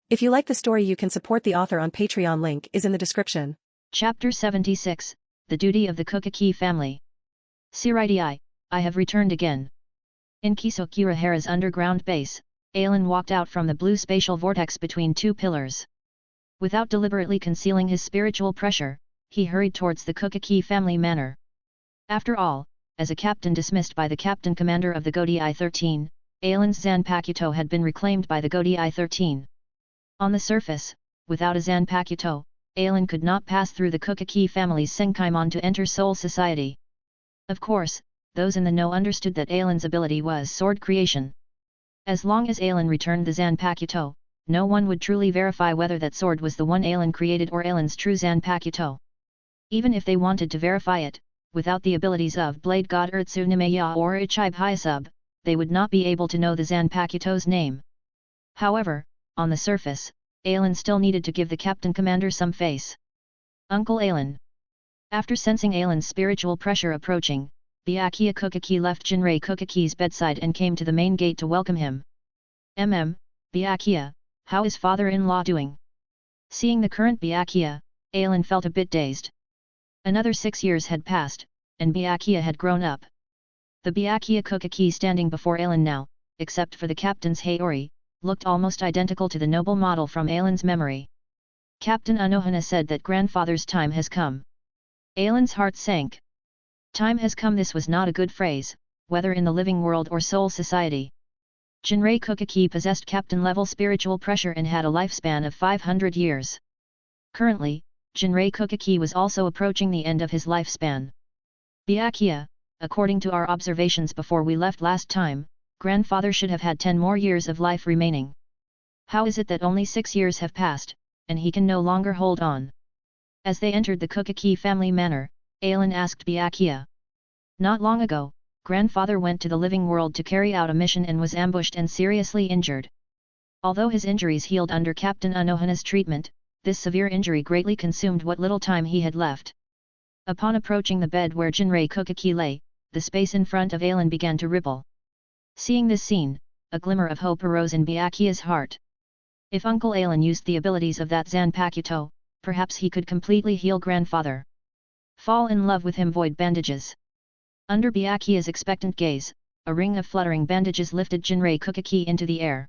If you like the story, you can support the author on Patreon. Link is in the description. Chapter 76, The Duty of the Kokaki Family. Siraidii, I have returned again. In Kisokirahara's underground base, Aelin walked out from the blue spatial vortex between two pillars. Without deliberately concealing his spiritual pressure, he hurried towards the Kokaki family manor. After all, as a captain dismissed by the captain commander of the Godi I-13, Aelin's Zanpakuto had been reclaimed by the Godi I-13. On the surface, without a Zanpakuto, Aelin could not pass through the Kokaki family's Senkaimon to enter Soul Society. Of course, those in the know understood that Aelin's ability was sword creation. As long as Aelin returned the Zanpakuto, no one would truly verify whether that sword was the one Aelin created or Aelin's true Zanpakuto. Even if they wanted to verify it, without the abilities of Blade God Urtsu Nimeya or Ichibe Hyasub, they would not be able to know the Zanpakuto's name. However, on the surface, Aelin still needed to give the captain commander some face. Uncle Aelin. After sensing Aelin's spiritual pressure approaching, Byakuya Kokaki left Jinrei Kokaki's bedside and came to the main gate to welcome him. Byakuya, how is father-in-law doing? Seeing the current Byakuya, Aelin felt a bit dazed. Another 6 years had passed, and Byakuya had grown up. The Byakuya Kokaki standing before Aelin now, except for the captain's Haori, looked almost identical to the noble model from Aelin's memory. Captain Unohana said that grandfather's time has come. Aelin's heart sank. Time has come. This was not a good phrase, whether in the living world or Soul Society. Jinrei Kokaki possessed captain-level spiritual pressure and had a lifespan of 500 years. Currently, Jinrei Kokaki was also approaching the end of his lifespan. Byakuya, according to our observations before we left last time, grandfather should have had 10 more years of life remaining. How is it that only 6 years have passed, and he can no longer hold on? As they entered the Kokaki family manor, Aelin asked Byakuya. Not long ago, grandfather went to the living world to carry out a mission and was ambushed and seriously injured. Although his injuries healed under Captain Unohana's treatment, this severe injury greatly consumed what little time he had left. Upon approaching the bed where Jinrei Kokaki lay, the space in front of Aelin began to ripple. Seeing this scene, a glimmer of hope arose in Byakuya's heart. If Uncle Aelin used the abilities of that Zanpakuto, perhaps he could completely heal grandfather. Fall in love with him. Void bandages. Under Byakuya's expectant gaze, a ring of fluttering bandages lifted Jinrei Kokaki into the air.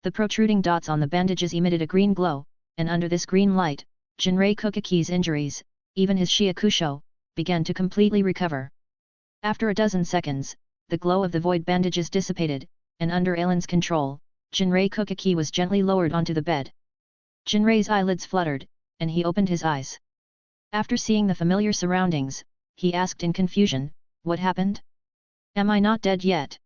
The protruding dots on the bandages emitted a green glow, and under this green light, Jinrei Kokaki's injuries, even his Shiakusho, began to completely recover. After a dozen seconds, the glow of the void bandages dissipated, and under Aelin's control, Jinrei Kokaki was gently lowered onto the bed. Jinrei's eyelids fluttered, and he opened his eyes. After seeing the familiar surroundings, he asked in confusion, "What happened? Am I not dead yet?"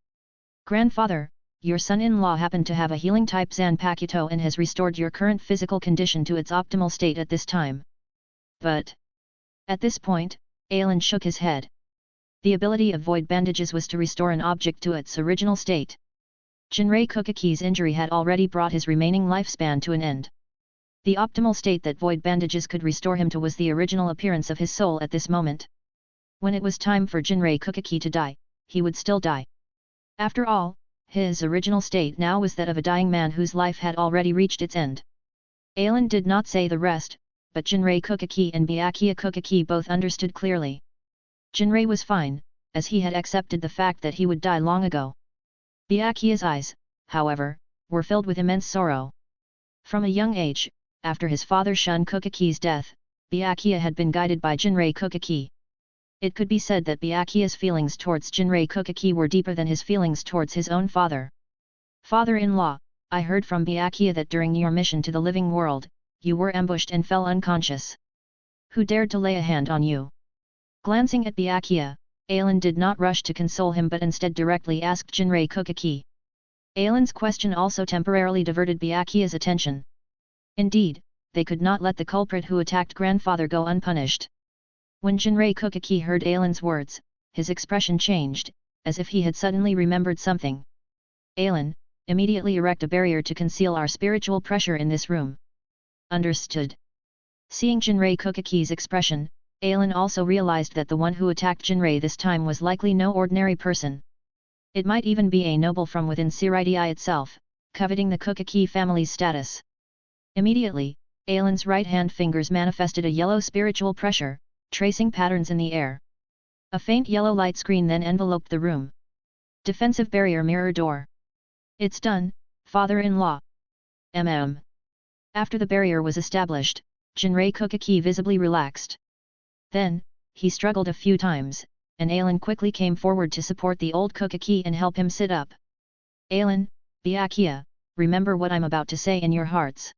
"Grandfather, your son-in-law happened to have a healing-type Zanpakuto and has restored your current physical condition to its optimal state at this time." But at this point, Aelin shook his head. The ability of void bandages was to restore an object to its original state. Jinrei Kokaki's injury had already brought his remaining lifespan to an end. The optimal state that void bandages could restore him to was the original appearance of his soul at this moment. When it was time for Jinrei Kokaki to die, he would still die. After all, his original state now was that of a dying man whose life had already reached its end. Aelin did not say the rest, but Jinrei Kokaki and Byakuya Kokaki both understood clearly. Jinrei was fine, as he had accepted the fact that he would die long ago. Byakuya's eyes, however, were filled with immense sorrow. From a young age, after his father Shun Kokaki's death, Byakuya had been guided by Jinrei Kokaki. It could be said that Byakuya's feelings towards Jinrei Kokaki were deeper than his feelings towards his own father. "Father-in-law, I heard from Byakuya that during your mission to the living world, you were ambushed and fell unconscious. Who dared to lay a hand on you?" Glancing at Byakuya, Aelin did not rush to console him but instead directly asked Jinrei Kokaki. Aelin's question also temporarily diverted Byakuya's attention. Indeed, they could not let the culprit who attacked grandfather go unpunished. When Jinrei Kokaki heard Aelin's words, his expression changed, as if he had suddenly remembered something. "Aelin, immediately erect a barrier to conceal our spiritual pressure in this room." "Understood." Seeing Jinrei Kokaki's expression, Aelin also realized that the one who attacked Jinrei this time was likely no ordinary person. It might even be a noble from within Siraidii itself, coveting the Kokaki family's status. Immediately, Ailen's right-hand fingers manifested a yellow spiritual pressure, tracing patterns in the air. A faint yellow light screen then enveloped the room. Defensive barrier mirror door. It's done, father-in-law. After the barrier was established, Jinrei Kokaki visibly relaxed. Then, he struggled a few times, and Ailen quickly came forward to support the old Kokaki and help him sit up. Ailen, Byakuya, remember what I'm about to say in your hearts.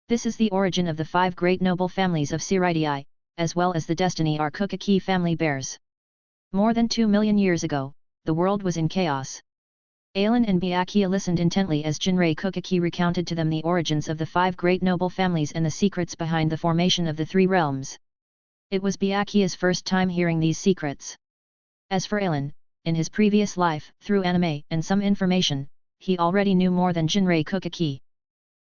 This is the origin of the 5 great noble families of Siraidai, as well as the destiny our Kokaki family bears. More than 2 million years ago, the world was in chaos. Ailen and Byakuya listened intently as Jinrei Kokaki recounted to them the origins of the 5 great noble families and the secrets behind the formation of the 3 realms. It was Byakuya's first time hearing these secrets. As for Ailen, in his previous life, through anime and some information, he already knew more than Jinrei Kokaki.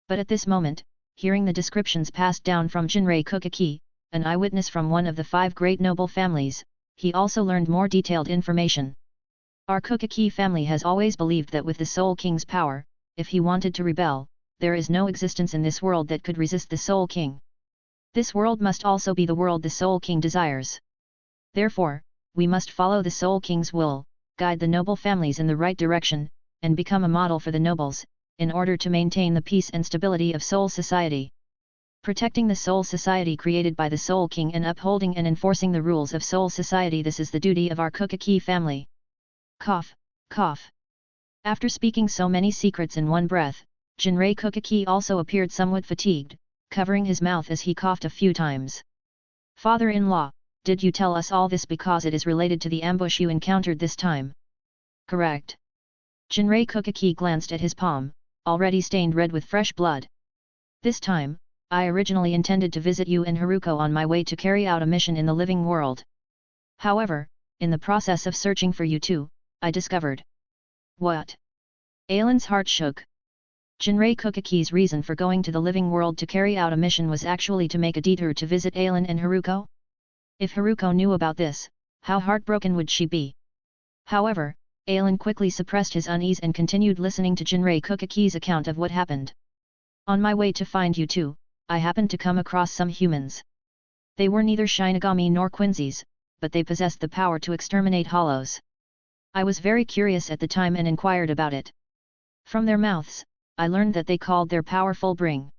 But at this moment, hearing the descriptions passed down from Jinrei Kokaki, an eyewitness from one of the 5 great noble families, he also learned more detailed information. Our Kokaki family has always believed that with the Soul King's power, if he wanted to rebel, there is no existence in this world that could resist the Soul King. This world must also be the world the Soul King desires. Therefore, we must follow the Soul King's will, guide the noble families in the right direction, and become a model for the nobles, in order to maintain the peace and stability of Soul Society. Protecting the Soul Society created by the Soul King and upholding and enforcing the rules of Soul Society, this is the duty of our Kokaki family. Cough, cough. After speaking so many secrets in one breath, Jinrei Kokaki also appeared somewhat fatigued, covering his mouth as he coughed a few times. Father-in-law, did you tell us all this because it is related to the ambush you encountered this time? Correct. Jinrei Kokaki glanced at his palm, already stained red with fresh blood. This time, I originally intended to visit you and Haruko on my way to carry out a mission in the living world. However, in the process of searching for you two, I discovered. What? Ailen's heart shook. Jinrei Kokaki's reason for going to the living world to carry out a mission was actually to make a detour to visit Ailen and Haruko? If Haruko knew about this, how heartbroken would she be? However, Ailen quickly suppressed his unease and continued listening to Jinrei Kokaki's account of what happened. On my way to find you two, I happened to come across some humans. They were neither Shinigami nor Quincy's, but they possessed the power to exterminate hollows. I was very curious at the time and inquired about it. From their mouths, I learned that they called their power Fullbring.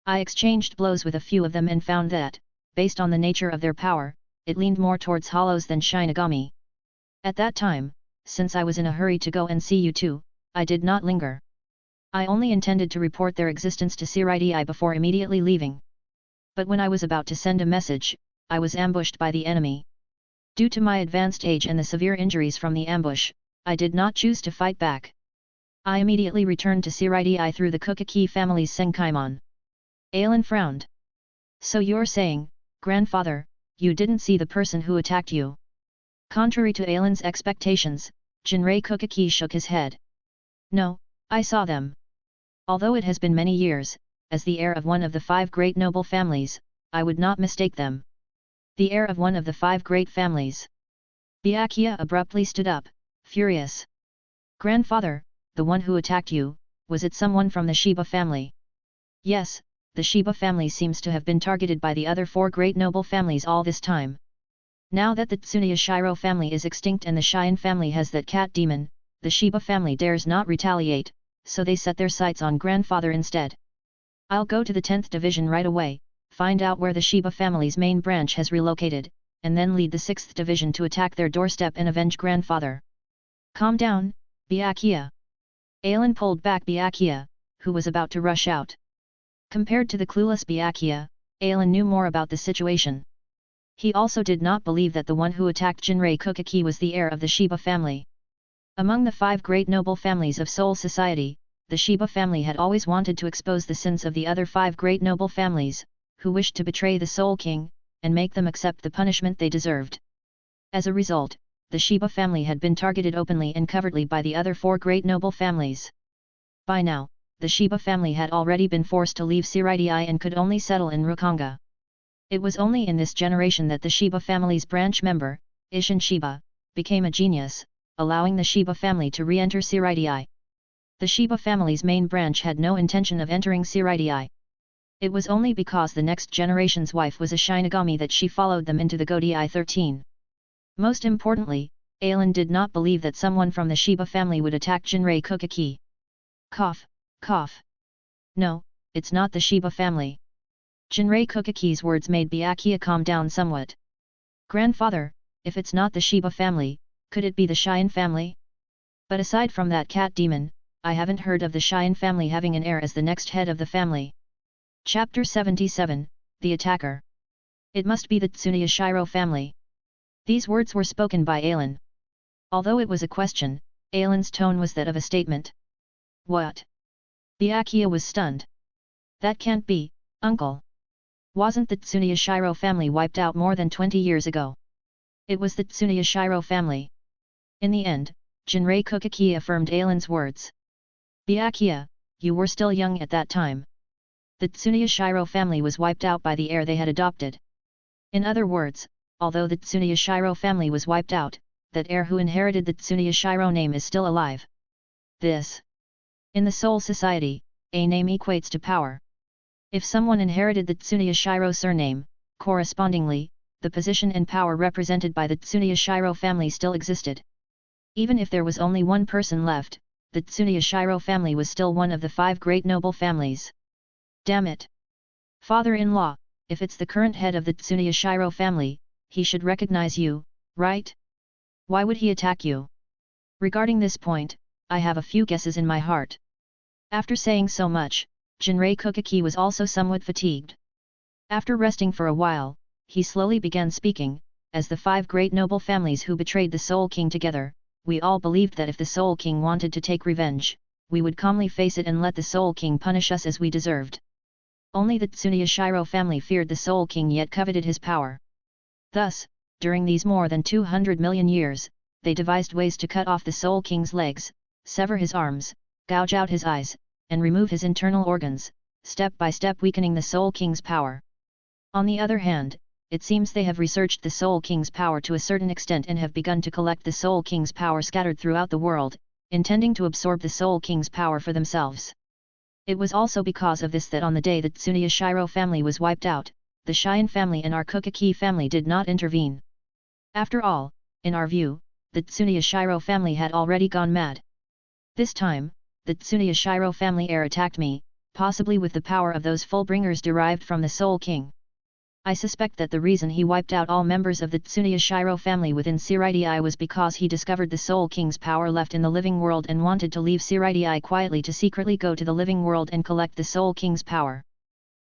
I exchanged blows with a few of them and found that, based on the nature of their power, it leaned more towards hollows than Shinigami. At that time, since I was in a hurry to go and see you two, I did not linger. I only intended to report their existence to Siraidai before immediately leaving. But when I was about to send a message, I was ambushed by the enemy. Due to my advanced age and the severe injuries from the ambush, I did not choose to fight back. I immediately returned to Siraidai through the Kokaki family's Senkaimon. Ailen frowned. So you're saying, grandfather, you didn't see the person who attacked you? Contrary to Ailen's expectations, Jinrei Kokaki shook his head. No, I saw them. Although it has been many years, as the heir of one of the 5 great noble families, I would not mistake them. The heir of one of the 5 great families. Byakuya abruptly stood up, furious. Grandfather, the one who attacked you, was it someone from the Shiba family? Yes, the Shiba family seems to have been targeted by the other 4 great noble families all this time. Now that the Tsuneyashiro family is extinct and the Cheyenne family has that cat demon, the Shiba family dares not retaliate, so they set their sights on grandfather instead. I'll go to the 10th division right away, find out where the Shiba family's main branch has relocated, and then lead the 6th division to attack their doorstep and avenge grandfather. Calm down, Byakuya. Ailen pulled back Byakuya, who was about to rush out. Compared to the clueless Byakuya, Ailen knew more about the situation. He also did not believe that the one who attacked Jinrei Kokaki was the heir of the Shiba family. Among the 5 great noble families of Soul Society, the Shiba family had always wanted to expose the sins of the other 5 great noble families, who wished to betray the Soul King, and make them accept the punishment they deserved. As a result, the Shiba family had been targeted openly and covertly by the other 4 great noble families. By now, the Shiba family had already been forced to leave Siraidai and could only settle in Rukanga. It was only in this generation that the Shiba family's branch member, Ishin Shiba, became a genius, allowing the Shiba family to re-enter Siraidai. The Shiba family's main branch had no intention of entering Shirai. It was only because the next generation's wife was a Shinigami that she followed them into the Godai 13. Most importantly, Ailen did not believe that someone from the Shiba family would attack Jinrei Kokaki. Cough, cough. No, it's not the Shiba family. Jinrei Kokaki's words made Byakuya calm down somewhat. Grandfather, if it's not the Shiba family, could it be the Chien family? But aside from that cat demon, I haven't heard of the Chien family having an heir as the next head of the family. Chapter 77, The Attacker. It must be the Tsuneya Shiro family. These words were spoken by Ailen. Although it was a question, Ailen's tone was that of a statement. What? Byakuya was stunned. That can't be, uncle. Wasn't the Tsuneya Shiro family wiped out more than 20 years ago? It was the Tsuneya Shiro family. In the end, Jinrei Kokaki affirmed Ailen's words. Byakuya, you were still young at that time. The Tsuneya Shiro family was wiped out by the heir they had adopted. In other words, although the Tsuneya Shiro family was wiped out, that heir who inherited the Tsuneya Shiro name is still alive. This. In the Soul Society, a name equates to power. If someone inherited the Tsuneya Shiro surname, correspondingly, the position and power represented by the Tsuneya Shiro family still existed. Even if there was only one person left, the Tsuneya Shiro family was still one of the 5 great noble families. Damn it! Father-in-law, if it's the current head of the Tsuneya Shiro family, he should recognize you, right? Why would he attack you? Regarding this point, I have a few guesses in my heart. After saying so much, Jinrei Kokaki was also somewhat fatigued. After resting for a while, he slowly began speaking. As the 5 great noble families who betrayed the Soul King together, we all believed that if the Soul King wanted to take revenge, we would calmly face it and let the Soul King punish us as we deserved. Only the Tsuneya Shiro family feared the Soul King yet coveted his power. Thus, during these more than 200 million years, they devised ways to cut off the Soul King's legs, sever his arms, gouge out his eyes, and remove his internal organs, step by step weakening the Soul King's power. On the other hand, it seems they have researched the Soul King's power to a certain extent and have begun to collect the Soul King's power scattered throughout the world, intending to absorb the Soul King's power for themselves. It was also because of this that on the day that Tsuneya Shiro family was wiped out, the Chien family and our Kokaki family did not intervene. After all, in our view, the Tsuneya Shiro family had already gone mad. This time, the Tsuneya Shiro family heir attacked me, possibly with the power of those Fullbringers derived from the Soul King. I suspect that the reason he wiped out all members of the Tsuneya Shiro family within Shirai was because he discovered the Soul King's power left in the living world and wanted to leave Shirai quietly to secretly go to the living world and collect the Soul King's power.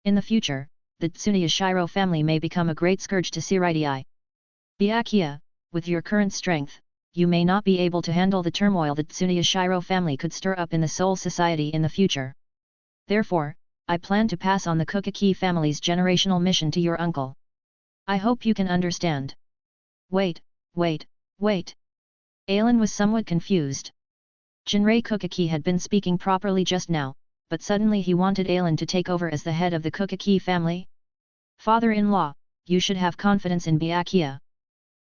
In the future, the Tsuneya Shiro family may become a great scourge to Shirai. Byakuya, with your current strength, you may not be able to handle the turmoil that Tsuneya Shiro family could stir up in the Soul Society in the future. Therefore, I plan to pass on the Kokaki family's generational mission to your uncle. I hope you can understand. Wait. Ailen was somewhat confused. Jinrei Kokaki had been speaking properly just now, but suddenly he wanted Ailen to take over as the head of the Kokaki family? Father-in-law, you should have confidence in Byakuya.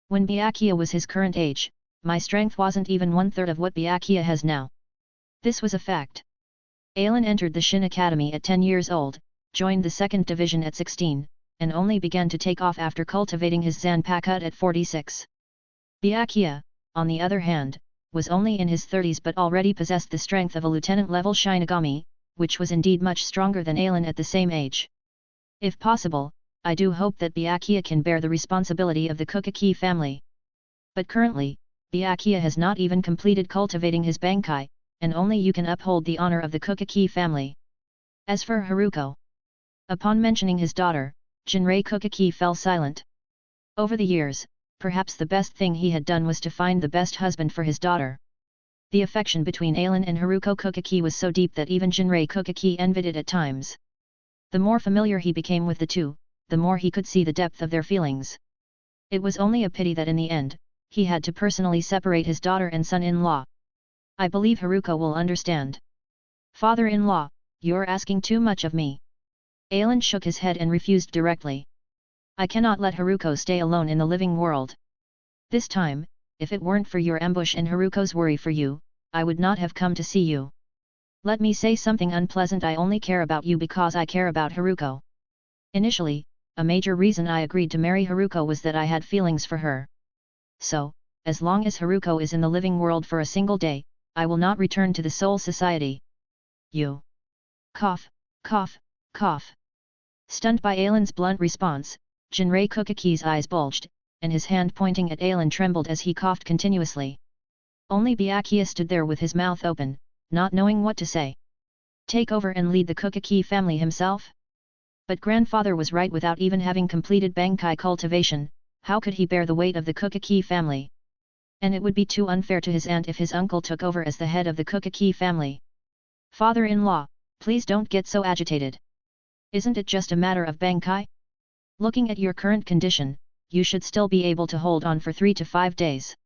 When Byakuya was his current age, my strength wasn't even 1/3 of what Byakuya has now. This was a fact. Ailen entered the Shin Academy at 10 years old, joined the 2nd Division at 16, and only began to take off after cultivating his Zanpakuto at 46. Byakuya, on the other hand, was only in his 30s but already possessed the strength of a lieutenant-level Shinigami, which was indeed much stronger than Ailen at the same age. If possible, I do hope that Byakuya can bear the responsibility of the Kokaki family. But currently, Byakuya has not even completed cultivating his Bankai, and only you can uphold the honor of the Kokaki family. As for Haruko. Upon mentioning his daughter, Jinrei Kokaki fell silent. Over the years, perhaps the best thing he had done was to find the best husband for his daughter. The affection between Ailen and Haruko Kokaki was so deep that even Jinrei Kokaki envied it at times. The more familiar he became with the two, the more he could see the depth of their feelings. It was only a pity that in the end, he had to personally separate his daughter and son-in-law. I believe Haruko will understand. Father-in-law, you're asking too much of me. Ailen shook his head and refused directly. I cannot let Haruko stay alone in the living world. This time, if it weren't for your ambush and Haruko's worry for you, I would not have come to see you. Let me say something unpleasant. I only care about you because I care about Haruko. Initially, a major reason I agreed to marry Haruko was that I had feelings for her. So, as long as Haruko is in the living world for a single day, I will not return to the Soul Society. You. Cough, cough, cough. Stunned by Ailen's blunt response, Jinrei Kokaki's eyes bulged, and his hand pointing at Ailen trembled as he coughed continuously. Only Byakuya stood there with his mouth open, not knowing what to say. Take over and lead the Kokaki family himself? But grandfather was right. Without even having completed Bankai cultivation, how could he bear the weight of the Kokaki family? And it would be too unfair to his aunt if his uncle took over as the head of the Kokaki family. Father-in-law, please don't get so agitated. Isn't it just a matter of Bankai? Looking at your current condition, you should still be able to hold on for 3 to 5 days.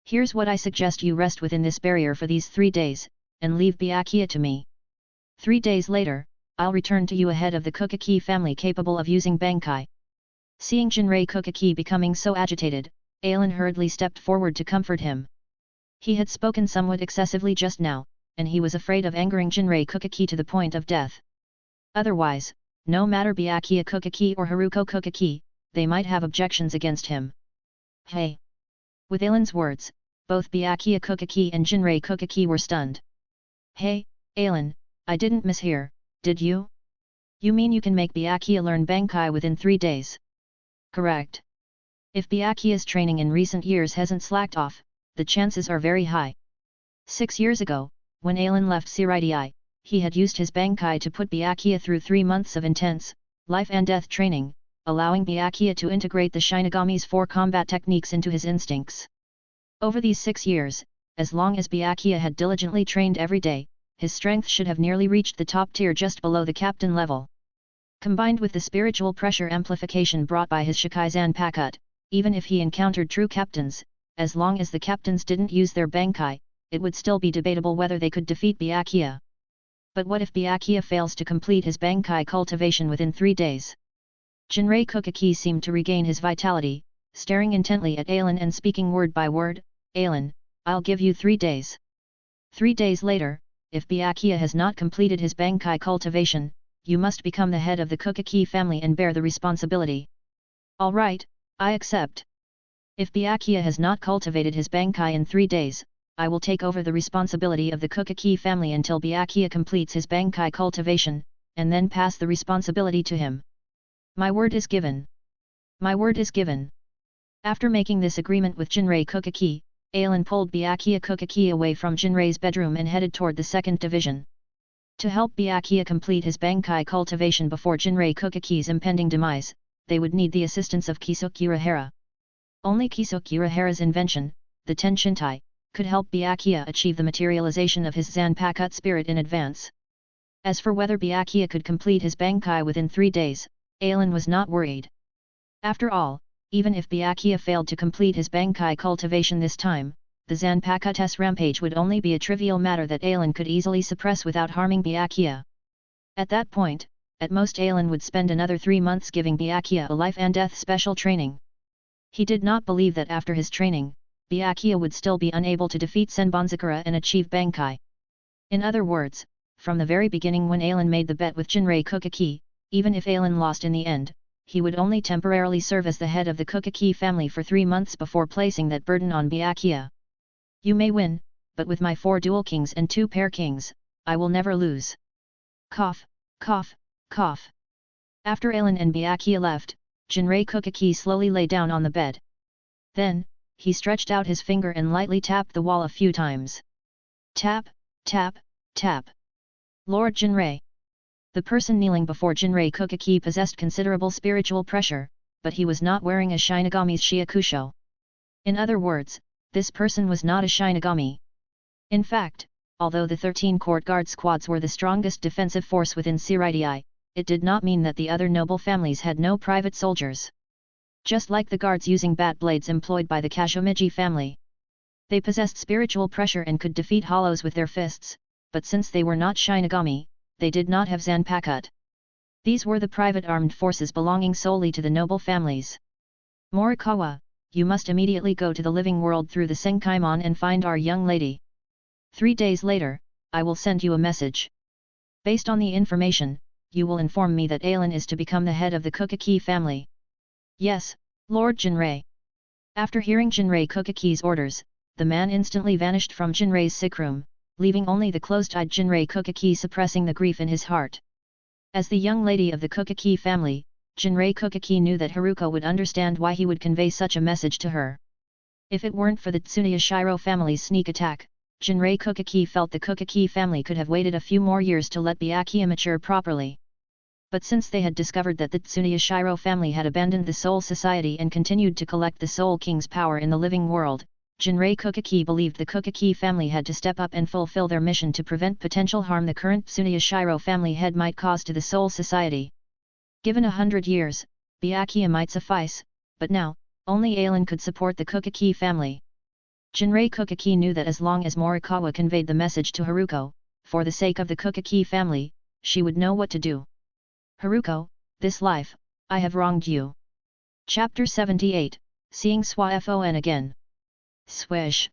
Here's what I suggest: you rest within this barrier for these 3 days, and leave Byakuya to me. 3 days later, I'll return to you a head of the Kokaki family capable of using Bankai. Seeing Jinrei Kokaki becoming so agitated, Ailen hurriedly stepped forward to comfort him. He had spoken somewhat excessively just now, and he was afraid of angering Jinrei Kokaki to the point of death. Otherwise, no matter Byakuya Kokaki or Haruko Kokaki, they might have objections against him. Hey! With Ailen's words, both Byakuya Kokaki and Jinrei Kokaki were stunned. Hey, Ailen, I didn't mishear, did you? You mean you can make Byakuya learn Bankai within 3 days? Correct. If Byakuya's training in recent years hasn't slacked off, the chances are very high. 6 years ago, when Ailen left Siraidai, he had used his Bankai to put Byakuya through 3 months of intense, life and death training, allowing Byakuya to integrate the Shinigami's 4 combat techniques into his instincts. Over these 6 years, as long as Byakuya had diligently trained every day, his strength should have nearly reached the top tier just below the captain level. Combined with the spiritual pressure amplification brought by his Shikai Zanpakuto, even if he encountered true captains, as long as the captains didn't use their Bankai, it would still be debatable whether they could defeat Byakuya. But what if Byakuya fails to complete his Bankai cultivation within 3 days? Jinrei Kokaki seemed to regain his vitality, staring intently at Ailen and speaking word by word. Ailen, I'll give you 3 days. 3 days later, if Byakuya has not completed his Bankai cultivation, you must become the head of the Kokaki family and bear the responsibility. All right, I accept. If Byakuya has not cultivated his Bankai in 3 days, I will take over the responsibility of the Kokaki family until Byakuya completes his Bankai cultivation, and then pass the responsibility to him. My word is given. My word is given. After making this agreement with Jinrei Kokaki, Ailen pulled Byakuya Kokaki away from Jinrei's bedroom and headed toward the second division. To help Byakuya complete his Bankai cultivation before Jinrei Kokaki's impending demise, they would need the assistance of Kisuke Urahara. Only Kisuke Urahara's invention, the Tenshintai, could help Byakuya achieve the materialization of his Zanpakuto spirit in advance. As for whether Byakuya could complete his Bankai within 3 days, Ailen was not worried. After all, even if Byakuya failed to complete his Bankai cultivation this time, the Zanpakuto's rampage would only be a trivial matter that Ailen could easily suppress without harming Byakuya. At that point, at most Ailen would spend another 3 months giving Byakuya a life and death special training. He did not believe that after his training, Byakuya would still be unable to defeat Senbonzakura and achieve Bankai. In other words, from the very beginning when Ailen made the bet with Jinrei Kokaki, even if Ailen lost in the end, he would only temporarily serve as the head of the Kokaki family for 3 months before placing that burden on Byakuya. You may win, but with my 4 dual kings and 2 pair kings, I will never lose. Cough, cough, cough. After Ailen and Byakuya left, Jinrei Kokaki slowly lay down on the bed. Then, he stretched out his finger and lightly tapped the wall a few times. Tap, tap, tap. Lord Jinrei. The person kneeling before Jinrei Kokaki possessed considerable spiritual pressure, but he was not wearing a Shinigami's Shiakusho. In other words, this person was not a Shinigami. In fact, although the 13 court guard squads were the strongest defensive force within Siraidai, it did not mean that the other noble families had no private soldiers. Just like the guards using bat blades employed by the Kazumiji family. They possessed spiritual pressure and could defeat hollows with their fists, but since they were not Shinigami, they did not have Zanpakuto. These were the private armed forces belonging solely to the noble families. Morikawa, you must immediately go to the living world through the Senkaimon and find our young lady. 3 days later, I will send you a message. Based on the information, you will inform me that Ailin is to become the head of the Kukaki family. Yes, Lord Jinrei. After hearing Jinrei Kukaki's orders, the man instantly vanished from Jinrei's sick room, leaving only the closed-eyed Jinrei Kukaki suppressing the grief in his heart. As the young lady of the Kukaki family, Jinrei Kukaki knew that Haruko would understand why he would convey such a message to her. If it weren't for the Tsuneyashiro family's sneak attack, Jinrei Kukaki felt the Kukaki family could have waited a few more years to let Byakuya mature properly. But since they had discovered that the Tsuneyashiro family had abandoned the Soul Society and continued to collect the Soul King's power in the living world, Jinrei Kukaki believed the Kukaki family had to step up and fulfill their mission to prevent potential harm the current Tsuneyashiro family head might cause to the Soul Society. Given 100 years, Byakuya might suffice, but now, only Ailin could support the Kukaki family. Jinrei Kukaki knew that as long as Morikawa conveyed the message to Haruko, for the sake of the Kukaki family, she would know what to do. Haruko, this life, I have wronged you. Chapter 78, Seeing Swafon again. Swish.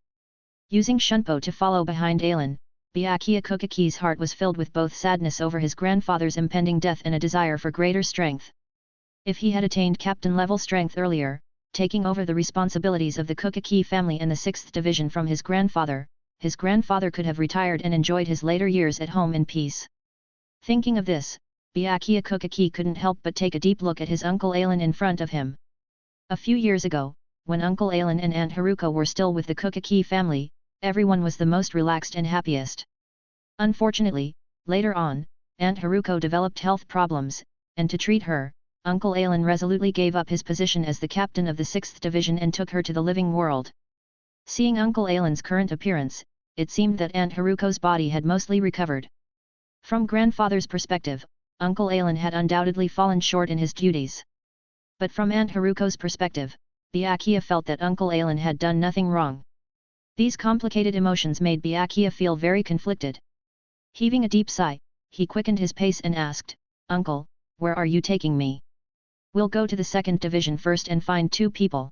Using Shunpo to follow behind Ailin, Byakuya Kukaki's heart was filled with both sadness over his grandfather's impending death and a desire for greater strength. If he had attained captain-level strength earlier, taking over the responsibilities of the Kukaki family and the 6th Division from his grandfather could have retired and enjoyed his later years at home in peace. Thinking of this, Byakuya Kukaki couldn't help but take a deep look at his uncle Ailin in front of him. A few years ago, when Uncle Ailin and Aunt Haruko were still with the Kukaki family, everyone was the most relaxed and happiest. Unfortunately, later on, Aunt Haruko developed health problems, and to treat her, Uncle Ailin resolutely gave up his position as the captain of the 6th Division and took her to the living world. Seeing Uncle Ailin's current appearance, it seemed that Aunt Haruko's body had mostly recovered. From grandfather's perspective, Uncle Ailin had undoubtedly fallen short in his duties. But from Aunt Haruko's perspective, Byakuya felt that Uncle Ailin had done nothing wrong. These complicated emotions made Byakuya feel very conflicted. Heaving a deep sigh, he quickened his pace and asked, "Uncle, where are you taking me?" "We'll go to the 2nd Division first and find 2 people."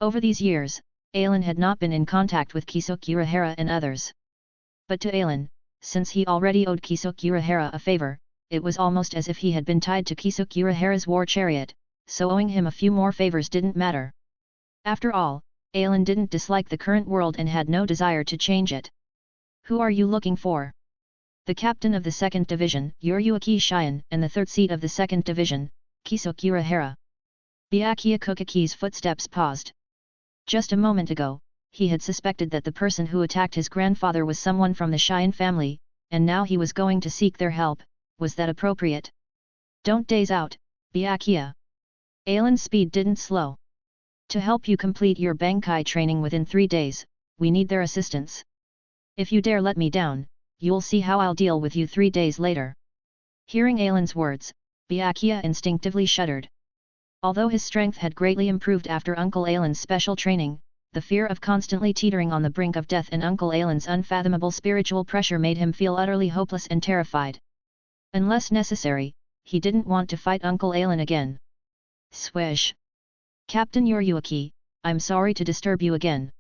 Over these years, Ailin had not been in contact with Kisuke Urahara and others. But to Ailin, since he already owed Kisuke Urahara a favor, it was almost as if he had been tied to Kisuke Urahara's war chariot, so owing him a few more favors didn't matter. After all, Ailin didn't dislike the current world and had no desire to change it. "Who are you looking for?" "The captain of the 2nd Division, Yuryuki Shion, and the 3rd seat of the 2nd Division, Kisuke Urahara." Byakuya Kukaki's footsteps paused. Just a moment ago, he had suspected that the person who attacked his grandfather was someone from the Shion family, and now he was going to seek their help. Was that appropriate? "Don't daze out, Byakuya." Ailin's speed didn't slow. "To help you complete your Bankai training within 3 days, we need their assistance. If you dare let me down, you'll see how I'll deal with you 3 days later." Hearing Ailin's words, Byakuya instinctively shuddered. Although his strength had greatly improved after Uncle Ailin's special training, the fear of constantly teetering on the brink of death and Uncle Ailin's unfathomable spiritual pressure made him feel utterly hopeless and terrified. Unless necessary, he didn't want to fight Uncle Ailin again. Swish. "Captain Yuryuki, I'm sorry to disturb you again.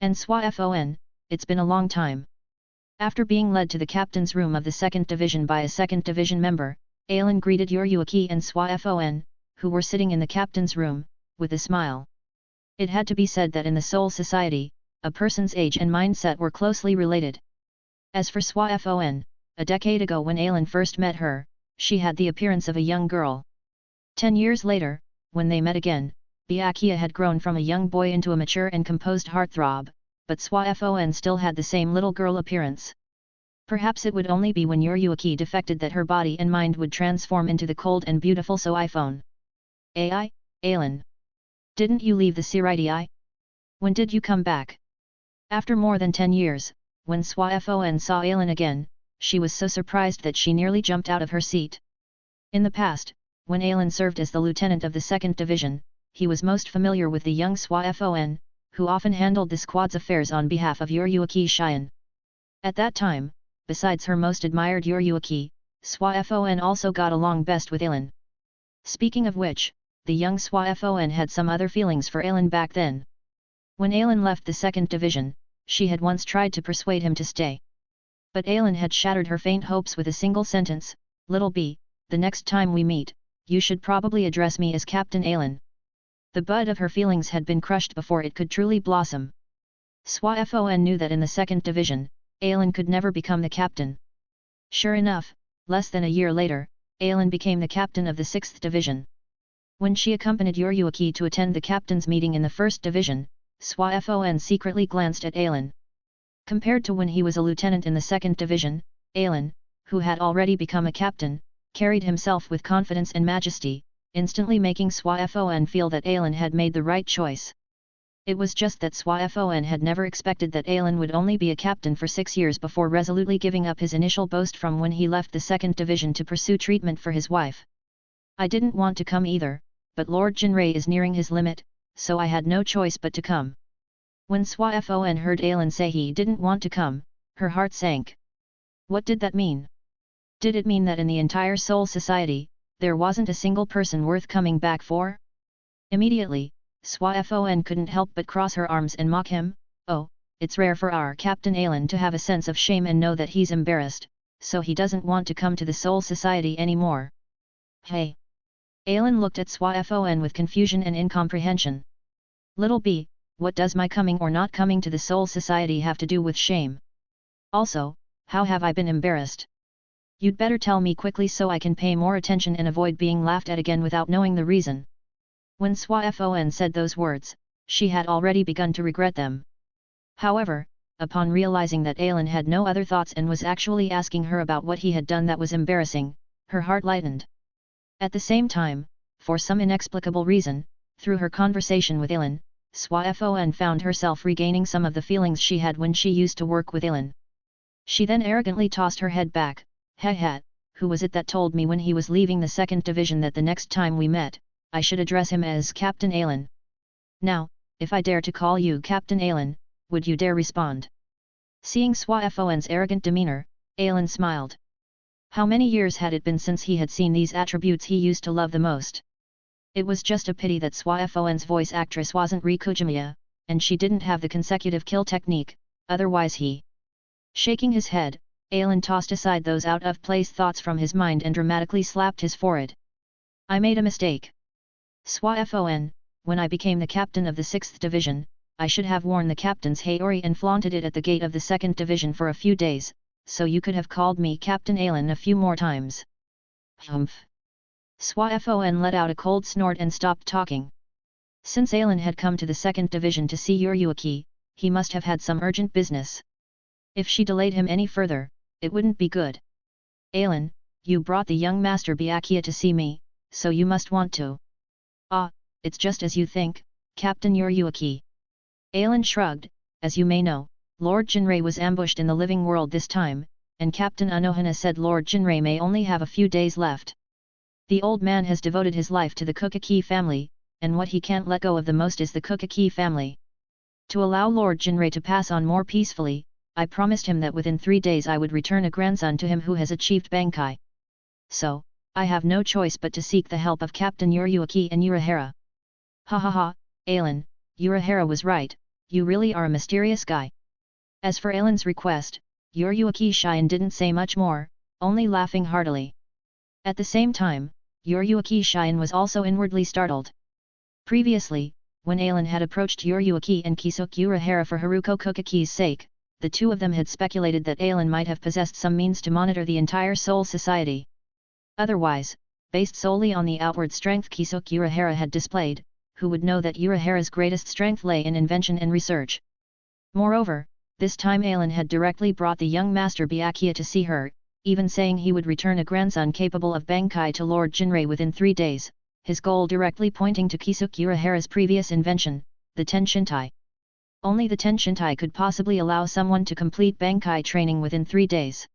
And Swafon, it's been a long time." After being led to the captain's room of the 2nd Division by a 2nd Division member, Ailin greeted Yuryuki and Swafon, who were sitting in the captain's room, with a smile. It had to be said that in the Soul Society, a person's age and mindset were closely related. As for Swafon, a decade ago when Ailin first met her, she had the appearance of a young girl. 10 years later, when they met again, Byakuya had grown from a young boy into a mature and composed heartthrob, but Swafon still had the same little girl appearance. Perhaps it would only be when Yuryuki defected that her body and mind would transform into the cold and beautiful Swafon. "Ai, Ailin. Didn't you leave the Siriti? When did you come back?" After more than 10 years, when Swafon saw Ailin again, she was so surprised that she nearly jumped out of her seat. In the past, when Ailin served as the lieutenant of the 2nd Division, he was most familiar with the young Swafon, who often handled the squad's affairs on behalf of Yuryuki Shion. At that time, besides her most admired Yuryuki, Swafon also got along best with Ailin. Speaking of which, the young Swafon had some other feelings for Ailin back then. When Ailin left the 2nd Division, she had once tried to persuade him to stay. But Ailin had shattered her faint hopes with a single sentence, "Little B, the next time we meet, you should probably address me as Captain Ailin." The bud of her feelings had been crushed before it could truly blossom. Swafon knew that in the 2nd Division, Ailin could never become the captain. Sure enough, less than a year later, Ailin became the captain of the 6th Division. When she accompanied Yoriuki to attend the captain's meeting in the 1st Division, Swafon secretly glanced at Ailin. Compared to when he was a lieutenant in the 2nd Division, Ailin, who had already become a captain, carried himself with confidence and majesty, instantly making Swafon feel that Ailin had made the right choice. It was just that Swafon had never expected that Ailin would only be a captain for 6 years before resolutely giving up his initial boast from when he left the 2nd Division to pursue treatment for his wife. "I didn't want to come either, but Lord Jinrei is nearing his limit, so I had no choice but to come." When Swafon heard Ailin say he didn't want to come, her heart sank. What did that mean? Did it mean that in the entire Soul Society, there wasn't a single person worth coming back for? Immediately, Swafon couldn't help but cross her arms and mock him. "Oh, it's rare for our Captain Ailin to have a sense of shame and know that he's embarrassed, so he doesn't want to come to the Soul Society anymore." "Hey!" Ailin looked at Swafon with confusion and incomprehension. "Little B, what does my coming or not coming to the Soul Society have to do with shame? Also, how have I been embarrassed? You'd better tell me quickly so I can pay more attention and avoid being laughed at again without knowing the reason." When Swafon said those words, she had already begun to regret them. However, upon realizing that Ailin had no other thoughts and was actually asking her about what he had done that was embarrassing, her heart lightened. At the same time, for some inexplicable reason, through her conversation with Ailin, Swafon found herself regaining some of the feelings she had when she used to work with Ailin. She then arrogantly tossed her head back. "Heh, who was it that told me when he was leaving the 2nd Division that the next time we met, I should address him as Captain Ailin? Now, if I dare to call you Captain Ailin, would you dare respond?" Seeing Swafon's arrogant demeanor, Ailin smiled. How many years had it been since he had seen these attributes he used to love the most? It was just a pity that Swafon's voice actress wasn't Rikujumiya, and she didn't have the consecutive kill technique, otherwise he... Shaking his head, Ailin tossed aside those out-of-place thoughts from his mind and dramatically slapped his forehead. "I made a mistake. Swafon, when I became the captain of the 6th Division, I should have worn the captain's haori and flaunted it at the gate of the 2nd Division for a few days, so you could have called me Captain Ailin a few more times." Humph! Swafon let out a cold snort and stopped talking. Since Ailin had come to the 2nd Division to see Yoriuki, he must have had some urgent business. If she delayed him any further, it wouldn't be good. "Ailin, you brought the young master Byakuya to see me, so you must want to." "Ah, it's just as you think, Captain Yoriuki." Ailin shrugged. "As you may know, Lord Jinrei was ambushed in the living world this time, and Captain Unohana said Lord Jinrei may only have a few days left. The old man has devoted his life to the Kukaki family, and what he can't let go of the most is the Kukaki family. To allow Lord Jinrei to pass on more peacefully, I promised him that within 3 days I would return a grandson to him who has achieved Bankai. So, I have no choice but to seek the help of Captain Yoriuki and Urahara." "Ha ha ha, Ailin, Urahara was right, you really are a mysterious guy." As for Ailin's request, Yoriuki Shion didn't say much more, only laughing heartily. At the same time, Yoriuki Shion was also inwardly startled. Previously, when Ailin had approached Yoriuki and Kisuke Urahara for Haruko Kukaki's sake, the two of them had speculated that Ailin might have possessed some means to monitor the entire Soul Society. Otherwise, based solely on the outward strength Kisuke Urahara had displayed, who would know that Urahara's greatest strength lay in invention and research? Moreover, this time Ailin had directly brought the young master Byakuya to see her, even saying he would return a grandson capable of Bankai to Lord Jinrei within 3 days, his goal directly pointing to Kisuke Urahara's previous invention, the Tenshintai. Only the Tenshintai could possibly allow someone to complete Bankai training within 3 days.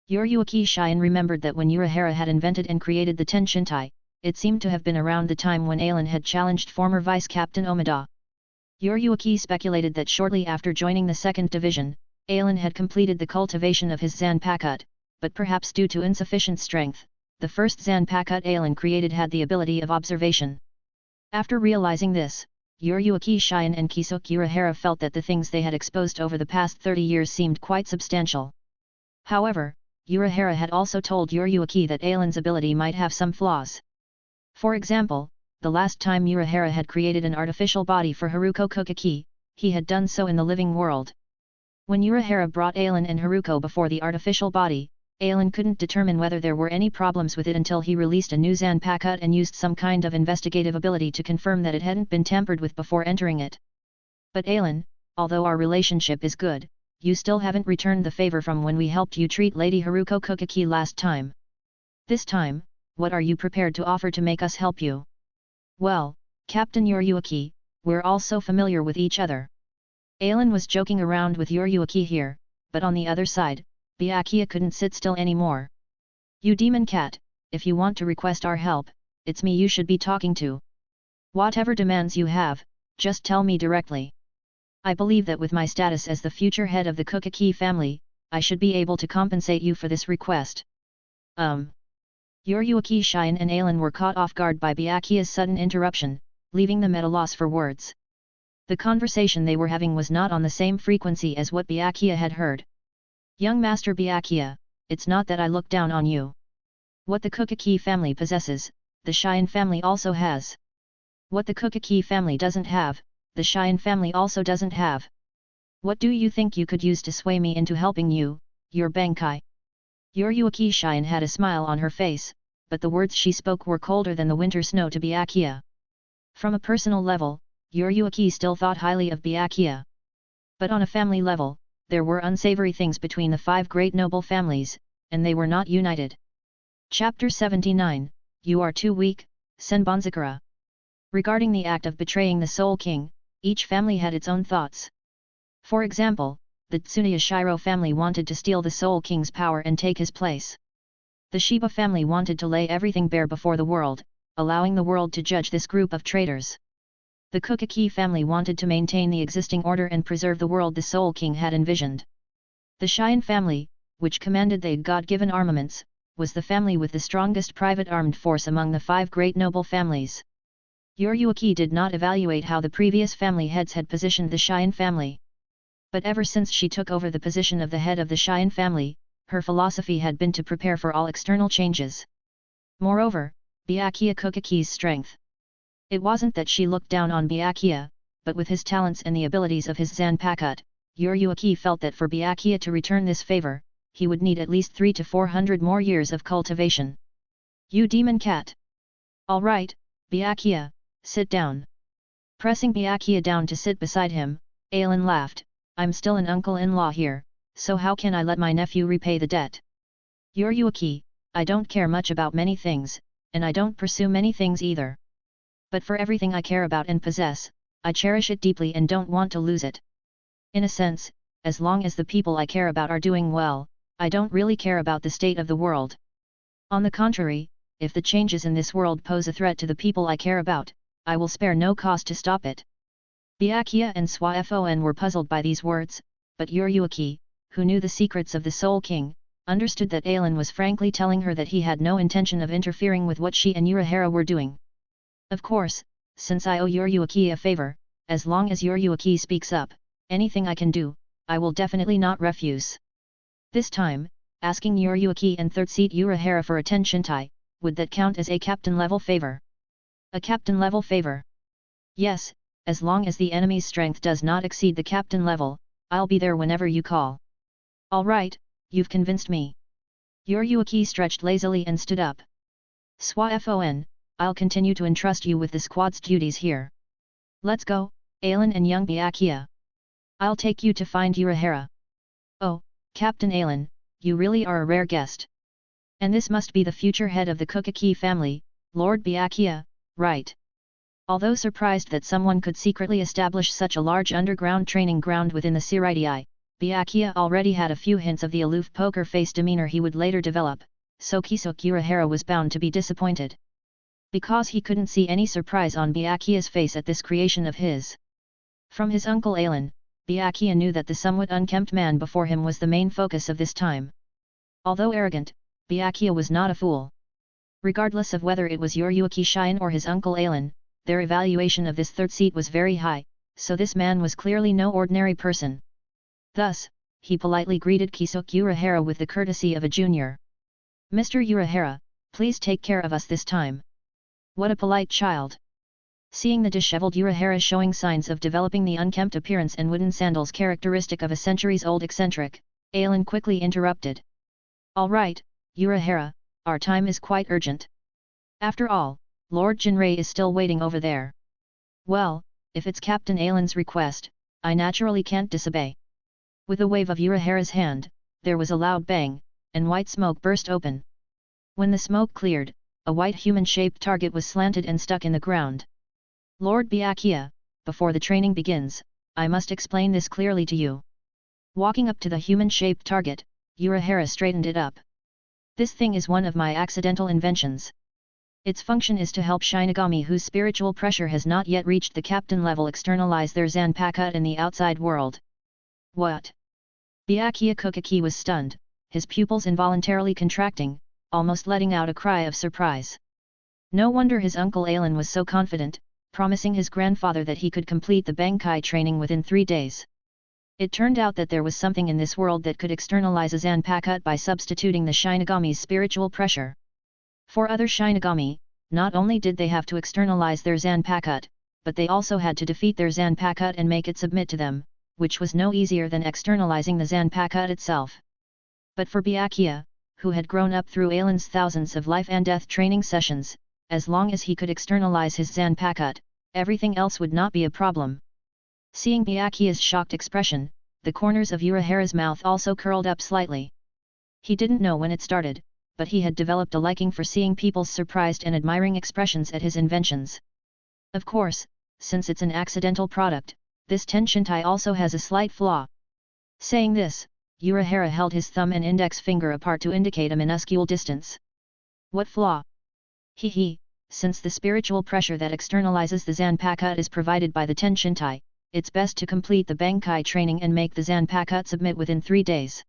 Yoriuki Shion remembered that when Urahara had invented and created the Tenshintai, it seemed to have been around the time when Ailin had challenged former Vice Captain Omida. Yoriuki speculated that shortly after joining the 2nd Division, Ailin had completed the cultivation of his Zanpakut, but perhaps due to insufficient strength, the first Zanpakut Ailin created had the ability of observation. After realizing this, Yoriuki Shion and Kisuke Urahara felt that the things they had exposed over the past 30 years seemed quite substantial. However, Urahara had also told Yuruaki that Ailen's ability might have some flaws. For example, the last time Urahara had created an artificial body for Haruko Kokaki, he had done so in the living world. When Urahara brought Ailen and Haruko before the artificial body, Ailen couldn't determine whether there were any problems with it until he released a new Zanpakut and used some kind of investigative ability to confirm that it hadn't been tampered with before entering it. But Ailen, although our relationship is good, you still haven't returned the favor from when we helped you treat Lady Haruko Kokaki last time. This time, what are you prepared to offer to make us help you? Well, Captain Yuruaki, we're all so familiar with each other. Ailen was joking around with Yuruaki here, but on the other side, Byakuya couldn't sit still anymore. You demon cat, if you want to request our help, it's me you should be talking to. Whatever demands you have, just tell me directly. I believe that with my status as the future head of the Kokaki family, I should be able to compensate you for this request. Yuruaki, Shine and Ailen were caught off guard by Byakuya's sudden interruption, leaving them at a loss for words. The conversation they were having was not on the same frequency as what Byakuya had heard. Young Master Byakuya, it's not that I look down on you. What the Kokaki family possesses, the Shine family also has. What the Kokaki family doesn't have, the Shine family also doesn't have. What do you think you could use to sway me into helping you, your Bankai? Yuruaki Shine had a smile on her face, but the words she spoke were colder than the winter snow to Byakuya. From a personal level, Yuruaki still thought highly of Byakuya. But on a family level, there were unsavory things between the 5 great noble families, and they were not united. Chapter 79, You Are Too Weak, Senbonzakura. Regarding the act of betraying the Soul King, each family had its own thoughts. For example, the Tsuneyashiro family wanted to steal the Soul King's power and take his place. The Shiba family wanted to lay everything bare before the world, allowing the world to judge this group of traitors. The Kokaki family wanted to maintain the existing order and preserve the world the Soul King had envisioned. The Shine family, which commanded the God-given armaments, was the family with the strongest private armed force among the 5 great noble families. Yuruaki did not evaluate how the previous family heads had positioned the Shine family. But ever since she took over the position of the head of the Shine family, her philosophy had been to prepare for all external changes. Moreover, Byakuya Kokaki's strength. It wasn't that she looked down on Byakuya, but with his talents and the abilities of his Zanpakut, Yuruaki felt that for Byakuya to return this favor, he would need at least 300 to 400 more years of cultivation. You demon cat! Alright, Byakuya, sit down. Pressing Byakuya down to sit beside him, Ailen laughed, I'm still an uncle-in-law here, so how can I let my nephew repay the debt? Yuruaki, I don't care much about many things, and I don't pursue many things either. But for everything I care about and possess, I cherish it deeply and don't want to lose it. In a sense, as long as the people I care about are doing well, I don't really care about the state of the world. On the contrary, if the changes in this world pose a threat to the people I care about, I will spare no cost to stop it. Byakuya and Swafon were puzzled by these words, but Yuruaki, who knew the secrets of the Soul King, understood that Ailen was frankly telling her that he had no intention of interfering with what she and Urahara were doing. Of course, since I owe Yuruaki a favor, as long as Yuruaki speaks up, anything I can do, I will definitely not refuse. This time, asking Yuruaki and third seat Urahara for a Tenshintai, would that count as a captain-level favor? A captain-level favor? Yes, as long as the enemy's strength does not exceed the captain level, I'll be there whenever you call. Alright, you've convinced me. Yuruaki stretched lazily and stood up. Swafon, I'll continue to entrust you with the squad's duties here. Let's go, Ailen and young Byakuya. I'll take you to find Urahara. Oh, Captain Ailen, you really are a rare guest. And this must be the future head of the Kokaki family, Lord Byakuya, right? Although surprised that someone could secretly establish such a large underground training ground within the Siraidai, Byakuya already had a few hints of the aloof poker face demeanor he would later develop, so Kisuk Urahara was bound to be disappointed. Because he couldn't see any surprise on Byakuya's face at this creation of his. From his uncle Ailen, Byakuya knew that the somewhat unkempt man before him was the main focus of this time. Although arrogant, Byakuya was not a fool. Regardless of whether it was Yuruaki Shine or his uncle Ailen, their evaluation of this third seat was very high, so this man was clearly no ordinary person. Thus, he politely greeted Kisuke Urahara with the courtesy of a junior. "Mr. Urahara, please take care of us this time." What a polite child! Seeing the disheveled Urahara showing signs of developing the unkempt appearance and wooden sandals characteristic of a centuries-old eccentric, Aelin quickly interrupted. "All right, Urahara, our time is quite urgent. After all, Lord Jinrei is still waiting over there." "Well, if it's Captain Aelin's request, I naturally can't disobey." With a wave of Urahara's hand, there was a loud bang, and white smoke burst open. When the smoke cleared, a white human-shaped target was slanted and stuck in the ground. "Lord Byakuya, before the training begins, I must explain this clearly to you." Walking up to the human-shaped target, Urahara straightened it up. "This thing is one of my accidental inventions. Its function is to help Shinigami whose spiritual pressure has not yet reached the captain level externalize their Zanpakuto in the outside world." "What?" Byakuya Kokaki was stunned, his pupils involuntarily contracting, almost letting out a cry of surprise. No wonder his uncle Aelin was so confident, promising his grandfather that he could complete the Bankai training within 3 days. It turned out that there was something in this world that could externalize a Zanpakuto by substituting the Shinigami's spiritual pressure. For other Shinigami, not only did they have to externalize their Zanpakuto, but they also had to defeat their Zanpakuto and make it submit to them, which was no easier than externalizing the Zanpakuto itself. But for Byakuya, who had grown up through Aelin's thousands of life and death training sessions, as long as he could externalize his Zanpakuto, everything else would not be a problem. Seeing Byakuya's shocked expression, the corners of Urahara's mouth also curled up slightly. He didn't know when it started, but he had developed a liking for seeing people's surprised and admiring expressions at his inventions. Of course, since it's an accidental product, this Tenshintai also has a slight flaw. Saying this, Urahara held his thumb and index finger apart to indicate a minuscule distance. "What flaw?" "Hee, since the spiritual pressure that externalizes the Zanpakuto is provided by the Tenshintai, it's best to complete the Bankai training and make the Zanpakuto submit within 3 days.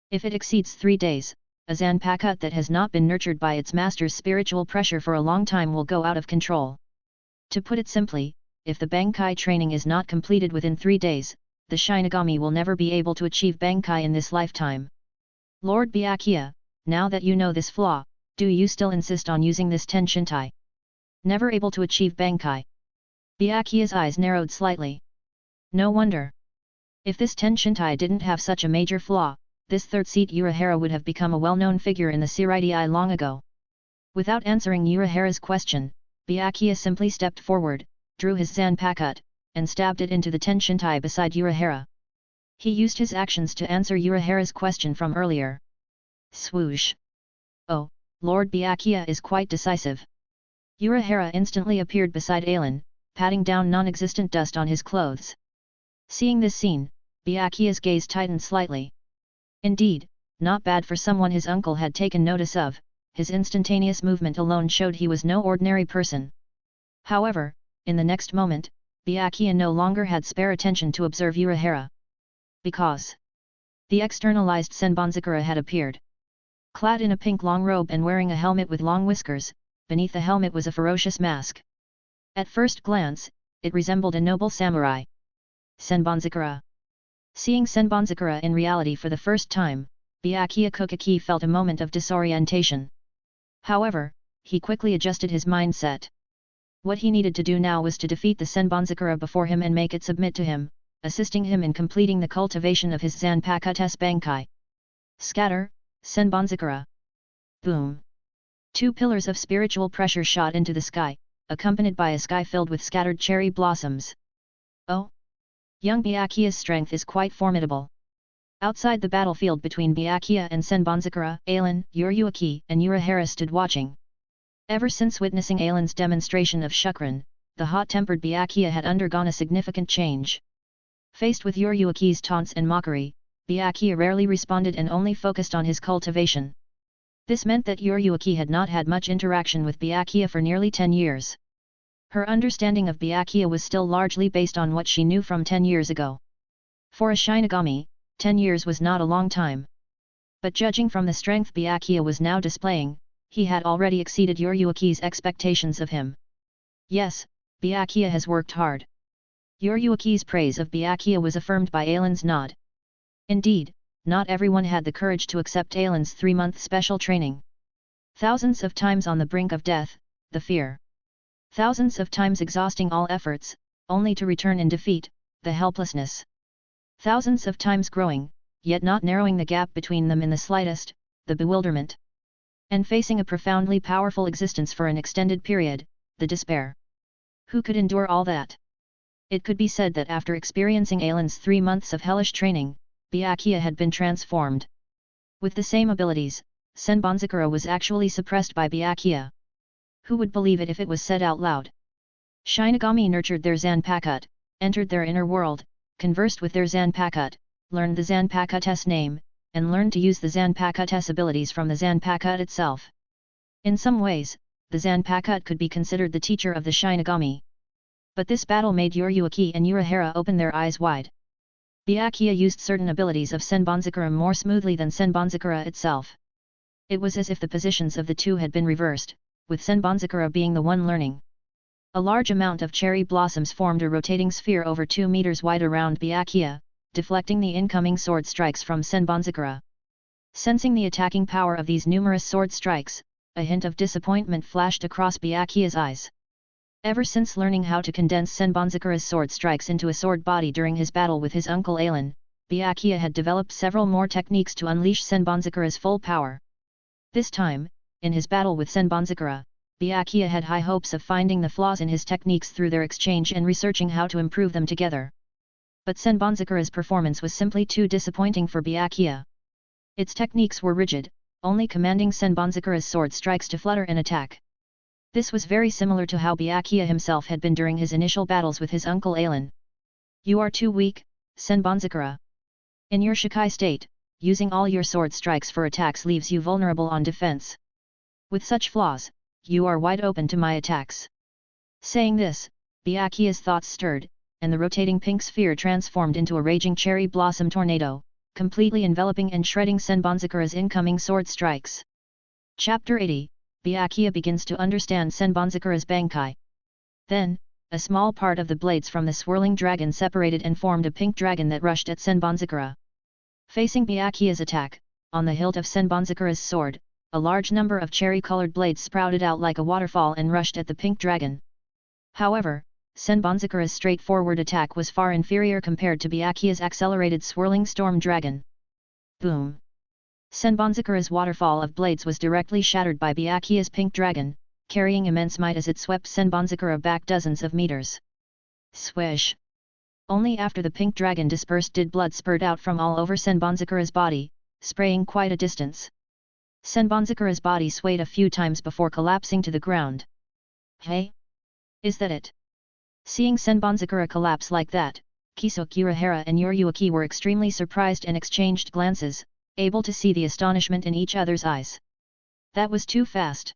If it exceeds 3 days, a Zanpakuto that has not been nurtured by its master's spiritual pressure for a long time will go out of control. To put it simply, if the Bankai training is not completed within 3 days, the Shinigami will never be able to achieve Bankai in this lifetime. Lord Byakuya, now that you know this flaw, do you still insist on using this Tenshintai? Never able to achieve Bankai?" Byakuya's eyes narrowed slightly. No wonder. If this Tenshintai didn't have such a major flaw, this third-seat Urahara would have become a well-known figure in the Seireitei long ago. Without answering Urahara's question, Byakuya simply stepped forward, drew his Zanpakuto, and stabbed it into the Tenshintai beside Urahara. He used his actions to answer Urahara's question from earlier. Swoosh! "Oh, Lord Byakuya is quite decisive." Urahara instantly appeared beside Aelin, patting down non-existent dust on his clothes. Seeing this scene, Byakuya's gaze tightened slightly. Indeed, not bad for someone his uncle had taken notice of, his instantaneous movement alone showed he was no ordinary person. However, in the next moment, Byakuya no longer had spare attention to observe Urahara. Because the externalized Senbonzakura had appeared. Clad in a pink long robe and wearing a helmet with long whiskers, beneath the helmet was a ferocious mask. At first glance, it resembled a noble samurai. Senbonzakura. Seeing Senbonzakura in reality for the first time, Byakuya Kokaki felt a moment of disorientation. However, he quickly adjusted his mindset. What he needed to do now was to defeat the Senbonzakura before him and make it submit to him, assisting him in completing the cultivation of his Zanpakuto's Bankai. Scatter, Senbonzakura! Boom! 2 pillars of spiritual pressure shot into the sky, accompanied by a sky filled with scattered cherry blossoms. Oh! Young Byakuya's strength is quite formidable. Outside the battlefield between Byakuya and Senbonzakura, Aelin, Uryuaki, and Urahara stood watching. Ever since witnessing Aelin's demonstration of chakran, the hot-tempered Byakuya had undergone a significant change. Faced with Uryuaki's taunts and mockery, Byakuya rarely responded and only focused on his cultivation. This meant that Uryuaki had not had much interaction with Byakuya for nearly 10 years. Her understanding of Byakuya was still largely based on what she knew from 10 years ago. For a Shinigami, 10 years was not a long time. But judging from the strength Byakuya was now displaying, he had already exceeded Uryuaki's expectations of him. Yes, Byakuya has worked hard. Uryuaki's praise of Byakuya was affirmed by Aelin's nod. Indeed, not everyone had the courage to accept Ailen's 3-month special training. Thousands of times on the brink of death, the fear. Thousands of times exhausting all efforts, only to return in defeat, the helplessness. Thousands of times growing, yet not narrowing the gap between them in the slightest, the bewilderment. And facing a profoundly powerful existence for an extended period, the despair. Who could endure all that? It could be said that after experiencing Ailen's 3 months of hellish training, Byakuya had been transformed. With the same abilities, Senbonzakura was actually suppressed by Byakuya. Who would believe it if it was said out loud? Shinigami nurtured their Zanpakut, entered their inner world, conversed with their Zanpakut, learned the Zanpakutos name, and learned to use the Zanpakutos abilities from the Zanpakut itself. In some ways, the Zanpakut could be considered the teacher of the Shinigami. But this battle made Yoriuki and Urahara open their eyes wide. Byakuya used certain abilities of Senbonzakura more smoothly than Senbonzakura itself. It was as if the positions of the two had been reversed, with Senbonzakura being the one learning. A large amount of cherry blossoms formed a rotating sphere over 2 meters wide around Byakuya, deflecting the incoming sword strikes from Senbonzakura. Sensing the attacking power of these numerous sword strikes, a hint of disappointment flashed across Byakuya's eyes. Ever since learning how to condense Senbonzakura's sword strikes into a sword body during his battle with his uncle Ailen, Byakuya had developed several more techniques to unleash Senbonzakura's full power. This time, in his battle with Senbonzakura, Byakuya had high hopes of finding the flaws in his techniques through their exchange and researching how to improve them together. But Senbonzakura's performance was simply too disappointing for Byakuya. Its techniques were rigid, only commanding Senbonzakura's sword strikes to flutter and attack. This was very similar to how Byakuya himself had been during his initial battles with his uncle Ailen. You are too weak, Senbonzakura. In your Shikai state, using all your sword strikes for attacks leaves you vulnerable on defense. With such flaws, you are wide open to my attacks. Saying this, Byakuya's thoughts stirred, and the rotating pink sphere transformed into a raging cherry blossom tornado, completely enveloping and shredding Senbonzakura's incoming sword strikes. Chapter 80, Byakuya begins to understand Senbonzakura's Bankai. Then, a small part of the blades from the swirling dragon separated and formed a pink dragon that rushed at Senbonzakura. Facing Byakuya's attack, on the hilt of Senbonzakura's sword, a large number of cherry-colored blades sprouted out like a waterfall and rushed at the pink dragon. However, Senbonzakura's straightforward attack was far inferior compared to Byakuya's accelerated swirling storm dragon. Boom! Senbonzakura's waterfall of blades was directly shattered by Byakuya's pink dragon, carrying immense might as it swept Senbonzakura back dozens of meters. Swish! Only after the pink dragon dispersed did blood spurt out from all over Senbonzakura's body, spraying quite a distance. Senbonzakura's body swayed a few times before collapsing to the ground. Hey? Is that it? Seeing Senbonzakura collapse like that, Kisuke Urahara and Yoriuki were extremely surprised and exchanged glances, able to see the astonishment in each other's eyes. That was too fast.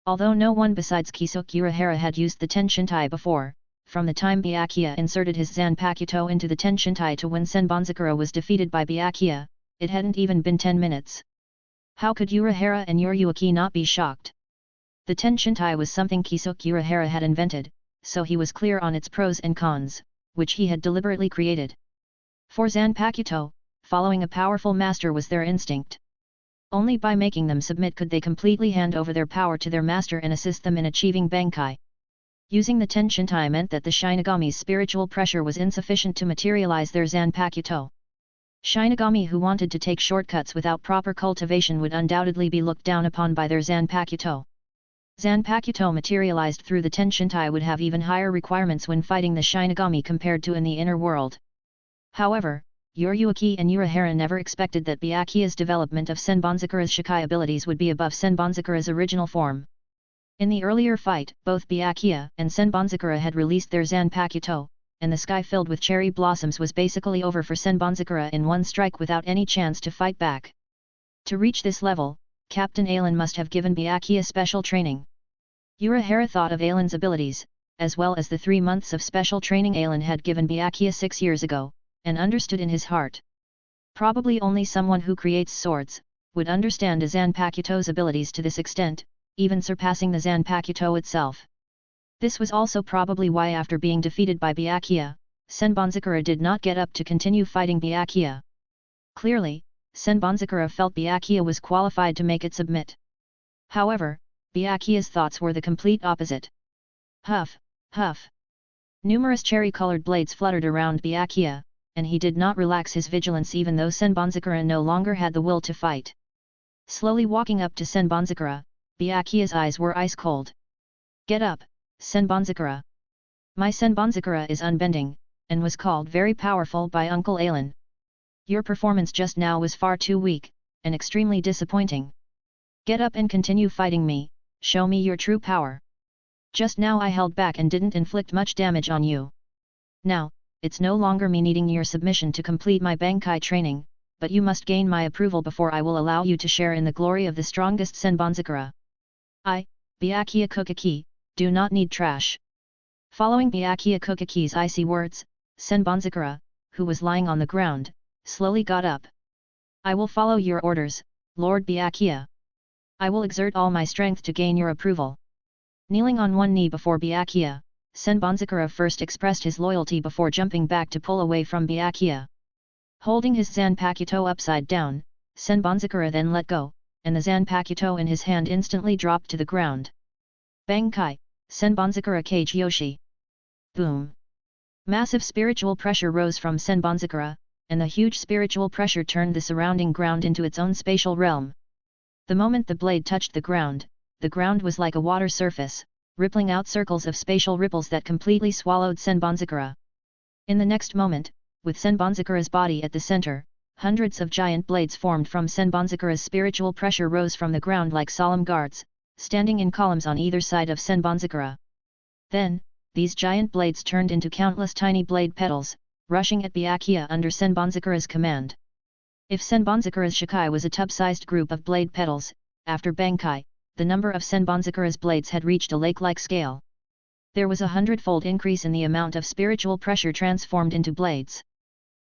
Although no one besides Kisuke Urahara had used the Tenshintai before, from the time Byakuya inserted his Zanpakuto into the Tenshintai to when Senbonzakura was defeated by Byakuya, it hadn't even been 10 minutes. How could Urahara and Yoriuki not be shocked? The Tenshintai was something Kisuke Urahara had invented, so he was clear on its pros and cons, which he had deliberately created. For Zanpakuto, following a powerful master was their instinct. Only by making them submit could they completely hand over their power to their master and assist them in achieving Bankai. Using the Tenshintai meant that the Shinigami's spiritual pressure was insufficient to materialize their Zanpakuto. Shinigami who wanted to take shortcuts without proper cultivation would undoubtedly be looked down upon by their Zanpakuto. Zanpakuto materialized through the Tenshintai would have even higher requirements when fighting the Shinigami compared to in the inner world. However, Yoriuki and Urahara never expected that Byakuya's development of Senbonzakura's Shikai abilities would be above Senbonzakura's original form. In the earlier fight, both Byakuya and Senbonzakura had released their Zanpakuto, and the sky filled with cherry blossoms was basically over for Senbonzakura in one strike without any chance to fight back. To reach this level, Captain Ailen must have given Byakuya special training. Urahara thought of Ailen's abilities, as well as the 3 months of special training Ailen had given Byakuya 6 years ago, and understood in his heart. Probably only someone who creates swords would understand a Zanpakuto's abilities to this extent, even surpassing the Zanpakuto itself. This was also probably why after being defeated by Byakuya, Senbonzakura did not get up to continue fighting Byakuya. Clearly, Senbonzakura felt Byakuya was qualified to make it submit. However, Byakuya's thoughts were the complete opposite. Huff, huff. Numerous cherry-colored blades fluttered around Byakuya, and he did not relax his vigilance even though Senbonzakura no longer had the will to fight. Slowly walking up to Senbonzakura, Byakuya's eyes were ice-cold. Get up, Senbonzakura. My Senbonzakura is unbending, and was called very powerful by Uncle Alan. Your performance just now was far too weak, and extremely disappointing. Get up and continue fighting me, show me your true power. Just now I held back and didn't inflict much damage on you. Now, it's no longer me needing your submission to complete my Bankai training, but you must gain my approval before I will allow you to share in the glory of the strongest Senbonzakura. I, Byakuya Kokaki, do not need trash. Following Byakuya Kokaki's icy words, Senbonzakura, who was lying on the ground, slowly got up. I will follow your orders, Lord Byakuya. I will exert all my strength to gain your approval. Kneeling on one knee before Byakuya, Senbonzakura first expressed his loyalty before jumping back to pull away from Byakuya. Holding his Zanpakuto upside down, Senbonzakura then let go, and the Zanpakuto in his hand instantly dropped to the ground. Bankai, Senbonzakura Kage Yoshi. Boom! Massive spiritual pressure rose from Senbonzakura, and the huge spiritual pressure turned the surrounding ground into its own spatial realm. The moment the blade touched the ground was like a water surface, rippling out circles of spatial ripples that completely swallowed Senbonzakura. In the next moment, with Senbonzakura's body at the center, hundreds of giant blades formed from Senbonzakura's spiritual pressure rose from the ground like solemn guards, standing in columns on either side of Senbonzakura. Then, these giant blades turned into countless tiny blade petals, rushing at Byakuya under Senbonzakura's command. If Senbonzakura's Shikai was a tub-sized group of blade petals, after Bankai, the number of Senbonzakura's blades had reached a lake-like scale. There was a 100-fold increase in the amount of spiritual pressure transformed into blades.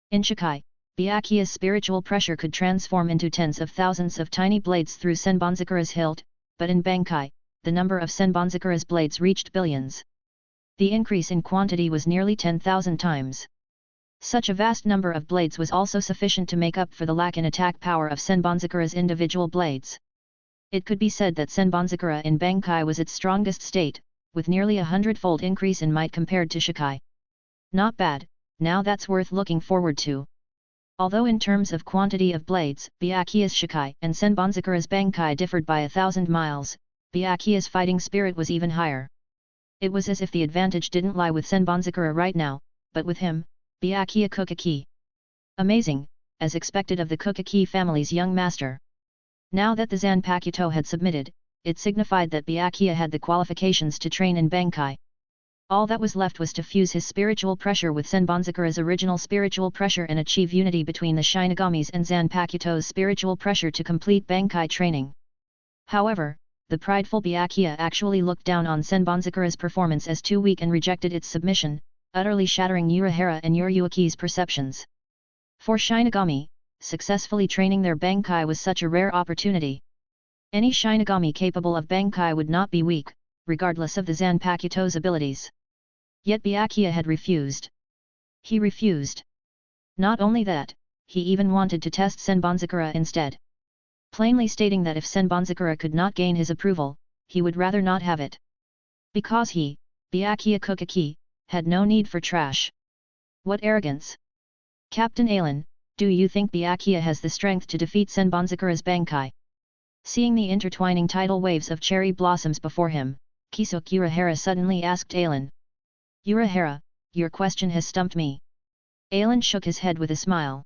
In Shikai, Byakuya's spiritual pressure could transform into tens of thousands of tiny blades through Senbonzakura's hilt, but in Bankai, the number of Senbonzakura's blades reached billions. The increase in quantity was nearly 10,000 times. Such a vast number of blades was also sufficient to make up for the lack in attack power of Senbonzakura's individual blades. It could be said that Senbonzakura in Bankai was its strongest state, with nearly a 100-fold increase in might compared to Shikai. Not bad, now that's worth looking forward to. Although in terms of quantity of blades, Byakuya's Shikai and Senbonzakura's Bankai differed by 1,000 miles, Byakuya's fighting spirit was even higher. It was as if the advantage didn't lie with Senbonzakura right now, but with him, Byakuya Kokaki. Amazing, as expected of the Kokaki family's young master. Now that the Zanpakuto had submitted, it signified that Byakuya had the qualifications to train in Bankai. All that was left was to fuse his spiritual pressure with Senbonzakura's original spiritual pressure and achieve unity between the Shinigami's and Zanpakuto's spiritual pressure to complete Bankai training. However, the prideful Byakuya actually looked down on Senbonzakura's performance as too weak and rejected its submission, utterly shattering Urahara and Yoryuki's perceptions. For Shinigami, successfully training their Bankai was such a rare opportunity. Any Shinigami capable of Bankai would not be weak, regardless of the Zanpakuto's abilities. Yet Byakuya had refused. He refused. Not only that, he even wanted to test Senbonzakura instead. Plainly stating that if Senbonzakura could not gain his approval, he would rather not have it. Because he, Byakuya Kokaki, had no need for trash. What arrogance! Captain Alan, do you think Byakuya has the strength to defeat Senbonzakura's Bankai? Seeing the intertwining tidal waves of cherry blossoms before him, Kisuk Urahara suddenly asked Alan. Urahara, your question has stumped me. Alan shook his head with a smile.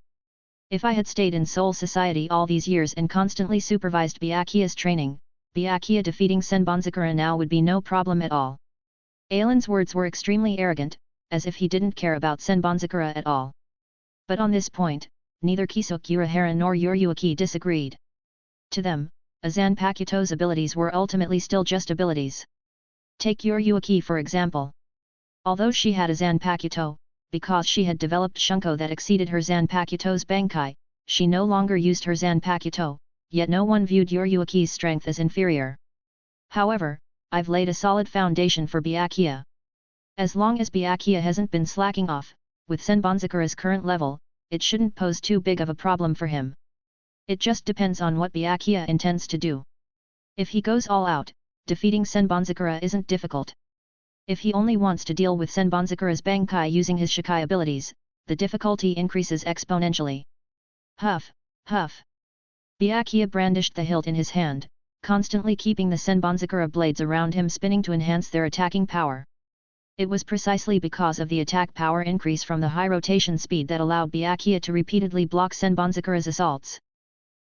If I had stayed in Soul Society all these years and constantly supervised Byakuya's training, Byakuya defeating Senbonzakura now would be no problem at all. Alan's words were extremely arrogant, as if he didn't care about Senbonzakura at all. But on this point, neither Kisuk Urahara nor Yoryuki disagreed. To them, a Zanpakuto's abilities were ultimately still just abilities. Take Yoryuki for example. Although she had a Zanpakuto, because she had developed Shunko that exceeded her Zanpakuto's Bankai, she no longer used her Zanpakuto, yet no one viewed Yoryuki's strength as inferior. However, I've laid a solid foundation for Byakuya. As long as Byakuya hasn't been slacking off, with Senbonzakura's current level, it shouldn't pose too big of a problem for him. It just depends on what Byakuya intends to do. If he goes all out, defeating Senbonzakura isn't difficult. If he only wants to deal with Senbonzakura's Bankai using his Shikai abilities, the difficulty increases exponentially. Huff, huff. Byakuya brandished the hilt in his hand, constantly keeping the Senbonzakura blades around him spinning to enhance their attacking power. It was precisely because of the attack power increase from the high rotation speed that allowed Byakuya to repeatedly block Senbonzakura's assaults.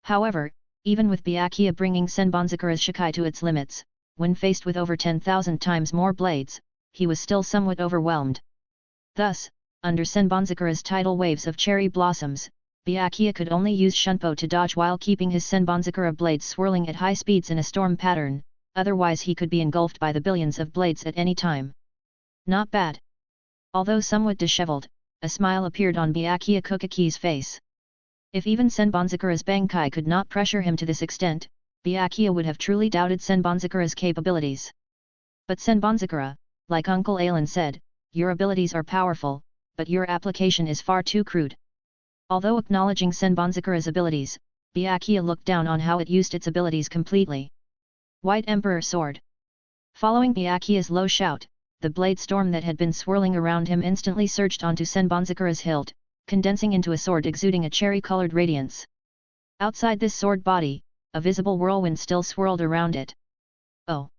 However, even with Byakuya bringing Senbonzakura's Shikai to its limits, when faced with over 10,000 times more blades, he was still somewhat overwhelmed. Thus, under Senbonzakura's tidal waves of cherry blossoms, Byakuya could only use Shunpo to dodge while keeping his Senbonzakura blades swirling at high speeds in a storm pattern, otherwise he could be engulfed by the billions of blades at any time. Not bad. Although somewhat disheveled, a smile appeared on Byakuya Kokaki's face. If even Senbonzakura's Bankai could not pressure him to this extent, Byakuya would have truly doubted Senbonzakura's capabilities. But Senbonzakura, like Uncle Alan said, your abilities are powerful, but your application is far too crude. Although acknowledging Senbonzakura's abilities, Byakuya looked down on how it used its abilities completely. White Emperor Sword. Following Byakuya's low shout, the blade storm that had been swirling around him instantly surged onto Senbonzakura's hilt, condensing into a sword exuding a cherry-colored radiance. Outside this sword body, a visible whirlwind still swirled around it. Oh!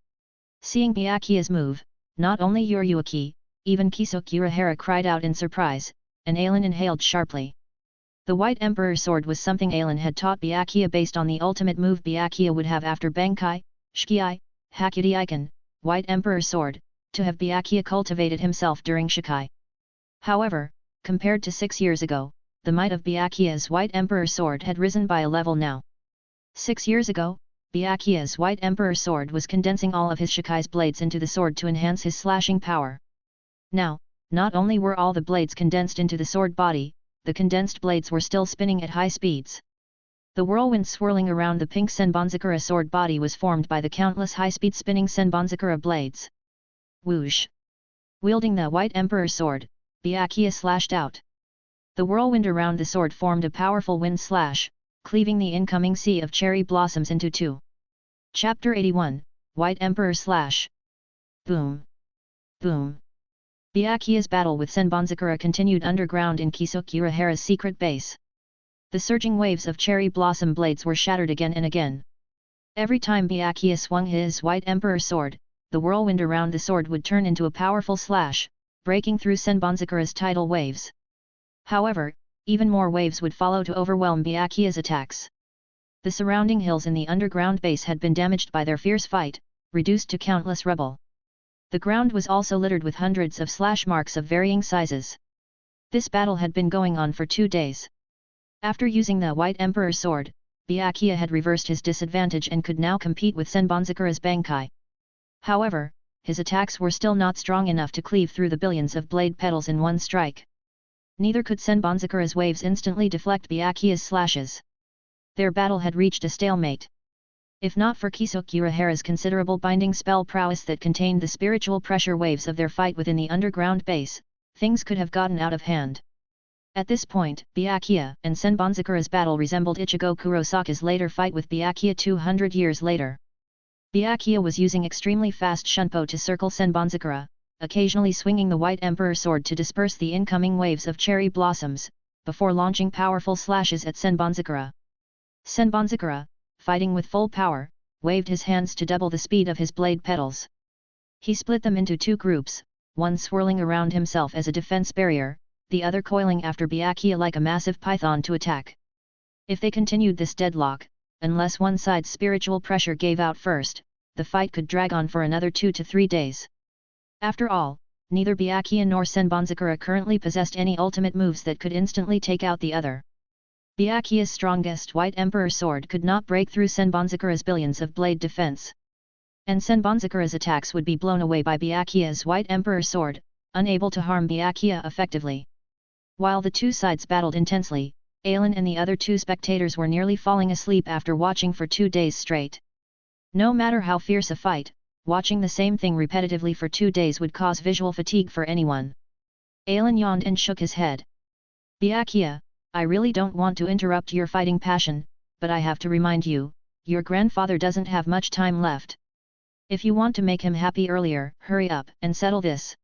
Seeing Byakuya's move, not only Yuriyuki, even Kisokura cried out in surprise, and Alan inhaled sharply. The White Emperor Sword was something Alan had taught Byakuya based on the ultimate move Byakuya would have after Bankai, Shikai, Hakuryuken, White Emperor Sword, to have Byakuya cultivated himself during Shikai. However, compared to 6 years ago, the might of Byakuya's White Emperor Sword had risen by a level now. 6 years ago, Byakuya's White Emperor Sword was condensing all of his Shikai's blades into the sword to enhance his slashing power. Now, not only were all the blades condensed into the sword body, the condensed blades were still spinning at high speeds. The whirlwind swirling around the pink Senbonzakura sword body was formed by the countless high-speed spinning Senbonzakura blades. Whoosh! Wielding the White Emperor Sword, Byakuya slashed out. The whirlwind around the sword formed a powerful wind slash, cleaving the incoming sea of cherry blossoms into two. Chapter 81, White Emperor Slash. Boom! Boom! Byakuya's battle with Senbonzakura continued underground in Kisokura secret base. The surging waves of cherry blossom blades were shattered again and again. Every time Byakuya swung his White Emperor Sword, the whirlwind around the sword would turn into a powerful slash, breaking through Senbonzakura's tidal waves. However, even more waves would follow to overwhelm Byakuya's attacks. The surrounding hills in the underground base had been damaged by their fierce fight, reduced to countless rubble. The ground was also littered with hundreds of slash marks of varying sizes. This battle had been going on for 2 days. After using the White Emperor Sword, Byakuya had reversed his disadvantage and could now compete with Senbonzakura's Bankai. However, his attacks were still not strong enough to cleave through the billions of blade petals in one strike. Neither could Senbonzakura's waves instantly deflect Byakuya's slashes. Their battle had reached a stalemate. If not for Kisokura considerable binding spell prowess that contained the spiritual pressure waves of their fight within the underground base, things could have gotten out of hand. At this point, Byakuya and Senbonzakura's battle resembled Ichigo Kurosaka's later fight with Byakuya 200 years later. Byakuya was using extremely fast Shunpo to circle Senbonzakura, occasionally swinging the White Emperor Sword to disperse the incoming waves of cherry blossoms, before launching powerful slashes at Senbonzakura. Senbonzakura, fighting with full power, waved his hands to double the speed of his blade petals. He split them into 2 groups, one swirling around himself as a defense barrier, the other coiling after Byakuya like a massive python to attack. If they continued this deadlock, unless one side's spiritual pressure gave out first, the fight could drag on for another 2 to 3 days. After all, neither Byakuya nor Senbonzakura currently possessed any ultimate moves that could instantly take out the other. Byakuya's strongest White Emperor Sword could not break through Senbonzakura's billions of blade defense. And Senbonzakura's attacks would be blown away by Byakuya's White Emperor Sword, unable to harm Byakuya effectively. While the two sides battled intensely, Alan and the other 2 spectators were nearly falling asleep after watching for 2 days straight. No matter how fierce a fight, watching the same thing repetitively for 2 days would cause visual fatigue for anyone. Alan yawned and shook his head. Byakuya, I really don't want to interrupt your fighting passion, but I have to remind you, your grandfather doesn't have much time left. If you want to make him happy earlier, hurry up and settle this.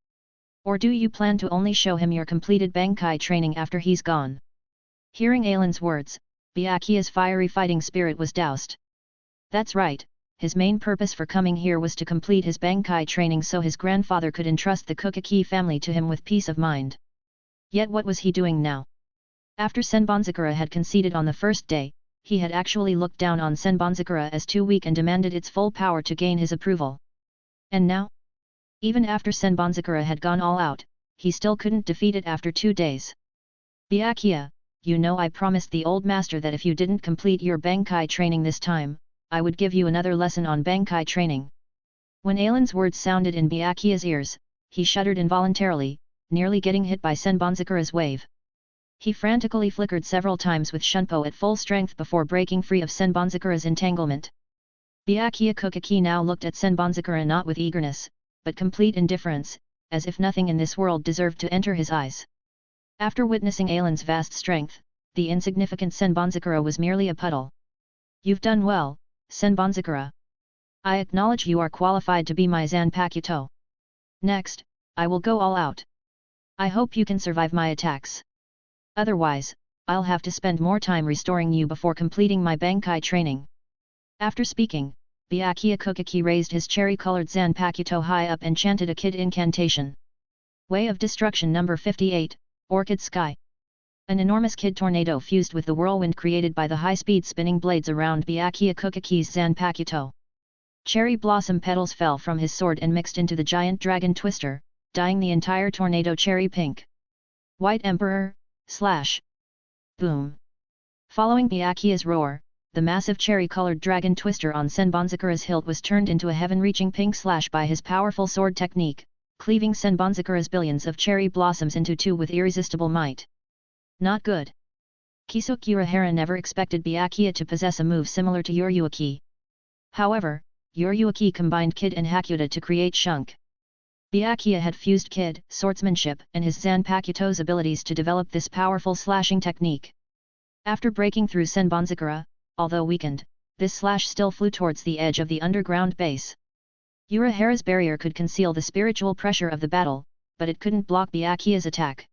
Or do you plan to only show him your completed Bankai training after he's gone? Hearing Ailin's words, Byakuya's fiery fighting spirit was doused. That's right, his main purpose for coming here was to complete his Bankai training so his grandfather could entrust the Kokaki family to him with peace of mind. Yet what was he doing now? After Senbonzakura had conceded on the first day, he had actually looked down on Senbonzakura as too weak and demanded its full power to gain his approval. And now? Even after Senbonzakura had gone all out, he still couldn't defeat it after 2 days. Byakuya, you know I promised the old master that if you didn't complete your Bankai training this time, I would give you another lesson on Bankai training. When Ailin's words sounded in Byakuya's ears, he shuddered involuntarily, nearly getting hit by Senbonzakura's wave. He frantically flickered several times with Shunpo at full strength before breaking free of Senbonzakura's entanglement. Byakuya Kokaki now looked at Senbonzakura not with eagerness, but complete indifference, as if nothing in this world deserved to enter his eyes. After witnessing Ailin's vast strength, the insignificant Senbonzakura was merely a puddle. You've done well, Senbonzakura. I acknowledge you are qualified to be my Zanpakuto. Next, I will go all out. I hope you can survive my attacks. Otherwise, I'll have to spend more time restoring you before completing my Bankai training. After speaking, Byakuya Kokaki raised his cherry-colored Zanpakuto high up and chanted a kid incantation. Way of Destruction number 58, Orchid Sky. An enormous kid tornado fused with the whirlwind created by the high-speed spinning blades around Byakuya Kokaki's Zanpakuto. Cherry blossom petals fell from his sword and mixed into the giant dragon twister, dyeing the entire tornado cherry pink. White Emperor, slash. Boom. Following Byakuya's roar, the massive cherry-colored dragon twister on Senbonzakura's hilt was turned into a heaven-reaching pink slash by his powerful sword technique, cleaving Senbonzakura's billions of cherry blossoms into two with irresistible might. Not good. Kisokura Hara never expected Byakuya to possess a move similar to Yoryuaki. However, Yoryuaki combined Kid and Hakuta to create Shunk. Byakuya had fused Kid, swordsmanship and his Zanpakuto's abilities to develop this powerful slashing technique. After breaking through Senbonzakura, although weakened, this slash still flew towards the edge of the underground base. Urahara's barrier could conceal the spiritual pressure of the battle, but it couldn't block Byakuya's attack.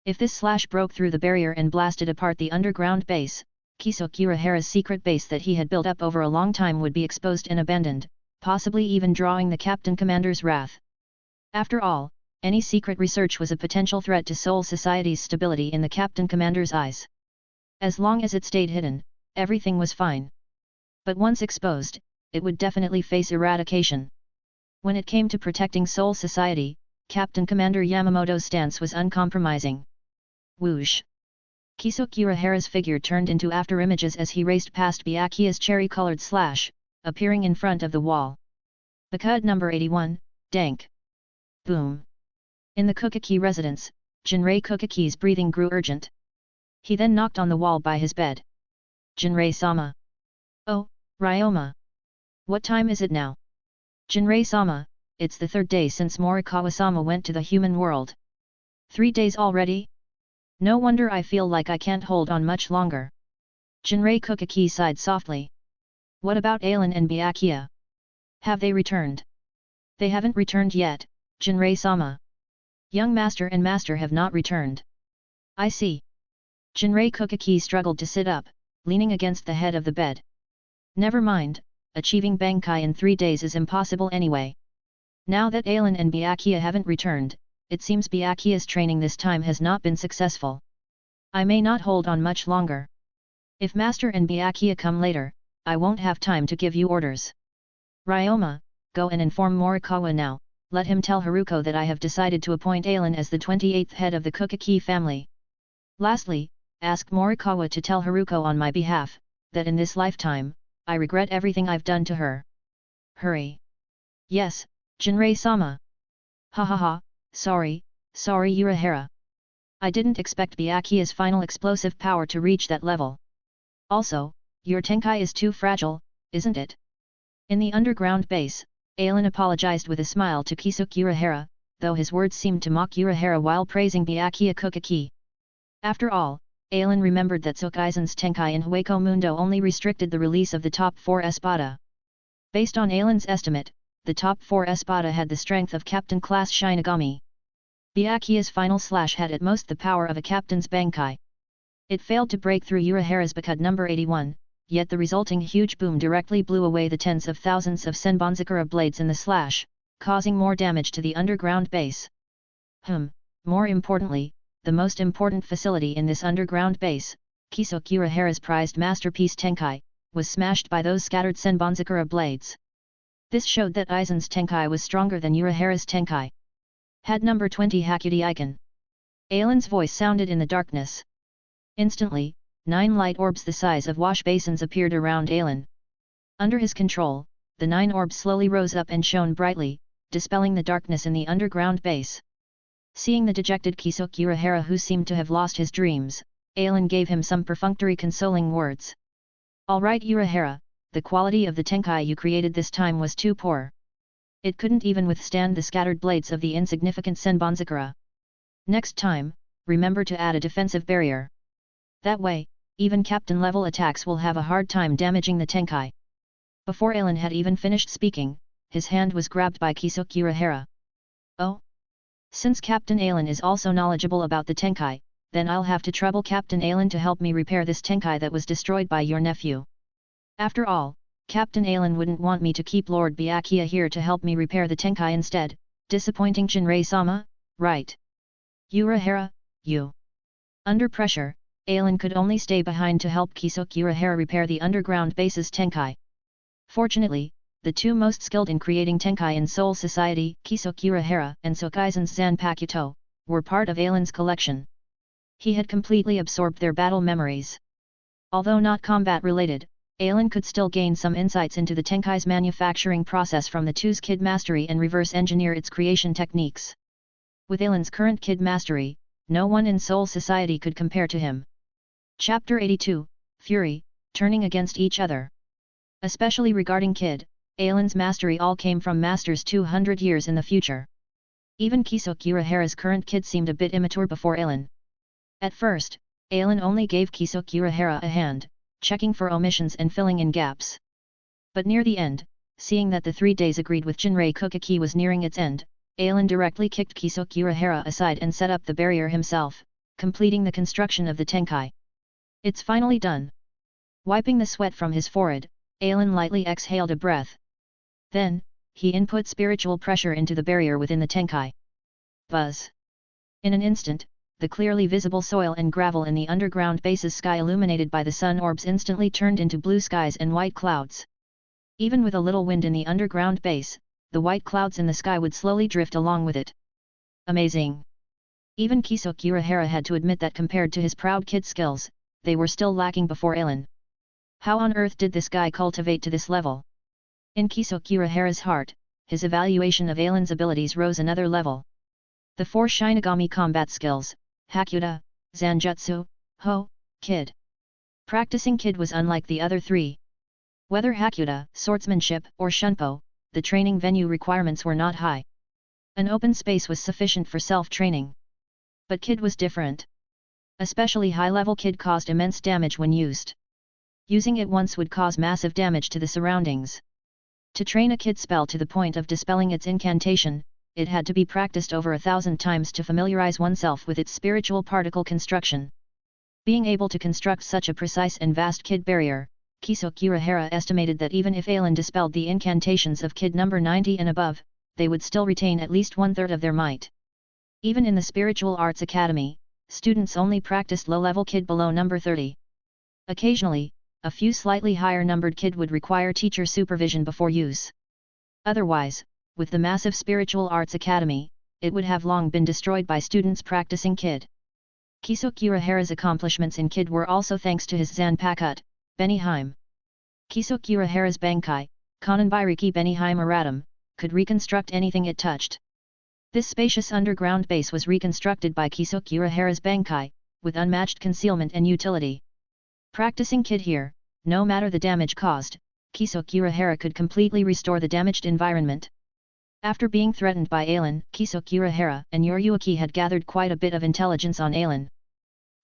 If this slash broke through the barrier and blasted apart the underground base, Kisokura-hara's secret base that he had built up over a long time would be exposed and abandoned, possibly even drawing the Captain Commander's wrath. After all, any secret research was a potential threat to Seoul Society's stability in the Captain Commander's eyes. As long as it stayed hidden, everything was fine. But once exposed, it would definitely face eradication. When it came to protecting Seoul Society, Captain Commander Yamamoto's stance was uncompromising. Whoosh! Kisokura-hara's figure turned into afterimages as he raced past Byakuya's cherry-colored slash, appearing in front of the wall. Bakud number 81, Dank. Boom! In the Kokaki residence, Jinrei Kokaki's breathing grew urgent. He then knocked on the wall by his bed. Jinrei-sama. Oh, Ryoma. What time is it now? Jinrei-sama, it's the 3rd day since Morikawa-sama went to the human world. 3 days already? No wonder I feel like I can't hold on much longer. Jinrei Kokaki sighed softly. What about Ailin and Byakuya? Have they returned? They haven't returned yet, Jinrei-sama. Young master and master have not returned. I see. Jinrei Kokaki struggled to sit up, leaning against the head of the bed. Never mind, achieving Bankai in 3 days is impossible anyway. Now that Ailin and Byakuya haven't returned, it seems Byakuya's training this time has not been successful. I may not hold on much longer. If Master and Byakuya come later, I won't have time to give you orders. Ryoma, go and inform Morikawa now, let him tell Haruko that I have decided to appoint Ailin as the 28th head of the Kokaki family. Lastly, ask Morikawa to tell Haruko on my behalf, that in this lifetime, I regret everything I've done to her. Hurry. Yes, Jinrei-sama. Ha ha ha, sorry Urahara. I didn't expect Byakuya's final explosive power to reach that level. Also, your Tenkai is too fragile, isn't it? In the underground base, Ailin apologized with a smile to Kisokura-hara, though his words seemed to mock Urahara while praising Byakuya Kokaki. After all, Aelin remembered that Tsukaizen's Tenkai in Hueco Mundo only restricted the release of the top 4 Espada. Based on Aelin's estimate, the top 4 Espada had the strength of Captain-class Shinigami. Byakuya's final slash had at most the power of a captain's Bankai. It failed to break through Urahara's Bakud number 81, yet the resulting huge boom directly blew away the tens of thousands of Senbonzakura blades in the slash, causing more damage to the underground base. More importantly, the most important facility in this underground base, Kisoku Urahara's prized masterpiece Tenkai, was smashed by those scattered Senbonzakura blades. This showed that Aizen's Tenkai was stronger than Urahara's Tenkai. Had number 20 Hakuti Icon. Aelin's voice sounded in the darkness. Instantly, 9 light orbs the size of wash basins appeared around Aelin. Under his control, the 9 orbs slowly rose up and shone brightly, dispelling the darkness in the underground base. Seeing the dejected Kisoku Urahara who seemed to have lost his dreams, Aelin gave him some perfunctory consoling words. "All right Urahara, the quality of the Tenkai you created this time was too poor. It couldn't even withstand the scattered blades of the insignificant Senbonzakura. Next time, remember to add a defensive barrier. That way, even captain-level attacks will have a hard time damaging the Tenkai." Before Aelin had even finished speaking, his hand was grabbed by Kisoku Urahara. "Oh? Since Captain Aelin is also knowledgeable about the Tenkai, then I'll have to trouble Captain Aelin to help me repair this Tenkai that was destroyed by your nephew. After all, Captain Aelin wouldn't want me to keep Lord Byakuya here to help me repair the Tenkai instead, disappointing Jinrei-sama, right? Urahara, you." Under pressure, Aelin could only stay behind to help Kisoku Urahara repair the underground base's Tenkai. Fortunately, the two most skilled in creating Tenkai in Soul Society, Kisoku Urahara and Tsukaizen's Zanpakuto, were part of Aelin's collection. He had completely absorbed their battle memories. Although not combat-related, Aelin could still gain some insights into the Tenkai's manufacturing process from the two's Kid Mastery and reverse engineer its creation techniques. With Aelin's current Kid Mastery, no one in Soul Society could compare to him. Chapter 82, Fury, Turning Against Each Other. Especially regarding Kid, Aelin's mastery all came from masters 200 years in the future. Even Kisoku Urahara's current Kid seemed a bit immature before Aelin. At first, Aelin only gave Kisoku Urahara a hand, checking for omissions and filling in gaps. But near the end, seeing that the 3 days agreed with Jinrei Kokaki was nearing its end, Aelin directly kicked Kisoku Urahara aside and set up the barrier himself, completing the construction of the Tenkai. "It's finally done." Wiping the sweat from his forehead, Aelin lightly exhaled a breath. Then, he input spiritual pressure into the barrier within the Tenkai. Buzz! In an instant, the clearly visible soil and gravel in the underground base's sky illuminated by the sun orbs instantly turned into blue skies and white clouds. Even with a little wind in the underground base, the white clouds in the sky would slowly drift along with it. Amazing! Even Kisoku Urahara had to admit that compared to his proud kid skills, they were still lacking before Aelin. How on earth did this guy cultivate to this level? In Kisoku Urahara's heart, his evaluation of Aelin's abilities rose another level. The 4 Shinigami combat skills, Hakuta, Zanjutsu, Ho, Kid. Practicing Kid was unlike the other 3. Whether Hakuta, swordsmanship, or Shunpo, the training venue requirements were not high. An open space was sufficient for self-training. But Kid was different. Especially high-level Kid caused immense damage when used. Using it once would cause massive damage to the surroundings. To train a Kid spell to the point of dispelling its incantation, it had to be practiced over 1,000 times to familiarize oneself with its spiritual particle construction. Being able to construct such a precise and vast Kid barrier, Kisoku Urahara estimated that even if Aelin dispelled the incantations of Kid number 90 and above, they would still retain at least 1/3 of their might. Even in the Spiritual Arts Academy, students only practiced low-level Kid below number 30. Occasionally, a few slightly higher-numbered Kid would require teacher supervision before use. Otherwise, with the massive Spiritual Arts Academy, it would have long been destroyed by students practicing Kid. Kisoku Urahara's accomplishments in Kid were also thanks to his Zanpakuto, Beniheim. Kisoku Urahara's Bankai, Kananbairiki Beniheim Aratum, could reconstruct anything it touched. This spacious underground base was reconstructed by Kisoku Urahara's Bankai, with unmatched concealment and utility. Practicing Kid here, no matter the damage caused, Kisoku Urahara could completely restore the damaged environment. After being threatened by Aelin, Kisoku Urahara and Yoriyuki had gathered quite a bit of intelligence on Aelin.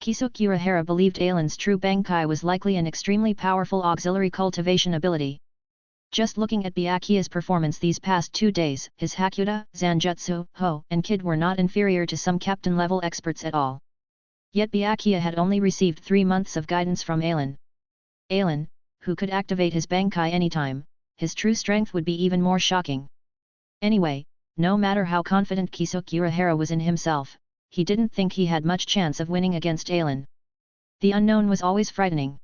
Kisokura believed Ailen's true Bankai was likely an extremely powerful auxiliary cultivation ability. Just looking at Byakuya's performance these past 2 days, his Hakuda, Zanjutsu, Ho, and Kid were not inferior to some captain-level experts at all. Yet Byakuya had only received 3 months of guidance from Ailen. Ailen, who could activate his Bankai anytime, his true strength would be even more shocking. Anyway, no matter how confident Kisokura was in himself, he didn't think he had much chance of winning against Ailen. The unknown was always frightening.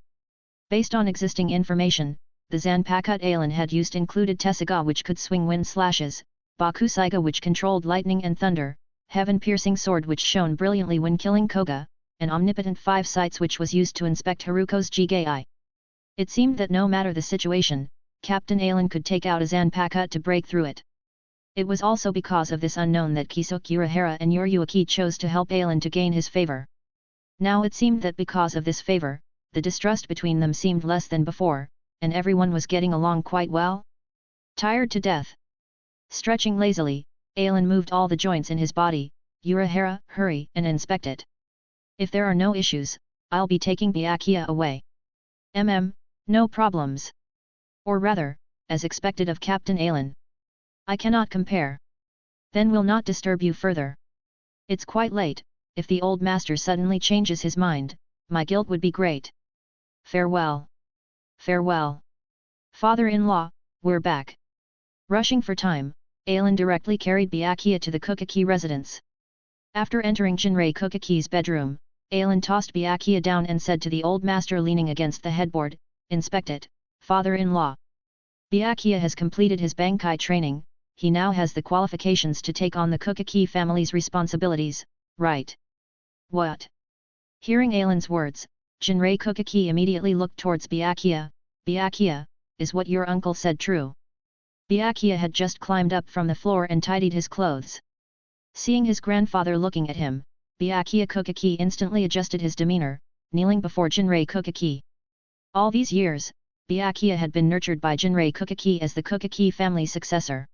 Based on existing information, the Zanpakuto Ailen had used included Tessaiga, which could swing wind slashes, Bakusaiga, which controlled lightning and thunder, heaven-piercing sword which shone brilliantly when killing Koga, and omnipotent 5 sights which was used to inspect Haruko's Jigai. It seemed that no matter the situation, Captain Ailen could take out a Zanpakuto to break through it. It was also because of this unknown that Kisokura and Yoryuki chose to help Ailen to gain his favor. Now it seemed that because of this favor, the distrust between them seemed less than before, and everyone was getting along quite well. Tired to death. Stretching lazily, Ailen moved all the joints in his body. Urahara, hurry and inspect it. If there are no issues, I'll be taking Byakuya away. No problems. Or rather, as expected of Captain Ailen. I cannot compare. Then we'll not disturb you further. It's quite late. If the old master suddenly changes his mind, my guilt would be great. Farewell. Farewell. Father-in-law, we're back. Rushing for time, Ailen directly carried Byakuya to the Kokaki residence. After entering Jinrei Kokaki's bedroom, Ailen tossed Byakuya down and said to the old master leaning against the headboard, "Inspect it, father-in-law. Byakuya has completed his Bankai training, he now has the qualifications to take on the Kokaki family's responsibilities, right?" What? Hearing Ailen's words, Jinrei Kokaki immediately looked towards Byakuya. "Byakuya, is what your uncle said true?" Byakuya had just climbed up from the floor and tidied his clothes. Seeing his grandfather looking at him, Byakuya Kokaki instantly adjusted his demeanor, kneeling before Jinrei Kokaki. All these years, Byakuya had been nurtured by Jinrei Kokaki as the Kokaki family's successor.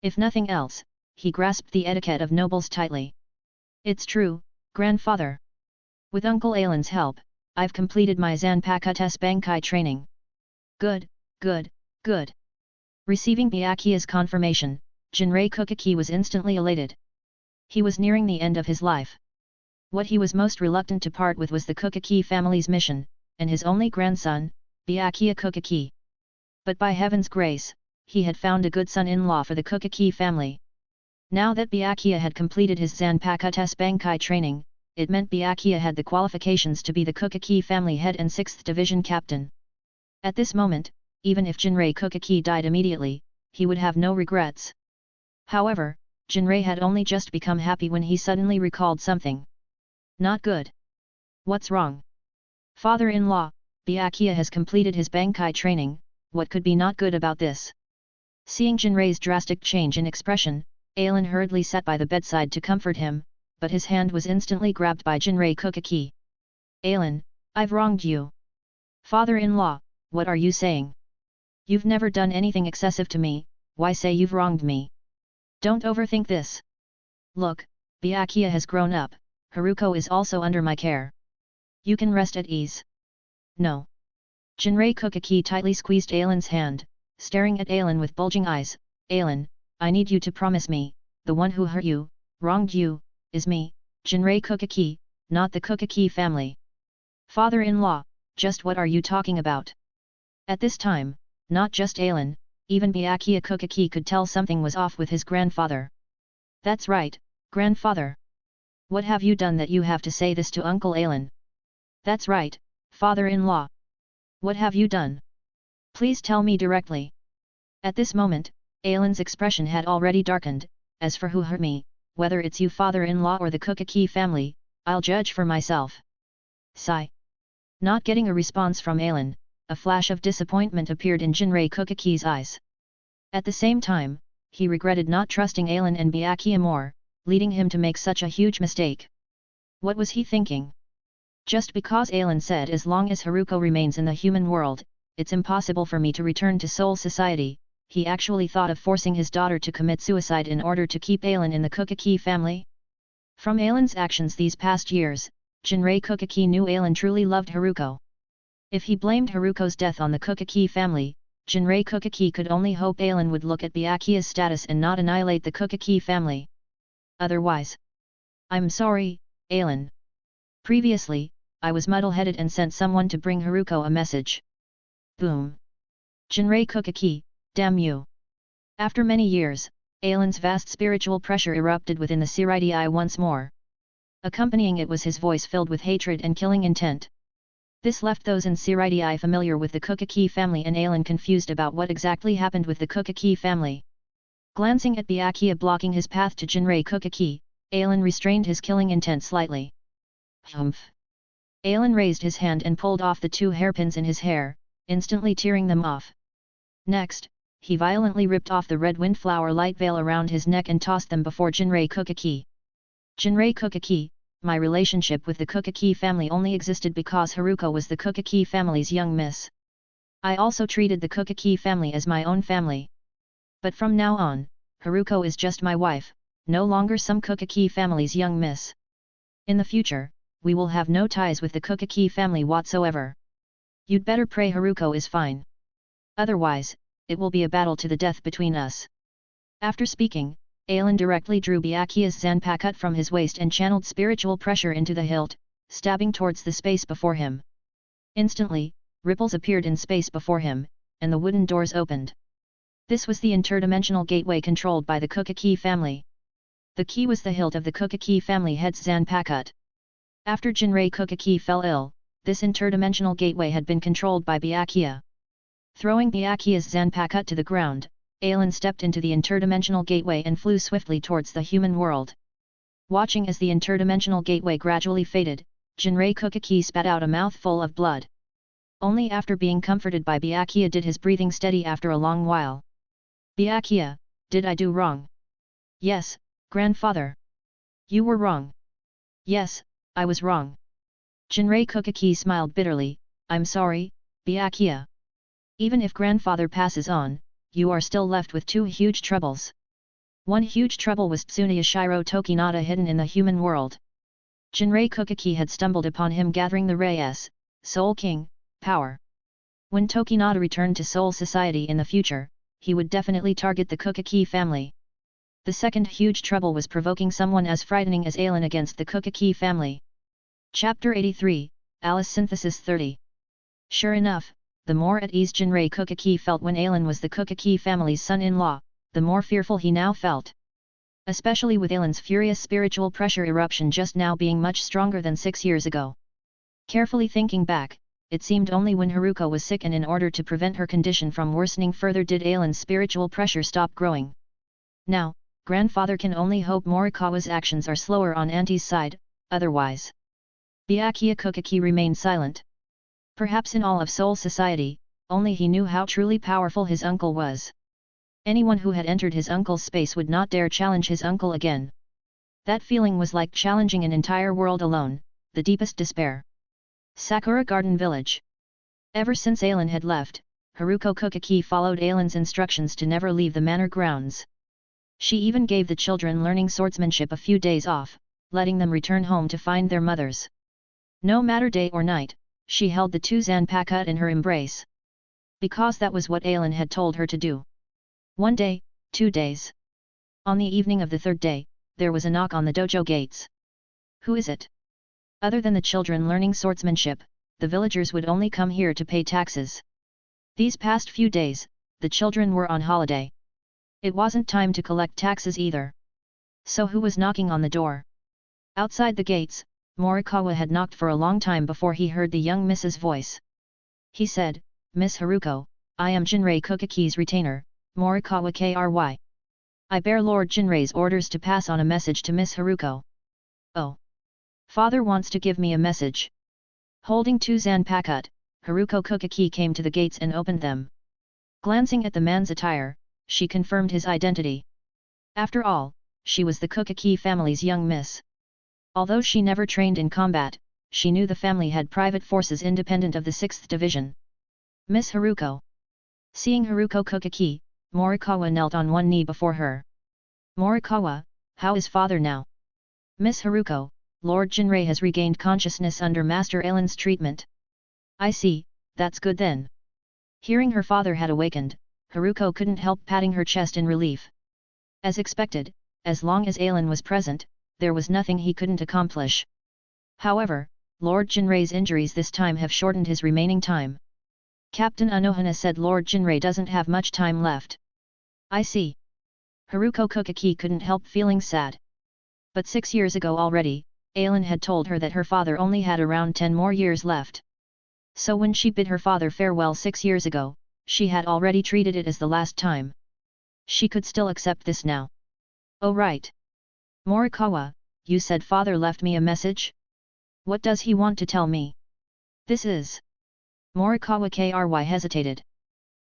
If nothing else, he grasped the etiquette of nobles tightly. "It's true, grandfather. With Uncle Ailen's help, I've completed my Zanpakutos Bankai training." "Good, good, good." Receiving Byakuya's confirmation, Jinrei Kokaki was instantly elated. He was nearing the end of his life. What he was most reluctant to part with was the Kokaki family's mission, and his only grandson, Byakuya Kokaki. But by heaven's grace, he had found a good son-in-law for the Kokaki family. Now that Byakuya had completed his Zanpakutos Bankai training, it meant Byakuya had the qualifications to be the Kokaki family head and 6th Division captain. At this moment, even if Jinrei Kokaki died immediately, he would have no regrets. However, Jinrei had only just become happy when he suddenly recalled something. Not good. What's wrong? Father-in-law, Byakuya has completed his Bankai training, what could be not good about this? Seeing Jinrei's drastic change in expression, Ailen hurriedly sat by the bedside to comfort him, but his hand was instantly grabbed by Jinrei Kokaki. "Ailen, I've wronged you." "Father-in-law, what are you saying? You've never done anything excessive to me, why say you've wronged me? Don't overthink this. Look, Byakuya has grown up, Haruko is also under my care. You can rest at ease." "No." Jinrei Kokaki tightly squeezed Ailen's hand, staring at Ailen with bulging eyes. "Ailen, I need you to promise me, the one who hurt you, wronged you, is me, Jinrei Kokaki, not the Kokaki family." "Father-in-law, just what are you talking about?" At this time, not just Ailen, even Byakuya Kokaki could tell something was off with his grandfather. "That's right, grandfather. What have you done that you have to say this to Uncle Ailen?" "That's right, father-in-law. What have you done? Please tell me directly." At this moment, Ailen's expression had already darkened. "As for who hurt me, whether it's you father-in-law or the Kokaki family, I'll judge for myself." Sigh. Not getting a response from Ailen, a flash of disappointment appeared in Jinrei Kokaki's eyes. At the same time, he regretted not trusting Ailen and Byakuya more, leading him to make such a huge mistake. What was he thinking? Just because Ailen said as long as Haruko remains in the human world, it's impossible for me to return to Soul Society, he actually thought of forcing his daughter to commit suicide in order to keep Ailen in the Kokaki family? From Ailen's actions these past years, Jinrei Kokaki knew Ailen truly loved Haruko. If he blamed Haruko's death on the Kokaki family, Jinrei Kokaki could only hope Ailen would look at Byakuya's status and not annihilate the Kokaki family. Otherwise. I'm sorry, Ailen. Previously, I was muddle-headed and sent someone to bring Haruko a message. Boom. Jinrei Kokaki, damn you. After many years, Ailen's vast spiritual pressure erupted within the Seireidii once more. Accompanying it was his voice filled with hatred and killing intent. This left those in Seireidii familiar with the Kokaki family and Ailen confused about what exactly happened with the Kokaki family. Glancing at Byakuya blocking his path to Jinrei Kokaki, Ailen restrained his killing intent slightly. Humph. Ailen raised his hand and pulled off the 2 hairpins in his hair, instantly tearing them off. Next, he violently ripped off the red windflower light veil around his neck and tossed them before Jinrei Kokaki. Jinrei Kokaki, my relationship with the Kokaki family only existed because Haruko was the Kokaki family's young miss. I also treated the Kokaki family as my own family. But from now on, Haruko is just my wife, no longer some Kokaki family's young miss. In the future, we will have no ties with the Kokaki family whatsoever. You'd better pray Haruko is fine. Otherwise, it will be a battle to the death between us. After speaking, Ailen directly drew Byakuya's Zanpakuto from his waist and channeled spiritual pressure into the hilt, stabbing towards the space before him. Instantly, ripples appeared in space before him, and the wooden doors opened. This was the interdimensional gateway controlled by the Kokaki family. The key was the hilt of the Kokaki family head's Zanpakuto. After Jinrei Kokaki fell ill, this interdimensional gateway had been controlled by Byakuya. Throwing Byakuya's Zanpakuto to the ground, Ailen stepped into the interdimensional gateway and flew swiftly towards the human world. Watching as the interdimensional gateway gradually faded, Jinrei Kokaki spat out a mouthful of blood. Only after being comforted by Byakuya did his breathing steady after a long while. Byakuya, did I do wrong? Yes, grandfather. You were wrong. Yes, I was wrong. Jinrei Kokaki smiled bitterly, I'm sorry, Byakuya. Even if grandfather passes on, you are still left with 2 huge troubles. One huge trouble was Tsuneyashiro Tokinata hidden in the human world. Jinrei Kokaki had stumbled upon him gathering the Rei-S, Soul King, power. When Tokinata returned to Soul Society in the future, he would definitely target the Kokaki family. The second huge trouble was provoking someone as frightening as Ailen against the Kokaki family. Chapter 83, Alice Synthesis 30. Sure enough, the more at ease Jinrei Kokaki felt when Ailen was the Kokaki family's son-in-law, the more fearful he now felt. Especially with Ailen's furious spiritual pressure eruption just now being much stronger than 6 years ago. Carefully thinking back, it seemed only when Haruko was sick and in order to prevent her condition from worsening further did Ailen's spiritual pressure stop growing. Now, grandfather can only hope Morikawa's actions are slower on Auntie's side, otherwise. Byakuya Kokaki remained silent. Perhaps in all of Soul Society, only he knew how truly powerful his uncle was. Anyone who had entered his uncle's space would not dare challenge his uncle again. That feeling was like challenging an entire world alone, the deepest despair. Sakura Garden Village. Ever since Ailen had left, Haruko Kokaki followed Ailen's instructions to never leave the manor grounds. She even gave the children learning swordsmanship a few days off, letting them return home to find their mothers. No matter day or night, she held the 2 Zanpakuto in her embrace. Because that was what Ailen had told her to do. 1 day, 2 days. On the evening of the 3rd day, there was a knock on the dojo gates. Who is it? Other than the children learning swordsmanship, the villagers would only come here to pay taxes. These past few days, the children were on holiday. It wasn't time to collect taxes either. So who was knocking on the door? Outside the gates, Morikawa had knocked for a long time before he heard the young Mrs. voice. He said, Miss Haruko, I am Jinrei Kokaki's retainer, Morikawa Kry. I bear Lord Jinrei's orders to pass on a message to Miss Haruko. Oh. Father wants to give me a message. Holding 2 Zanpakuto, Haruko Kokaki came to the gates and opened them. Glancing at the man's attire, she confirmed his identity. After all, she was the Kokaki family's young miss. Although she never trained in combat, she knew the family had private forces independent of the 6th Division. Miss Haruko. Seeing Haruko Kokaki, Morikawa knelt on one knee before her. Morikawa, how is father now? Miss Haruko, Lord Jinrei has regained consciousness under Master Ailin's treatment. I see, that's good then. Hearing her father had awakened, Haruko couldn't help patting her chest in relief. As expected, as long as Ailin was present, there was nothing he couldn't accomplish. However, Lord Jinrei's injuries this time have shortened his remaining time. Captain Unohana said Lord Jinrei doesn't have much time left. I see. Haruko Kokaki couldn't help feeling sad. But 6 years ago already, Ailin had told her that her father only had around 10 more years left. So when she bid her father farewell 6 years ago, she had already treated it as the last time. She could still accept this now. Oh right. Morikawa, you said father left me a message? What does he want to tell me? This is... Morikawa Kry hesitated.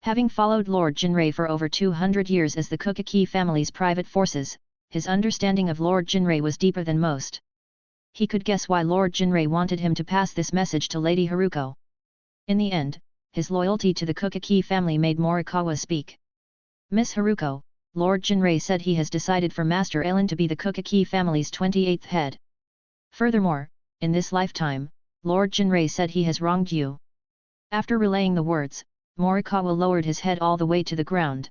Having followed Lord Jinrei for over 200 years as the Kokaki family's private forces, his understanding of Lord Jinrei was deeper than most. He could guess why Lord Jinrei wanted him to pass this message to Lady Haruko. In the end, his loyalty to the Kokaki family made Morikawa speak. Miss Haruko, Lord Jinrei said he has decided for Master Ailin to be the Kokaki family's 28th head. Furthermore, in this lifetime, Lord Jinrei said he has wronged you. After relaying the words, Morikawa lowered his head all the way to the ground.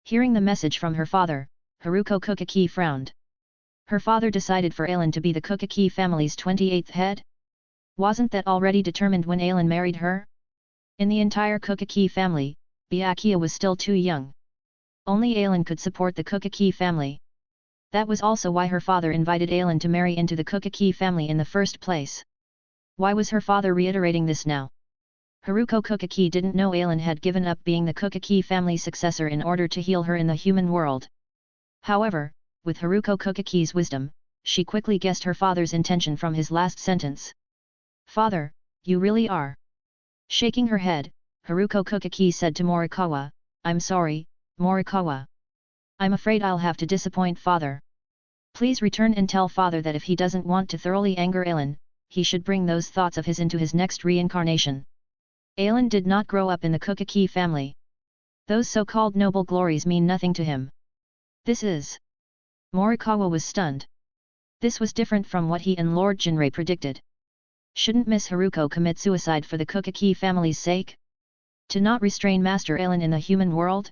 Hearing the message from her father, Haruko Kokaki frowned. Her father decided for Ailin to be the Kokaki family's 28th head? Wasn't that already determined when Ailin married her? In the entire Kokaki family, Byakuya was still too young. Only Ailin could support the Kokaki family. That was also why her father invited Ailin to marry into the Kokaki family in the first place. Why was her father reiterating this now? Haruko Kokaki didn't know Ailin had given up being the Kokaki family's successor in order to heal her in the human world. However, with Haruko Kokaki's wisdom, she quickly guessed her father's intention from his last sentence. Father, you really are. Shaking her head, Haruko Kokaki said to Morikawa, I'm sorry, Morikawa. I'm afraid I'll have to disappoint father. Please return and tell father that if he doesn't want to thoroughly anger Ailin, he should bring those thoughts of his into his next reincarnation. Ailin did not grow up in the Kokaki family. Those so-called noble glories mean nothing to him. This is... Morikawa was stunned. This was different from what he and Lord Jinrei predicted. Shouldn't Miss Haruko commit suicide for the Kokaki family's sake? To not restrain Master Ailin in the human world?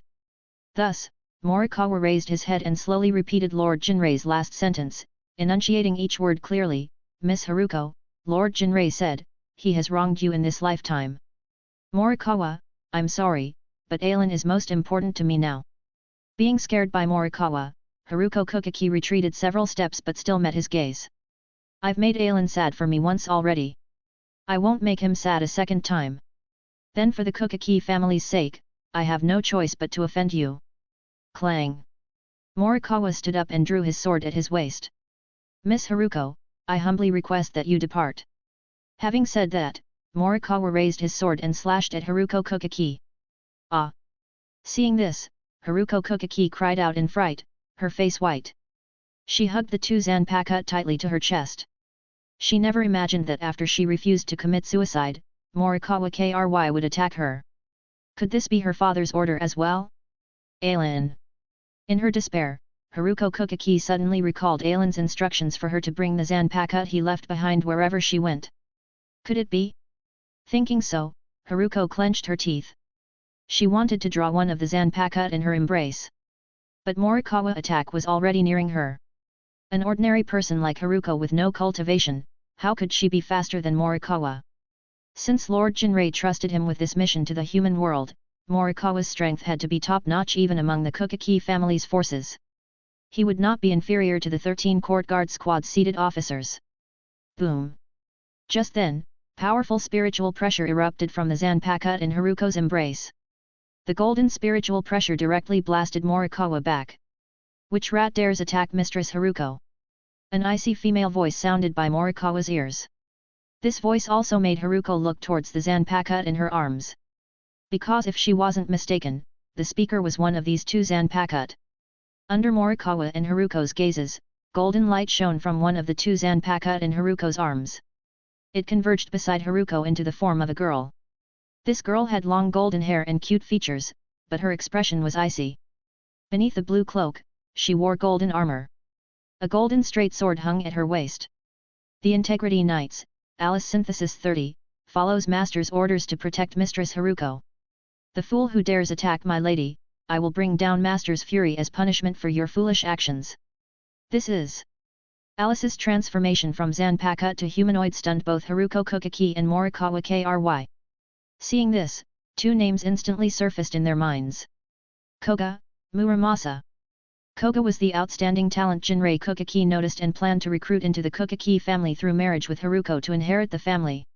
Thus, Morikawa raised his head and slowly repeated Lord Jinrei's last sentence, enunciating each word clearly. Miss Haruko, Lord Jinrei said, he has wronged you in this lifetime. Morikawa, I'm sorry, but Ailin is most important to me now. Being scared by Morikawa, Haruko Kokaki retreated several steps but still met his gaze. I've made Ailin sad for me once already. I won't make him sad a second time. Then for the Kokaki family's sake, I have no choice but to offend you. Clang. Morikawa stood up and drew his sword at his waist. Miss Haruko, I humbly request that you depart. Having said that, Morikawa raised his sword and slashed at Haruko Kokaki. Ah! Seeing this, Haruko Kokaki cried out in fright, her face white. She hugged the two Zanpakuto tightly to her chest. She never imagined that after she refused to commit suicide, Morikawa Kry would attack her. Could this be her father's order as well? Ailin. In her despair, Haruko Kokaki suddenly recalled Ailin's instructions for her to bring the Zanpakuto he left behind wherever she went. Could it be? Thinking so, Haruko clenched her teeth. She wanted to draw one of the Zanpakuto in her embrace. But Morikawa's attack was already nearing her. An ordinary person like Haruko with no cultivation, how could she be faster than Morikawa? Since Lord Jinrei trusted him with this mission to the human world, Morikawa's strength had to be top-notch even among the Kokaki family's forces. He would not be inferior to the 13 court guard squad-seated officers. Boom! Just then, powerful spiritual pressure erupted from the Zanpakuto in Haruko's embrace. The golden spiritual pressure directly blasted Morikawa back. Which rat dares attack Mistress Haruko? An icy female voice sounded by Morikawa's ears. This voice also made Haruko look towards the Zanpakuto in her arms. Because if she wasn't mistaken, the speaker was one of these two Zanpakuto. Under Morikawa and Haruko's gazes, golden light shone from one of the two Zanpakuto in Haruko's arms. It converged beside Haruko into the form of a girl. This girl had long golden hair and cute features, but her expression was icy. Beneath the blue cloak, she wore golden armor. A golden straight sword hung at her waist. The Integrity Knights, Alice Synthesis 30, follows Master's orders to protect Mistress Haruko. The fool who dares attack my lady, I will bring down Master's fury as punishment for your foolish actions. This is... Alice's transformation from Zanpakuto to humanoid stunned both Haruko Kokaki and Morikawa Kry. Seeing this, two names instantly surfaced in their minds. Koga, Muramasa. Koga was the outstanding talent Jinrei Kokaki noticed and planned to recruit into the Kokaki family through marriage with Haruko to inherit the family.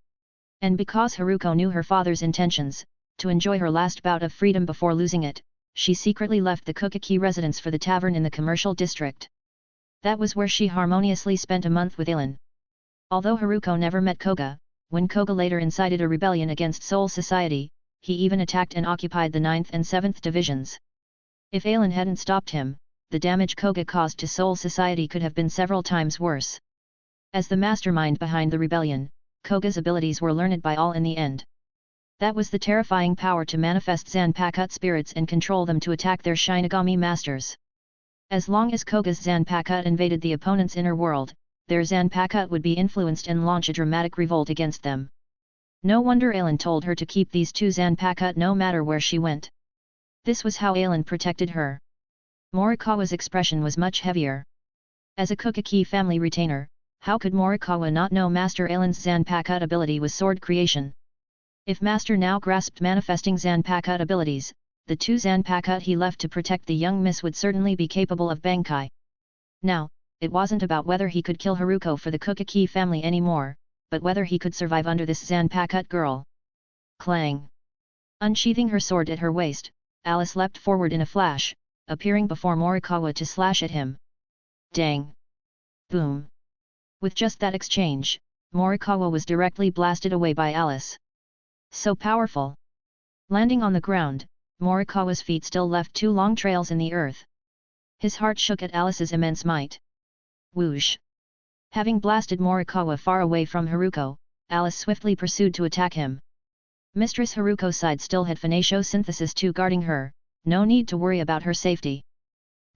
And because Haruko knew her father's intentions, to enjoy her last bout of freedom before losing it, she secretly left the Kokaki residence for the tavern in the commercial district. That was where she harmoniously spent a month with Ailen. Although Haruko never met Koga, when Koga later incited a rebellion against Soul Society, he even attacked and occupied the 9th and 7th divisions. If Ailen hadn't stopped him, the damage Koga caused to Soul Society could have been several times worse. As the mastermind behind the rebellion, Koga's abilities were learned by all in the end. That was the terrifying power to manifest Zanpakuto spirits and control them to attack their Shinigami masters. As long as Koga's Zanpakuto invaded the opponent's inner world, their Zanpakuto would be influenced and launch a dramatic revolt against them. No wonder Ailen told her to keep these two Zanpakuto no matter where she went. This was how Ailen protected her. Morikawa's expression was much heavier. As a Kokaki family retainer, how could Morikawa not know Master Ailen's Zanpakuto ability was sword creation? If Master now grasped manifesting Zanpakuto abilities, the two Zanpakuto he left to protect the young miss would certainly be capable of Bankai. Now, it wasn't about whether he could kill Haruko for the Kokaki family anymore, but whether he could survive under this Zanpakuto girl. Clang! Unsheathing her sword at her waist, Alice leapt forward in a flash, appearing before Morikawa to slash at him. Dang! Boom! With just that exchange, Morikawa was directly blasted away by Alice. So powerful! Landing on the ground, Morikawa's feet still left two long trails in the earth. His heart shook at Alice's immense might. Whoosh! Having blasted Morikawa far away from Haruko, Alice swiftly pursued to attack him. Mistress Haruko's side still had Phoenatio Synthesis 2 guarding her, no need to worry about her safety.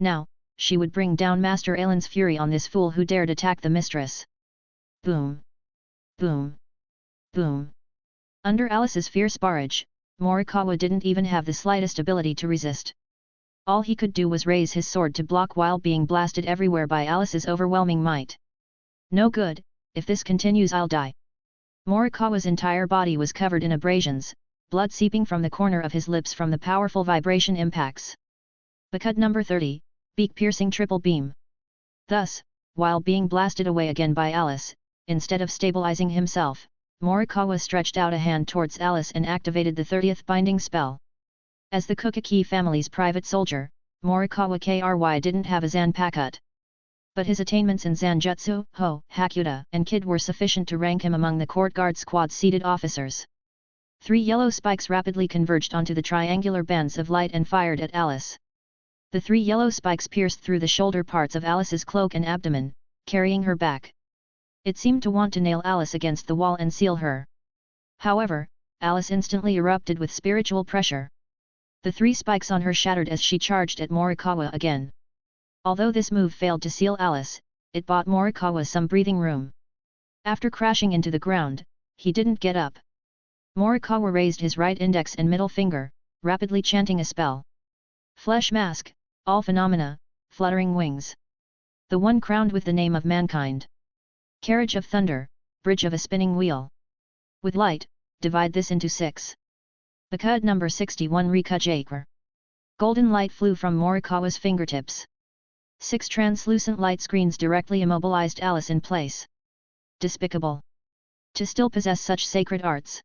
Now, she would bring down Master Ailen's fury on this fool who dared attack the mistress. Boom! Boom! Boom! Under Alice's fierce barrage, Morikawa didn't even have the slightest ability to resist. All he could do was raise his sword to block while being blasted everywhere by Alice's overwhelming might. No good, if this continues I'll die. Morikawa's entire body was covered in abrasions, blood seeping from the corner of his lips from the powerful vibration impacts. Bakud number 30, beak-piercing triple beam. Thus, while being blasted away again by Alice, instead of stabilizing himself, Morikawa stretched out a hand towards Alice and activated the 30th binding spell. As the Kokaki family's private soldier, Morikawa Kry didn't have a Zanpakuto. But his attainments in Zanjutsu, Hakuta, and Kid were sufficient to rank him among the court guard squad's seated officers. 3 yellow spikes rapidly converged onto the triangular bands of light and fired at Alice. The 3 yellow spikes pierced through the shoulder parts of Alice's cloak and abdomen, carrying her back. It seemed to want to nail Alice against the wall and seal her. However, Alice instantly erupted with spiritual pressure. The 3 spikes on her shattered as she charged at Morikawa again. Although this move failed to seal Alice, it bought Morikawa some breathing room. After crashing into the ground, he didn't get up. Morikawa raised his right index and middle finger, rapidly chanting a spell. Flesh mask, all phenomena, fluttering wings. The one crowned with the name of mankind. Carriage of thunder, bridge of a spinning wheel. With light, divide this into 6. Bakud number 61 Rikujaker. Golden light flew from Morikawa's fingertips. 6 translucent light screens directly immobilized Alice in place. Despicable! To still possess such sacred arts.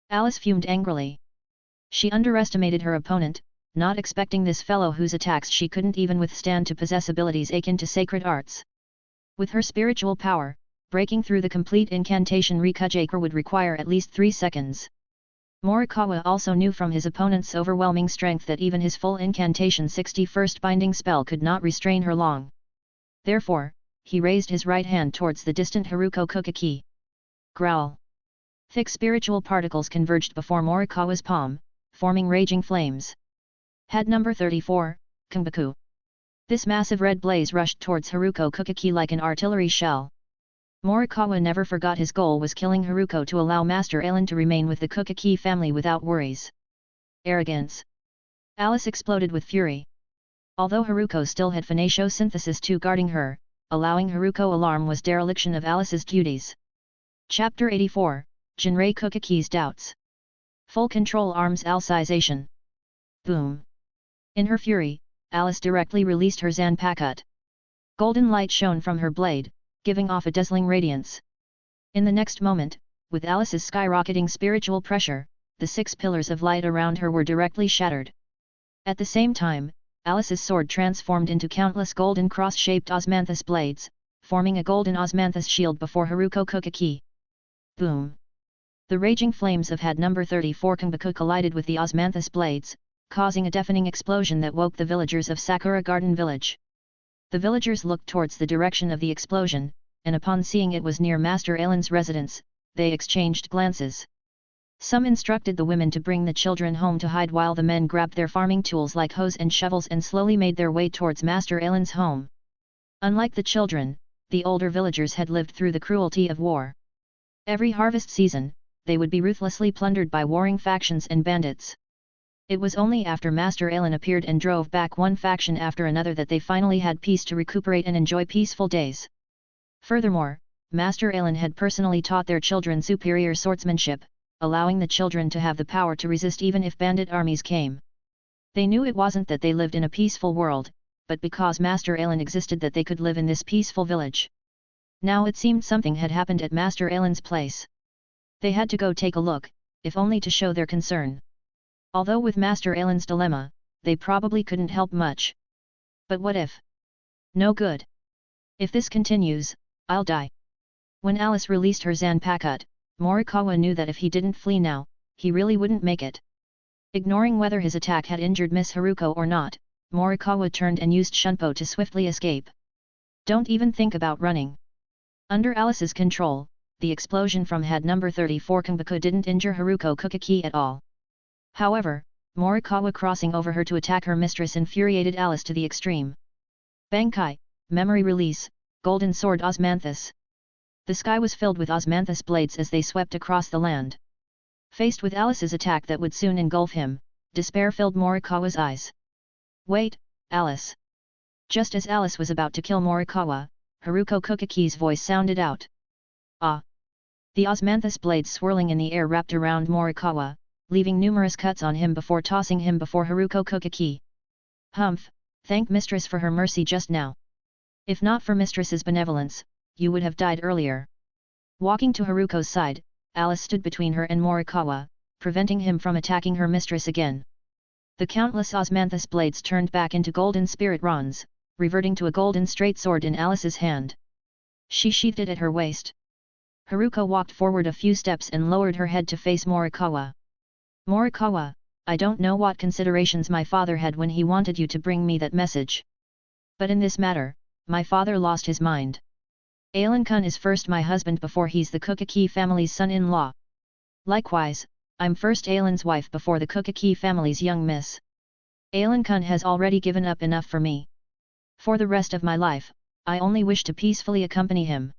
Alice fumed angrily. She underestimated her opponent, not expecting this fellow whose attacks she couldn't even withstand to possess abilities akin to sacred arts. With her spiritual power, breaking through the complete incantation Rikujaker would require at least 3 seconds. Morikawa also knew from his opponent's overwhelming strength that even his full incantation 61st binding spell could not restrain her long. Therefore, he raised his right hand towards the distant Haruko Kokaki. Growl! Thick spiritual particles converged before Morikawa's palm, forming raging flames. Head number 34, Kumbaku. This massive red blaze rushed towards Haruko Kokaki like an artillery shell. Morikawa never forgot his goal was killing Haruko to allow Master Alan to remain with the Kokaki family without worries. Arrogance. Alice exploded with fury. Although Haruko still had photosynthesis 2 guarding her, allowing Haruko alarm was dereliction of Alice's duties. Chapter 84, Jinrei Kokaki's Doubts. Full Control Arms Alicization. Boom. In her fury, Alice directly released her Zanpakuto. Golden light shone from her blade, giving off a dazzling radiance. In the next moment, with Alice's skyrocketing spiritual pressure, the 6 pillars of light around her were directly shattered. At the same time, Alice's sword transformed into countless golden cross-shaped osmanthus blades, forming a golden osmanthus shield before Haruko Kokaki. Boom! The raging flames of head number 34 Kenbaku collided with the osmanthus blades, causing a deafening explosion that woke the villagers of Sakura Garden Village. The villagers looked towards the direction of the explosion, and upon seeing it was near Master Alan's residence, they exchanged glances. Some instructed the women to bring the children home to hide while the men grabbed their farming tools like hoes and shovels and slowly made their way towards Master Alan's home. Unlike the children, the older villagers had lived through the cruelty of war. Every harvest season, they would be ruthlessly plundered by warring factions and bandits. It was only after Master Alan appeared and drove back one faction after another that they finally had peace to recuperate and enjoy peaceful days. Furthermore, Master Alan had personally taught their children superior swordsmanship, allowing the children to have the power to resist even if bandit armies came. They knew it wasn't that they lived in a peaceful world, but because Master Alan existed that they could live in this peaceful village. Now it seemed something had happened at Master Alan's place. They had to go take a look, if only to show their concern. Although with Master Alan's dilemma, they probably couldn't help much. But what if? No good. If this continues, I'll die. When Alice released her Zanpakuto, Morikawa knew that if he didn't flee now, he really wouldn't make it. Ignoring whether his attack had injured Miss Haruko or not, Morikawa turned and used Shunpo to swiftly escape. Don't even think about running. Under Alice's control, the explosion from head number 34 Kenbaku didn't injure Haruko Kokaki at all. However, Morikawa crossing over her to attack her mistress infuriated Alice to the extreme. Bankai, memory release, golden sword osmanthus. The sky was filled with osmanthus blades as they swept across the land. Faced with Alice's attack that would soon engulf him, despair filled Morikawa's eyes. Wait, Alice. Just as Alice was about to kill Morikawa, Haruko Kokaki's voice sounded out. Ah! The osmanthus blades swirling in the air wrapped around Morikawa, leaving numerous cuts on him before tossing him before Haruko Kokaki. Humph, thank Mistress for her mercy just now. If not for Mistress's benevolence, you would have died earlier. Walking to Haruko's side, Alice stood between her and Morikawa, preventing him from attacking her mistress again. The countless osmanthus blades turned back into golden spirit wands, reverting to a golden straight sword in Alice's hand. She sheathed it at her waist. Haruko walked forward a few steps and lowered her head to face Morikawa. Morikawa, I don't know what considerations my father had when he wanted you to bring me that message. But in this matter, my father lost his mind. Alan-kun is first my husband before he's the Kokaki family's son-in-law. Likewise, I'm first Alan's wife before the Kokaki family's young miss. Alan-kun has already given up enough for me. For the rest of my life, I only wish to peacefully accompany him.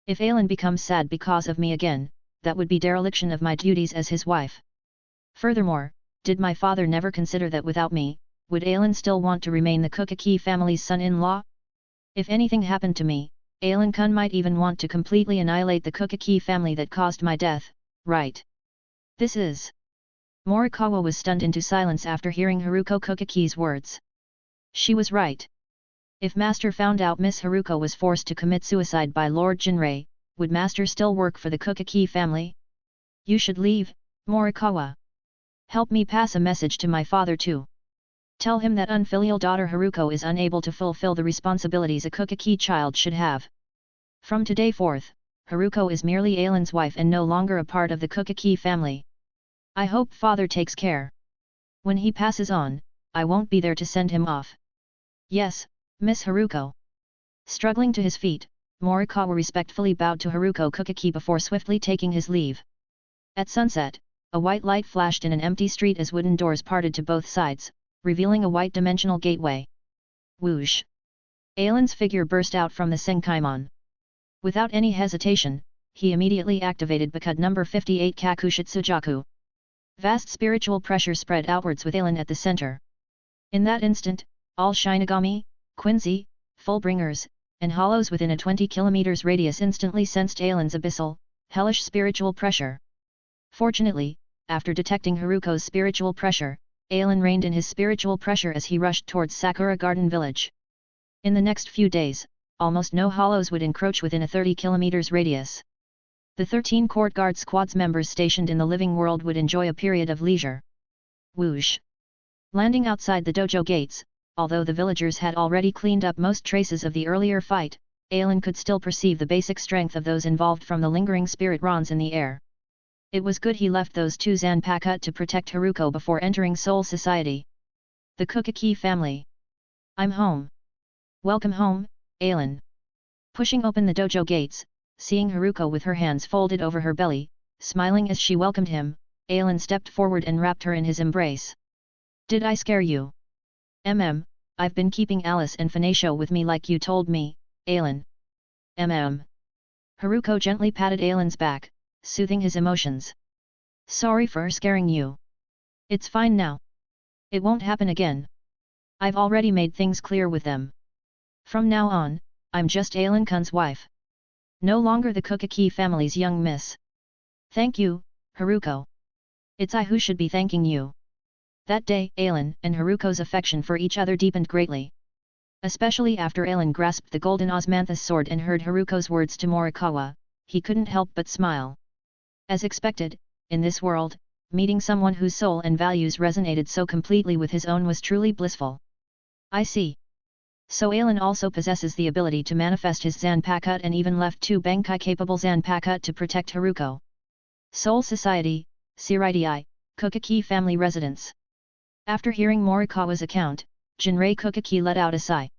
If Alan becomes sad because of me again, that would be dereliction of my duties as his wife. Furthermore, did my father never consider that without me, would Alan still want to remain the Kokaki family's son-in-law? If anything happened to me, Alan-kun might even want to completely annihilate the Kokaki family that caused my death, right? This is... Morikawa was stunned into silence after hearing Haruko Kokaki's words. She was right. If Master found out Miss Haruko was forced to commit suicide by Lord Jinrei, would Master still work for the Kokaki family? You should leave, Morikawa. Help me pass a message to my father too. Tell him that unfilial daughter Haruko is unable to fulfill the responsibilities a Kokaki child should have. From today forth, Haruko is merely Alan's wife and no longer a part of the Kokaki family. I hope father takes care. When he passes on, I won't be there to send him off. Yes, Miss Haruko. Struggling to his feet, Morikawa respectfully bowed to Haruko Kokaki before swiftly taking his leave. At sunset, a white light flashed in an empty street as wooden doors parted to both sides, revealing a white dimensional gateway. Whoosh! Alan's figure burst out from the Senkaimon. Without any hesitation, he immediately activated Bakud number 58 Kakushitsujaku. Vast spiritual pressure spread outwards with Aelin at the center. In that instant, all Shinigami, Quincy, Fullbringers, and Hollows within a 20 km radius instantly sensed Aelin's abyssal, hellish spiritual pressure. Fortunately, after detecting Haruko's spiritual pressure, Aelin reined in his spiritual pressure as he rushed towards Sakura Garden Village. In the next few days, almost no Hollows would encroach within a 30 km radius. The 13 Court Guard Squad's members stationed in the living world would enjoy a period of leisure. Whoosh! Landing outside the dojo gates, although the villagers had already cleaned up most traces of the earlier fight, Aelin could still perceive the basic strength of those involved from the lingering spirit rons in the air. It was good he left those two Zanpakuto to protect Haruko before entering Soul Society. The Kukaki family. I'm home. Welcome home, Aelin. Pushing open the dojo gates, seeing Haruko with her hands folded over her belly, smiling as she welcomed him, Aelin stepped forward and wrapped her in his embrace. Did I scare you? I've been keeping Alice and Finatio with me like you told me, Aelin. Haruko gently patted Aelin's back, soothing his emotions. Sorry for scaring you. It's fine now. It won't happen again. I've already made things clear with them. From now on, I'm just Aelin-kun's wife. No longer the Kukaki family's young miss. Thank you, Haruko. It's I who should be thanking you. That day, Aelin and Haruko's affection for each other deepened greatly. Especially after Aelin grasped the golden osmanthus sword and heard Haruko's words to Morikawa, he couldn't help but smile. As expected, in this world, meeting someone whose soul and values resonated so completely with his own was truly blissful. I see. So Aelin also possesses the ability to manifest his Zanpakuto and even left two Bankai-capable Zanpakuto to protect Haruko. Soul Society, Siraidai, Kukaki family residence. After hearing Morikawa's account, Jinrei Kukaki let out a sigh.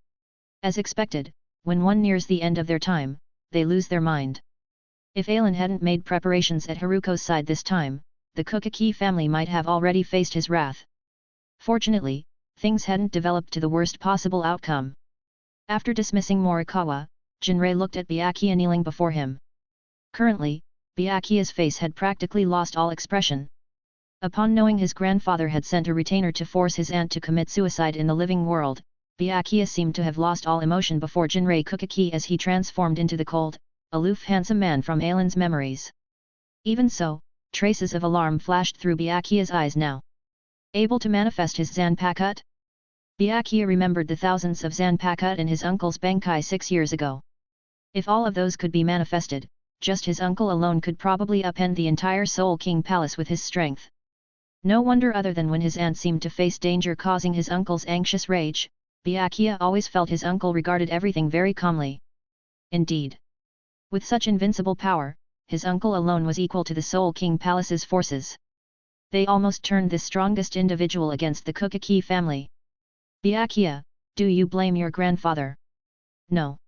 As expected, when one nears the end of their time, they lose their mind. If Aelin hadn't made preparations at Haruko's side this time, the Kukaki family might have already faced his wrath. Fortunately, things hadn't developed to the worst possible outcome. After dismissing Morikawa, Jinrei looked at Byakuya kneeling before him. Currently, Byakuya's face had practically lost all expression. Upon knowing his grandfather had sent a retainer to force his aunt to commit suicide in the living world, Byakuya seemed to have lost all emotion before Jinrei Kukaki as he transformed into the cold, aloof handsome man from Aelin's memories. Even so, traces of alarm flashed through Byakuya's eyes now. Able to manifest his Zanpakuto? Byakuya remembered the thousands of Zanpakuto in his uncle's Bankai 6 years ago. If all of those could be manifested, just his uncle alone could probably upend the entire Soul King Palace with his strength. No wonder other than when his aunt seemed to face danger causing his uncle's anxious rage, Byakuya always felt his uncle regarded everything very calmly. Indeed. With such invincible power, his uncle alone was equal to the Soul King Palace's forces. They almost turned the strongest individual against the Kukaki family. Byakuya, do you blame your grandfather? No.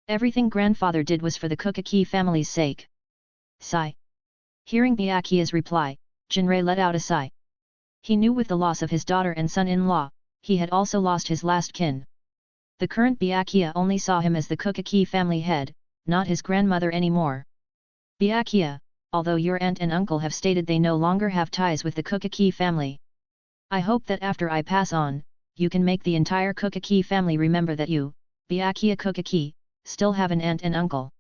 Everything grandfather did was for the Kukaki family's sake. Sigh. Hearing Byakuya's reply, Jinrei let out a sigh. He knew with the loss of his daughter and son-in-law, he had also lost his last kin. The current Byakuya only saw him as the Kukaki family head, not his grandmother anymore. Byakuya, although your aunt and uncle have stated they no longer have ties with the Kukaki family. I hope that after I pass on, you can make the entire Kukaki family remember that you, Byakuya Kukaki, still have an aunt and uncle.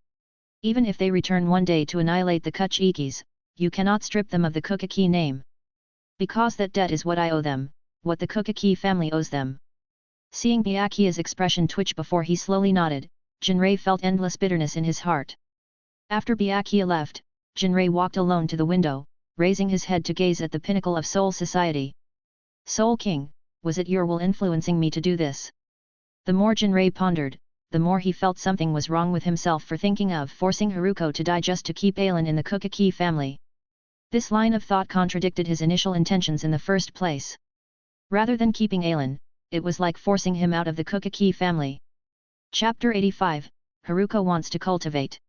Even if they return one day to annihilate the Kuchikis, you cannot strip them of the Kukaki name. Because that debt is what I owe them, what the Kukaki family owes them. Seeing Byakuya's expression twitch before he slowly nodded, Jinrei felt endless bitterness in his heart. After Byakuya left, Jinrei walked alone to the window, raising his head to gaze at the pinnacle of Soul Society. Soul King, was it your will influencing me to do this? The more Jinrei pondered, the more he felt something was wrong with himself for thinking of forcing Haruko to die just to keep Aelin in the Kukaki family. This line of thought contradicted his initial intentions in the first place. Rather than keeping Aelin, it was like forcing him out of the Kukaki family. Chapter 85, Haruko wants to cultivate.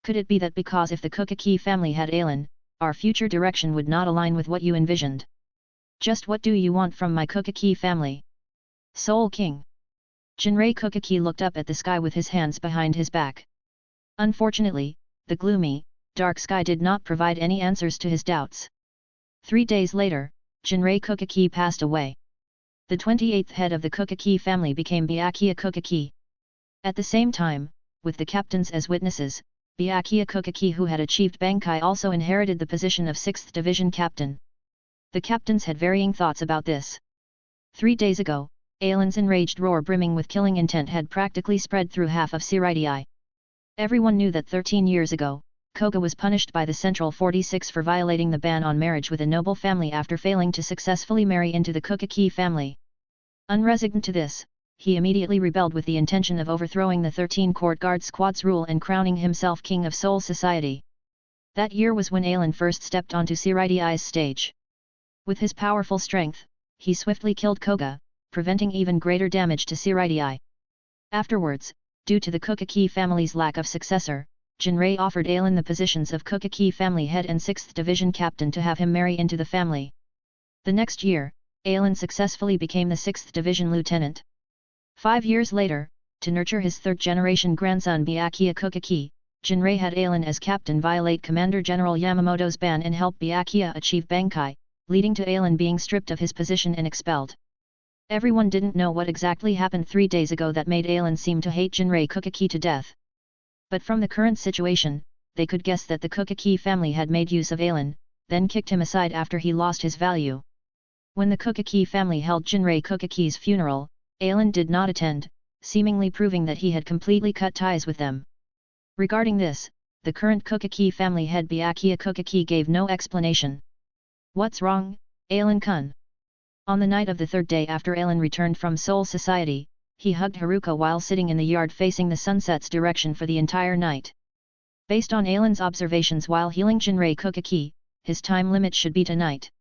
Could it be that because if the Kukaki family had Aelin, our future direction would not align with what you envisioned? Just what do you want from my Kukaki family? Soul King. Jinrei Kukaki looked up at the sky with his hands behind his back. Unfortunately, the gloomy, dark sky did not provide any answers to his doubts. 3 days later, Jinrei Kokaki passed away. The 28th head of the Kokaki family became Byakuya Kokaki. At the same time, with the captains as witnesses, Byakuya Kokaki, who had achieved Bankai, also inherited the position of 6th Division captain. The captains had varying thoughts about this. 3 days ago, Aelin's enraged roar brimming with killing intent had practically spread through half of Siraidii. Everyone knew that 13 years ago, Koga was punished by the Central 46 for violating the ban on marriage with a noble family after failing to successfully marry into the Kokaki family. Unresigned to this, he immediately rebelled with the intention of overthrowing the 13 court guard squad's rule and crowning himself king of Soul Society. That year was when Aelin first stepped onto Siraidi's stage. With his powerful strength, he swiftly killed Koga, preventing even greater damage to Siraidii. Afterwards, due to the Kokaki family's lack of successor, Jinrei offered Aelin the positions of Kokaki family head and 6th division captain to have him marry into the family. The next year, Aelin successfully became the 6th division lieutenant. 5 years later, to nurture his third-generation grandson Byakuya Kokaki, Jinrei had Aelin as captain violate Commander General Yamamoto's ban and help Byakuya achieve Bankai, leading to Aelin being stripped of his position and expelled. Everyone didn't know what exactly happened 3 days ago that made Aelin seem to hate Jinrei Kokaki to death. But from the current situation, they could guess that the Kokaki family had made use of Aelin, then kicked him aside after he lost his value. When the Kokaki family held Jinrei Kokaki's funeral, Aelin did not attend, seemingly proving that he had completely cut ties with them. Regarding this, the current Kokaki family head Byakuya Kokaki gave no explanation. "What's wrong, Aelin-kun?" On the night of the 3rd day after Aelin returned from Soul Society, he hugged Haruko while sitting in the yard facing the sunset's direction for the entire night. Based on Aelin's observations while healing Jinrei Kokaki, his time limit should be tonight.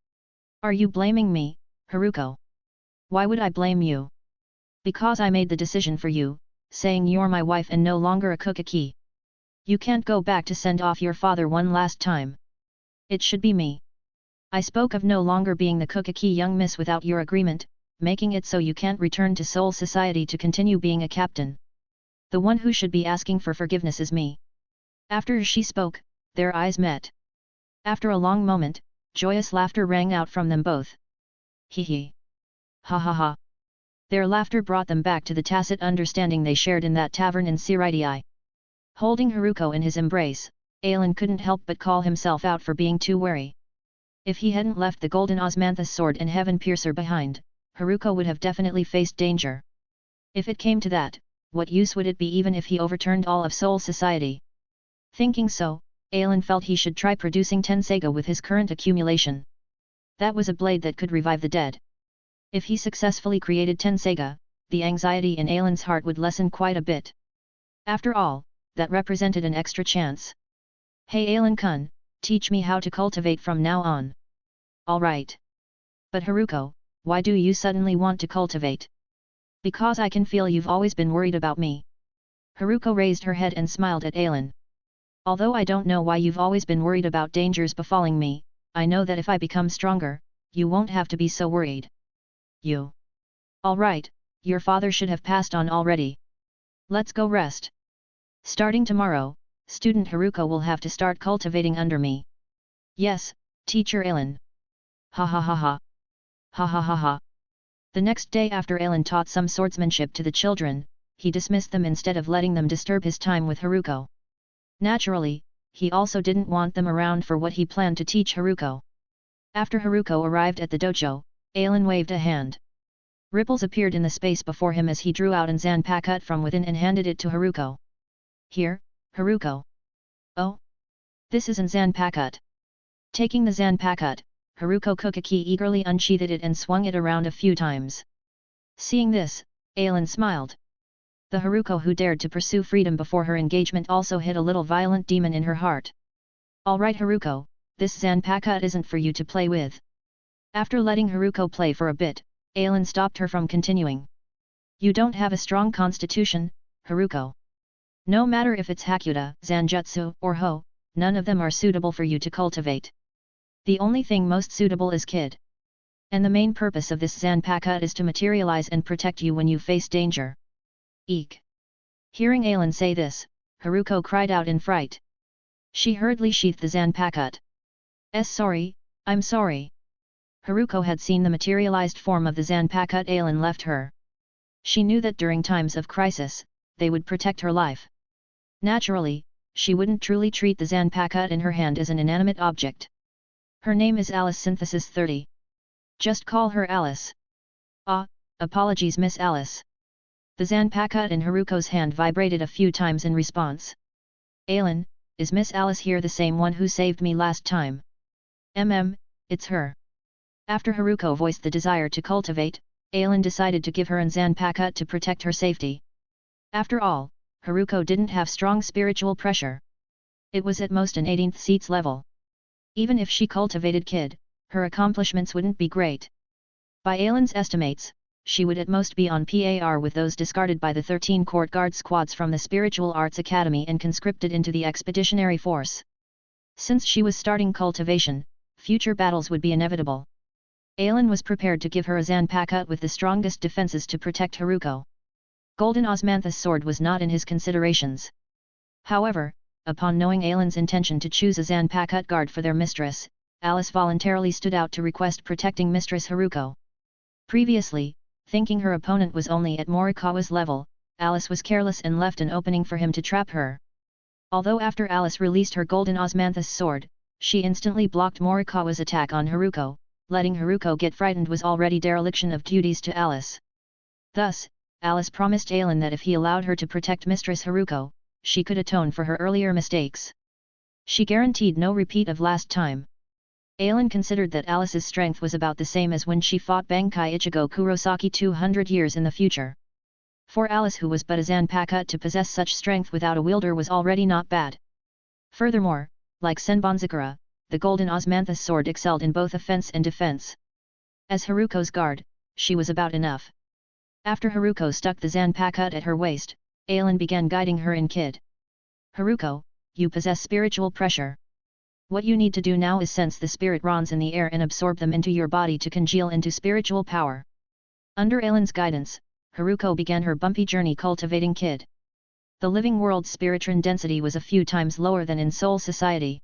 "Are you blaming me, Haruko?" "Why would I blame you?" "Because I made the decision for you, saying you're my wife and no longer a Kokaki. You can't go back to send off your father one last time. It should be me. I spoke of no longer being the Kokaki young miss without your agreement, making it so you can't return to Soul Society to continue being a captain. The one who should be asking for forgiveness is me." After she spoke, their eyes met. After a long moment, joyous laughter rang out from them both. "Hee hee. Ha ha ha." Their laughter brought them back to the tacit understanding they shared in that tavern in Siraidii. Holding Haruko in his embrace, Aelin couldn't help but call himself out for being too wary. If he hadn't left the golden osmanthus sword and heaven piercer behind, Haruko would have definitely faced danger. If it came to that, what use would it be even if he overturned all of Soul Society? Thinking so, Aelin felt he should try producing Tenseiga with his current accumulation. That was a blade that could revive the dead. If he successfully created Tenseiga, the anxiety in Aelin's heart would lessen quite a bit. After all, that represented an extra chance. "Hey Aelin-kun, teach me how to cultivate from now on." "Alright. But Haruko, why do you suddenly want to cultivate?" "Because I can feel you've always been worried about me." Haruko raised her head and smiled at Aelin. "Although I don't know why you've always been worried about dangers befalling me, I know that if I become stronger, you won't have to be so worried." "You? Alright, your father should have passed on already. Let's go rest. Starting tomorrow, student Haruko will have to start cultivating under me." "Yes, teacher Aelin." "Ha ha ha ha. Ha ha ha ha." The next day after Aelin taught some swordsmanship to the children, he dismissed them instead of letting them disturb his time with Haruko. Naturally, he also didn't want them around for what he planned to teach Haruko. After Haruko arrived at the dojo, Aelin waved a hand. Ripples appeared in the space before him as he drew out an Zanpakuto from within and handed it to Haruko. "Here, Haruko." "Oh? This is an Zanpakuto." Taking the Zanpakuto, Haruko Kokaki eagerly unsheathed it and swung it around a few times. Seeing this, Aelin smiled. The Haruko who dared to pursue freedom before her engagement also hid a little violent demon in her heart. "Alright Haruko, this Zanpakuto isn't for you to play with." After letting Haruko play for a bit, Aelin stopped her from continuing. "You don't have a strong constitution, Haruko. No matter if it's Hakuta, Zanjutsu, or Ho, none of them are suitable for you to cultivate. The only thing most suitable is Kid. And the main purpose of this Zanpakuto is to materialize and protect you when you face danger." Eek! Hearing Aelin say this, Haruko cried out in fright. She hurriedly sheathed the Zanpakuto. Sorry, I'm sorry. Haruko had seen the materialized form of the Zanpakuto alien left her. She knew that during times of crisis, they would protect her life. Naturally, she wouldn't truly treat the Zanpakuto in her hand as an inanimate object. Her name is Alice Synthesis 30. Just call her Alice. Ah, apologies Miss Alice. The Zanpakuto in Haruko's hand vibrated a few times in response. Ailin, is Miss Alice here the same one who saved me last time? It's her. After Haruko voiced the desire to cultivate, Ailin decided to give her an Zanpakuto to protect her safety. After all, Haruko didn't have strong spiritual pressure. It was at most an 18th seats level. Even if she cultivated Kid, her accomplishments wouldn't be great. By Ailin's estimates, she would at most be on par with those discarded by the 13 court guard squads from the Spiritual Arts Academy and conscripted into the Expeditionary Force. Since she was starting cultivation, future battles would be inevitable. Ailin was prepared to give her a Zanpakuto with the strongest defenses to protect Haruko. Golden Osmanthus sword was not in his considerations. However, upon knowing Ailin's intention to choose a Zanpakuto guard for their mistress, Alice voluntarily stood out to request protecting Mistress Haruko. Previously, thinking her opponent was only at Morikawa's level, Alice was careless and left an opening for him to trap her. Although after Alice released her Golden Osmanthus sword, she instantly blocked Morikawa's attack on Haruko, letting Haruko get frightened was already dereliction of duties to Alice. Thus, Alice promised Ailin that if he allowed her to protect Mistress Haruko, she could atone for her earlier mistakes. She guaranteed no repeat of last time. Ailin considered that Alice's strength was about the same as when she fought Bankai Ichigo Kurosaki 200 years in the future. For Alice, who was but a Zanpakuto, to possess such strength without a wielder was already not bad. Furthermore, like Senbonzakura, the Golden Osmanthus sword excelled in both offense and defense. As Haruko's guard, she was about enough. After Haruko stuck the Zanpakuto at her waist, Ailin began guiding her in Kid. Haruko, you possess spiritual pressure. What you need to do now is sense the spirit rons in the air and absorb them into your body to congeal into spiritual power. Under Ailin's guidance, Haruko began her bumpy journey cultivating Kid. The living world's spiritron density was a few times lower than in Soul Society.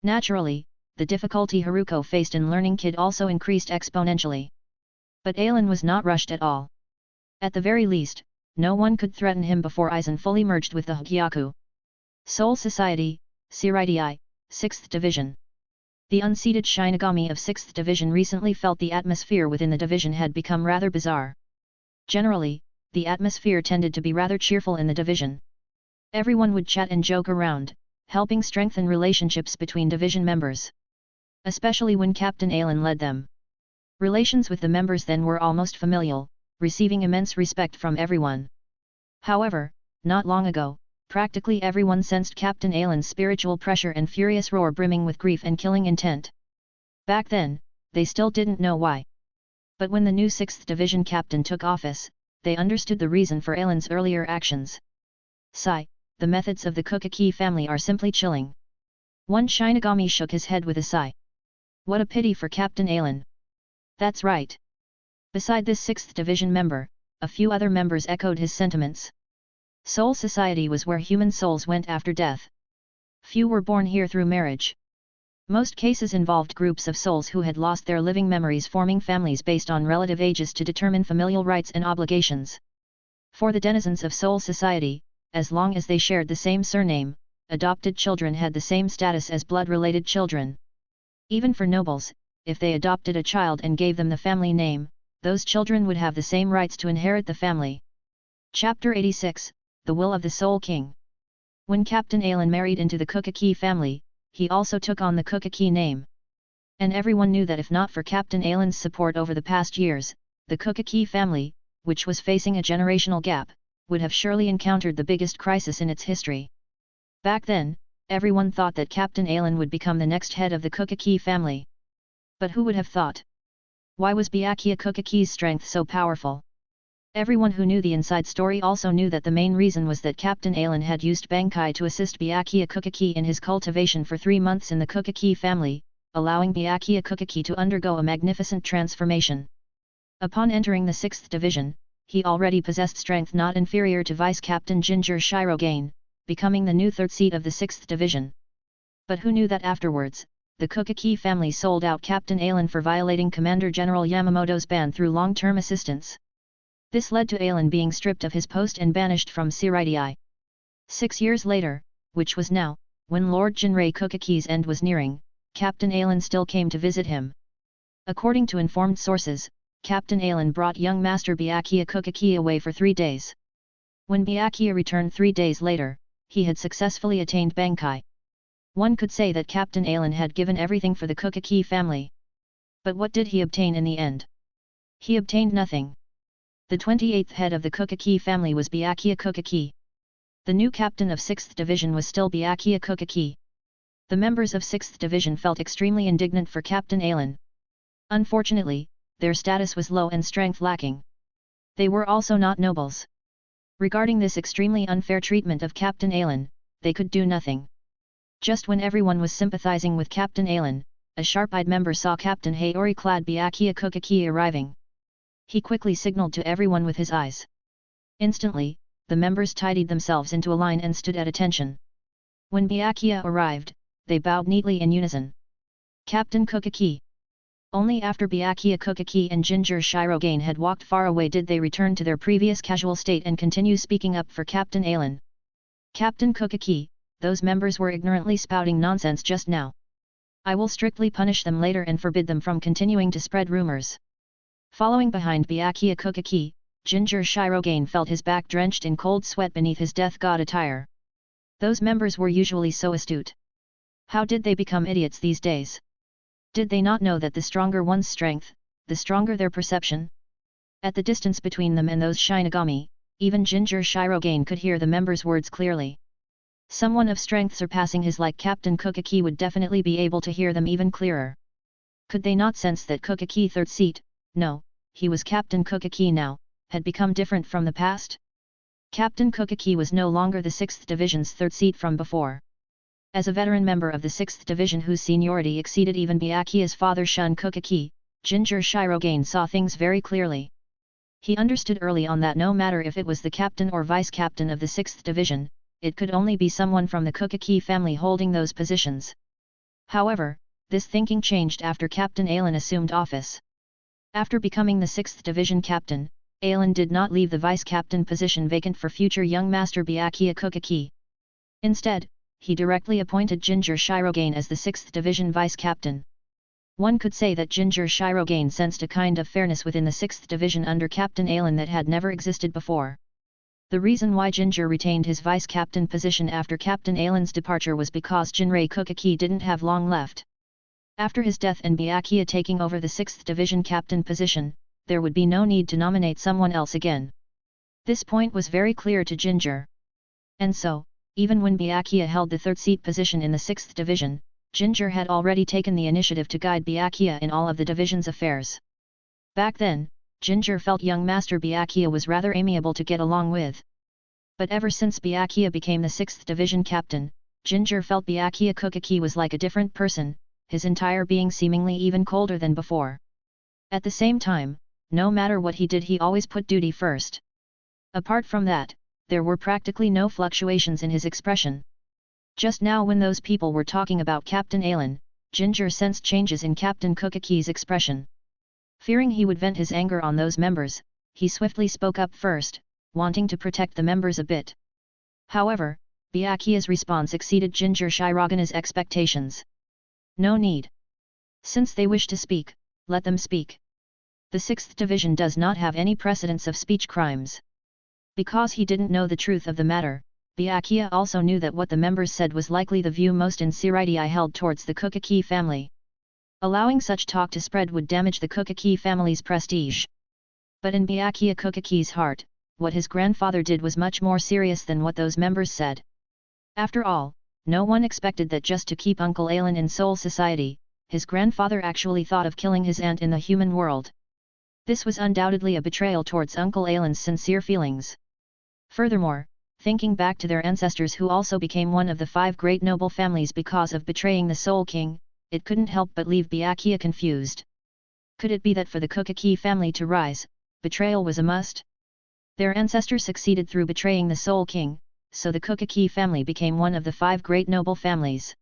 Naturally, the difficulty Haruko faced in learning Kid also increased exponentially. But Ailin was not rushed at all. At the very least, no one could threaten him before Aizen fully merged with the Hokyaku. Soul Society, Seireidii, 6th Division. The unseated Shinigami of 6th Division recently felt the atmosphere within the division had become rather bizarre. Generally, the atmosphere tended to be rather cheerful in the division. Everyone would chat and joke around, helping strengthen relationships between division members. Especially when Captain Ailin led them. Relations with the members then were almost familial, receiving immense respect from everyone. However, not long ago, practically everyone sensed Captain Ailin's spiritual pressure and furious roar brimming with grief and killing intent. Back then, they still didn't know why. But when the new 6th Division captain took office, they understood the reason for Ailin's earlier actions. Sigh, the methods of the Kukaki family are simply chilling. One Shinigami shook his head with a sigh. What a pity for Captain Ailin. That's right. Beside this 6th Division member, a few other members echoed his sentiments. Soul Society was where human souls went after death. Few were born here through marriage. Most cases involved groups of souls who had lost their living memories, forming families based on relative ages to determine familial rights and obligations. For the denizens of Soul Society, as long as they shared the same surname, adopted children had the same status as blood-related children. Even for nobles, if they adopted a child and gave them the family name, those children would have the same rights to inherit the family. Chapter 86, The Will of the Soul King. When Captain Ailin married into the Kukaki family, he also took on the Kukaki name. And everyone knew that if not for Captain Ailin's support over the past years, the Kukaki family, which was facing a generational gap, would have surely encountered the biggest crisis in its history. Back then, everyone thought that Captain Ailin would become the next head of the Kukaki family. But who would have thought? Why was Byakuya Kukaki's strength so powerful? Everyone who knew the inside story also knew that the main reason was that Captain Ailin had used Bankai to assist Byakuya Kukaki in his cultivation for 3 months in the Kukaki family, allowing Byakuya Kukaki to undergo a magnificent transformation. Upon entering the 6th Division, he already possessed strength not inferior to Vice Captain Ginger Shirogane, becoming the new third seat of the 6th Division. But who knew that afterwards, the Kokaki family sold out Captain Alan for violating Commander General Yamamoto's ban through long-term assistance. This led to Alan being stripped of his post and banished from Siraidai. 6 years later, which was now, when Lord Jinrei Kokaki's end was nearing, Captain Alan still came to visit him. According to informed sources, Captain Alan brought young Master Byakuya Kokaki away for 3 days. When Byakuya returned 3 days later, he had successfully attained Bankai. One could say that Captain Alan had given everything for the Kokaki family. But what did he obtain in the end? He obtained nothing. The 28th head of the Kokaki family was Byakuya Kokaki. The new captain of 6th Division was still Byakuya Kokaki. The members of 6th Division felt extremely indignant for Captain Alan. Unfortunately, their status was low and strength lacking. They were also not nobles. Regarding this extremely unfair treatment of Captain Alan, they could do nothing. Just when everyone was sympathizing with Captain Alan, a sharp-eyed member saw Captain Hayori-clad Byakuya Kokaki arriving. He quickly signaled to everyone with his eyes. Instantly, the members tidied themselves into a line and stood at attention. When Byakuya arrived, they bowed neatly in unison. Captain Kokaki. Only after Byakuya Kokaki and Ginger Shirogane had walked far away did they return to their previous casual state and continue speaking up for Captain Alan. Captain Kokaki, those members were ignorantly spouting nonsense just now. I will strictly punish them later and forbid them from continuing to spread rumors. Following behind Byakuya Kokaki, Ginger Shirogane felt his back drenched in cold sweat beneath his death god attire. Those members were usually so astute. How did they become idiots these days? Did they not know that the stronger one's strength, the stronger their perception? At the distance between them and those Shinigami, even Ginger Shirogane could hear the members' words clearly. Someone of strength surpassing his like Captain Kokaki would definitely be able to hear them even clearer. Could they not sense that Kokaki third seat, no, he was Captain Kokaki now, had become different from the past? Captain Kokaki was no longer the 6th Division's third seat from before. As a veteran member of the 6th Division whose seniority exceeded even Byakuya's father Shun Kokaki, Ginger Shirogane saw things very clearly. He understood early on that no matter if it was the captain or vice-captain of the 6th Division, it could only be someone from the Kokaki family holding those positions. However, this thinking changed after Captain Alan assumed office. After becoming the 6th Division captain, Alan did not leave the vice-captain position vacant for future young Master Byakuya Kokaki. Instead, he directly appointed Ginger Shirogane as the 6th Division vice-captain. One could say that Ginger Shirogane sensed a kind of fairness within the 6th Division under Captain Alan that had never existed before. The reason why Ginger retained his vice-captain position after Captain Alan's departure was because Jinrei Kokaki didn't have long left. After his death and Byakuya taking over the 6th Division captain position, there would be no need to nominate someone else again. This point was very clear to Ginger. And so, even when Byakuya held the third seat position in the 6th Division, Ginger had already taken the initiative to guide Byakuya in all of the division's affairs. Back then, Ginger felt young Master Byakuya was rather amiable to get along with. But ever since Byakuya became the 6th Division captain, Ginger felt Byakuya Kokaki was like a different person, his entire being seemingly even colder than before. At the same time, no matter what he did he always put duty first. Apart from that, there were practically no fluctuations in his expression. Just now when those people were talking about Captain Alan, Ginger sensed changes in Captain Kokaki's expression. Fearing he would vent his anger on those members, he swiftly spoke up first, wanting to protect the members a bit. However, Byakuya's response exceeded Ginger Shirogane's expectations. No need. Since they wish to speak, let them speak. The 6th Division does not have any precedents of speech crimes. Because he didn't know the truth of the matter, Byakuya also knew that what the members said was likely the view most in Siraidai held towards the Kokaki family. Allowing such talk to spread would damage the Kokaki family's prestige. But in Byakuya Kokaki's heart, what his grandfather did was much more serious than what those members said. After all, no one expected that just to keep Uncle Alan in Soul Society, his grandfather actually thought of killing his aunt in the human world. This was undoubtedly a betrayal towards Uncle Alan's sincere feelings. Furthermore, thinking back to their ancestors who also became one of the 5 great noble families because of betraying the Soul King, it couldn't help but leave Byakuya confused. Could it be that for the Kokaki family to rise, betrayal was a must? Their ancestors succeeded through betraying the Soul King, so the Kokaki family became one of the 5 great noble families.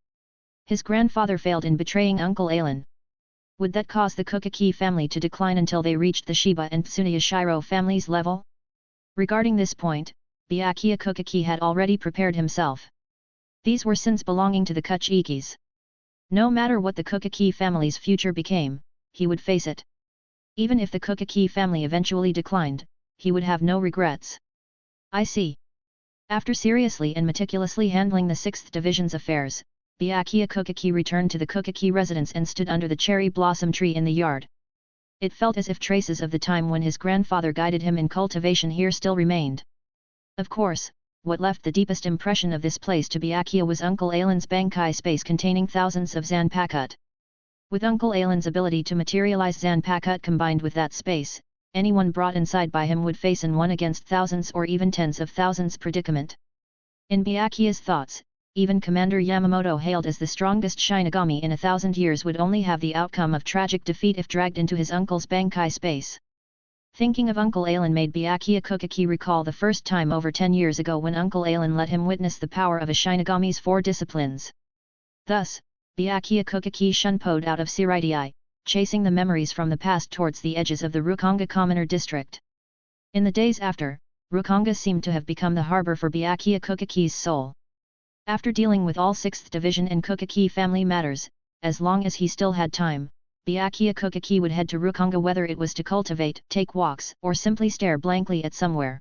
His grandfather failed in betraying Uncle Alan. Would that cause the Kokaki family to decline until they reached the Shiba and Tsuneyashiro families' level? Regarding this point, Byakuya Kokaki had already prepared himself. These were sins belonging to the Kuchikis. No matter what the Kokaki family's future became, he would face it. Even if the Kokaki family eventually declined, he would have no regrets. I see. After seriously and meticulously handling the 6th Division's affairs, Byakuya Kokaki returned to the Kokaki residence and stood under the cherry blossom tree in the yard. It felt as if traces of the time when his grandfather guided him in cultivation here still remained. Of course, what left the deepest impression of this place to Byakuya was Uncle Alan's Bankai space containing thousands of Zanpakut. With Uncle Alan's ability to materialize Zanpakut combined with that space, anyone brought inside by him would face an 1 against thousands or even tens of thousands predicament. In Byakuya's thoughts, even Commander Yamamoto, hailed as the strongest Shinigami in 1,000 years, would only have the outcome of tragic defeat if dragged into his uncle's Bankai space. Thinking of Uncle Alan made Byakuya Kokaki recall the first time over 10 years ago when Uncle Alan let him witness the power of a Shinigami's 4 disciplines. Thus, Byakuya Kokaki shunpoed out of Siraidai, chasing the memories from the past towards the edges of the Rukanga Commoner district. In the days after, Rukanga seemed to have become the harbor for Byakuya Kokaki's soul. After dealing with all 6th Division and Kokaki family matters, as long as he still had time, Byakuya Kokaki would head to Rukanga, whether it was to cultivate, take walks, or simply stare blankly at somewhere.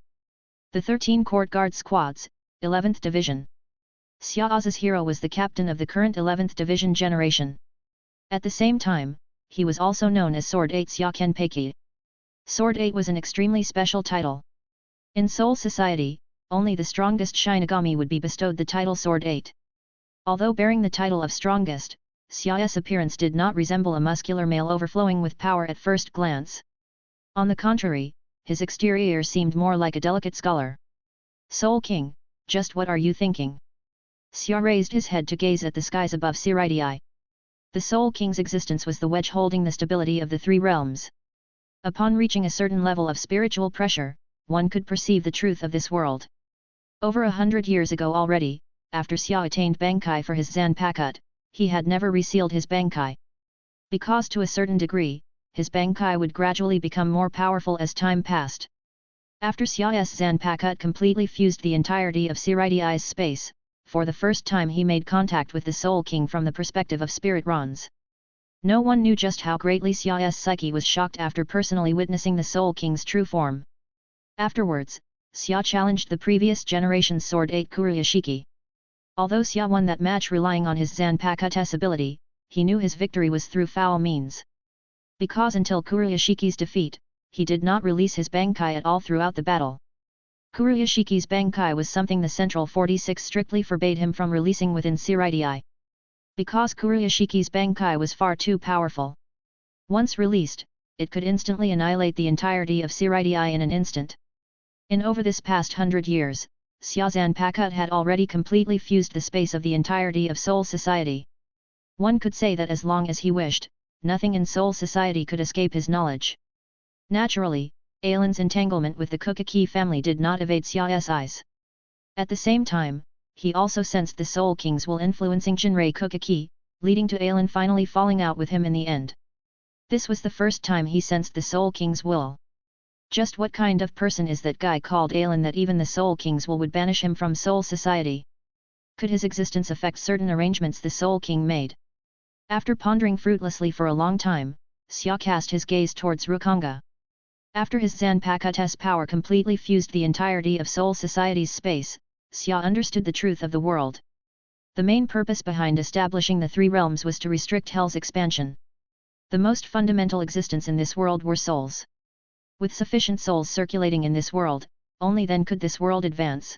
The 13 Court Guard Squads, 11th Division. Xiaoza's hero was the captain of the current 11th Division generation. At the same time, he was also known as Sword 8 Xiaokenpeiki. Sword 8 was an extremely special title. In Soul Society, only the strongest Shinigami would be bestowed the title Sword 8. Although bearing the title of strongest, Xiao's appearance did not resemble a muscular male overflowing with power at first glance. On the contrary, his exterior seemed more like a delicate scholar. Soul King, just what are you thinking? Xia raised his head to gaze at the skies above Siraidai. The Soul King's existence was the wedge holding the stability of the 3 realms. Upon reaching a certain level of spiritual pressure, one could perceive the truth of this world. Over 100 years ago already, after Xia attained Bankai for his Zanpakut, he had never resealed his Bankai. Because to a certain degree, his Bankai would gradually become more powerful as time passed. After Xiao's Zanpakut completely fused the entirety of Siraidai's space, for the first time he made contact with the Soul King from the perspective of Spirit Rons. No one knew just how greatly Xiao's psyche was shocked after personally witnessing the Soul King's true form. Afterwards, Xia challenged the previous generation's Sword 8 Kuroyashiki. Although Xia won that match relying on his Zanpakutos ability, he knew his victory was through foul means. Because until Kuroyashiki's defeat, he did not release his Bankai at all throughout the battle. Kuroyashiki's Bankai was something the Central 46 strictly forbade him from releasing within Siraidai. Because Kuroyashiki's Bankai was far too powerful. Once released, it could instantly annihilate the entirety of Siraidai in an instant. In over this past 100 years, Xia Zanpakut had already completely fused the space of the entirety of Soul Society. One could say that as long as he wished, nothing in Soul Society could escape his knowledge. Naturally, Alan's entanglement with the Kokaki family did not evade Xiao's eyes. At the same time, he also sensed the Soul King's will influencing Jinrei Kokaki, leading to Alan finally falling out with him in the end. This was the first time he sensed the Soul King's will. Just what kind of person is that guy called Alan that even the Soul King's will would banish him from Soul Society? Could his existence affect certain arrangements the Soul King made? After pondering fruitlessly for a long time, Xia cast his gaze towards Rukanga. After his Zanpakutos power completely fused the entirety of Soul Society's space, Xia understood the truth of the world. The main purpose behind establishing the 3 realms was to restrict Hell's expansion. The most fundamental existence in this world were souls. With sufficient souls circulating in this world, only then could this world advance.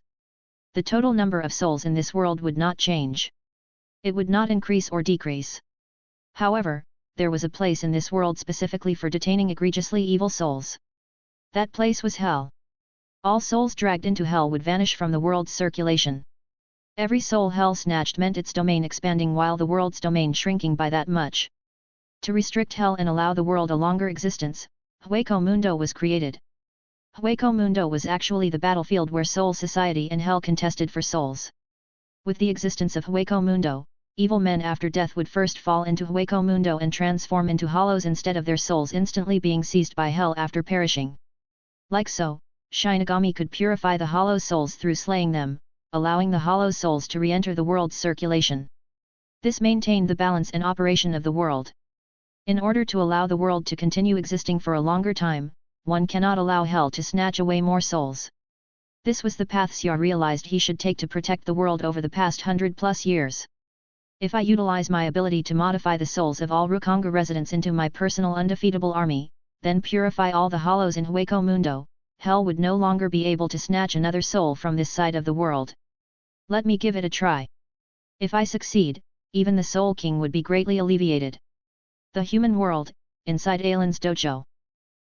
The total number of souls in this world would not change. It would not increase or decrease. However, there was a place in this world specifically for detaining egregiously evil souls. That place was Hell. All souls dragged into Hell would vanish from the world's circulation. Every soul Hell snatched meant its domain expanding while the world's domain shrinking by that much. To restrict Hell and allow the world a longer existence, Hueco Mundo was created. Hueco Mundo was actually the battlefield where Soul Society and Hell contested for souls. With the existence of Hueco Mundo, evil men after death would first fall into Hueco Mundo and transform into hollows instead of their souls instantly being seized by Hell after perishing. Like so, Shinigami could purify the hollow souls through slaying them, allowing the hollow souls to re-enter the world's circulation. This maintained the balance and operation of the world. In order to allow the world to continue existing for a longer time, one cannot allow Hell to snatch away more souls. This was the path Xia realized he should take to protect the world over the past 100+ years. If I utilize my ability to modify the souls of all Rukonga residents into my personal undefeatable army, then purify all the hollows in Hueco Mundo, Hell would no longer be able to snatch another soul from this side of the world. Let me give it a try. If I succeed, even the Soul King would be greatly alleviated. The human world, inside Ailin's dojo.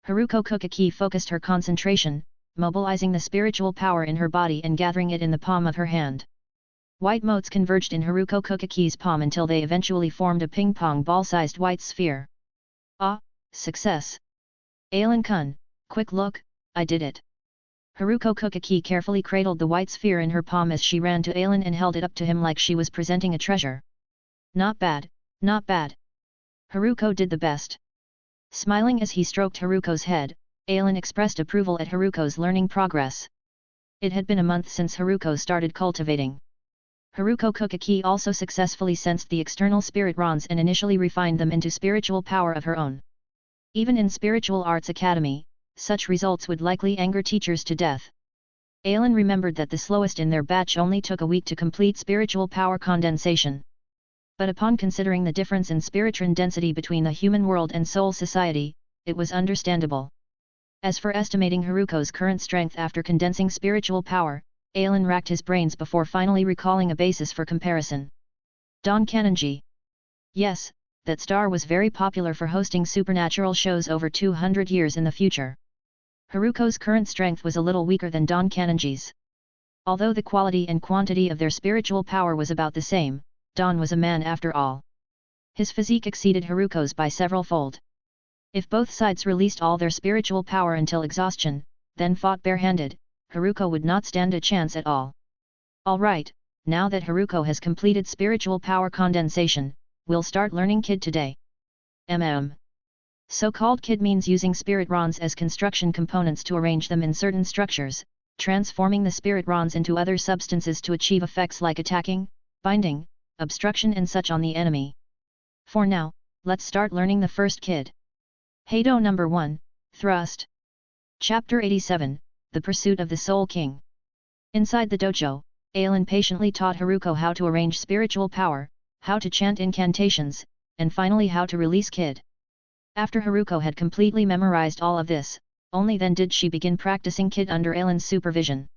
Haruko Kokaki focused her concentration, mobilizing the spiritual power in her body and gathering it in the palm of her hand. White motes converged in Haruko Kokaki's palm until they eventually formed a ping-pong ball-sized white sphere. Ah, success! Ailin-kun, quick look, I did it! Haruko Kokaki carefully cradled the white sphere in her palm as she ran to Ailin and held it up to him like she was presenting a treasure. Not bad, not bad. Haruko did the best. Smiling as he stroked Haruko's head, Ailin expressed approval at Haruko's learning progress. It had been a month since Haruko started cultivating. Haruko Kokaki also successfully sensed the external spirit rons and initially refined them into spiritual power of her own. Even in Spiritual Arts Academy, such results would likely anger teachers to death. Ailin remembered that the slowest in their batch only took a week to complete spiritual power condensation. But upon considering the difference in spiritron density between the human world and Soul Society, it was understandable. As for estimating Haruko's current strength after condensing spiritual power, Ailin racked his brains before finally recalling a basis for comparison. Don Kanonji. Yes, that star was very popular for hosting supernatural shows over 200 years in the future. Haruko's current strength was a little weaker than Don Kanonji's. Although the quality and quantity of their spiritual power was about the same, Don was a man after all. His physique exceeded Haruko's by several-fold. If both sides released all their spiritual power until exhaustion, then fought barehanded, Haruko would not stand a chance at all. Alright, now that Haruko has completed spiritual power condensation, we'll start learning Kid today. So-called Kid means using spirit rons as construction components to arrange them in certain structures, transforming the spirit rons into other substances to achieve effects like attacking, binding, obstruction and such on the enemy. For now, let's start learning the first Kid. Heido number 1, Thrust. Chapter 87, The Pursuit of the Soul King. Inside the dojo, Ailin patiently taught Haruko how to arrange spiritual power, how to chant incantations, and finally how to release Kid. After Haruko had completely memorized all of this, only then did she begin practicing Kid under Ailin's supervision.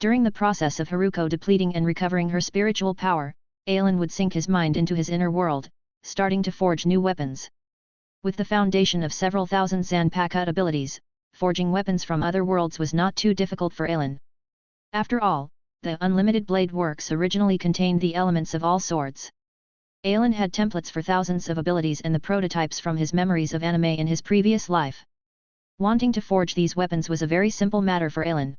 During the process of Haruko depleting and recovering her spiritual power, Ailin would sink his mind into his inner world, starting to forge new weapons. With the foundation of several thousand Zanpakuto abilities, forging weapons from other worlds was not too difficult for Ailin. After all, the Unlimited Blade Works originally contained the elements of all swords. Ailin had templates for thousands of abilities and the prototypes from his memories of anime in his previous life. Wanting to forge these weapons was a very simple matter for Ailin.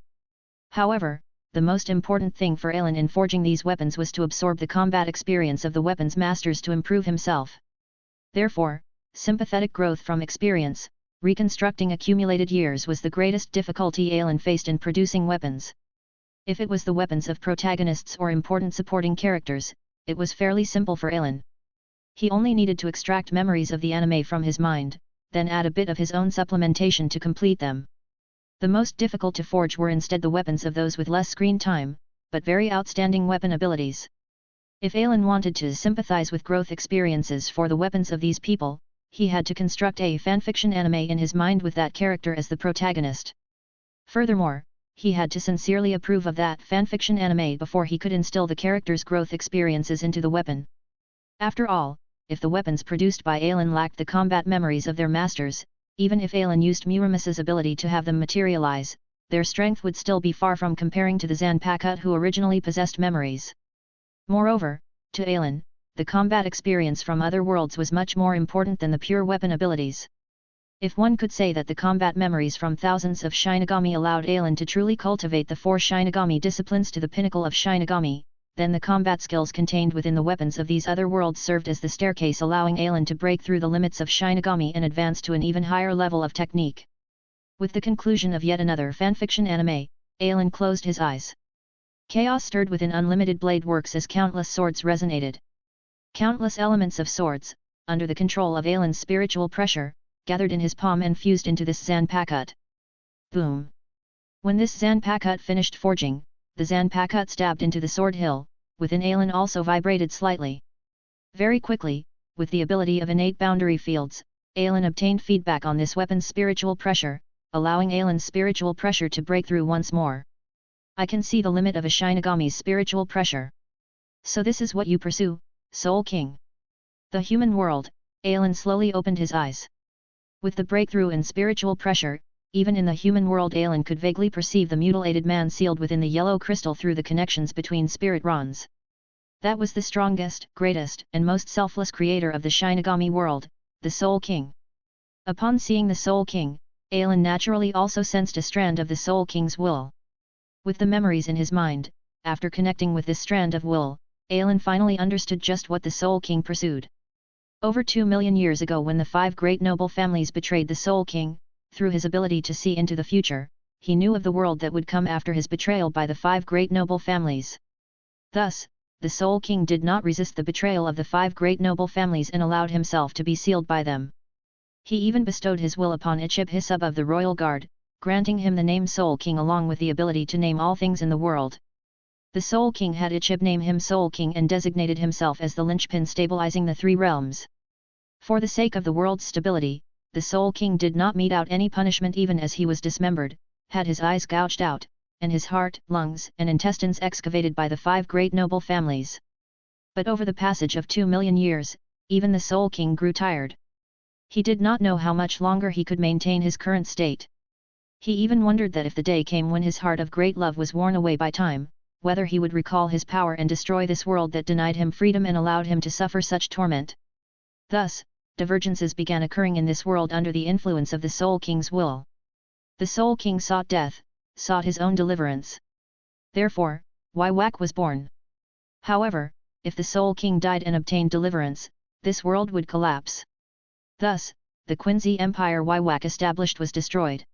However, the most important thing for Ailin in forging these weapons was to absorb the combat experience of the weapons masters to improve himself. Therefore, sympathetic growth from experience, reconstructing accumulated years was the greatest difficulty Ailin faced in producing weapons. If it was the weapons of protagonists or important supporting characters, it was fairly simple for Ailin. He only needed to extract memories of the anime from his mind, then add a bit of his own supplementation to complete them. The most difficult to forge were instead the weapons of those with less screen time, but very outstanding weapon abilities. If Ailin wanted to sympathize with growth experiences for the weapons of these people, he had to construct a fanfiction anime in his mind with that character as the protagonist. Furthermore, he had to sincerely approve of that fanfiction anime before he could instill the character's growth experiences into the weapon. After all, if the weapons produced by Ailin lacked the combat memories of their masters, even if Ailin used Muramis's ability to have them materialize, their strength would still be far from comparing to the Zanpakuto who originally possessed memories. Moreover, to Ailin, the combat experience from other worlds was much more important than the pure weapon abilities. If one could say that the combat memories from thousands of Shinigami allowed Aelin to truly cultivate the 4 Shinigami disciplines to the pinnacle of Shinigami, then the combat skills contained within the weapons of these other worlds served as the staircase allowing Aelin to break through the limits of Shinigami and advance to an even higher level of technique. With the conclusion of yet another fanfiction anime, Aelin closed his eyes. Chaos stirred within unlimited blade works as countless swords resonated. Countless elements of swords, under the control of Aelin's spiritual pressure, gathered in his palm and fused into this Zanpakut. Boom! When this Zanpakut finished forging, the Zanpakut stabbed into the sword hill, within Aelin also vibrated slightly. Very quickly, with the ability of innate boundary fields, Aelin obtained feedback on this weapon's spiritual pressure, allowing Aelin's spiritual pressure to break through once more. I can see the limit of a Shinigami's spiritual pressure. So this is what you pursue, Soul King. The human world, Aelin slowly opened his eyes. With the breakthrough in spiritual pressure, even in the human world Aelin could vaguely perceive the mutilated man sealed within the yellow crystal through the connections between spirit rons. That was the strongest, greatest, and most selfless creator of the Shinigami world, the Soul King. Upon seeing the Soul King, Aelin naturally also sensed a strand of the Soul King's will. With the memories in his mind, after connecting with this strand of will, Aelin finally understood just what the Soul King pursued. Over 2 million years ago when the 5 great noble families betrayed the Soul King, through his ability to see into the future, he knew of the world that would come after his betrayal by the 5 great noble families. Thus, the Soul King did not resist the betrayal of the 5 great noble families and allowed himself to be sealed by them. He even bestowed his will upon Ichib Hisub of the Royal Guard, granting him the name Soul King along with the ability to name all things in the world. The Soul King had Ichib name him Soul King and designated himself as the linchpin stabilizing the 3 realms. For the sake of the world's stability, the Soul King did not mete out any punishment even as he was dismembered, had his eyes gouged out, and his heart, lungs, and intestines excavated by the 5 great noble families. But over the passage of 2 million years, even the Soul King grew tired. He did not know how much longer he could maintain his current state. He even wondered that if the day came when his heart of great love was worn away by time, whether he would recall his power and destroy this world that denied him freedom and allowed him to suffer such torment. Thus, divergences began occurring in this world under the influence of the Soul King's will. The Soul King sought death, sought his own deliverance. Therefore, Wywak was born. However, if the Soul King died and obtained deliverance, this world would collapse. Thus, the Quincy Empire Wywak established was destroyed.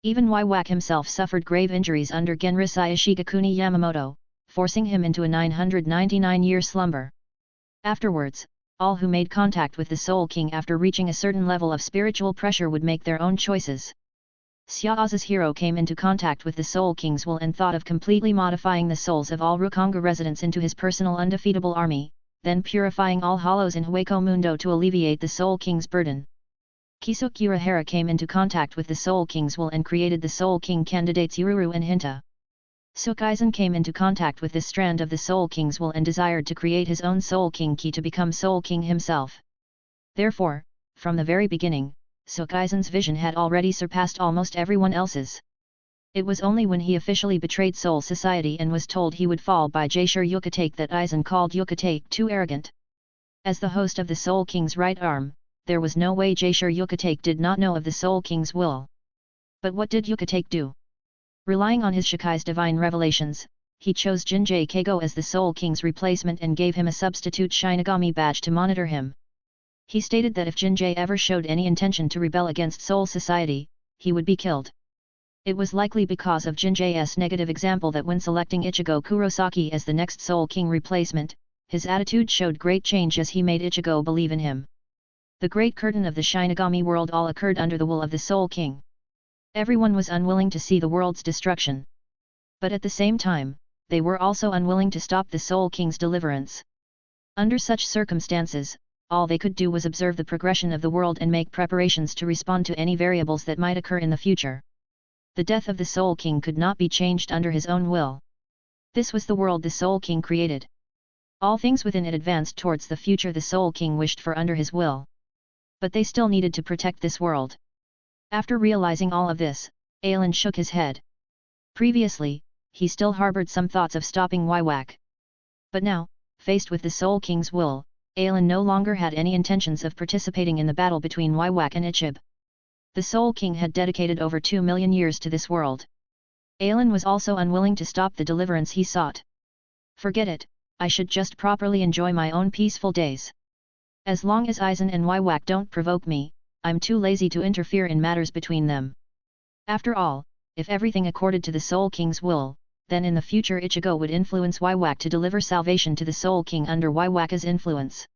Even Wywak himself suffered grave injuries under Genrisai Ishigakuni Yamamoto, forcing him into a 999-year slumber. Afterwards, all who made contact with the Soul King after reaching a certain level of spiritual pressure would make their own choices. Xiaoza's hero came into contact with the Soul King's will and thought of completely modifying the souls of all Rukonga residents into his personal undefeatable army, then purifying all hollows in Hueco Mundo to alleviate the Soul King's burden. Kisuk Urahara came into contact with the Soul King's will and created the Soul King candidates Ururu and Hinta. Sukaisen came into contact with this strand of the Soul King's will and desired to create his own Soul King key to become Soul King himself. Therefore, from the very beginning, Sukaisen's vision had already surpassed almost everyone else's. It was only when he officially betrayed Soul Society and was told he would fall by Jaishur Yukatake that Aizen called Yukatake too arrogant. As the host of the Soul King's right arm, there was no way Jaishur Yukatake did not know of the Soul King's will. But what did Yukatake do? Relying on his Shikai's divine revelations, he chose Jinjay Keigo as the Soul King's replacement and gave him a substitute Shinigami badge to monitor him. He stated that if Jinjay ever showed any intention to rebel against Soul Society, he would be killed. It was likely because of Jinjay's negative example that when selecting Ichigo Kurosaki as the next Soul King replacement, his attitude showed great change as he made Ichigo believe in him. The great curtain of the Shinigami world all occurred under the will of the Soul King. Everyone was unwilling to see the world's destruction. But at the same time, they were also unwilling to stop the Soul King's deliverance. Under such circumstances, all they could do was observe the progression of the world and make preparations to respond to any variables that might occur in the future. The death of the Soul King could not be changed under his own will. This was the world the Soul King created. All things within it advanced towards the future the Soul King wished for under his will. But they still needed to protect this world. After realizing all of this, Aelin shook his head. Previously, he still harbored some thoughts of stopping Wywak. But now, faced with the Soul King's will, Aelin no longer had any intentions of participating in the battle between Wywak and Ichib. The Soul King had dedicated over 2 million years to this world. Aelin was also unwilling to stop the deliverance he sought. Forget it, I should just properly enjoy my own peaceful days. As long as Aizen and Waiwak don't provoke me, I'm too lazy to interfere in matters between them. After all, if everything accorded to the Soul King's will, then in the future Ichigo would influence Waiwak to deliver salvation to the Soul King under Waiwaka's influence.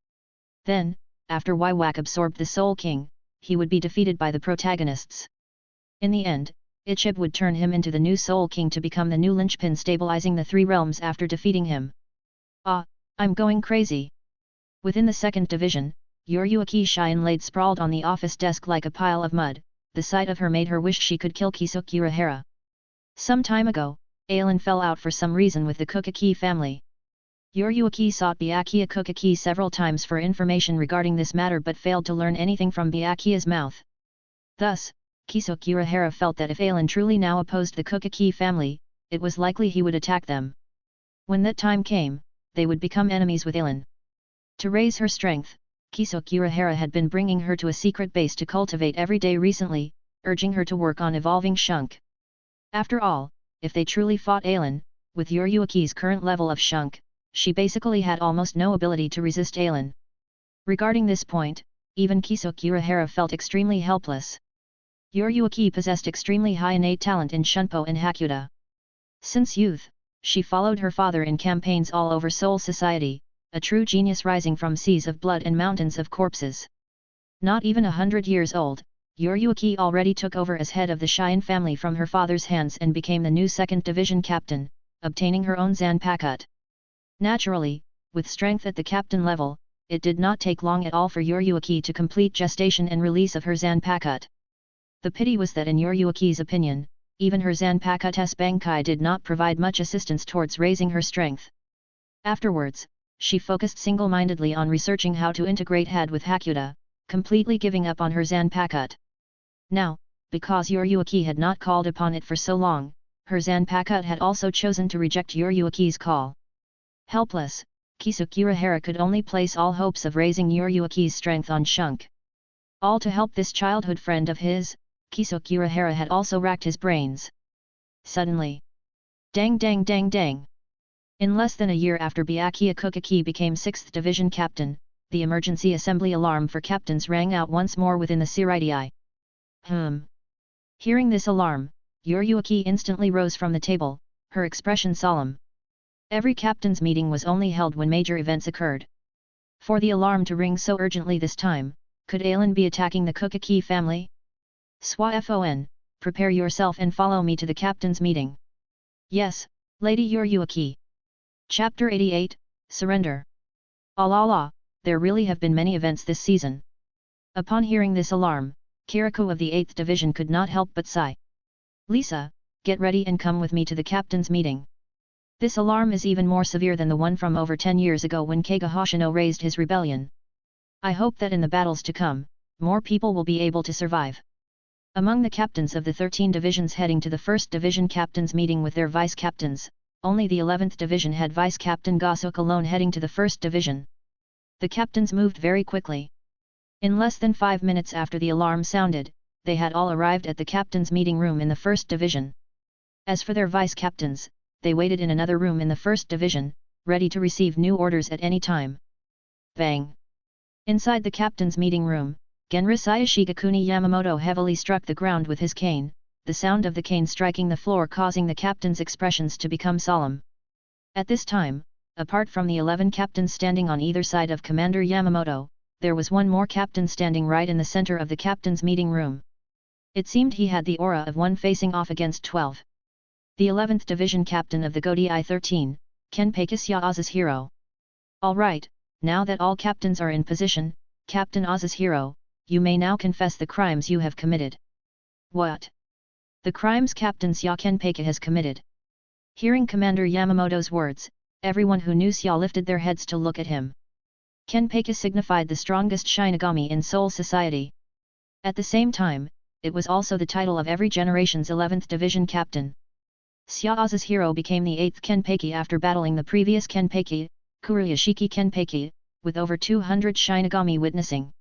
Then, after Waiwak absorbed the Soul King, he would be defeated by the protagonists. In the end, Ichib would turn him into the new Soul King to become the new linchpin stabilizing the three realms after defeating him. Ah, I'm going crazy. Within the second division, Yoryuki Shien laid sprawled on the office desk like a pile of mud. The sight of her made her wish she could kill Kisuke Urahara. Some time ago, Aelin fell out for some reason with the Kukaki family. Yoryuki sought Byakuya Kukaki several times for information regarding this matter but failed to learn anything from Byakuya's mouth. Thus, Kisuke Urahara felt that if Aelin truly now opposed the Kukaki family, it was likely he would attack them. When that time came, they would become enemies with Aelin. To raise her strength, Kisuke Urahara had been bringing her to a secret base to cultivate every day recently, urging her to work on evolving Shunk. After all, if they truly fought Aelin, with Yoryuki's current level of Shunk, she basically had almost no ability to resist Aelin. Regarding this point, even Kisuke Urahara felt extremely helpless. Yoryuki possessed extremely high innate talent in Shunpo and Hakuda. Since youth, she followed her father in campaigns all over Soul Society, a true genius rising from seas of blood and mountains of corpses. Not even 100 years old, Yoryuki already took over as head of the Shien family from her father's hands and became the new 2nd Division captain, obtaining her own Zanpakut. Naturally, with strength at the captain level, it did not take long at all for Yoryuki to complete gestation and release of her Zanpakut. The pity was that in Yoryuki's opinion, even her Zanpakut's Bankai did not provide much assistance towards raising her strength. Afterwards, she focused single-mindedly on researching how to integrate Had with Hakuda, completely giving up on her Zanpakut. Now, because Yoryuki had not called upon it for so long, her Zanpakut had also chosen to reject Yoryuki's call. Helpless, Kisuke Urahara could only place all hopes of raising Yoryuki's strength on Shunk. All to help this childhood friend of his, Kisuke Urahara had also racked his brains. Suddenly. Dang dang dang dang. In less than a year after Byakuya Kukaki became 6th Division captain, the emergency assembly alarm for captains rang out once more within the Siraidai. Hearing this alarm, Yoryuki instantly rose from the table, her expression solemn. Every captain's meeting was only held when major events occurred. For the alarm to ring so urgently this time, could Aelin be attacking the Kukaki family? Swafon, prepare yourself and follow me to the captain's meeting. Yes, Lady Yoryuki. Chapter 88, Surrender. Allah, there really have been many events this season. Upon hearing this alarm, Kirikou of the 8th Division could not help but sigh. Lisa, get ready and come with me to the captain's meeting. This alarm is even more severe than the one from over 10 years ago when Keiga Hoshino raised his rebellion. I hope that in the battles to come, more people will be able to survive. Among the captains of the 13 divisions heading to the 1st Division captains meeting with their vice-captains, only the 11th Division had Vice-Captain Gosok alone heading to the 1st Division. The captains moved very quickly. In less than 5 minutes after the alarm sounded, they had all arrived at the captain's meeting room in the 1st Division. As for their vice-captains, they waited in another room in the 1st Division, ready to receive new orders at any time. Bang! Inside the captain's meeting room, Genrisai Shigakuni Yamamoto heavily struck the ground with his cane, the sound of the cane striking the floor causing the captain's expressions to become solemn. At this time, apart from the 11 captains standing on either side of Commander Yamamoto, there was one more captain standing right in the center of the captain's meeting room. It seemed he had the aura of one facing off against 12. The 11th Division captain of the Godi 13, Kenpei Azashiro. Alright, now that all captains are in position, Captain Azashiro, you may now confess the crimes you have committed. What? The crimes Captain Kenpei has committed. Hearing Commander Yamamoto's words, everyone who knew Xia lifted their heads to look at him. Kenpei signified the strongest Shinigami in Soul Society. At the same time, it was also the title of every generation's 11th Division captain. Xia Azashiro became the 8th Kenpei after battling the previous Kenpei, Kuruyashiki Kenpei, with over 200 Shinigami witnessing.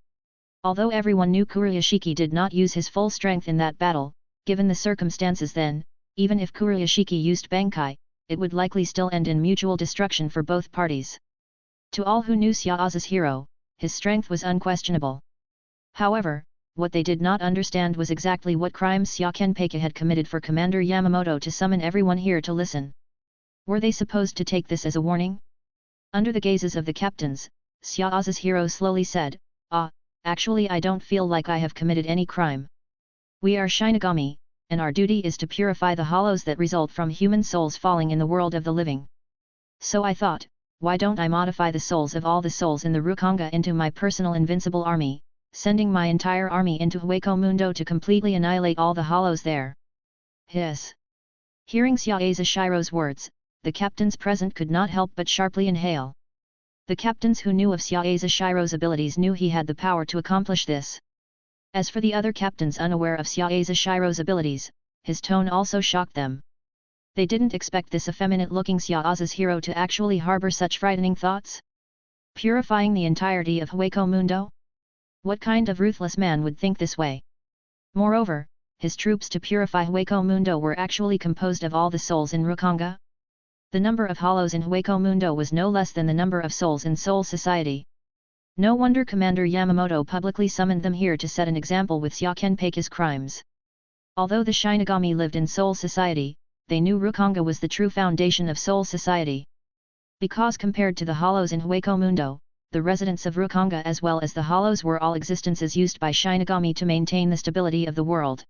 Although everyone knew Kuroyashiki did not use his full strength in that battle, given the circumstances then, even if Kuroyashiki used Bankai, it would likely still end in mutual destruction for both parties. To all who knew Xiaoza's hero, his strength was unquestionable. However, what they did not understand was exactly what crimes Xiaokenpeki had committed for Commander Yamamoto to summon everyone here to listen. Were they supposed to take this as a warning? Under the gazes of the captains, Xiaoza's hero slowly said, actually I don't feel like I have committed any crime. We are Shinigami, and our duty is to purify the hollows that result from human souls falling in the world of the living. So I thought, why don't I modify the souls of all the souls in the Rukanga into my personal invincible army, sending my entire army into Hueco Mundo to completely annihilate all the hollows there. Hiss. Hearing Xiaoza Shiro's words, the captains present could not help but sharply inhale. The captains who knew of Xiaoza Shiro's abilities knew he had the power to accomplish this. As for the other captains unaware of Xiaoza Shiro's abilities, his tone also shocked them. They didn't expect this effeminate-looking Xiaoza's hero to actually harbor such frightening thoughts. Purifying the entirety of Hueco Mundo? What kind of ruthless man would think this way? Moreover, his troops to purify Hueco Mundo were actually composed of all the souls in Rukanga. The number of hollows in Hueco Mundo was no less than the number of souls in Soul Society. No wonder Commander Yamamoto publicly summoned them here to set an example with Xiaokenpeki's crimes. Although the Shinigami lived in Soul Society, they knew Rukanga was the true foundation of Soul Society. Because compared to the hollows in Hueco Mundo, the residents of Rukanga as well as the hollows were all existences used by Shinigami to maintain the stability of the world.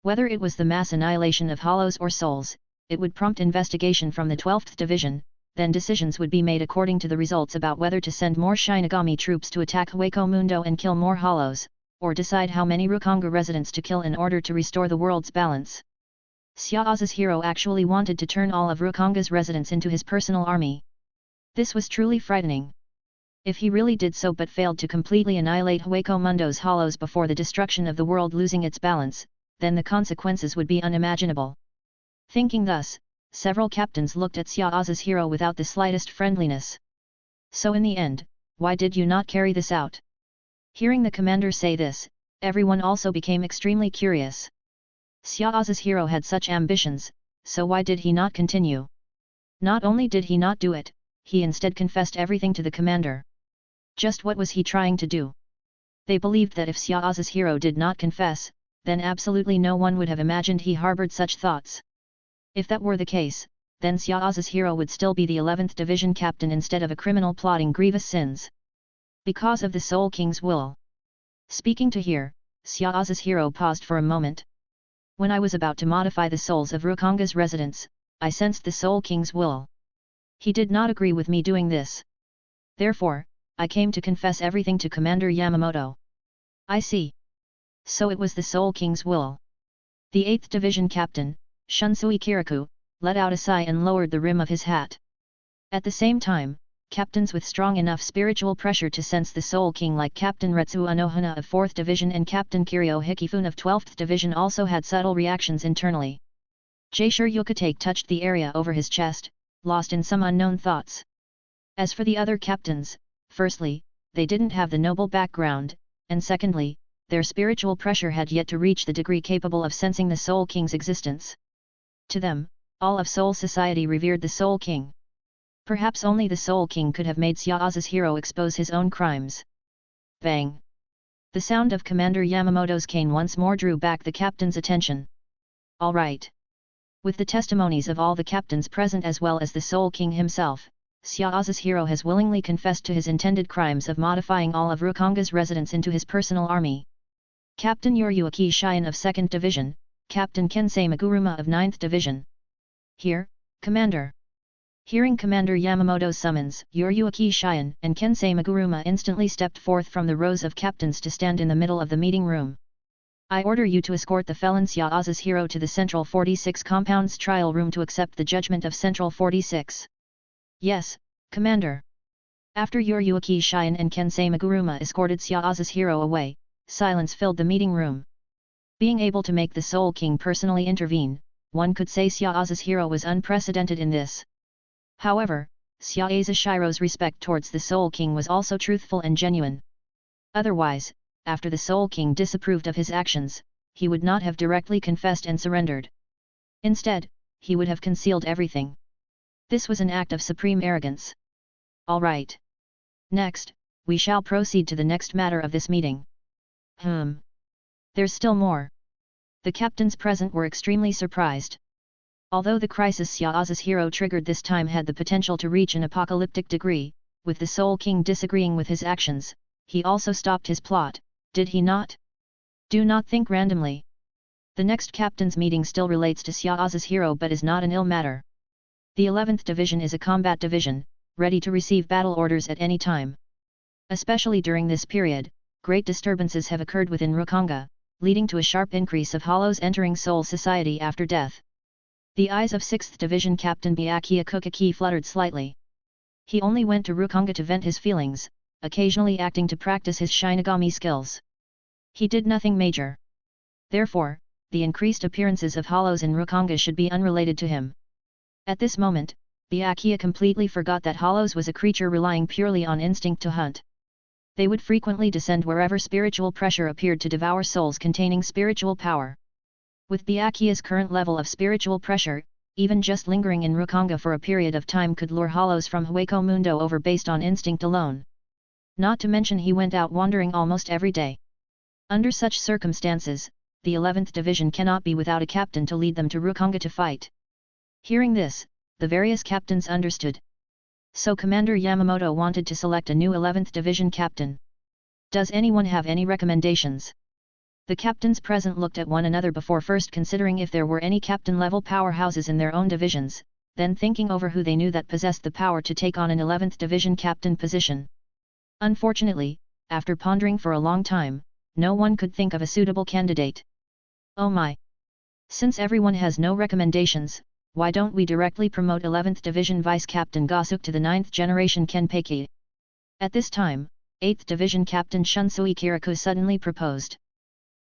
Whether it was the mass annihilation of hollows or souls, it would prompt investigation from the 12th Division, then decisions would be made according to the results about whether to send more Shinigami troops to attack Hueco Mundo and kill more hollows, or decide how many Rukanga residents to kill in order to restore the world's balance. Xiaoza's hero actually wanted to turn all of Rukanga's residents into his personal army. This was truly frightening. If he really did so but failed to completely annihilate Hueco Mundo's hollows before the destruction of the world losing its balance, then the consequences would be unimaginable. Thinking thus, several captains looked at Xiaoza's hero without the slightest friendliness. So in the end, why did you not carry this out? Hearing the commander say this, everyone also became extremely curious. Xiaoza's hero had such ambitions, so why did he not continue? Not only did he not do it, he instead confessed everything to the commander. Just what was he trying to do? They believed that if Xiaoza's hero did not confess, then absolutely no one would have imagined he harbored such thoughts. If that were the case, then Xiaoza's hero would still be the 11th Division captain instead of a criminal plotting grievous sins. Because of the Soul King's will. Speaking to here, Xiaoza's hero paused for a moment. When I was about to modify the souls of Rukanga's residents, I sensed the Soul King's will. He did not agree with me doing this. Therefore, I came to confess everything to Commander Yamamoto. I see. So it was the Soul King's will. The 8th Division captain, Shunsui Kirikou, let out a sigh and lowered the rim of his hat. At the same time, captains with strong enough spiritual pressure to sense the Soul King like Captain Retsuo Anohana of 4th Division and Captain Kiryo Hikifun of 12th Division also had subtle reactions internally. Jaishur Yukatake touched the area over his chest, lost in some unknown thoughts. As for the other captains, firstly, they didn't have the noble background, and secondly, their spiritual pressure had yet to reach the degree capable of sensing the Soul King's existence. To them, all of Soul Society revered the Soul King. Perhaps only the Soul King could have made Xiaoza's hero expose his own crimes. Bang! The sound of Commander Yamamoto's cane once more drew back the captain's attention. All right. With the testimonies of all the captains present as well as the Soul King himself, Xiaoza's hero has willingly confessed to his intended crimes of modifying all of Rukanga's residents into his personal army. Captain Yoryuki Shion of 2nd Division, Captain Kensei Maguruma of 9th Division. Here, Commander. Hearing Commander Yamamoto's summons, Yoryuki Shion and Kensei Maguruma instantly stepped forth from the rows of captains to stand in the middle of the meeting room. I order you to escort the felon Xiaoza's hero to the Central 46 Compound's trial room to accept the judgment of Central 46. Yes, Commander. After Yoryuki Shion and Kensei Maguruma escorted Xiaoza's hero away, silence filled the meeting room. Being able to make the Soul King personally intervene, one could say Xiaoza's hero was unprecedented in this. However, Xiaoza Shiro's respect towards the Soul King was also truthful and genuine. Otherwise, after the Soul King disapproved of his actions, he would not have directly confessed and surrendered. Instead, he would have concealed everything. This was an act of supreme arrogance. All right. Next, we shall proceed to the next matter of this meeting. There's still more. The captains present were extremely surprised. Although the crisis Xiaozi's hero triggered this time had the potential to reach an apocalyptic degree, with the Soul King disagreeing with his actions, he also stopped his plot, did he not? Do not think randomly. The next captain's meeting still relates to Xiaozi's hero but is not an ill matter. The 11th Division is a combat division, ready to receive battle orders at any time. Especially during this period, great disturbances have occurred within Rukanga, leading to a sharp increase of hollows entering Soul Society after death. The eyes of 6th Division Captain Byakuya Kokaki fluttered slightly. He only went to Rukanga to vent his feelings, occasionally acting to practice his Shinigami skills. He did nothing major. Therefore, the increased appearances of hollows in Rukanga should be unrelated to him. At this moment, Byakuya completely forgot that hollows was a creature relying purely on instinct to hunt. They would frequently descend wherever spiritual pressure appeared to devour souls containing spiritual power. With Byakuya's current level of spiritual pressure, even just lingering in Rukanga for a period of time could lure hollows from Hueco Mundo over based on instinct alone. Not to mention he went out wandering almost every day. Under such circumstances, the 11th Division cannot be without a captain to lead them to Rukanga to fight. Hearing this, the various captains understood. So Commander Yamamoto wanted to select a new 11th Division captain. Does anyone have any recommendations? The captains present looked at one another before first considering if there were any captain-level powerhouses in their own divisions, then thinking over who they knew that possessed the power to take on an 11th Division captain position. Unfortunately, after pondering for a long time, no one could think of a suitable candidate. Oh my! Since everyone has no recommendations, why don't we directly promote 11th Division Vice Captain Gosuk to the 9th generation Kenpeki? At this time, 8th Division Captain Shunsui Kirikou suddenly proposed.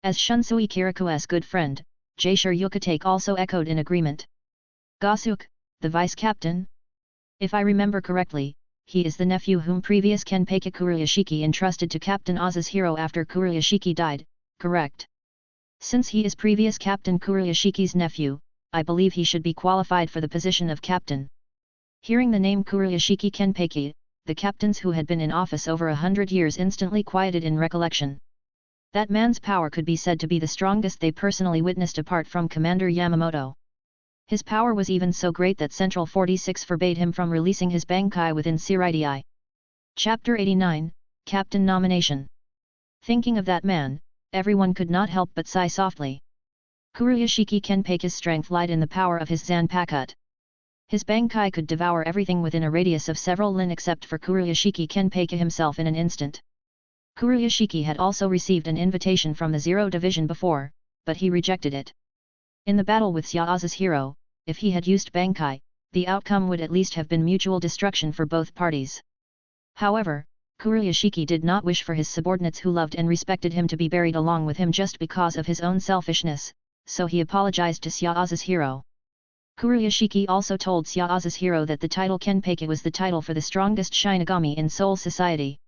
As Shunsui Kiriku's good friend, Jaishur Yukitake also echoed in agreement. Gosuk, the Vice Captain? If I remember correctly, he is the nephew whom previous Kenpeki Kuruyashiki entrusted to Captain Oz's hero after Kuruyashiki died, correct? Since he is previous Captain Kuruyashiki's nephew, I believe he should be qualified for the position of captain. Hearing the name Kuruyashiki Kenpeki, the captains who had been in office over 100 years instantly quieted in recollection. That man's power could be said to be the strongest they personally witnessed apart from Commander Yamamoto. His power was even so great that Central 46 forbade him from releasing his Bankai within Siraidai. Chapter 89, Captain Nomination. Thinking of that man, everyone could not help but sigh softly. Kuruyashiki Kenpeki's strength lied in the power of his Zanpakuto. His Bankai could devour everything within a radius of several lin except for Kuruyashiki Kenpeki himself in an instant. Kuruyashiki had also received an invitation from the 0 Division before, but he rejected it. In the battle with Xiaozi's hero, if he had used Bankai, the outcome would at least have been mutual destruction for both parties. However, Kuruyashiki did not wish for his subordinates who loved and respected him to be buried along with him just because of his own selfishness, so he apologized to Xiaozi's hero. Kuruyashiki also told Xiaozi's hero that the title Kenpeki was the title for the strongest Shinigami in Soul Society.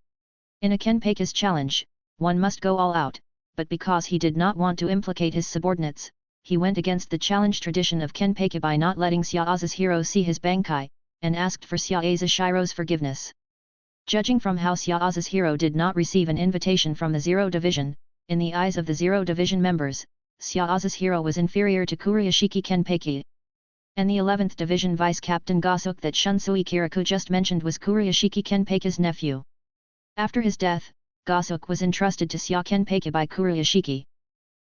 In a Kenpeki's challenge, one must go all out, but because he did not want to implicate his subordinates, he went against the challenge tradition of Kenpeki by not letting Xiaozi's hero see his Bankai, and asked for Xiaozi's forgiveness. Judging from how Xiaozi's hero did not receive an invitation from the 0 Division, in the eyes of the 0 Division members, Xiaozi's hero was inferior to Kuruyashiki Kenpeki. And the 11th Division Vice Captain Gosuk that Shunsui Kirikou just mentioned was Kuruyashiki Kenpeki's nephew. After his death, Gosuk was entrusted to Xia Kenpeki by Kuruyashiki.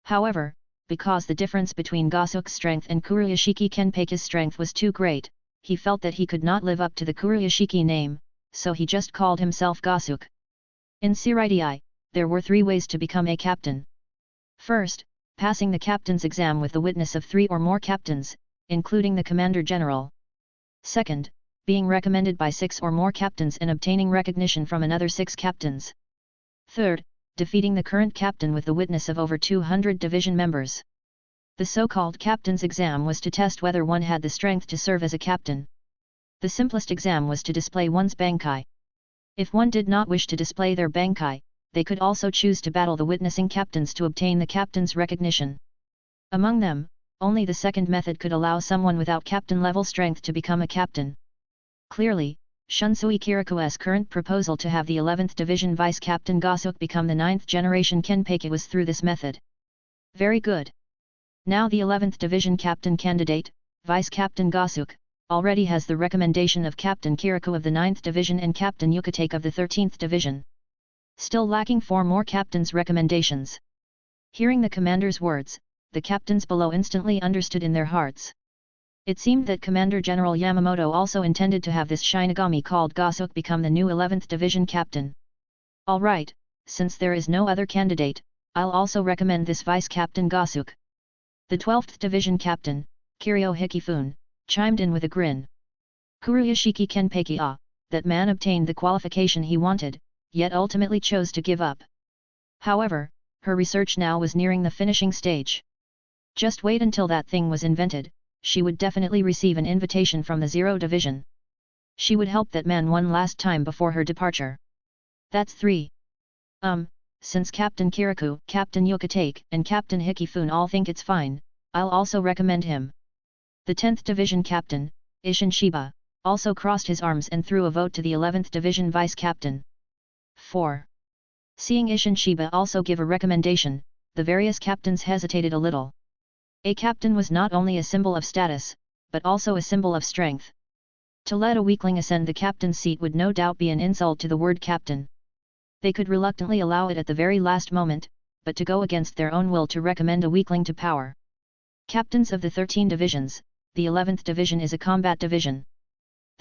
However, because the difference between Gosuk's strength and Kuruyashiki Kenpeki's strength was too great, he felt that he could not live up to the Kuruyashiki name, so he just called himself Gosuk. In Siraidai, there were 3 ways to become a captain. First, passing the captain's exam with the witness of 3 or more captains, including the Commander General. Second, being recommended by 6 or more captains and obtaining recognition from another 6 captains. Third, defeating the current captain with the witness of over 200 division members. The so-called captain's exam was to test whether one had the strength to serve as a captain. The simplest exam was to display one's Bankai. If one did not wish to display their Bankai, they could also choose to battle the witnessing captains to obtain the captain's recognition. Among them, only the second method could allow someone without captain-level strength to become a captain. Clearly, Shunsui Kiriku's current proposal to have the 11th Division Vice-Captain Gosuk become the 9th generation Kenpeki was through this method. Very good. Now the 11th Division Captain candidate, Vice-Captain Gosuk, already has the recommendation of Captain Kirikou of the 9th Division and Captain Yukitake of the 13th Division. Still lacking 4 more captains' recommendations. Hearing the commander's words, the captains below instantly understood in their hearts. It seemed that Commander General Yamamoto also intended to have this Shinigami called Gosuk become the new 11th Division captain. Alright, since there is no other candidate, I'll also recommend this Vice-Captain Gosuk. The 12th Division captain, Kiryo Hikifune, chimed in with a grin. Kuruyashiki Kenpeki that man obtained the qualification he wanted, yet ultimately chose to give up. However, her research now was nearing the finishing stage. Just wait until that thing was invented, she would definitely receive an invitation from the 0 Division. She would help that man one last time before her departure. That's 3. Since Captain Kirikou, Captain Yukitake, and Captain Hikifune all think it's fine, I'll also recommend him. The 10th Division Captain, Isshin Shiba, also crossed his arms and threw a vote to the 11th Division Vice-Captain. 4. Seeing Isshin Shiba also give a recommendation, the various captains hesitated a little. A captain was not only a symbol of status, but also a symbol of strength. To let a weakling ascend the captain's seat would no doubt be an insult to the word captain. They could reluctantly allow it at the very last moment, but to go against their own will to recommend a weakling to power. Captains of the 13 divisions, the 11th division is a combat division.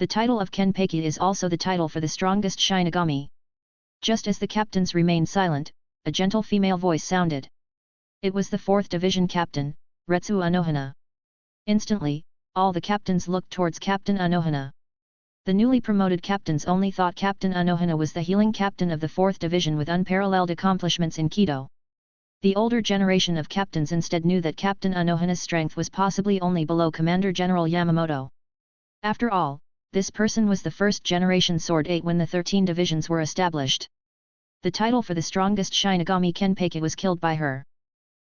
The title of Kenpeki is also the title for the strongest Shinigami. Just as the captains remained silent, a gentle female voice sounded. It was the 4th division captain, Retsu Anohana. Instantly, all the captains looked towards Captain Anohana. The newly promoted captains only thought Captain Anohana was the healing captain of the 4th division with unparalleled accomplishments in Kido. The older generation of captains instead knew that Captain Anohana's strength was possibly only below Commander General Yamamoto. After all, this person was the first generation Sword 8 when the 13 divisions were established. The title for the strongest Shinigami Kenpeki was killed by her.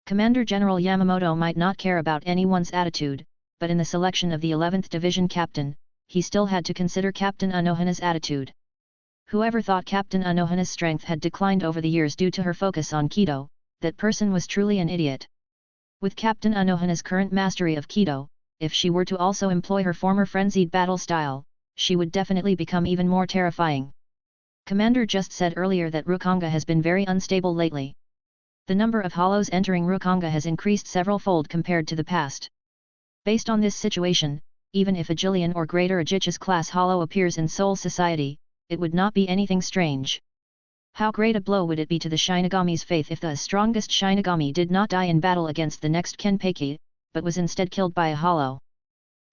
Commander General Yamamoto might not care about anyone's attitude, but in the selection of the 11th Division captain, he still had to consider Captain Anohana's attitude. Whoever thought Captain Anohana's strength had declined over the years due to her focus on Kido, that person was truly an idiot. With Captain Anohana's current mastery of Kido, if she were to also employ her former frenzied battle style, she would definitely become even more terrifying. Commander just said earlier that Rukanga has been very unstable lately. The number of hollows entering Rukanga has increased several-fold compared to the past. Based on this situation, even if a Jillian or greater Aegis class hollow appears in Soul Society, it would not be anything strange. How great a blow would it be to the Shinigami's faith if the strongest Shinigami did not die in battle against the next Kenpeki, but was instead killed by a hollow.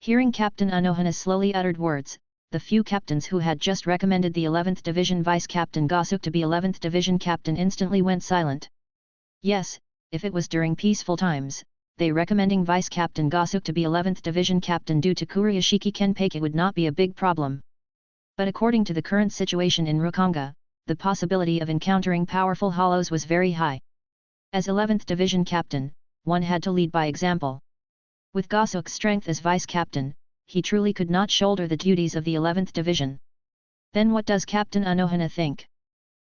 Hearing Captain Anohana's slowly uttered words, the few captains who had just recommended the 11th Division Vice-Captain Gosuk to be 11th Division Captain instantly went silent. Yes, if it was during peaceful times, they recommending Vice-Captain Gosuk to be 11th Division Captain due to Kuruyashiki Kenpeki would not be a big problem. But according to the current situation in Rukanga, the possibility of encountering powerful hollows was very high. As 11th Division Captain, one had to lead by example. With Gosuk's strength as Vice-Captain, he truly could not shoulder the duties of the 11th Division. Then what does Captain Anohana think?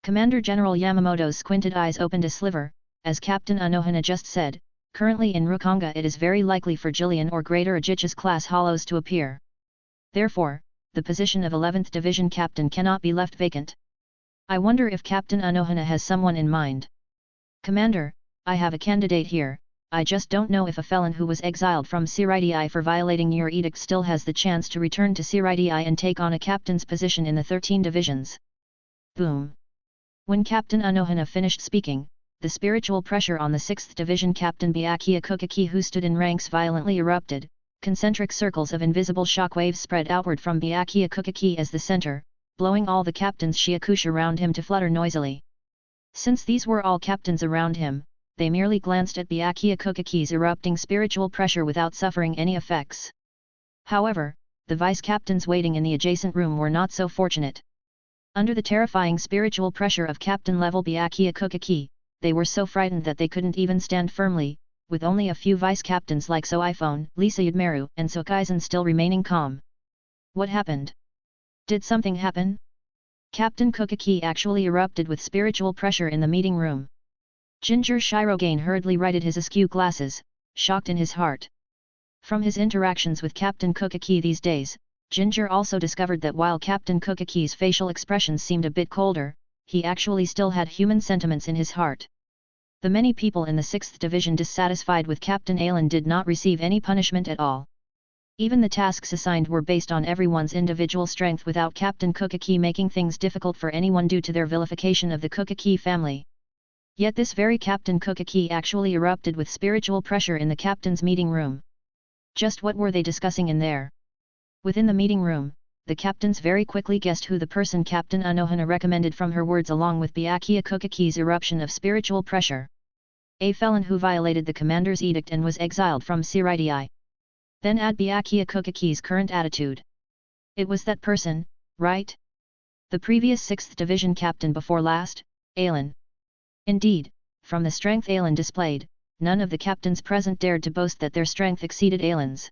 Commander General Yamamoto's squinted eyes opened a sliver, as Captain Anohana just said, currently in Rukanga it is very likely for Jillian or greater Aegis class hollows to appear. Therefore, the position of 11th Division Captain cannot be left vacant. I wonder if Captain Anohana has someone in mind. Commander, I have a candidate here, I just don't know if a felon who was exiled from Siraidii for violating your edict still has the chance to return to Siraidii and take on a captain's position in the 13 divisions. Boom. When Captain Anohana finished speaking, the spiritual pressure on the 6th Division Captain Byakuya Kukaki who stood in ranks violently erupted, concentric circles of invisible shockwaves spread outward from Byakuya Kukaki as the center, blowing all the captains' Shiakush around him to flutter noisily. Since these were all captains around him, they merely glanced at Byakuya Kukaki's erupting spiritual pressure without suffering any effects. However, the vice-captains waiting in the adjacent room were not so fortunate. Under the terrifying spiritual pressure of captain-level Byakuya Kokaki, they were so frightened that they couldn't even stand firmly, with only a few vice-captains like Soifone, Lisa Yudmeru and Sokaizen still remaining calm. What happened? Did something happen? Captain Kokaki actually erupted with spiritual pressure in the meeting room. Ginger Shirogane hurriedly righted his askew glasses, shocked in his heart. From his interactions with Captain Kokaki these days, Ginger also discovered that while Captain Kokaki's facial expressions seemed a bit colder, he actually still had human sentiments in his heart. The many people in the 6th Division dissatisfied with Captain Alan did not receive any punishment at all. Even the tasks assigned were based on everyone's individual strength without Captain Kokaki making things difficult for anyone due to their vilification of the Kokaki family. Yet this very Captain Kokaki actually erupted with spiritual pressure in the captain's meeting room. Just what were they discussing in there? Within the meeting room, the captains very quickly guessed who the person Captain Anohana recommended from her words along with Byakuya Kokaki's eruption of spiritual pressure. A felon who violated the commander's edict and was exiled from Siraidai. Then add Byakuya Kokaki's current attitude. It was that person, right? The previous 6th Division captain before last, Alan. Indeed, from the strength Alan displayed, none of the captains present dared to boast that their strength exceeded Alan's.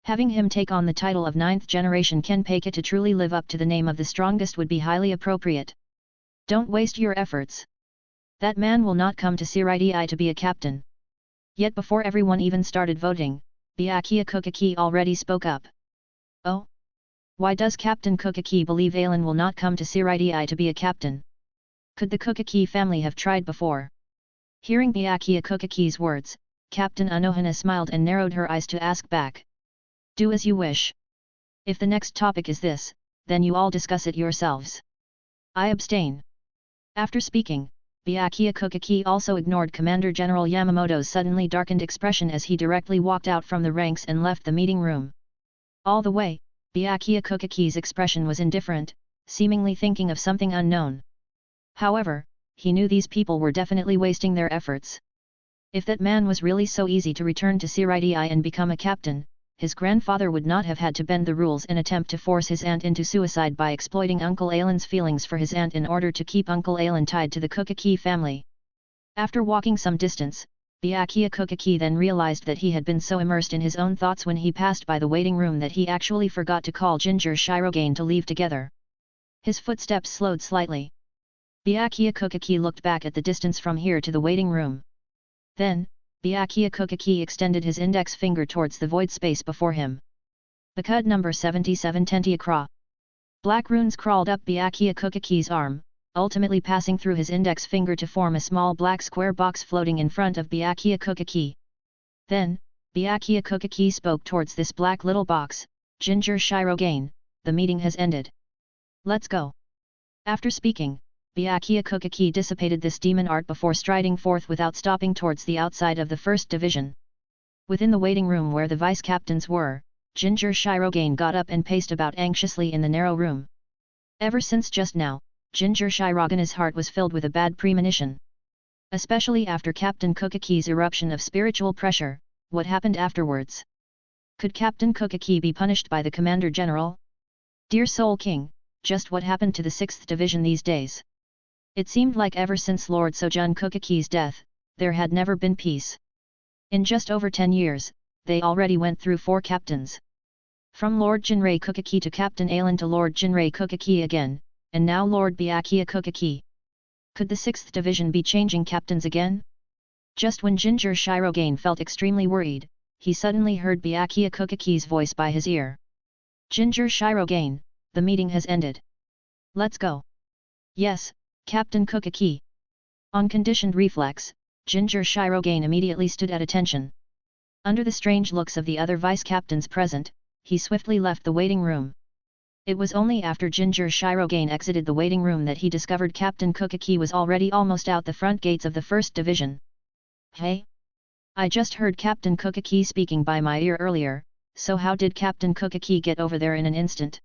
Having him take on the title of 9th generation Kenpeiga to truly live up to the name of the strongest would be highly appropriate. Don't waste your efforts. That man will not come to Siraidai to be a captain. Yet before everyone even started voting, Byakuya Kokaki already spoke up. Oh? Why does Captain Kokaki believe Alan will not come to Siraidai to be a captain? Could the Kokaki family have tried before? Hearing Byakuya Kokaki's words, Captain Anohana smiled and narrowed her eyes to ask back. Do as you wish. If the next topic is this, then you all discuss it yourselves. I abstain. After speaking, Byakuya Kokaki also ignored Commander General Yamamoto's suddenly darkened expression as he directly walked out from the ranks and left the meeting room. All the way, Byakuya Kokaki's expression was indifferent, seemingly thinking of something unknown. However, he knew these people were definitely wasting their efforts. If that man was really so easy to return to Siraidai and become a captain, his grandfather would not have had to bend the rules and attempt to force his aunt into suicide by exploiting Uncle Alan's feelings for his aunt in order to keep Uncle Alan tied to the Kokaki family. After walking some distance, Byakuya Kokaki then realized that he had been so immersed in his own thoughts when he passed by the waiting room that he actually forgot to call Ginger Shirogane to leave together. His footsteps slowed slightly. Byakuya Kokaki looked back at the distance from here to the waiting room. Then, Byakuya Kokaki extended his index finger towards the void space before him. Bakud number 77 Tentiakra. Black runes crawled up Byakuya Kokaki's arm, ultimately passing through his index finger to form a small black square box floating in front of Byakuya Kokaki. Then, Byakuya Kokaki spoke towards this black little box, Ginger Shirogane, the meeting has ended. Let's go. After speaking, Byakuya Kokaki dissipated this demon art before striding forth without stopping towards the outside of the 1st Division. Within the waiting room where the vice-captains were, Ginger Shirogane got up and paced about anxiously in the narrow room. Ever since just now, Ginger Shirogane's heart was filled with a bad premonition. Especially after Captain Kokaki's eruption of spiritual pressure, what happened afterwards? Could Captain Kokaki be punished by the Commander General? Dear Soul King, just what happened to the 6th Division these days? It seemed like ever since Lord Sojun Kokaki's death, there had never been peace. In just over 10 years, they already went through 4 captains. From Lord Jinrei Kokaki to Captain Alan to Lord Jinrei Kokaki again, and now Lord Byakuya Kokaki. Could the 6th Division be changing captains again? Just when Ginger Shirogane felt extremely worried, he suddenly heard Byakuya Kokaki's voice by his ear. Ginger Shirogane, the meeting has ended. Let's go. Yes, Captain Kokaki. On conditioned reflex, Ginger Shirogane immediately stood at attention. Under the strange looks of the other vice-captains present, he swiftly left the waiting room. It was only after Ginger Shirogane exited the waiting room that he discovered Captain Kokaki was already almost out the front gates of the 1st Division. Hey? I just heard Captain Kokaki speaking by my ear earlier, so how did Captain Kokaki get over there in an instant?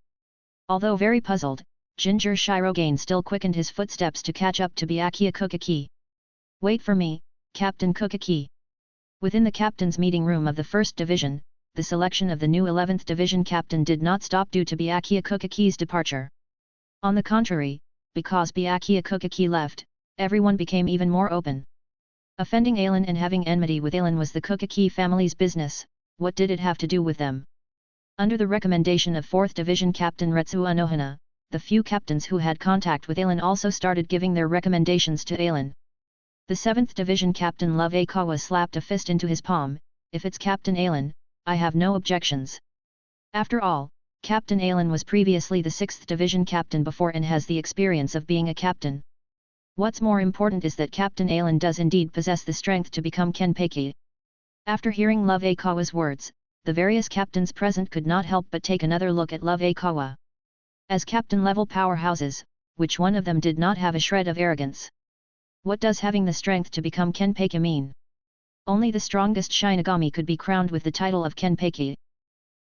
Although very puzzled, Ginger Shirogane still quickened his footsteps to catch up to Byakuya Kokaki. Wait for me, Captain Kokaki. Within the captain's meeting room of the 1st Division, the selection of the new 11th Division captain did not stop due to Byakuya Kokaki's departure. On the contrary, because Byakuya Kokaki left, everyone became even more open. Offending Ailen and having enmity with Ailen was the Kokaki family's business. What did it have to do with them? Under the recommendation of 4th Division Captain Retsuo Nohana, the few captains who had contact with Ailen also started giving their recommendations to Ailen. The 7th Division Captain Love Aikawa slapped a fist into his palm. If it's Captain Ailen, I have no objections. After all, Captain Ailen was previously the 6th Division Captain before and has the experience of being a captain. What's more important is that Captain Ailen does indeed possess the strength to become Kenpeki. After hearing Love Aikawa's words, the various captains present could not help but take another look at Love Aikawa. As captain-level powerhouses, which one of them did not have a shred of arrogance? What does having the strength to become Kenpeki mean? Only the strongest Shinigami could be crowned with the title of Kenpeki.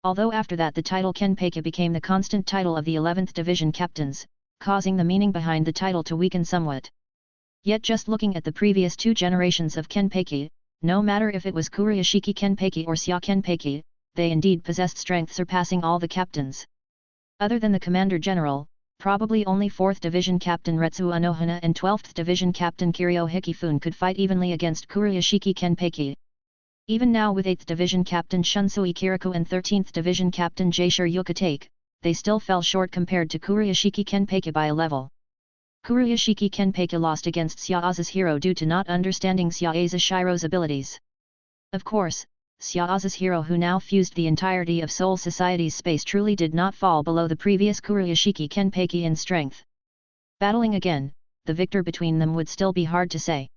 Although after that the title Kenpeki became the constant title of the 11th Division captains, causing the meaning behind the title to weaken somewhat. Yet just looking at the previous 2 generations of Kenpeki, no matter if it was Kurashiki Kenpeki or Sya Kenpeki, they indeed possessed strength surpassing all the captains. Other than the Commander General, probably only 4th Division Captain Retsuo Nohana and 12th Division Captain Kiryo Hikifune could fight evenly against Kurashiki Kenpeki. Even now with 8th Division Captain Shunsui Kiriko and 13th Division Captain Jaishur Yukatake, they still fell short compared to Kurashiki Kenpeki by a level. Kurashiki Kenpeki lost against Syaoza's hero due to not understanding Syaoza Shiro's abilities. Of course, Syaoza's hero who now fused the entirety of Soul Society's space truly did not fall below the previous Kurashiki Kenpeki in strength. Battling again, the victor between them would still be hard to say.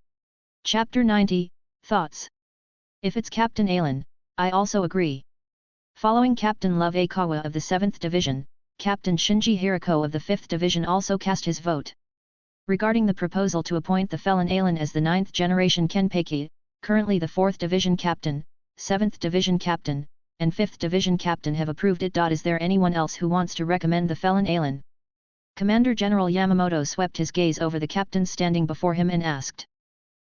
Chapter 90, Thoughts. If it's Captain Ailen, I also agree. Following Captain Love Aikawa of the 7th Division, Captain Shinji Hirako of the 5th Division also cast his vote. Regarding the proposal to appoint the felon Ailen as the 9th generation Kenpeki, currently the 4th Division Captain, 7th Division Captain, and 5th Division Captain have approved it. Is there anyone else who wants to recommend the felon Ailen? Commander General Yamamoto swept his gaze over the captains standing before him and asked.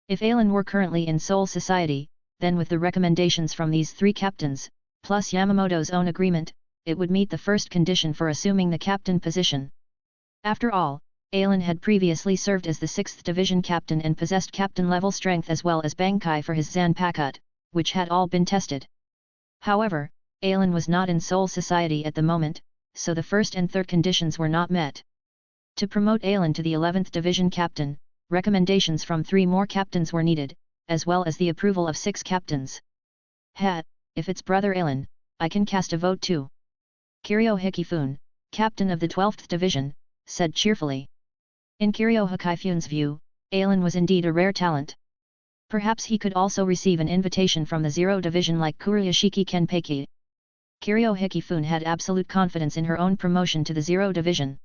If Ailen were currently in Soul Society, then with the recommendations from these 3 captains, plus Yamamoto's own agreement, it would meet the first condition for assuming the captain position. After all, Ailen had previously served as the 6th Division Captain and possessed captain-level strength as well as Bankai for his Zanpakuto, which had all been tested. However, Ailen was not in Soul Society at the moment, so the first and third conditions were not met. To promote Ailen to the 11th Division Captain, recommendations from 3 more captains were needed, as well as the approval of 6 captains. If it's brother Ailen, I can cast a vote too. Kiryo Hikifune, captain of the 12th Division, said cheerfully. In Kiryo Hikifune's view, Ailen was indeed a rare talent. Perhaps he could also receive an invitation from the 0 Division like Kurashiki Kenpeki. Kiryo Hikifune had absolute confidence in her own promotion to the 0 Division.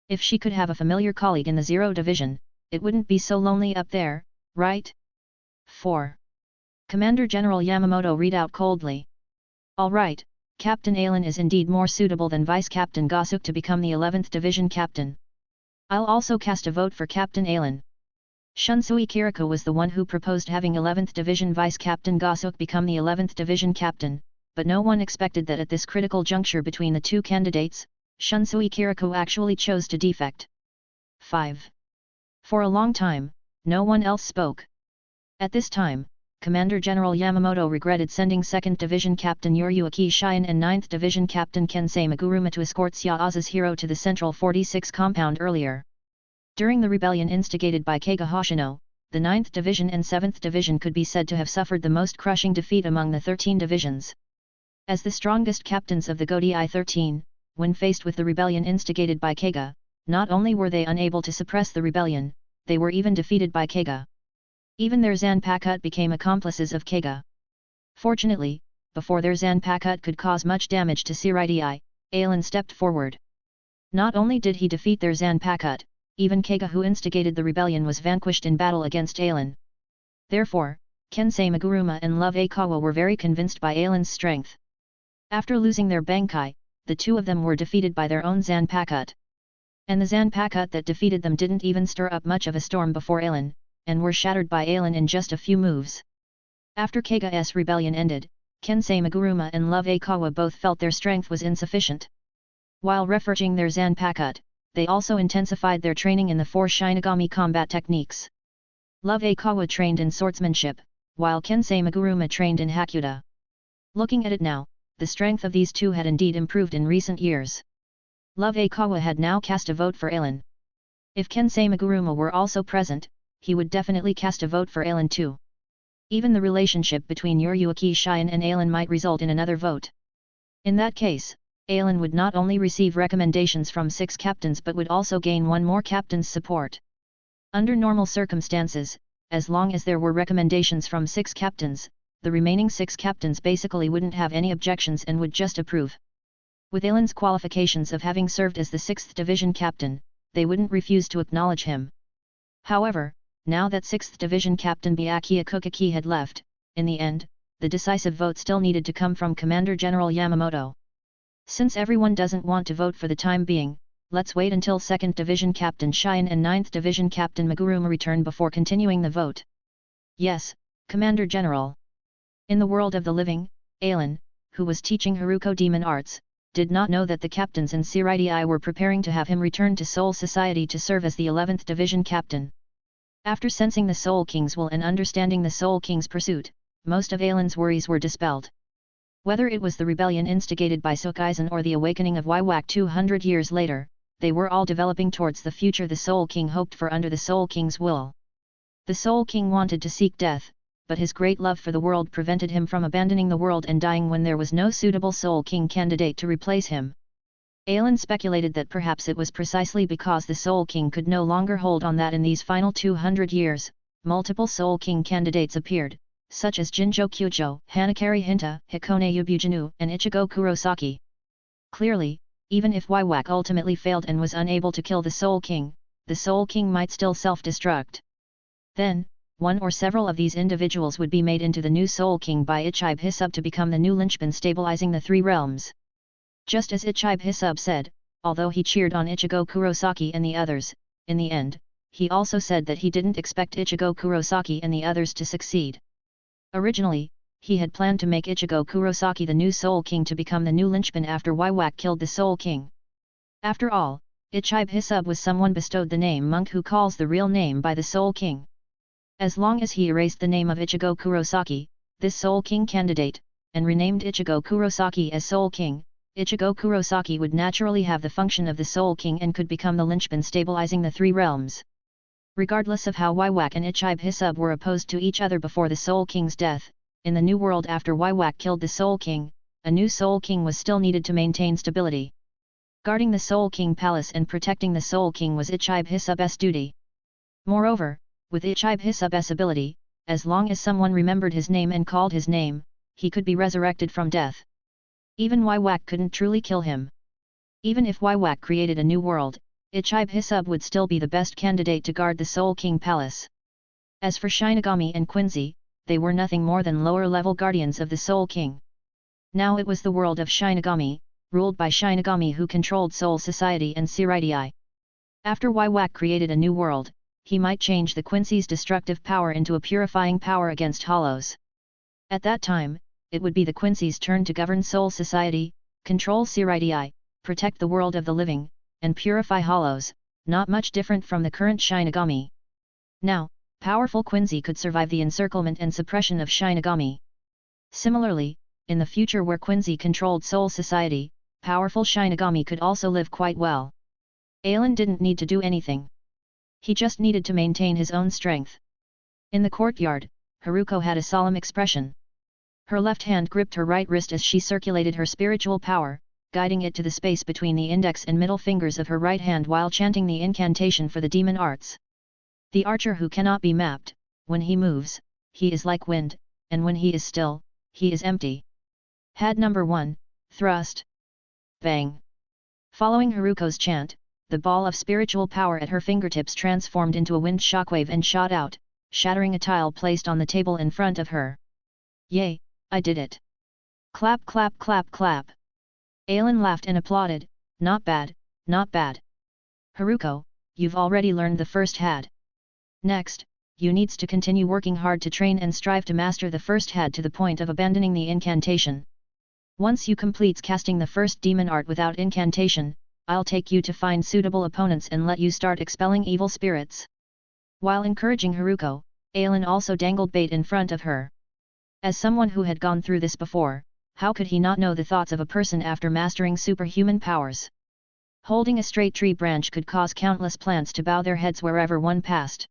If she could have a familiar colleague in the 0 Division, it wouldn't be so lonely up there, right? 4. Commander General Yamamoto read out coldly. Alright, Captain Ailen is indeed more suitable than Vice Captain Gosuk to become the 11th Division Captain. I'll also cast a vote for Captain Ailen. Shunsui Kiriko was the one who proposed having 11th Division Vice Captain Gosuk become the 11th Division Captain, but no one expected that at this critical juncture between the 2 candidates, Shunsui Kiriko actually chose to defect. 5. For a long time, no one else spoke. At this time, Commander General Yamamoto regretted sending 2nd Division Captain Yuriuki Shion and 9th Division Captain Kensei Maguruma to escort Syaoza's hero to the Central 46 compound earlier. During the rebellion instigated by Keiga Hoshino, the 9th Division and 7th Division could be said to have suffered the most crushing defeat among the 13 divisions. As the strongest captains of the Godai 13, when faced with the rebellion instigated by Keiga, not only were they unable to suppress the rebellion, they were even defeated by Keiga. Even their Zanpakuto became accomplices of Keiga. Fortunately, before their Zanpakuto could cause much damage to Shirai, Ailen stepped forward. Not only did he defeat their Zanpakuto, even Keiga who instigated the rebellion was vanquished in battle against Ailen. Therefore, Kensei Maguruma and Love Aikawa were very convinced by Ailen's strength. After losing their Bankai, the 2 of them were defeated by their own Zanpakuto. And the Zanpakuto that defeated them didn't even stir up much of a storm before Ailen, and were shattered by Ailen in just a few moves. After Keiga's rebellion ended, Kensei Maguruma and Love Aikawa both felt their strength was insufficient. While reforging their Zanpakuto, they also intensified their training in the 4 Shinigami combat techniques. Love Aikawa trained in swordsmanship, while Kensei Meguruma trained in Hakuda. Looking at it now, the strength of these two had indeed improved in recent years. Love Aikawa had now cast a vote for Ailen. If Kensei Meguruma were also present, he would definitely cast a vote for Ailen too. Even the relationship between Yuriyuki Shion and Ailen might result in another vote. In that case, Ailen would not only receive recommendations from 6 captains but would also gain 1 more captain's support. Under normal circumstances, as long as there were recommendations from 6 captains, the remaining 6 captains basically wouldn't have any objections and would just approve. With Ailen's qualifications of having served as the 6th Division captain, they wouldn't refuse to acknowledge him. However, now that 6th Division Captain Byakuya Kokaki had left, in the end, the decisive vote still needed to come from Commander General Yamamoto. Since everyone doesn't want to vote for the time being, let's wait until 2nd Division Captain Shion and 9th Division Captain Meguruma return before continuing the vote. Yes, Commander General. In the world of the living, Ailen, who was teaching Haruko demon arts, did not know that the captains in Seirai were preparing to have him return to Soul Society to serve as the 11th Division Captain. After sensing the Soul King's will and understanding the Soul King's pursuit, most of Ailen's worries were dispelled. Whether it was the rebellion instigated by Sokaizen or the awakening of Waiwak 200 years later, they were all developing towards the future the Soul King hoped for under the Soul King's will. The Soul King wanted to seek death, but his great love for the world prevented him from abandoning the world and dying when there was no suitable Soul King candidate to replace him. Ailen speculated that perhaps it was precisely because the Soul King could no longer hold on that in these final 200 years, multiple Soul King candidates appeared, such as Jinjo Kyujo, Hanakari Hinta, Hikone Yubujinu, and Ichigo Kurosaki. Clearly, even if Waiwak ultimately failed and was unable to kill the Soul King might still self-destruct. Then, one or several of these individuals would be made into the new Soul King by Ichibe Hisub to become the new linchpin stabilizing the 3 realms. Just as Ichibe Hisub said, although he cheered on Ichigo Kurosaki and the others, in the end, he also said that he didn't expect Ichigo Kurosaki and the others to succeed. Originally, he had planned to make Ichigo Kurosaki the new Soul King to become the new linchpin after Waiwak killed the Soul King. After all, Ichibe Hisub was someone bestowed the name monk who calls the real name by the Soul King. As long as he erased the name of Ichigo Kurosaki, this Soul King candidate, and renamed Ichigo Kurosaki as Soul King, Ichigo Kurosaki would naturally have the function of the Soul King and could become the linchpin stabilizing the 3 realms. Regardless of how Waiwak and Ichibe Hisub were opposed to each other before the Soul King's death, in the new world after Waiwak killed the Soul King, a new Soul King was still needed to maintain stability. Guarding the Soul King Palace and protecting the Soul King was Ichibe Hisub's duty. Moreover, with Ichibe Hisub's ability, as long as someone remembered his name and called his name, he could be resurrected from death. Even Waiwak couldn't truly kill him. Even if Waiwak created a new world, Ichibe Hisub would still be the best candidate to guard the Soul King Palace. As for Shinigami and Quincy, they were nothing more than lower-level guardians of the Soul King. Now it was the world of Shinigami, ruled by Shinigami who controlled Soul Society and Seirai. After Waiwak created a new world, he might change the Quincy's destructive power into a purifying power against hollows. At that time, it would be the Quincy's turn to govern Soul Society, control Seirai, protect the world of the living, and purify hollows, not much different from the current Shinigami. Now, powerful Quincy could survive the encirclement and suppression of Shinigami. Similarly, in the future where Quincy controlled Soul Society, powerful Shinigami could also live quite well. Ailen didn't need to do anything. He just needed to maintain his own strength. In the courtyard, Haruko had a solemn expression. Her left hand gripped her right wrist as she circulated her spiritual power, guiding it to the space between the index and middle fingers of her right hand while chanting the incantation for the demon arts. The archer who cannot be mapped, when he moves, he is like wind, and when he is still, he is empty. Had number 1, thrust. Bang. Following Haruko's chant, the ball of spiritual power at her fingertips transformed into a wind shockwave and shot out, shattering a tile placed on the table in front of her. Yay, I did it! Clap clap clap clap! Ailen laughed and applauded, not bad, not bad. Haruko, you've already learned the first had. Next, you needs to continue working hard to train and strive to master the first had to the point of abandoning the incantation. Once you completes casting the first demon art without incantation, I'll take you to find suitable opponents and let you start expelling evil spirits. While encouraging Haruko, Aelin also dangled bait in front of her. As someone who had gone through this before, how could he not know the thoughts of a person after mastering superhuman powers? Holding a straight tree branch could cause countless plants to bow their heads wherever one passed.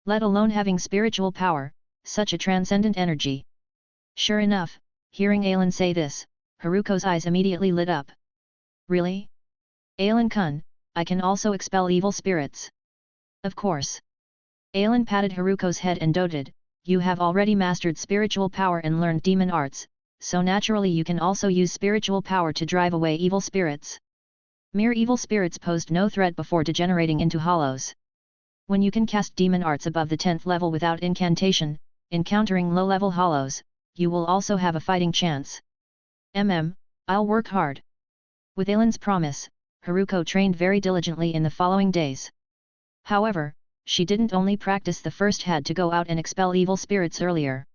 Let alone having spiritual power, such a transcendent energy. Sure enough, hearing Aelin say this, Haruko's eyes immediately lit up. Really? Aelin-kun, I can also expel evil spirits. Of course. Aelin patted Haruko's head and doted, you have already mastered spiritual power and learned demon arts, so naturally you can also use spiritual power to drive away evil spirits. Mere evil spirits posed no threat before degenerating into hollows. When you can cast demon arts above the 10th level without incantation, encountering low-level hollows, you will also have a fighting chance. I'll work hard. With Aelin's promise, Haruko trained very diligently in the following days. However, she didn't only practice the first had to go out and expel evil spirits earlier.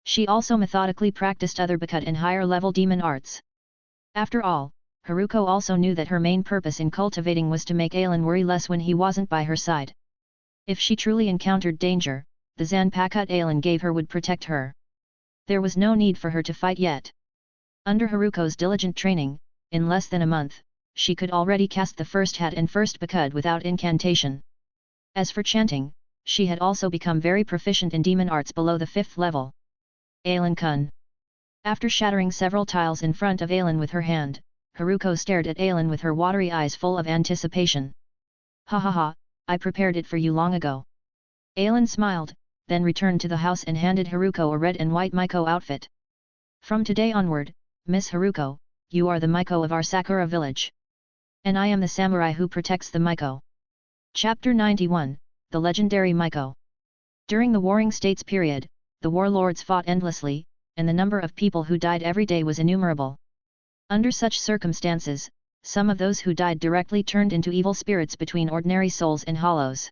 She also methodically practiced other Bakut and higher-level demon arts. After all, Haruko also knew that her main purpose in cultivating was to make Aelin worry less when he wasn't by her side. If she truly encountered danger, the Zanpakut Aelin gave her would protect her. There was no need for her to fight yet. Under Haruko's diligent training, in less than a month, she could already cast the first hat and first Bakut without incantation. As for chanting, she had also become very proficient in demon arts below the 5th level. Aelin-kun. After shattering several tiles in front of Aelin with her hand, Haruko stared at Aelin with her watery eyes full of anticipation. Ha ha ha, I prepared it for you long ago. Aelin smiled, then returned to the house and handed Haruko a red and white Miko outfit. From today onward, Miss Haruko, you are the Miko of our Sakura village. And I am the samurai who protects the Miko. Chapter 91, The Legendary Miko. During the Warring States period, the warlords fought endlessly, and the number of people who died every day was innumerable. Under such circumstances, some of those who died directly turned into evil spirits between ordinary souls and hollows.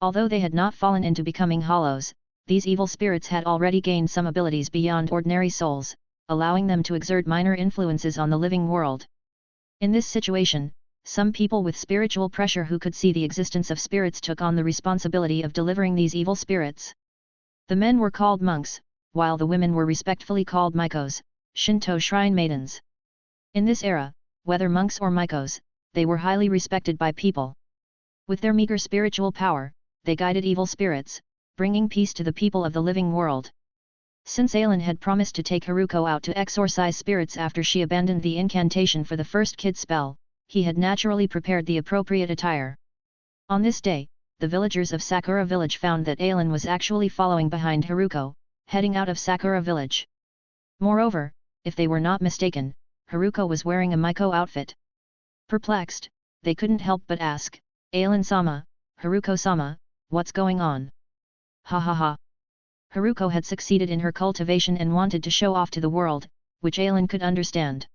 Although they had not fallen into becoming hollows, these evil spirits had already gained some abilities beyond ordinary souls, allowing them to exert minor influences on the living world. In this situation, some people with spiritual pressure who could see the existence of spirits took on the responsibility of delivering these evil spirits. The men were called monks, while the women were respectfully called Mikos, Shinto shrine maidens. In this era, whether monks or Mikos, they were highly respected by people. With their meager spiritual power, they guided evil spirits, bringing peace to the people of the living world. Since Aelin had promised to take Haruko out to exorcise spirits after she abandoned the incantation for the first kid spell, he had naturally prepared the appropriate attire. On this day, the villagers of Sakura village found that Aelin was actually following behind Haruko, heading out of Sakura village. Moreover, if they were not mistaken, Haruko was wearing a Miko outfit. Perplexed, they couldn't help but ask, Aelin-sama, Haruko-sama, what's going on? Ha ha ha. Haruko had succeeded in her cultivation and wanted to show off to the world, which Aelin could understand.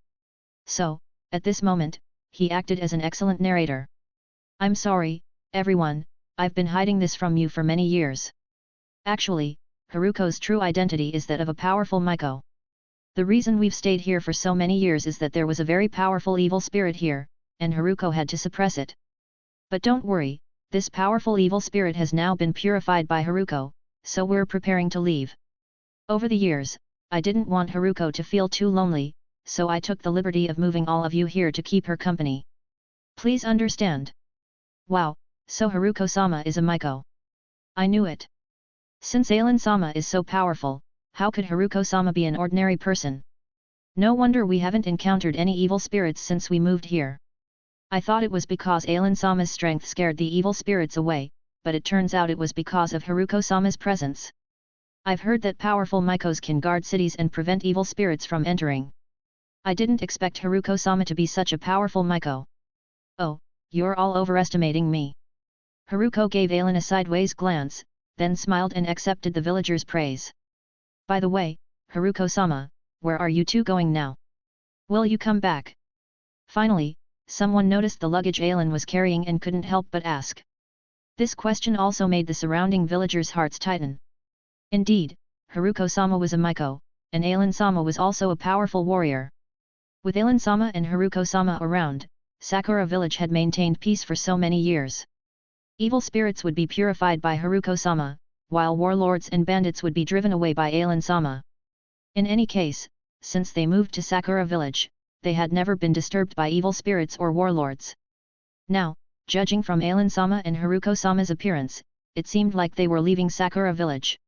So, at this moment, he acted as an excellent narrator. I'm sorry, everyone, I've been hiding this from you for many years. Actually, Haruko's true identity is that of a powerful Miko. The reason we've stayed here for so many years is that there was a very powerful evil spirit here, and Haruko had to suppress it. But don't worry, this powerful evil spirit has now been purified by Haruko, so we're preparing to leave. Over the years, I didn't want Haruko to feel too lonely, so I took the liberty of moving all of you here to keep her company. Please understand. Wow, so Haruko-sama is a Miko. I knew it. Since Aelin-sama is so powerful, how could Haruko-sama be an ordinary person? No wonder we haven't encountered any evil spirits since we moved here. I thought it was because Aelin-sama's strength scared the evil spirits away, but it turns out it was because of Haruko-sama's presence. I've heard that powerful Mikos can guard cities and prevent evil spirits from entering. I didn't expect Haruko-sama to be such a powerful Miko. Oh, you're all overestimating me. Haruko gave Aelin a sideways glance, then smiled and accepted the villagers' praise. By the way, Haruko-sama, where are you two going now? Will you come back? Finally, someone noticed the luggage Aelin was carrying and couldn't help but ask. This question also made the surrounding villagers' hearts tighten. Indeed, Haruko-sama was a Miko, and Aelin-sama was also a powerful warrior. With Aelin-sama and Haruko-sama around, Sakura village had maintained peace for so many years. Evil spirits would be purified by Haruko-sama, while warlords and bandits would be driven away by Ailen-sama. In any case, since they moved to Sakura village, they had never been disturbed by evil spirits or warlords. Now, judging from Ailen-sama and Haruko-sama's appearance, it seemed like they were leaving Sakura village.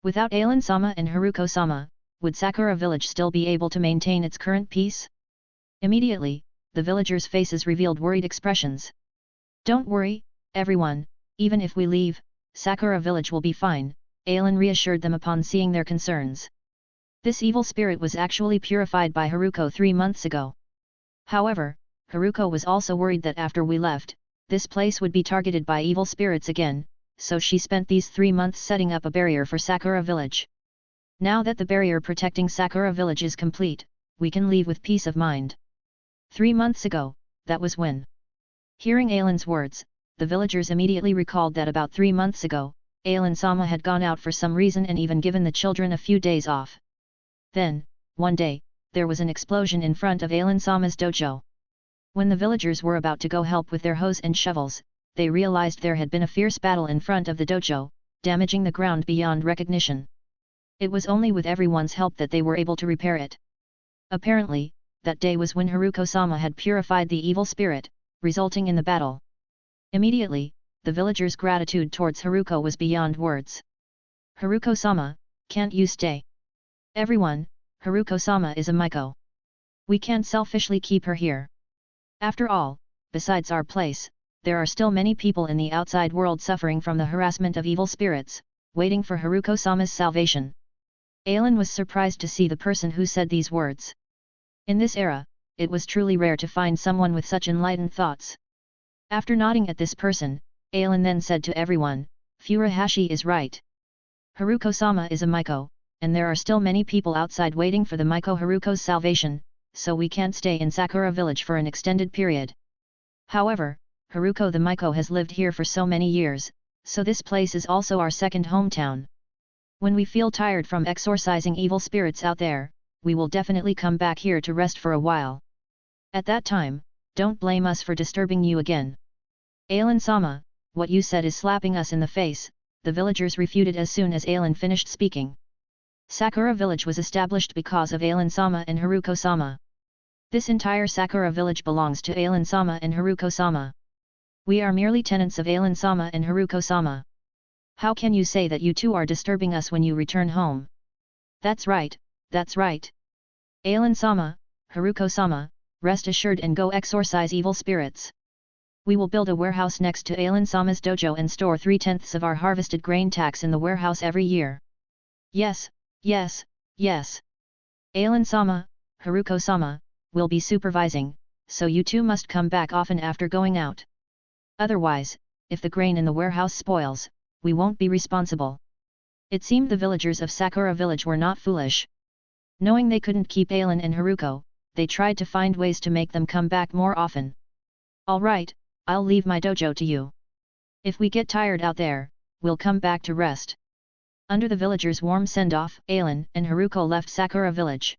Without Ailen-sama and Haruko-sama, would Sakura village still be able to maintain its current peace? Immediately, the villagers' faces revealed worried expressions. Don't worry, everyone, even if we leave, Sakura village will be fine, Ailen reassured them upon seeing their concerns. This evil spirit was actually purified by Haruko 3 months ago. However, Haruko was also worried that after we left, this place would be targeted by evil spirits again, so she spent these 3 months setting up a barrier for Sakura village. Now that the barrier protecting Sakura village is complete, we can leave with peace of mind. 3 months ago, that was when. Hearing Ailen's words, the villagers immediately recalled that about 3 months ago, Ailen-sama had gone out for some reason and even given the children a few days off. Then, one day, there was an explosion in front of Ailen-sama's dojo. When the villagers were about to go help with their hoes and shovels, they realized there had been a fierce battle in front of the dojo, damaging the ground beyond recognition. It was only with everyone's help that they were able to repair it. Apparently, that day was when Haruko-sama had purified the evil spirit, resulting in the battle. Immediately, the villagers' gratitude towards Haruko was beyond words. Haruko-sama, can't you stay? Everyone, Haruko-sama is a Miko. We can't selfishly keep her here. After all, besides our place, there are still many people in the outside world suffering from the harassment of evil spirits, waiting for Haruko-sama's salvation. Ailen was surprised to see the person who said these words. In this era, it was truly rare to find someone with such enlightened thoughts. After nodding at this person, Ailen then said to everyone, Furuhashi is right. Haruko-sama is a Miko, and there are still many people outside waiting for the Miko Haruko's salvation, so we can't stay in Sakura village for an extended period. However, Haruko the Miko has lived here for so many years, so this place is also our second hometown. When we feel tired from exorcising evil spirits out there, we will definitely come back here to rest for a while. At that time, don't blame us for disturbing you again. Ailen-sama, what you said is slapping us in the face, the villagers refuted as soon as Ailen finished speaking. Sakura village was established because of Ailen-sama and Haruko-sama. This entire Sakura village belongs to Ailen-sama and Haruko-sama. We are merely tenants of Ailen-sama and Haruko-sama. How can you say that you two are disturbing us when you return home? That's right, that's right. Ailen-sama, Haruko-sama, rest assured and go exorcise evil spirits. We will build a warehouse next to Ailen-sama's dojo and store 3/10 of our harvested grain tax in the warehouse every year. Yes, yes, yes. Ailen-sama, Haruko-sama, will be supervising, so you two must come back often after going out. Otherwise, if the grain in the warehouse spoils, we won't be responsible. It seemed the villagers of Sakura village were not foolish. Knowing they couldn't keep Ailen and Haruko, they tried to find ways to make them come back more often. Alright, I'll leave my dojo to you. If we get tired out there, we'll come back to rest. Under the villagers' warm send-off, Ailen and Haruko left Sakura village.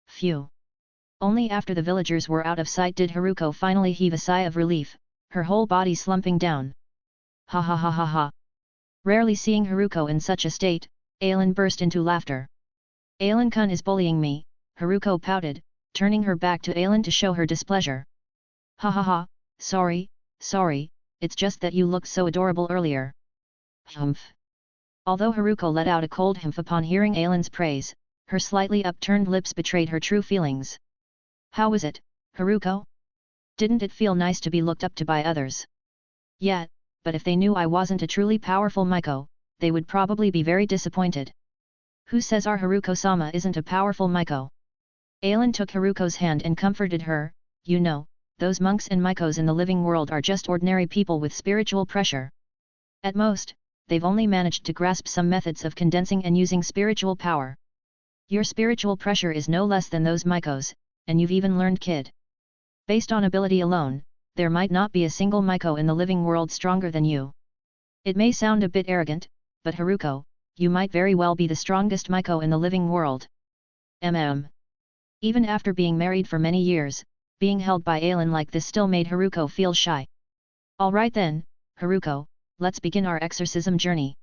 Phew. Only after the villagers were out of sight did Haruko finally heave a sigh of relief, her whole body slumping down. Ha ha ha ha ha. Rarely seeing Haruko in such a state, Ailen burst into laughter. Ailen-kun is bullying me, Haruko pouted, turning her back to Ailen to show her displeasure. Ha ha ha, sorry, it's just that you looked so adorable earlier. Humph. Although Haruko let out a cold humph upon hearing Ailen's praise, her slightly upturned lips betrayed her true feelings. How was it, Haruko? Didn't it feel nice to be looked up to by others? Yeah, but if they knew I wasn't a truly powerful Miko, they would probably be very disappointed. Who says our Haruko-sama isn't a powerful Miko? Ailen took Haruko's hand and comforted her, you know, those monks and Mikos in the living world are just ordinary people with spiritual pressure. At most, they've only managed to grasp some methods of condensing and using spiritual power. Your spiritual pressure is no less than those Mikos, and you've even learned kid. Based on ability alone, there might not be a single Miko in the living world stronger than you. It may sound a bit arrogant, but Haruko, you might very well be the strongest Miko in the living world. Even after being married for many years, Being held by Ailin like this still made Haruko feel shy. Alright then, Haruko, let's begin our exorcism journey.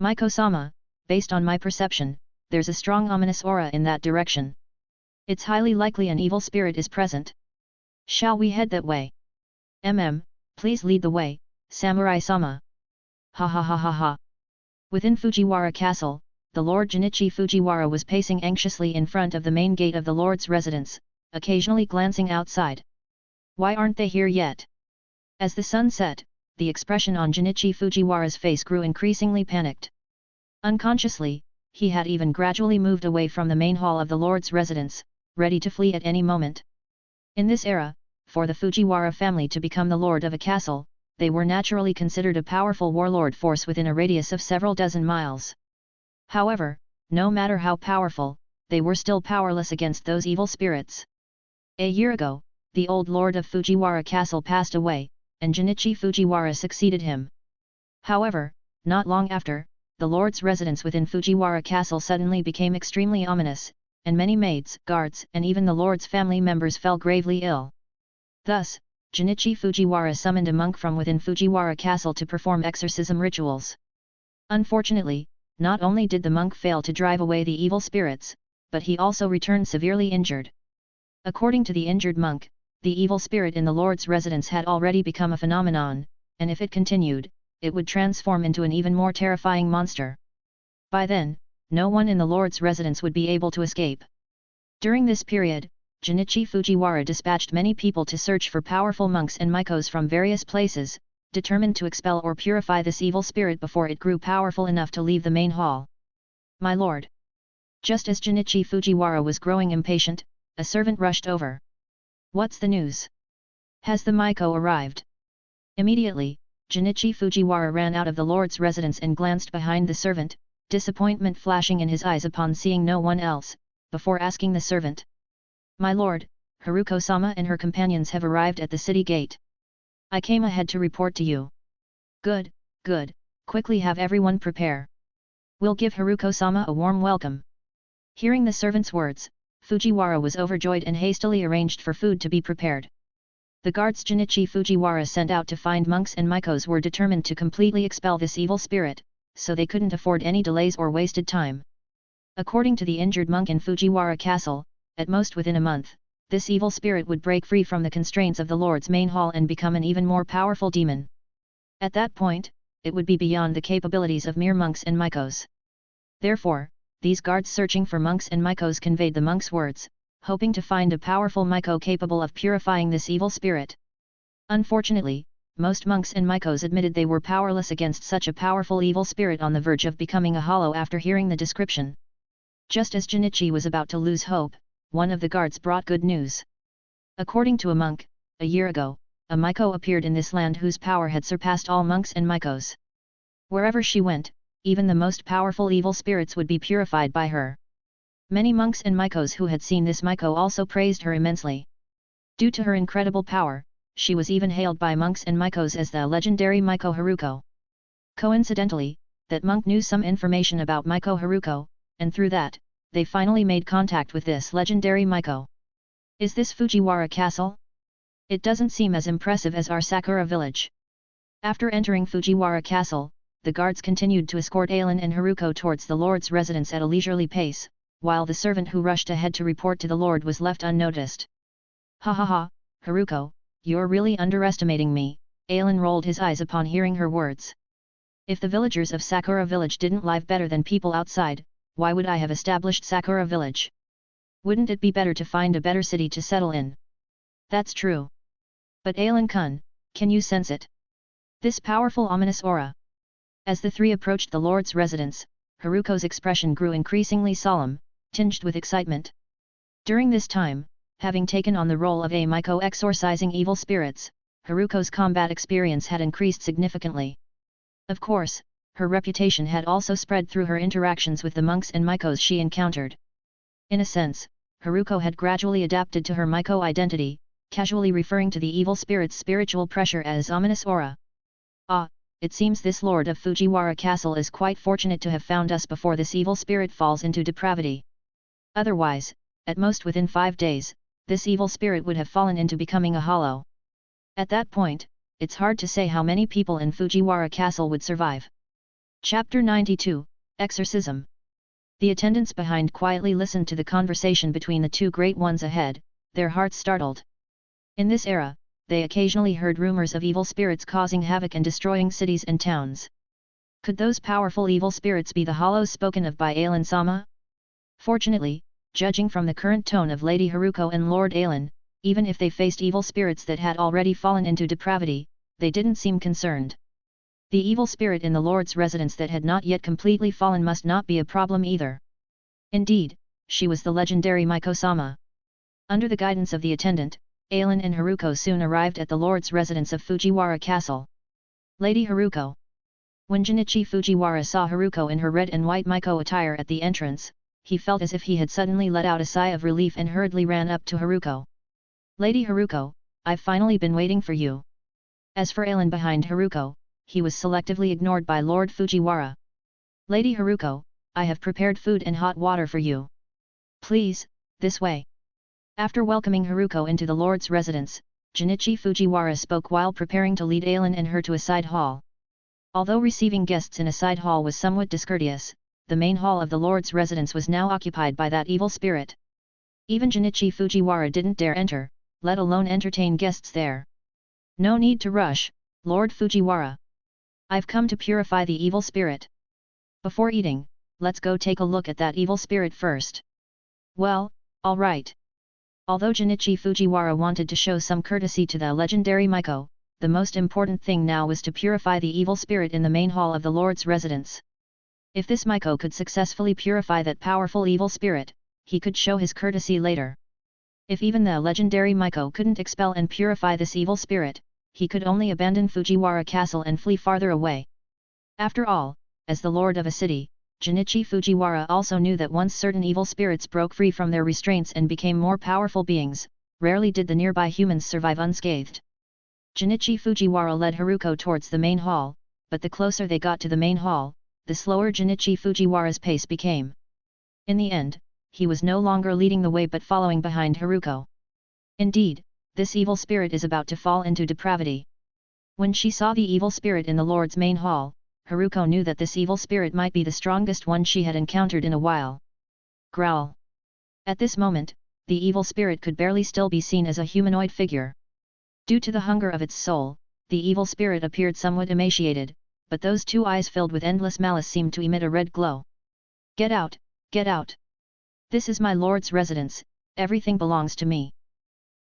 Maiko-sama, based on my perception, there's a strong ominous aura in that direction. It's highly likely an evil spirit is present. Shall we head that way? Please lead the way, Samurai-sama. Ha ha ha ha ha. Within Fujiwara Castle, the Lord Junichi Fujiwara was pacing anxiously in front of the main gate of the Lord's residence, occasionally glancing outside. Why aren't they here yet? As the sun set, the expression on Junichi Fujiwara's face grew increasingly panicked. Unconsciously, he had even gradually moved away from the main hall of the Lord's residence, ready to flee at any moment. In this era, for the Fujiwara family to become the lord of a castle, they were naturally considered a powerful warlord force within a radius of several dozen miles. However, no matter how powerful, they were still powerless against those evil spirits. A year ago, the old lord of Fujiwara Castle passed away, and Junichi Fujiwara succeeded him. However, not long after, the lord's residence within Fujiwara Castle suddenly became extremely ominous, and many maids, guards, and even the lord's family members fell gravely ill. Thus, Junichi Fujiwara summoned a monk from within Fujiwara Castle to perform exorcism rituals. Unfortunately, not only did the monk fail to drive away the evil spirits, but he also returned severely injured. According to the injured monk, the evil spirit in the Lord's residence had already become a phenomenon, and if it continued, it would transform into an even more terrifying monster. By then, no one in the Lord's residence would be able to escape. During this period, Junichi Fujiwara dispatched many people to search for powerful monks and maikos from various places, determined to expel or purify this evil spirit before it grew powerful enough to leave the main hall. My lord! Just as Junichi Fujiwara was growing impatient, a servant rushed over. What's the news? Has the maiko arrived? Immediately, Junichi Fujiwara ran out of the lord's residence and glanced behind the servant, disappointment flashing in his eyes upon seeing no one else, before asking the servant. My lord, Haruko-sama and her companions have arrived at the city gate. I came ahead to report to you. Good, good, quickly have everyone prepare. We'll give Haruko-sama a warm welcome. Hearing the servant's words, Fujiwara was overjoyed and hastily arranged for food to be prepared. The guards Junichi Fujiwara sent out to find monks and maikos were determined to completely expel this evil spirit, so they couldn't afford any delays or wasted time. According to the injured monk in Fujiwara Castle, at most within a month, this evil spirit would break free from the constraints of the Lord's main hall and become an even more powerful demon. At that point, it would be beyond the capabilities of mere monks and maikos. Therefore, these guards searching for monks and maikos conveyed the monk's words, hoping to find a powerful maiko capable of purifying this evil spirit. Unfortunately, most monks and maikos admitted they were powerless against such a powerful evil spirit on the verge of becoming a hollow after hearing the description. Just as Junichi was about to lose hope, one of the guards brought good news. According to a monk, a year ago, a maiko appeared in this land whose power had surpassed all monks and maikos. Wherever she went, even the most powerful evil spirits would be purified by her. Many monks and maikos who had seen this maiko also praised her immensely. Due to her incredible power, she was even hailed by monks and maikos as the legendary Maiko Haruko. Coincidentally, that monk knew some information about Maiko Haruko, and through that, they finally made contact with this legendary maiko. Is this Fujiwara Castle? It doesn't seem as impressive as our Sakura village. After entering Fujiwara Castle, the guards continued to escort Ailin and Haruko towards the Lord's residence at a leisurely pace, while the servant who rushed ahead to report to the Lord was left unnoticed. Ha ha ha, Haruko, you're really underestimating me, Ailin rolled his eyes upon hearing her words. If the villagers of Sakura village didn't live better than people outside, why would I have established Sakura village? Wouldn't it be better to find a better city to settle in? That's true. But Ailin-kun, can you sense it? This powerful ominous aura. As the three approached the Lord's residence, Haruko's expression grew increasingly solemn, tinged with excitement. During this time, having taken on the role of a maiko exorcising evil spirits, Haruko's combat experience had increased significantly. Of course, her reputation had also spread through her interactions with the monks and maikos she encountered. In a sense, Haruko had gradually adapted to her maiko identity, casually referring to the evil spirit's spiritual pressure as ominous aura. Ah, it seems this lord of Fujiwara Castle is quite fortunate to have found us before this evil spirit falls into depravity. Otherwise, at most within 5 days, this evil spirit would have fallen into becoming a hollow. At that point, it's hard to say how many people in Fujiwara Castle would survive. Chapter 92, Exorcism. The attendants behind quietly listened to the conversation between the two great ones ahead, their hearts startled. In this era, they occasionally heard rumors of evil spirits causing havoc and destroying cities and towns. Could those powerful evil spirits be the hollows spoken of by Ailin-sama? Fortunately, judging from the current tone of Lady Haruko and Lord Ailin, even if they faced evil spirits that had already fallen into depravity, they didn't seem concerned. The evil spirit in the Lord's residence that had not yet completely fallen must not be a problem either. Indeed, she was the legendary Miko-sama. Under the guidance of the attendant, Ailin and Haruko soon arrived at the Lord's residence of Fujiwara Castle. Lady Haruko. When Junichi Fujiwara saw Haruko in her red and white Miko attire at the entrance, he felt as if he had suddenly let out a sigh of relief and hurriedly ran up to Haruko. Lady Haruko, I've finally been waiting for you. As for Ailin behind Haruko, he was selectively ignored by Lord Fujiwara. Lady Haruko, I have prepared food and hot water for you. Please, this way. After welcoming Haruko into the Lord's residence, Junichi Fujiwara spoke while preparing to lead Ailin and her to a side hall. Although receiving guests in a side hall was somewhat discourteous, the main hall of the Lord's residence was now occupied by that evil spirit. Even Junichi Fujiwara didn't dare enter, let alone entertain guests there. No need to rush, Lord Fujiwara. I've come to purify the evil spirit. Before eating, let's go take a look at that evil spirit first. Well, all right. Although Junichi Fujiwara wanted to show some courtesy to the legendary Miko, the most important thing now was to purify the evil spirit in the main hall of the Lord's residence. If this Miko could successfully purify that powerful evil spirit, he could show his courtesy later. If even the legendary Miko couldn't expel and purify this evil spirit, he could only abandon Fujiwara Castle and flee farther away. After all, as the lord of a city, Junichi Fujiwara also knew that once certain evil spirits broke free from their restraints and became more powerful beings, rarely did the nearby humans survive unscathed. Junichi Fujiwara led Haruko towards the main hall, but the closer they got to the main hall, the slower Junichi Fujiwara's pace became. In the end, he was no longer leading the way but following behind Haruko. Indeed, this evil spirit is about to fall into depravity. When she saw the evil spirit in the Lord's main hall, Haruko knew that this evil spirit might be the strongest one she had encountered in a while. Growl. At this moment, the evil spirit could barely still be seen as a humanoid figure. Due to the hunger of its soul, the evil spirit appeared somewhat emaciated, but those two eyes filled with endless malice seemed to emit a red glow. Get out, get out! This is my lord's residence, everything belongs to me.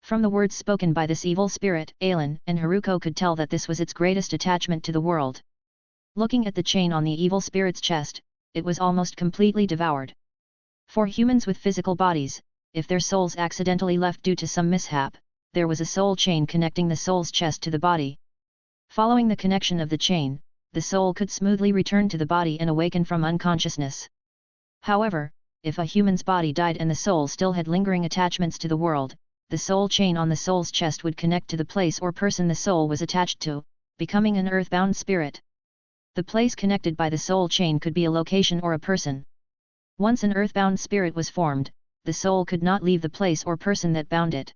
From the words spoken by this evil spirit, Ailin and Haruko could tell that this was its greatest attachment to the world. Looking at the chain on the evil spirit's chest, it was almost completely devoured. For humans with physical bodies, if their souls accidentally left due to some mishap, there was a soul chain connecting the soul's chest to the body. Following the connection of the chain, the soul could smoothly return to the body and awaken from unconsciousness. However, if a human's body died and the soul still had lingering attachments to the world, the soul chain on the soul's chest would connect to the place or person the soul was attached to, becoming an earthbound spirit. The place connected by the soul chain could be a location or a person. Once an earthbound spirit was formed, the soul could not leave the place or person that bound it.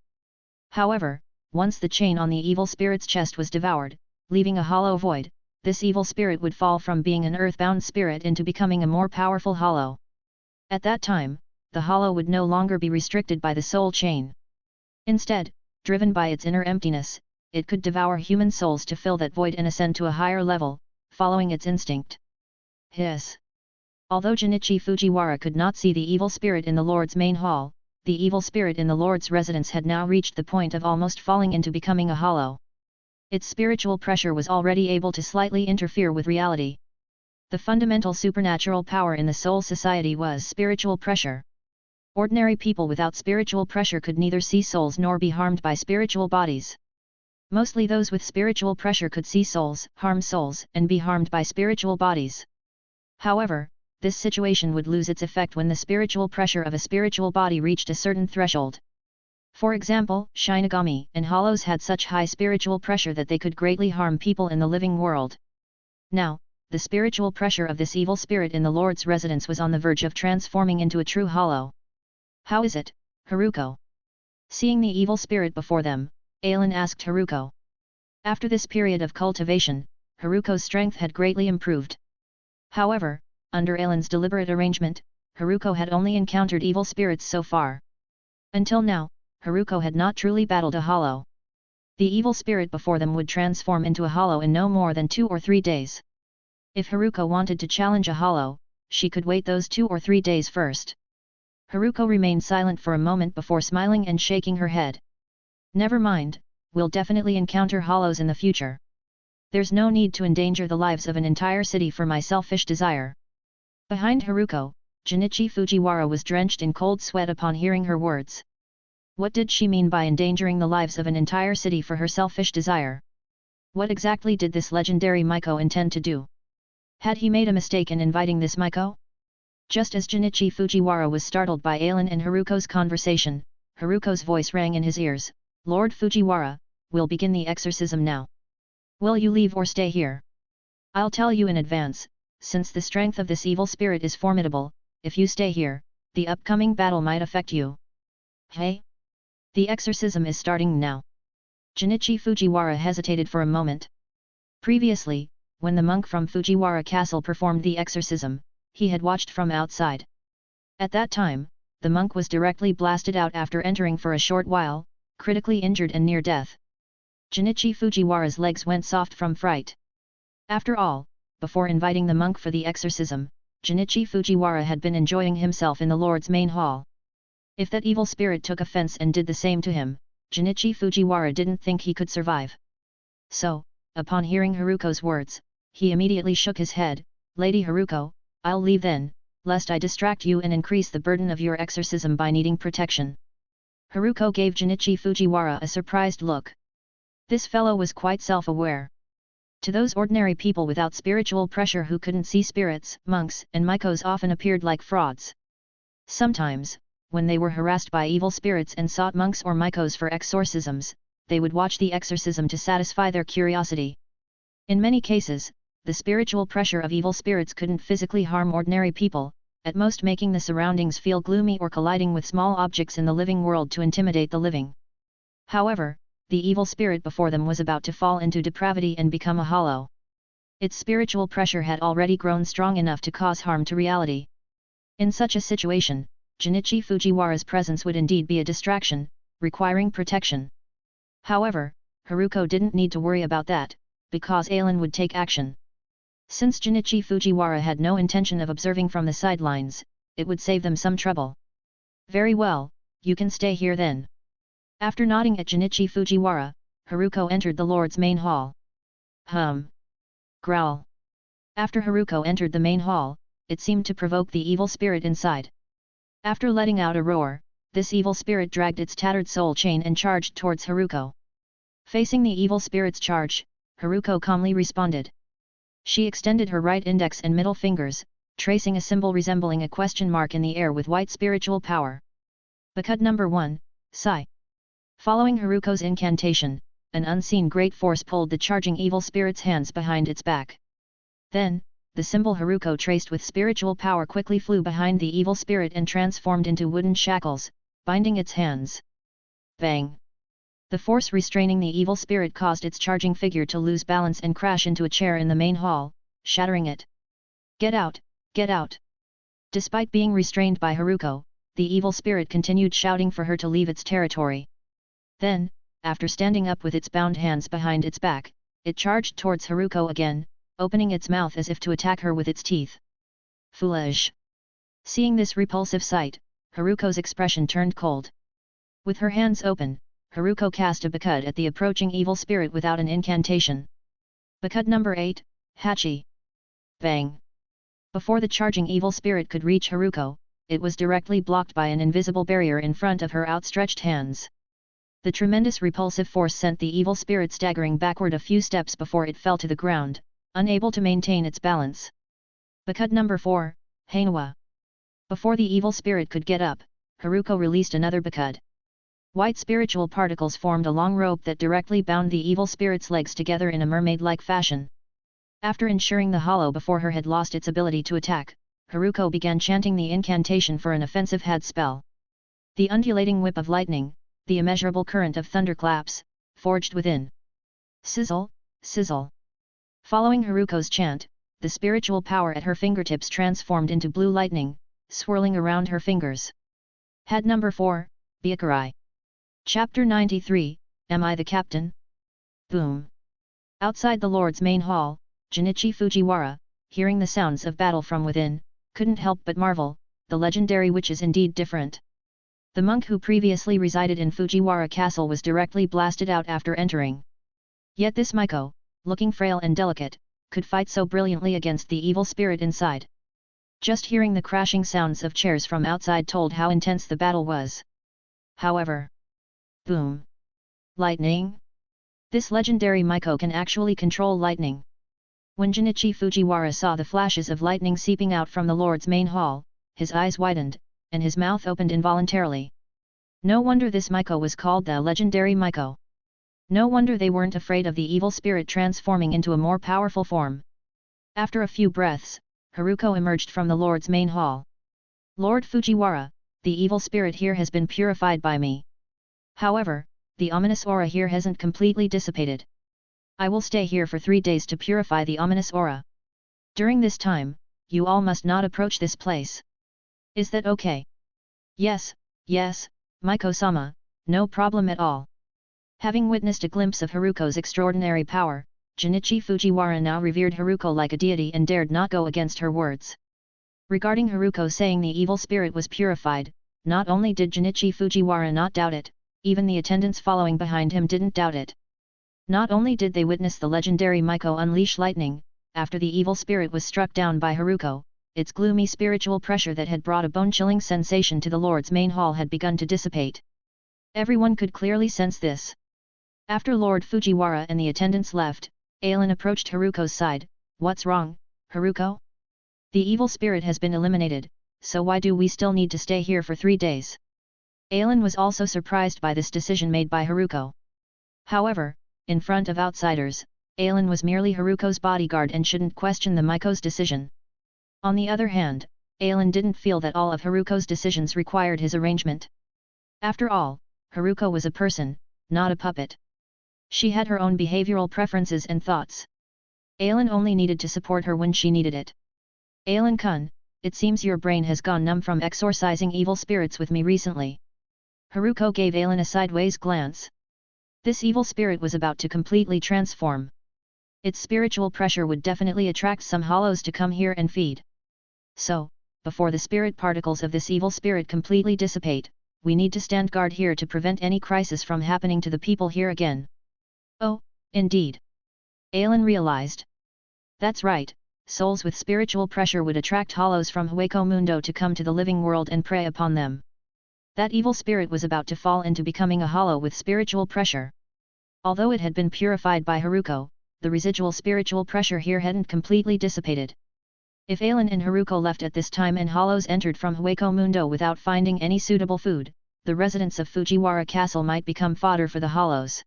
However, once the chain on the evil spirit's chest was devoured, leaving a hollow void, this evil spirit would fall from being an earthbound spirit into becoming a more powerful hollow. At that time, the hollow would no longer be restricted by the soul chain. Instead, driven by its inner emptiness, it could devour human souls to fill that void and ascend to a higher level, following its instinct. Hiss. Although Junichi Fujiwara could not see the evil spirit in the Lord's main hall, the evil spirit in the Lord's residence had now reached the point of almost falling into becoming a hollow. Its spiritual pressure was already able to slightly interfere with reality. The fundamental supernatural power in the soul society was spiritual pressure. Ordinary people without spiritual pressure could neither see souls nor be harmed by spiritual bodies. Mostly those with spiritual pressure could see souls, harm souls, and be harmed by spiritual bodies. However, this situation would lose its effect when the spiritual pressure of a spiritual body reached a certain threshold. For example, Shinigami and Hollows had such high spiritual pressure that they could greatly harm people in the living world. Now, the spiritual pressure of this evil spirit in the Lord's residence was on the verge of transforming into a true hollow. How is it, Haruko? Seeing the evil spirit before them, Aelin asked Haruko. After this period of cultivation, Haruko's strength had greatly improved. However, under Aelin's deliberate arrangement, Haruko had only encountered evil spirits so far. Until now, Haruko had not truly battled a hollow. The evil spirit before them would transform into a hollow in no more than 2 or 3 days. If Haruko wanted to challenge a hollow, she could wait those 2 or 3 days first. Haruko remained silent for a moment before smiling and shaking her head. Never mind, we'll definitely encounter hollows in the future. There's no need to endanger the lives of an entire city for my selfish desire. Behind Haruko, Junichi Fujiwara was drenched in cold sweat upon hearing her words. What did she mean by endangering the lives of an entire city for her selfish desire? What exactly did this legendary Miko intend to do? Had he made a mistake in inviting this Miko? Just as Junichi Fujiwara was startled by Aelin and Haruko's conversation, Haruko's voice rang in his ears. Lord Fujiwara, we'll begin the exorcism now. Will you leave or stay here? I'll tell you in advance, since the strength of this evil spirit is formidable, if you stay here, the upcoming battle might affect you. Hey? The exorcism is starting now. Junichi Fujiwara hesitated for a moment. Previously, when the monk from Fujiwara Castle performed the exorcism, he had watched from outside. At that time, the monk was directly blasted out after entering for a short while, critically injured and near death. Junichi Fujiwara's legs went soft from fright. After all, before inviting the monk for the exorcism, Junichi Fujiwara had been enjoying himself in the Lord's main hall. If that evil spirit took offense and did the same to him, Junichi Fujiwara didn't think he could survive. So, upon hearing Haruko's words, he immediately shook his head. Lady Haruko, I'll leave then, lest I distract you and increase the burden of your exorcism by needing protection. Haruko gave Junichi Fujiwara a surprised look. This fellow was quite self-aware. To those ordinary people without spiritual pressure who couldn't see spirits, monks and Mikos often appeared like frauds. Sometimes, when they were harassed by evil spirits and sought monks or Mikos for exorcisms, they would watch the exorcism to satisfy their curiosity. In many cases, the spiritual pressure of evil spirits couldn't physically harm ordinary people, at most making the surroundings feel gloomy or colliding with small objects in the living world to intimidate the living. However, the evil spirit before them was about to fall into depravity and become a hollow. Its spiritual pressure had already grown strong enough to cause harm to reality. In such a situation, Junichi Fujiwara's presence would indeed be a distraction, requiring protection. However, Haruko didn't need to worry about that, because Aelin would take action. Since Junichi Fujiwara had no intention of observing from the sidelines, it would save them some trouble. Very well, you can stay here then. After nodding at Junichi Fujiwara, Haruko entered the Lord's main hall. Growl. After Haruko entered the main hall, it seemed to provoke the evil spirit inside. After letting out a roar, this evil spirit dragged its tattered soul chain and charged towards Haruko. Facing the evil spirit's charge, Haruko calmly responded. She extended her right index and middle fingers, tracing a symbol resembling a question mark in the air with white spiritual power. Bakud number 1, Sai. Following Haruko's incantation, an unseen great force pulled the charging evil spirit's hands behind its back. Then, the symbol Haruko traced with spiritual power quickly flew behind the evil spirit and transformed into wooden shackles, binding its hands. Bang! The force restraining the evil spirit caused its charging figure to lose balance and crash into a chair in the main hall, shattering it. Get out! Get out! Despite being restrained by Haruko, the evil spirit continued shouting for her to leave its territory. Then, after standing up with its bound hands behind its back, it charged towards Haruko again, opening its mouth as if to attack her with its teeth. Foolish! Seeing this repulsive sight, Haruko's expression turned cold. With her hands open, Haruko cast a Bakud at the approaching evil spirit without an incantation. Bakud number 8, Hachi. Bang! Before the charging evil spirit could reach Haruko, it was directly blocked by an invisible barrier in front of her outstretched hands. The tremendous repulsive force sent the evil spirit staggering backward a few steps before it fell to the ground, unable to maintain its balance. Bakud number 4, Hainawa. Before the evil spirit could get up, Haruko released another Bakud. White spiritual particles formed a long rope that directly bound the evil spirit's legs together in a mermaid-like fashion. After ensuring the hollow before her had lost its ability to attack, Haruko began chanting the incantation for an offensive head spell. The undulating whip of lightning, the immeasurable current of thunderclaps, forged within. Sizzle, sizzle. Following Haruko's chant, the spiritual power at her fingertips transformed into blue lightning, swirling around her fingers. Head number 4, Byakurai. Chapter 93, Am I the Captain? Boom. Outside the Lord's main hall, Junichi Fujiwara, hearing the sounds of battle from within, couldn't help but marvel, the legendary witch is indeed different. The monk who previously resided in Fujiwara Castle was directly blasted out after entering. Yet this Maiko, looking frail and delicate, could fight so brilliantly against the evil spirit inside. Just hearing the crashing sounds of chairs from outside told how intense the battle was. However, boom! Lightning? This legendary Maiko can actually control lightning. When Junichi Fujiwara saw the flashes of lightning seeping out from the Lord's main hall, his eyes widened, and his mouth opened involuntarily. No wonder this Maiko was called the legendary Maiko. No wonder they weren't afraid of the evil spirit transforming into a more powerful form. After a few breaths, Haruko emerged from the Lord's main hall. Lord Fujiwara, the evil spirit here has been purified by me. However, the ominous aura here hasn't completely dissipated. I will stay here for 3 days to purify the ominous aura. During this time, you all must not approach this place. Is that okay? Yes, yes, Maiko-sama, no problem at all. Having witnessed a glimpse of Haruko's extraordinary power, Junichi Fujiwara now revered Haruko like a deity and dared not go against her words. Regarding Haruko saying the evil spirit was purified, not only did Junichi Fujiwara not doubt it, even the attendants following behind him didn't doubt it. Not only did they witness the legendary Maiko unleash lightning, after the evil spirit was struck down by Haruko, its gloomy spiritual pressure that had brought a bone-chilling sensation to the Lord's main hall had begun to dissipate. Everyone could clearly sense this. After Lord Fujiwara and the attendants left, Ailen approached Haruko's side. What's wrong, Haruko? The evil spirit has been eliminated, so why do we still need to stay here for 3 days? Ailen was also surprised by this decision made by Haruko. However, in front of outsiders, Ailen was merely Haruko's bodyguard and shouldn't question the Maiko's decision. On the other hand, Ailen didn't feel that all of Haruko's decisions required his arrangement. After all, Haruko was a person, not a puppet. She had her own behavioral preferences and thoughts. Ailen only needed to support her when she needed it. Ailen-kun, it seems your brain has gone numb from exorcising evil spirits with me recently. Haruko gave Ailen a sideways glance. This evil spirit was about to completely transform. Its spiritual pressure would definitely attract some hollows to come here and feed. So, before the spirit particles of this evil spirit completely dissipate, we need to stand guard here to prevent any crisis from happening to the people here again. Oh, indeed. Ailen realized. That's right, souls with spiritual pressure would attract hollows from Hueco Mundo to come to the living world and prey upon them. That evil spirit was about to fall into becoming a hollow with spiritual pressure. Although it had been purified by Haruko, the residual spiritual pressure here hadn't completely dissipated. If Ailen and Haruko left at this time and hollows entered from Hueco Mundo without finding any suitable food, the residents of Fujiwara Castle might become fodder for the hollows.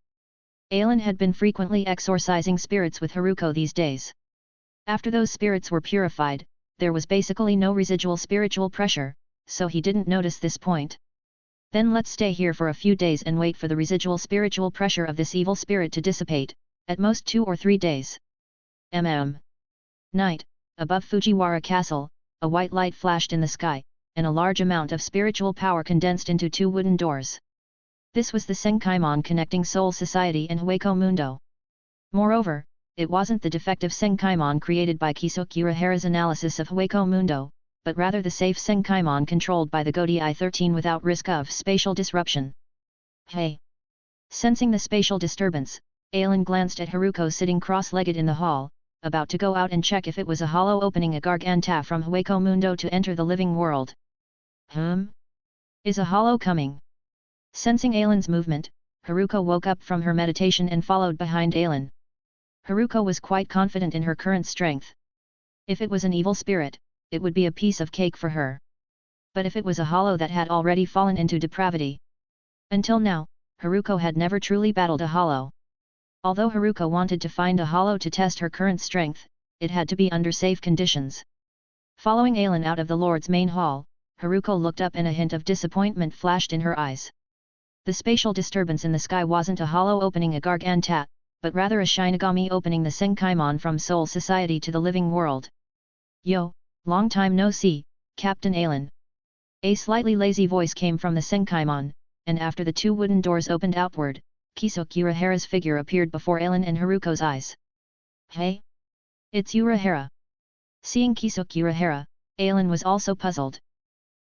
Ailen had been frequently exorcising spirits with Haruko these days. After those spirits were purified, there was basically no residual spiritual pressure, so he didn't notice this point. Then let's stay here for a few days and wait for the residual spiritual pressure of this evil spirit to dissipate, at most 2 or 3 days. Night, above Fujiwara Castle, a white light flashed in the sky, and a large amount of spiritual power condensed into 2 wooden doors. This was the Senkaimon connecting Soul Society and Hueco Mundo. Moreover, it wasn't the defective Senkaimon created by Kisuke Urahara's analysis of Hueco Mundo, but rather the safe Senkaimon controlled by the Godi I-13 without risk of spatial disruption. Hey! Sensing the spatial disturbance, Ailen glanced at Haruko sitting cross-legged in the hall, about to go out and check if it was a hollow opening a Garganta from Hueco Mundo to enter the living world. Is a hollow coming? Sensing Ailen's movement, Haruko woke up from her meditation and followed behind Ailen. Haruko was quite confident in her current strength. If it was an evil spirit, it would be a piece of cake for her. But if it was a hollow that had already fallen into depravity. Until now, Haruko had never truly battled a hollow. Although Haruko wanted to find a hollow to test her current strength, it had to be under safe conditions. Following Ailen out of the Lord's main hall, Haruko looked up and a hint of disappointment flashed in her eyes. The spatial disturbance in the sky wasn't a hollow opening a Gargantat, but rather a Shinigami opening the Senkaimon from Soul Society to the living world. Yo, long time no see, Captain Alan. A slightly lazy voice came from the Senkaimon, and after the two wooden doors opened outward, Kisuk Urahara's figure appeared before Alan and Haruko's eyes. Hey? It's Urahara. Seeing Kisuk Urahara, Alan was also puzzled.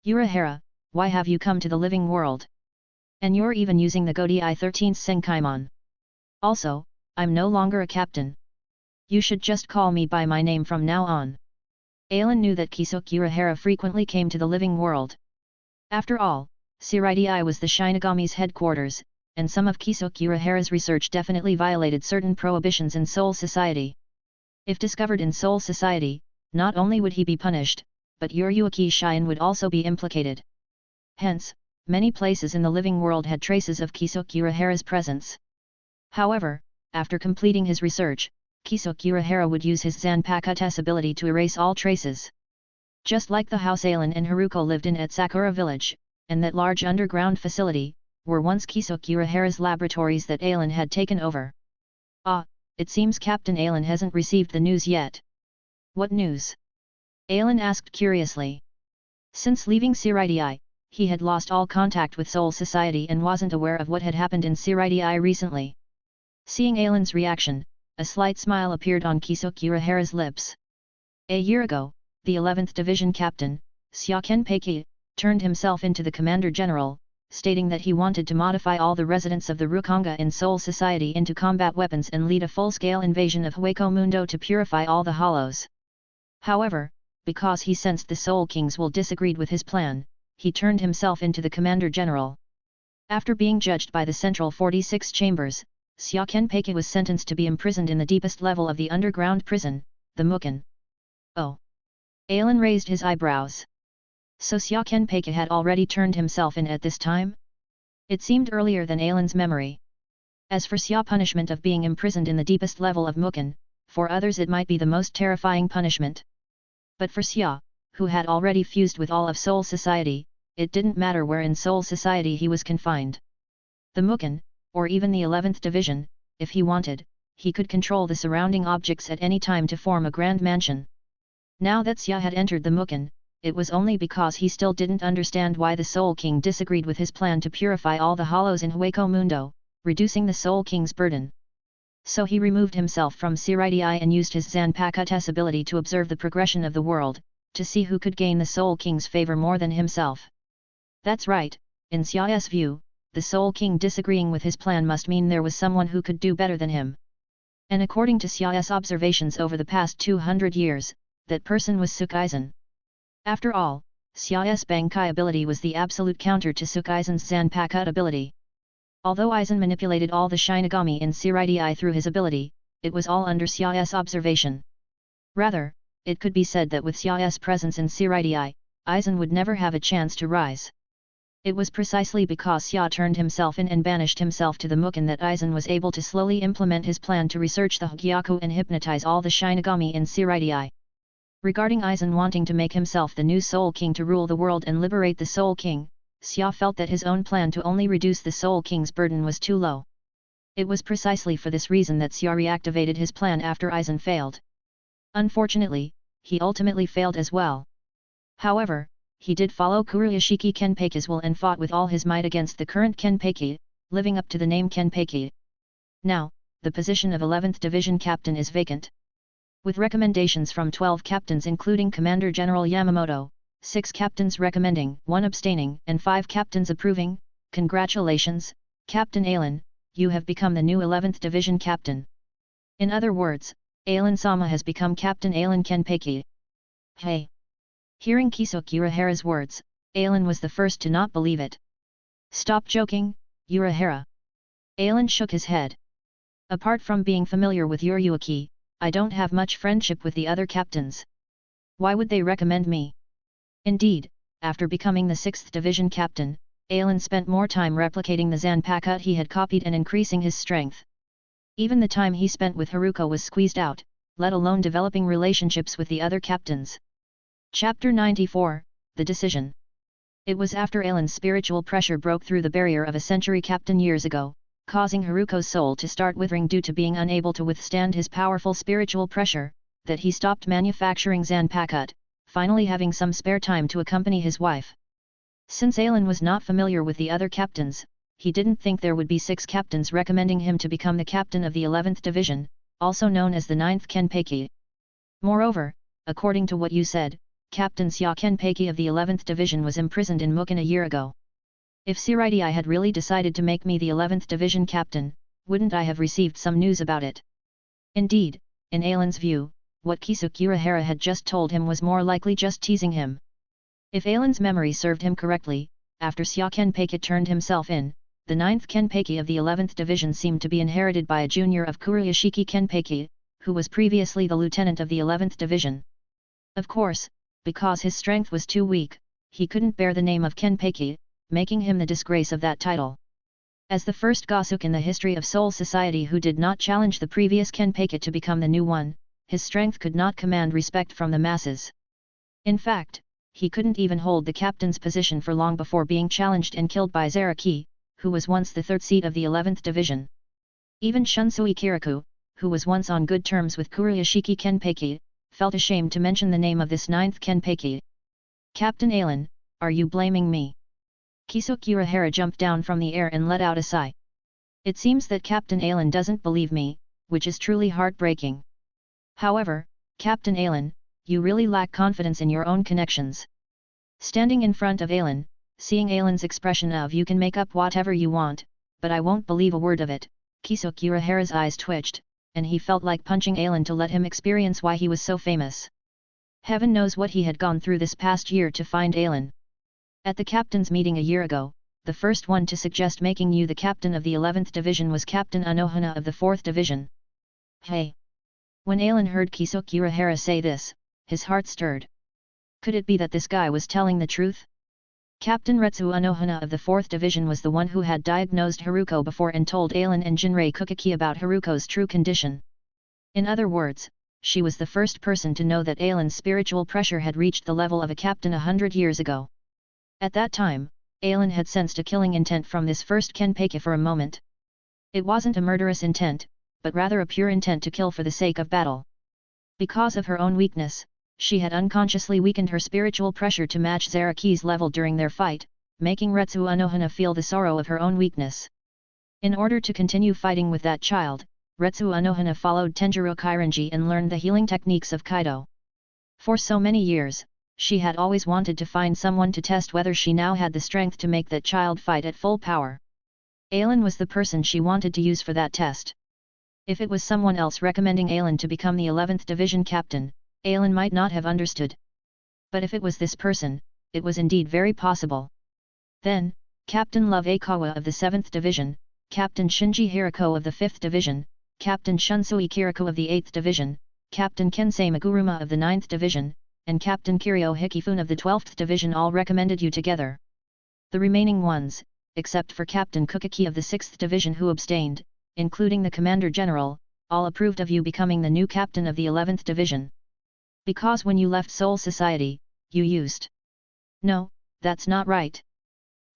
Urahara, why have you come to the living world? And you're even using the Godi 13th Senkaimon. Also, I'm no longer a captain. You should just call me by my name from now on. Alan knew that Kisuk Urahara frequently came to the living world. After all, Siraidai was the Shinigami's headquarters, and some of Kisuk Urahara's research definitely violated certain prohibitions in Soul Society. If discovered in Soul Society, not only would he be punished, but Uruaki Shion would also be implicated. Hence, many places in the living world had traces of Kisuk Urahara's presence. However, after completing his research, Kisuk Urahara would use his Zanpakutos ability to erase all traces. Just like the house Alan and Haruko lived in at Sakura Village, and that large underground facility, were once Kisuk Urahara's laboratories that Alan had taken over. Ah, it seems Captain Alan hasn't received the news yet. What news? Alan asked curiously. Since leaving Siraidai, he had lost all contact with Soul Society and wasn't aware of what had happened in Siraidai recently. Seeing Alan's reaction, a slight smile appeared on Kisuk Urahara's lips. A year ago, the 11th Division Captain, Syaken Peiki, turned himself into the Commander-General, stating that he wanted to modify all the residents of the Rukanga in Soul Society into combat weapons and lead a full-scale invasion of Hueco Mundo to purify all the hollows. However, because he sensed the Soul Kings will disagreed with his plan, he turned himself into the Commander-General. After being judged by the Central 46 Chambers, Syaken Peiki was sentenced to be imprisoned in the deepest level of the underground prison, the Mukin. Oh! Alan raised his eyebrows. So Syaken Peiki had already turned himself in at this time? It seemed earlier than Alan's memory. As for Xia punishment of being imprisoned in the deepest level of Mukin, for others it might be the most terrifying punishment. But for Xia, who had already fused with all of Soul Society, it didn't matter where in Soul Society he was confined. The Mukin, or even the 11th Division, if he wanted, he could control the surrounding objects at any time to form a grand mansion. Now that Xia had entered the Mukin, it was only because he still didn't understand why the Soul King disagreed with his plan to purify all the hollows in Hueco Mundo, reducing the Soul King's burden. So he removed himself from Siraidai and used his Zanpakutos ability to observe the progression of the world, to see who could gain the Soul King's favor more than himself. That's right, in Xia's view, the Soul King disagreeing with his plan must mean there was someone who could do better than him. And according to Xia's observations over the past 200 years, that person was Sukaizen. After all, Xia's Bankai ability was the absolute counter to Sukaizen's Zanpakuto ability. Although Aizen manipulated all the Shinigami in Siraidai through his ability, it was all under Xia's observation. Rather, it could be said that with Xia's presence in Siraidai, Aizen would never have a chance to rise. It was precisely because Xia turned himself in and banished himself to the Mukin that Aizen was able to slowly implement his plan to research the Hogyaku and hypnotize all the Shinigami in Siraidai. Regarding Aizen wanting to make himself the new Soul King to rule the world and liberate the Soul King, Xia felt that his own plan to only reduce the Soul King's burden was too low. It was precisely for this reason that Xia reactivated his plan after Aizen failed. Unfortunately, he ultimately failed as well. However, he did follow Kuroyoshiki Kenpeiki's will and fought with all his might against the current Kenpeiki, living up to the name Kenpeiki. Now, the position of 11th Division Captain is vacant. With recommendations from 12 captains including Commander General Yamamoto, 6 captains recommending, 1 abstaining and 5 captains approving, congratulations, Captain Alan, you have become the new 11th Division Captain. In other words, Alan-sama has become Captain Alan Kenpeiki. Hey! Hearing Kisuk Urahara's words, Alan was the first to not believe it. Stop joking, Urahara. Alan shook his head. Apart from being familiar with Uruaki, I don't have much friendship with the other captains. Why would they recommend me? Indeed, after becoming the 6th Division Captain, Alan spent more time replicating the Zanpakuto he had copied and increasing his strength. Even the time he spent with Haruko was squeezed out, let alone developing relationships with the other captains. Chapter 94, The Decision. It was after Ailen's spiritual pressure broke through the barrier of a century captain years ago, causing Haruko's soul to start withering due to being unable to withstand his powerful spiritual pressure, that he stopped manufacturing Zanpakuto, finally having some spare time to accompany his wife. Since Ailen was not familiar with the other captains, he didn't think there would be 6 captains recommending him to become the captain of the 11th Division, also known as the 9th Kenpeki. Moreover, according to what you said, Captain Xia Kenpeki of the 11th Division was imprisoned in Mukan a year ago. If Siraidai had really decided to make me the 11th Division captain, wouldn't I have received some news about it? Indeed, in Ailen's view, what Kisukura had just told him was more likely just teasing him. If Ailen's memory served him correctly, after Xia Kenpeki turned himself in, the 9th Kenpeki of the 11th Division seemed to be inherited by a junior of Kuruyashiki Kenpeki, who was previously the lieutenant of the 11th Division. Of course, because his strength was too weak, he couldn't bear the name of Kenpeki, making him the disgrace of that title. As the first Gosuk in the history of Soul Society who did not challenge the previous Kenpeki to become the new one, his strength could not command respect from the masses. In fact, he couldn't even hold the captain's position for long before being challenged and killed by Zaraki, who was once the 3rd seat of the 11th Division. Even Shunsui Kirikou, who was once on good terms with Kuruyashiki Kenpeki, felt ashamed to mention the name of this 9th Kenpeki. Captain Ailen, are you blaming me? Kisukura jumped down from the air and let out a sigh. It seems that Captain Ailen doesn't believe me, which is truly heartbreaking. However, Captain Ailen, you really lack confidence in your own connections. Standing in front of Ailen, seeing Ailen's expression of "you can make up whatever you want, but I won't believe a word of it," Kisukura's eyes twitched, and he felt like punching Ailen to let him experience why he was so famous. Heaven knows what he had gone through this past year to find Ailen. At the captain's meeting a year ago, the first one to suggest making you the captain of the 11th Division was Captain Anohana of the 4th Division. Hey! When Ailen heard Kisukura say this, his heart stirred. Could it be that this guy was telling the truth? Captain Retsu Anohana of the 4th Division was the one who had diagnosed Haruko before and told Ailen and Jinrei Kukiki about Haruko's true condition. In other words, she was the first person to know that Ailen's spiritual pressure had reached the level of a captain 100 years ago. At that time, Ailen had sensed a killing intent from this first Kenpeki for a moment. It wasn't a murderous intent, but rather a pure intent to kill for the sake of battle. Because of her own weakness, she had unconsciously weakened her spiritual pressure to match Zaraki's level during their fight, making Retsu Anohana feel the sorrow of her own weakness. In order to continue fighting with that child, Retsu Anohana followed Tenjiro Kairanji and learned the healing techniques of Kaido. For so many years, she had always wanted to find someone to test whether she now had the strength to make that child fight at full power. Ailen was the person she wanted to use for that test. If it was someone else recommending Ailen to become the 11th Division captain, Ailen might not have understood. But if it was this person, it was indeed very possible. Then, Captain Love Aikawa of the 7th Division, Captain Shinji Hirako of the 5th Division, Captain Shunsui Kiriko of the 8th Division, Captain Kensei Maguruma of the 9th Division, and Captain Kirio Hikifune of the 12th Division all recommended you together. The remaining ones, except for Captain Kukiki of the 6th Division who abstained, including the Commander General, all approved of you becoming the new captain of the 11th Division. Because when you left Soul Society, you used... No, that's not right.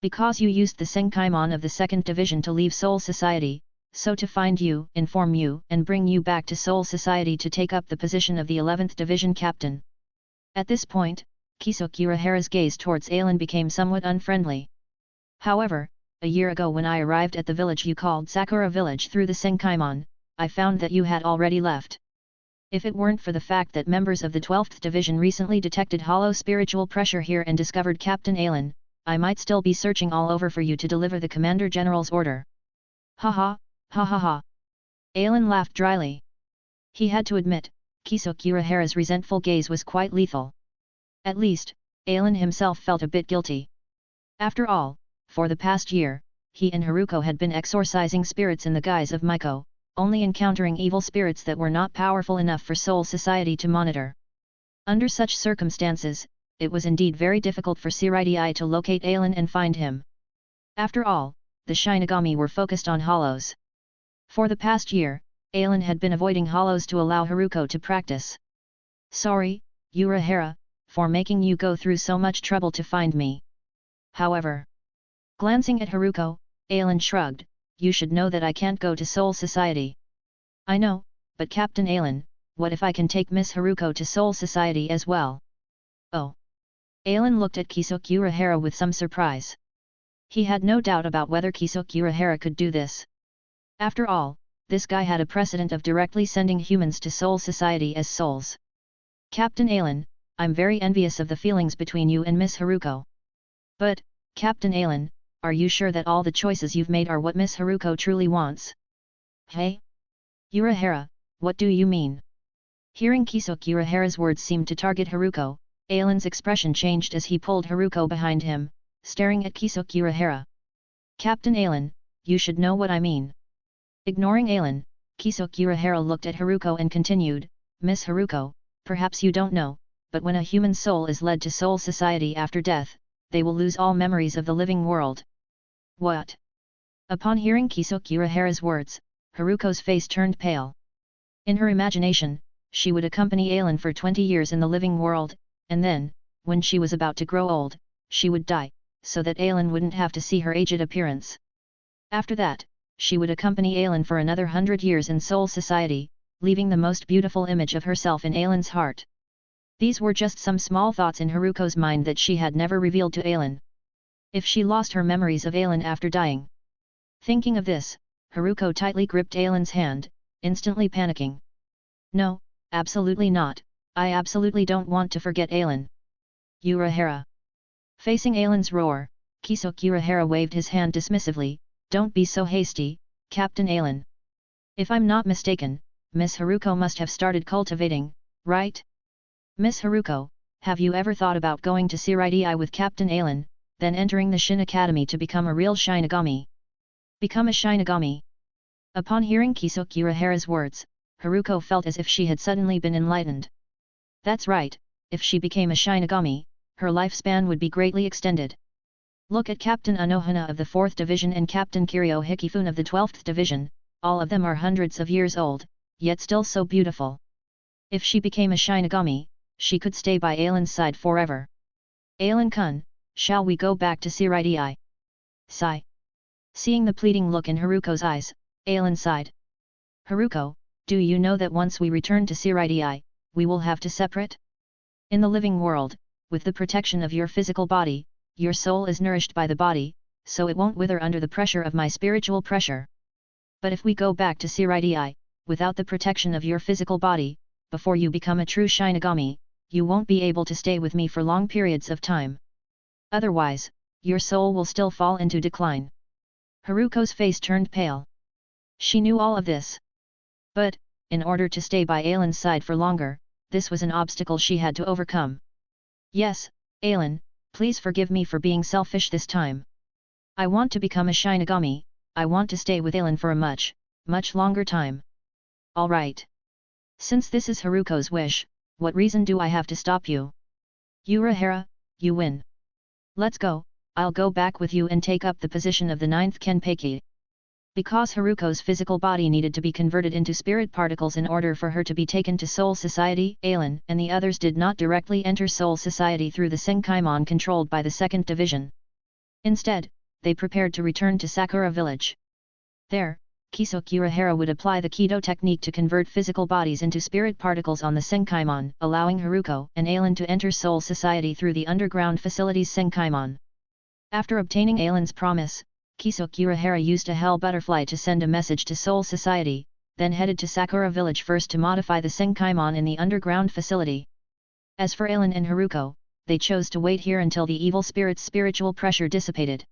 Because you used the Senkaimon of the 2nd Division to leave Soul Society, so to find you, inform you, and bring you back to Soul Society to take up the position of the 11th Division captain. At this point, Kisukura's gaze towards Ailen became somewhat unfriendly. However, a year ago when I arrived at the village you called Sakura Village through the Senkaimon, I found that you had already left. If it weren't for the fact that members of the 12th Division recently detected hollow spiritual pressure here and discovered Captain Ailen, I might still be searching all over for you to deliver the Commander General's order. Ha ha, ha ha ha. Ailen laughed dryly. He had to admit, Kisukura's resentful gaze was quite lethal. At least, Ailen himself felt a bit guilty. After all, for the past year, he and Haruko had been exorcising spirits in the guise of Maiko, only encountering evil spirits that were not powerful enough for Soul Society to monitor. Under such circumstances, it was indeed very difficult for Siraidai to locate Ailen and find him. After all, the Shinigami were focused on hollows. For the past year, Ailen had been avoiding hollows to allow Haruko to practice. Sorry, Urahara, for making you go through so much trouble to find me. however. Glancing at Haruko, Aelin shrugged, you should know that I can't go to Soul Society. I know, but Captain Aelin, what if I can take Miss Haruko to Soul Society as well? Oh. Aelin looked at Kisuke Urahara with some surprise. He had no doubt about whether Kisuke Urahara could do this. After all, this guy had a precedent of directly sending humans to Soul Society as souls. Captain Aelin, I'm very envious of the feelings between you and Miss Haruko. But, Captain Aelin, are you sure that all the choices you've made are what Miss Haruko truly wants? Hey? Urahara, what do you mean? Hearing Kisuke Urahara's words seemed to target Haruko, Aelin's expression changed as he pulled Haruko behind him, staring at Kisuke Urahara. Captain Aelin, you should know what I mean. Ignoring Aelin, Kisuke Urahara looked at Haruko and continued, Miss Haruko, perhaps you don't know, but when a human soul is led to Soul Society after death, they will lose all memories of the living world. What? Upon hearing Kisuke Urahara's words, Haruko's face turned pale. In her imagination, she would accompany Aelin for 20 years in the living world, and then, when she was about to grow old, she would die, so that Aelin wouldn't have to see her aged appearance. After that, she would accompany Aelin for another 100 years in Soul Society, leaving the most beautiful image of herself in Aelin's heart. These were just some small thoughts in Haruko's mind that she had never revealed to Aelin. If she lost her memories of Aelin after dying. Thinking of this, Haruko tightly gripped Aelin's hand, instantly panicking. No, absolutely not, I absolutely don't want to forget Aelin. Urahara. Facing Aelin's roar, Kisuke Urahara waved his hand dismissively, don't be so hasty, Captain Aelin. If I'm not mistaken, Miss Haruko must have started cultivating, right? Miss Haruko, have you ever thought about going to Siraidai with Captain Aelin, then entering the Shin Academy to become a real Shinigami? Become a Shinigami? Upon hearing Kisuke Urahara's words, Haruko felt as if she had suddenly been enlightened. That's right, if she became a Shinigami, her lifespan would be greatly extended. Look at Captain Anohana of the 4th Division and Captain Kiryu Hikifune of the 12th Division, all of them are hundreds of years old, yet still so beautiful. If she became a Shinigami, she could stay by Aelin's side forever. Aelin-kun, shall we go back to Siraidai? Sigh. Seeing the pleading look in Haruko's eyes, Aelin sighed. Haruko, do you know that once we return to Siraidai, we will have to separate? In the living world, with the protection of your physical body, your soul is nourished by the body, so it won't wither under the pressure of my spiritual pressure. But if we go back to Siraidai, without the protection of your physical body, before you become a true Shinigami, you won't be able to stay with me for long periods of time. Otherwise, your soul will still fall into decline. Haruko's face turned pale. She knew all of this. But, in order to stay by Aelin's side for longer, this was an obstacle she had to overcome. Yes, Aelin, please forgive me for being selfish this time. I want to become a Shinigami, I want to stay with Aelin for a much, much longer time. Alright. Since this is Haruko's wish, what reason do I have to stop you? Urahara, you win. Let's go, I'll go back with you and take up the position of the 9th Kenpeki. Because Haruko's physical body needed to be converted into spirit particles in order for her to be taken to Soul Society, Aelin and the others did not directly enter Soul Society through the Senkaimon controlled by the 2nd Division. Instead, they prepared to return to Sakura Village. There, Kisuke Urahara would apply the Kido technique to convert physical bodies into spirit particles on the Senkaimon, allowing Haruko and Aelin to enter Soul Society through the underground facilities Senkaimon. After obtaining Aelin's promise, Kisuke Urahara used a Hell Butterfly to send a message to Soul Society, then headed to Sakura Village first to modify the Senkaimon in the underground facility. As for Aelin and Haruko, they chose to wait here until the evil spirit's spiritual pressure dissipated.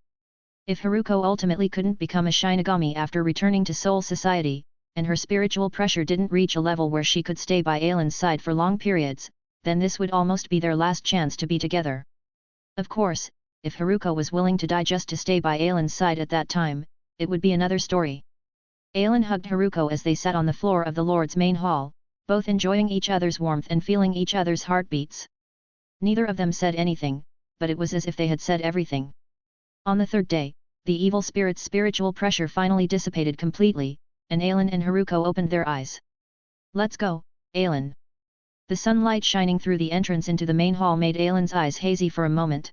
If Haruko ultimately couldn't become a Shinigami after returning to Soul Society, and her spiritual pressure didn't reach a level where she could stay by Aelin's side for long periods, then this would almost be their last chance to be together. Of course, if Haruko was willing to die just to stay by Aelin's side at that time, it would be another story. Aelin hugged Haruko as they sat on the floor of the Lord's main hall, both enjoying each other's warmth and feeling each other's heartbeats. Neither of them said anything, but it was as if they had said everything. On the 3rd day, the evil spirit's spiritual pressure finally dissipated completely, and Aelin and Haruko opened their eyes. Let's go, Aelin. The sunlight shining through the entrance into the main hall made Aelin's eyes hazy for a moment.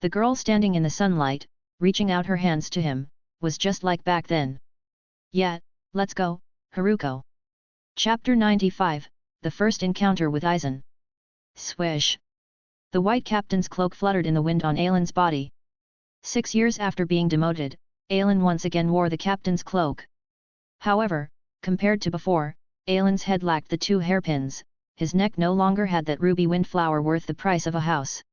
The girl standing in the sunlight, reaching out her hands to him, was just like back then. Yeah, let's go, Haruko. Chapter 95, The First Encounter with Aizen. Swish! The white captain's cloak fluttered in the wind on Ailen's body. 6 years after being demoted, Ailen once again wore the captain's cloak. However, compared to before, Ailen's head lacked the 2 hairpins, his neck no longer had that ruby windflower worth the price of a house.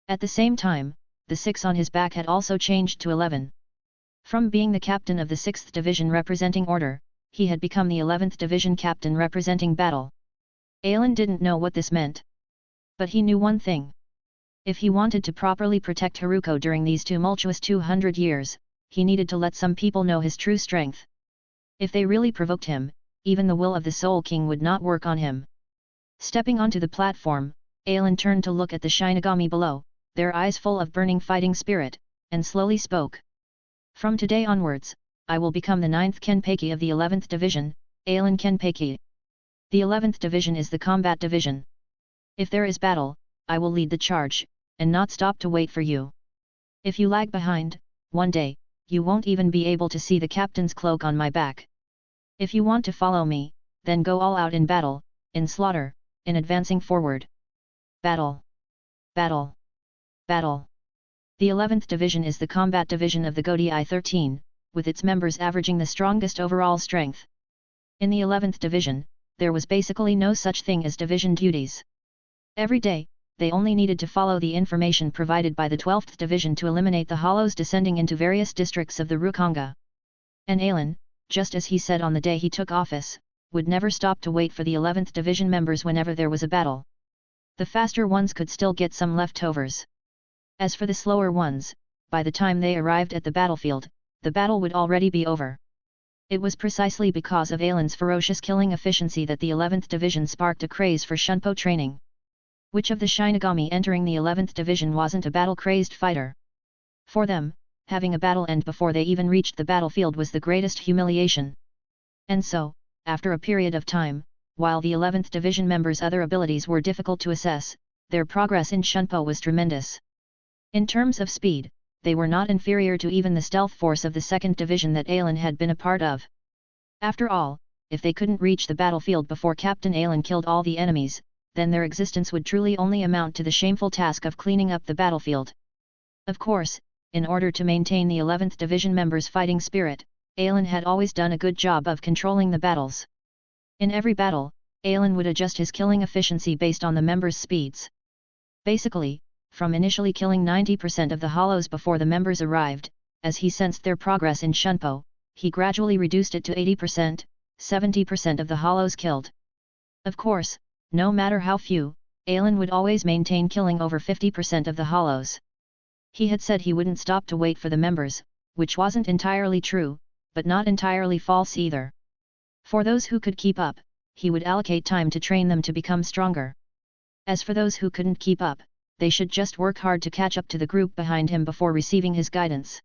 At the same time, the 6 on his back had also changed to 11. From being the captain of the 6th division representing order, he had become the 11th division captain representing battle. Ailen didn't know what this meant. But he knew one thing. If he wanted to properly protect Haruko during these tumultuous 200 years, he needed to let some people know his true strength. If they really provoked him, even the will of the Soul King would not work on him. Stepping onto the platform, Ailen turned to look at the Shinigami below, their eyes full of burning fighting spirit, and slowly spoke. From today onwards, I will become the 9th Kenpeki of the 11th Division, Ailen Kenpeki. The 11th Division is the combat division. If there is battle, I will lead the charge, and not stop to wait for you. If you lag behind, one day, you won't even be able to see the captain's cloak on my back. If you want to follow me, then go all out in battle, in slaughter, in advancing forward. Battle! Battle! Battle! The 11th Division is the combat division of the Godi 13, with its members averaging the strongest overall strength. In the 11th Division, there was basically no such thing as division duties. Every day, they only needed to follow the information provided by the 12th Division to eliminate the hollows descending into various districts of the Rukanga. And Ailen, just as he said on the day he took office, would never stop to wait for the 11th Division members whenever there was a battle. The faster ones could still get some leftovers. As for the slower ones, by the time they arrived at the battlefield, the battle would already be over. It was precisely because of Ailen's ferocious killing efficiency that the 11th Division sparked a craze for Shunpo training. Which of the Shinigami entering the 11th Division wasn't a battle-crazed fighter? For them, having a battle end before they even reached the battlefield was the greatest humiliation. And so, after a period of time, while the 11th Division members' other abilities were difficult to assess, their progress in Shunpo was tremendous. In terms of speed, they were not inferior to even the stealth force of the 2nd Division that Ailen had been a part of. After all, if they couldn't reach the battlefield before Captain Ailen killed all the enemies, then their existence would truly only amount to the shameful task of cleaning up the battlefield. Of course, in order to maintain the 11th Division members' fighting spirit, Ailen had always done a good job of controlling the battles. In every battle, Ailen would adjust his killing efficiency based on the members' speeds. Basically, from initially killing 90% of the hollows before the members arrived, as he sensed their progress in Shunpo, he gradually reduced it to 80%, 70% of the hollows killed. Of course, no matter how few, Ailen would always maintain killing over 50% of the hollows. He had said he wouldn't stop to wait for the members, which wasn't entirely true, but not entirely false either. For those who could keep up, he would allocate time to train them to become stronger. As for those who couldn't keep up, they should just work hard to catch up to the group behind him before receiving his guidance.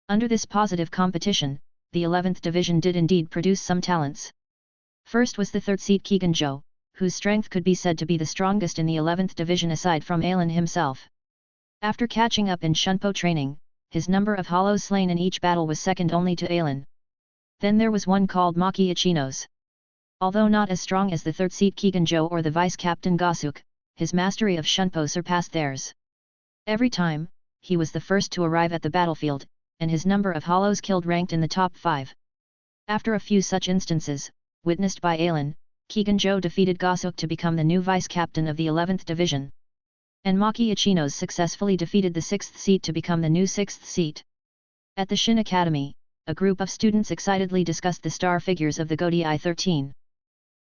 Under this positive competition, the 11th Division did indeed produce some talents. First was the 3rd seat Kigenjo, whose strength could be said to be the strongest in the 11th Division aside from Ailen himself. After catching up in Shunpo training, his number of hollows slain in each battle was second only to Ailen. Then there was one called Maki Ichinos. Although not as strong as the 3rd seat Kigenjo or the Vice Captain Gasuk, his mastery of Shunpo surpassed theirs. Every time, he was the first to arrive at the battlefield, and his number of hollows killed ranked in the top 5. After a few such instances, witnessed by Ailen, Kigenjo defeated Gasuk to become the new vice captain of the 11th Division. And Maki Ichinos successfully defeated the 6th seat to become the new 6th seat. At the Shin Academy, a group of students excitedly discussed the star figures of the Godi 13.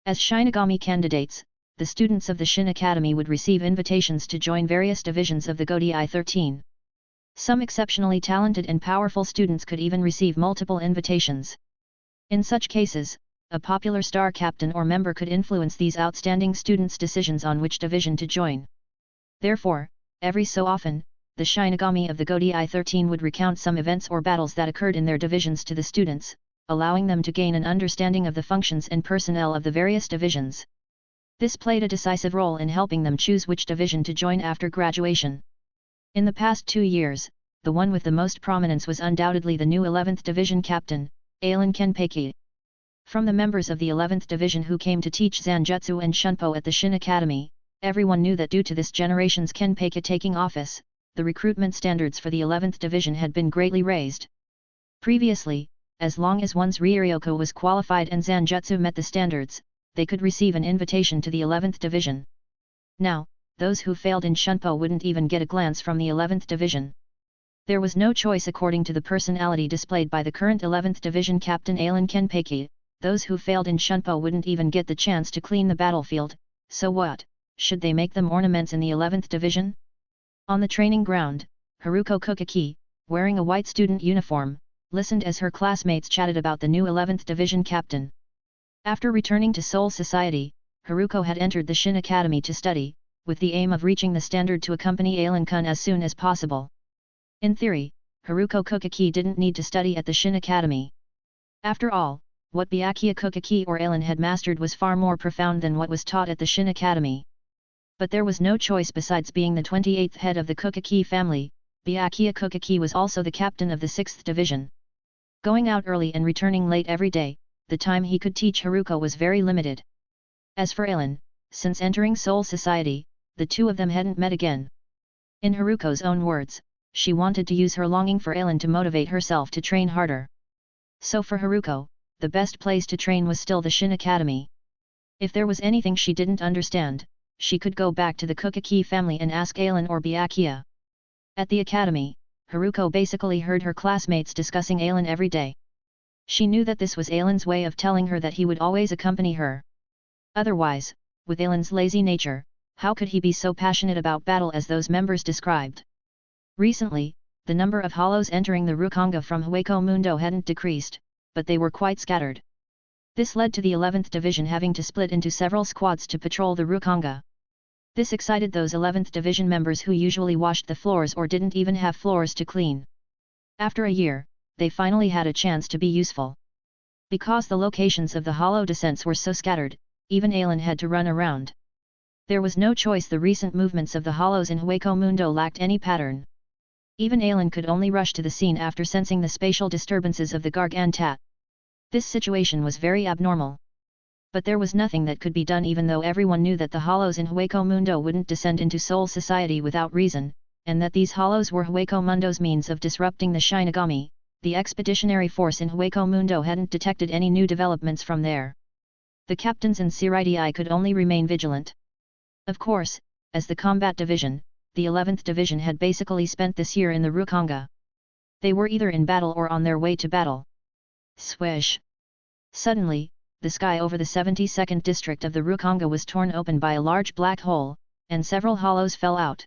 As Shinigami candidates, the students of the Shin Academy would receive invitations to join various divisions of the Godi 13. Some exceptionally talented and powerful students could even receive multiple invitations. In such cases, a popular star captain or member could influence these outstanding students' decisions on which division to join. Therefore, every so often, the Shinigami of the Godi 13 would recount some events or battles that occurred in their divisions to the students, allowing them to gain an understanding of the functions and personnel of the various divisions. This played a decisive role in helping them choose which division to join after graduation. In the past 2 years, the one with the most prominence was undoubtedly the new 11th Division captain, Ailen Kenpeki. From the members of the 11th Division who came to teach Zanjutsu and Shunpo at the Shin Academy, everyone knew that due to this generation's Kenpeki taking office, the recruitment standards for the 11th Division had been greatly raised. Previously, as long as one's Ryoryoko was qualified and Zanjutsu met the standards, they could receive an invitation to the 11th Division. Now, those who failed in Shunpo wouldn't even get a glance from the 11th Division. There was no choice according to the personality displayed by the current 11th Division captain Ailen Kenpeki. Those who failed in Shunpo wouldn't even get the chance to clean the battlefield, so what, should they make them ornaments in the 11th Division? On the training ground, Haruko Kokaki, wearing a white student uniform, listened as her classmates chatted about the new 11th Division captain. After returning to Seoul Society, Haruko had entered the Shin Academy to study, with the aim of reaching the standard to accompany Ailen-kun as soon as possible. In theory, Haruko Kokaki didn't need to study at the Shin Academy. After all, what Byakuya Kokaki or Ailen had mastered was far more profound than what was taught at the Shin Academy. But there was no choice besides being the 28th head of the Kokaki family. Byakuya Kokaki was also the captain of the 6th Division. Going out early and returning late every day, the time he could teach Haruko was very limited. As for Ailen, since entering Seoul Society, the two of them hadn't met again. In Haruko's own words, she wanted to use her longing for Ailen to motivate herself to train harder. So for Haruko, the best place to train was still the Shin Academy. If there was anything she didn't understand, she could go back to the Kokaki family and ask Ailen or Byakuya. At the academy, Haruko basically heard her classmates discussing Ailen every day. She knew that this was Ailen's way of telling her that he would always accompany her. Otherwise, with Ailen's lazy nature, how could he be so passionate about battle as those members described? Recently, the number of hollows entering the Rukanga from Hueco Mundo hadn't decreased, but they were quite scattered. This led to the 11th Division having to split into several squads to patrol the Rukanga. This excited those 11th Division members who usually washed the floors or didn't even have floors to clean. After a year, they finally had a chance to be useful. Because the locations of the hollow descents were so scattered, even Ailen had to run around. There was no choice. The recent movements of the hollows in Hueco Mundo lacked any pattern. Even Ailen could only rush to the scene after sensing the spatial disturbances of the Gargantat. This situation was very abnormal. But there was nothing that could be done, even though everyone knew that the hollows in Hueco Mundo wouldn't descend into Seoul Society without reason, and that these hollows were Hueco Mundo's means of disrupting the Shinigami. The expeditionary force in Hueco Mundo hadn't detected any new developments from there. The captains and Siritii could only remain vigilant. Of course, as the combat division, the 11th Division had basically spent this year in the Rukanga. They were either in battle or on their way to battle. Swish! Suddenly, the sky over the 72nd district of the Rukanga was torn open by a large black hole, and several hollows fell out.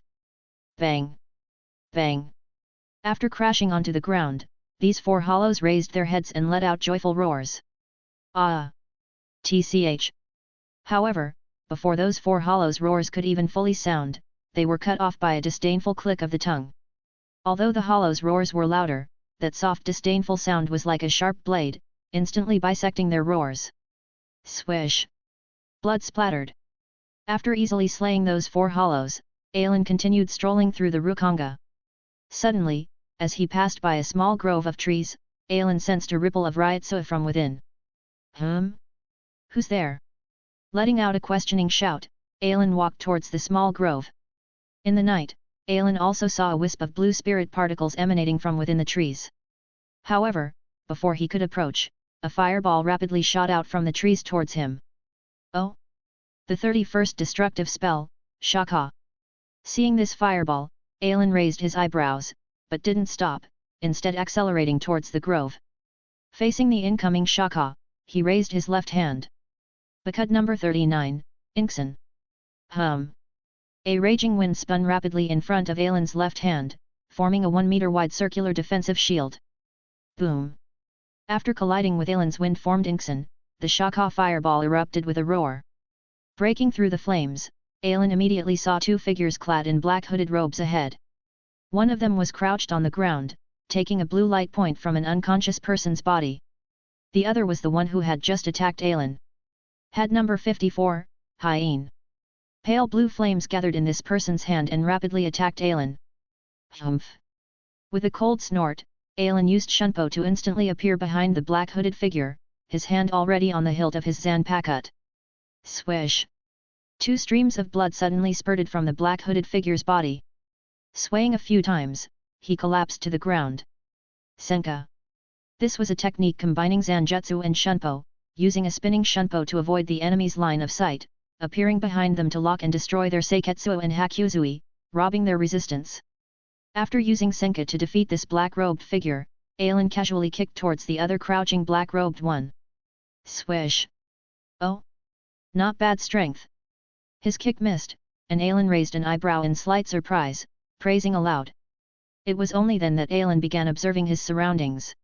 Bang! Bang! After crashing onto the ground, these 4 hollows raised their heads and let out joyful roars. Ah! Tch! However, before those 4 hollows' roars could even fully sound, they were cut off by a disdainful click of the tongue. Although the hollows' roars were louder, that soft disdainful sound was like a sharp blade, instantly bisecting their roars. Swish! Blood splattered. After easily slaying those 4 hollows, Ailen continued strolling through the Rukanga. Suddenly, as he passed by a small grove of trees, Ailen sensed a ripple of Ryotsu from within. Who's there? Letting out a questioning shout, Ailen walked towards the small grove. In the night, Ailen also saw a wisp of blue spirit particles emanating from within the trees. However, before he could approach, a fireball rapidly shot out from the trees towards him. Oh! The 31st destructive spell, Shaka! Seeing this fireball, Ailen raised his eyebrows, but didn't stop, instead accelerating towards the grove. Facing the incoming Shaka, he raised his left hand. Bakud number 39, Inksen. A raging wind spun rapidly in front of Ailen's left hand, forming a 1-meter-wide circular defensive shield. Boom! After colliding with Ailen's wind-formed Inksen, the Shaka fireball erupted with a roar. Breaking through the flames, Ailen immediately saw 2 figures clad in black hooded robes ahead. One of them was crouched on the ground, taking a blue light point from an unconscious person's body. The other was the one who had just attacked Ailen. Head number 54, Hyene. Pale blue flames gathered in this person's hand and rapidly attacked Ailen. Humph! With a cold snort, Aelin used Shunpo to instantly appear behind the black hooded figure, his hand already on the hilt of his Zanpakut. Swish! 2 streams of blood suddenly spurted from the black hooded figure's body. Swaying a few times, he collapsed to the ground. Senka. This was a technique combining Zanjutsu and Shunpo, using a spinning Shunpo to avoid the enemy's line of sight, appearing behind them to lock and destroy their Seiketsu and Hakyuzui, robbing their resistance. After using Senka to defeat this black-robed figure, Aelin casually kicked towards the other crouching black-robed one. Swish! Oh! Not bad strength. His kick missed, and Aelin raised an eyebrow in slight surprise, praising aloud. It was only then that Aelin began observing his surroundings.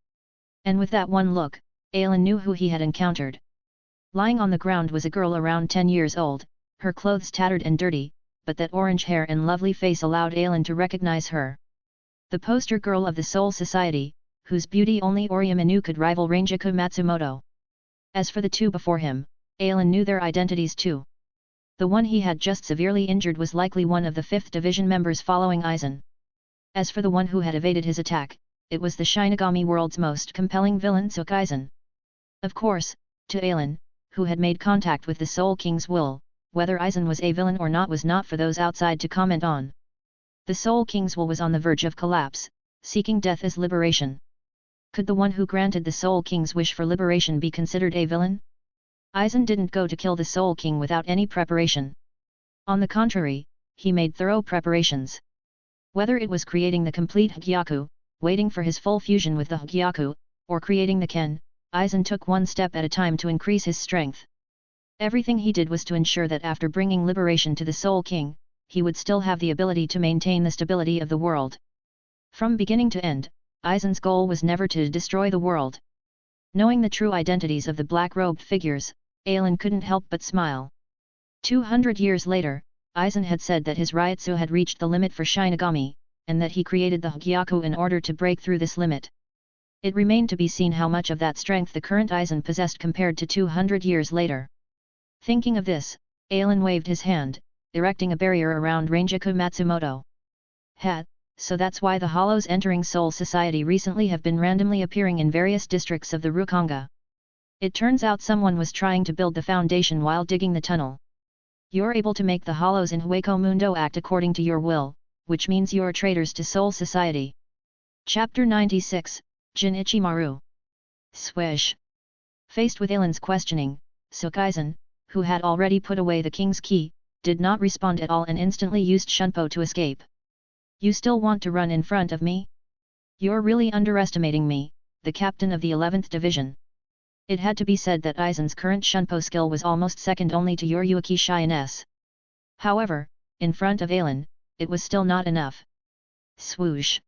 And with that one look, Aelin knew who he had encountered. Lying on the ground was a girl around 10 years old, her clothes tattered and dirty, but that orange hair and lovely face allowed Aelin to recognize her. The poster girl of the Soul Society, whose beauty only Oriaminu could rival Ranjaku Matsumoto. As for the 2 before him, Aelin knew their identities too. The one he had just severely injured was likely one of the 5th Division members following Aizen. As for the one who had evaded his attack, it was the Shinigami world's most compelling villain Sook Aizen. Of course, to Aelin, who had made contact with the Soul King's will, whether Aizen was a villain or not was not for those outside to comment on. The Soul King's will was on the verge of collapse, seeking death as liberation. Could the one who granted the Soul King's wish for liberation be considered a villain? Aizen didn't go to kill the Soul King without any preparation. On the contrary, he made thorough preparations. Whether it was creating the complete Hagyaku, waiting for his full fusion with the Hagyaku, or creating the Ken, Aizen took one step at a time to increase his strength. Everything he did was to ensure that after bringing liberation to the Soul King, he would still have the ability to maintain the stability of the world. From beginning to end, Aizen's goal was never to destroy the world. Knowing the true identities of the black-robed figures, Aelin couldn't help but smile. 200 years later, Aizen had said that his Ryutsu had reached the limit for Shinigami, and that he created the Hagyaku in order to break through this limit. It remained to be seen how much of that strength the current Aizen possessed compared to 200 years later. Thinking of this, Aelin waved his hand, erecting a barrier around Ranjaku Matsumoto. So that's why the hollows entering Soul Society recently have been randomly appearing in various districts of the Rukanga. It turns out someone was trying to build the foundation while digging the tunnel. You're able to make the hollows in Hueco Mundo act according to your will, which means you're traitors to Soul Society. Chapter 96, Jin Ichimaru. Swish! Faced with Aelin's questioning, Sook Aizen, who had already put away the king's key, did not respond at all and instantly used Shunpo to escape. You still want to run in front of me? You're really underestimating me, the captain of the 11th Division. It had to be said that Aizen's current Shunpo skill was almost second only to your Yuuki Shien's. However, in front of Aelin, it was still not enough. Swoosh!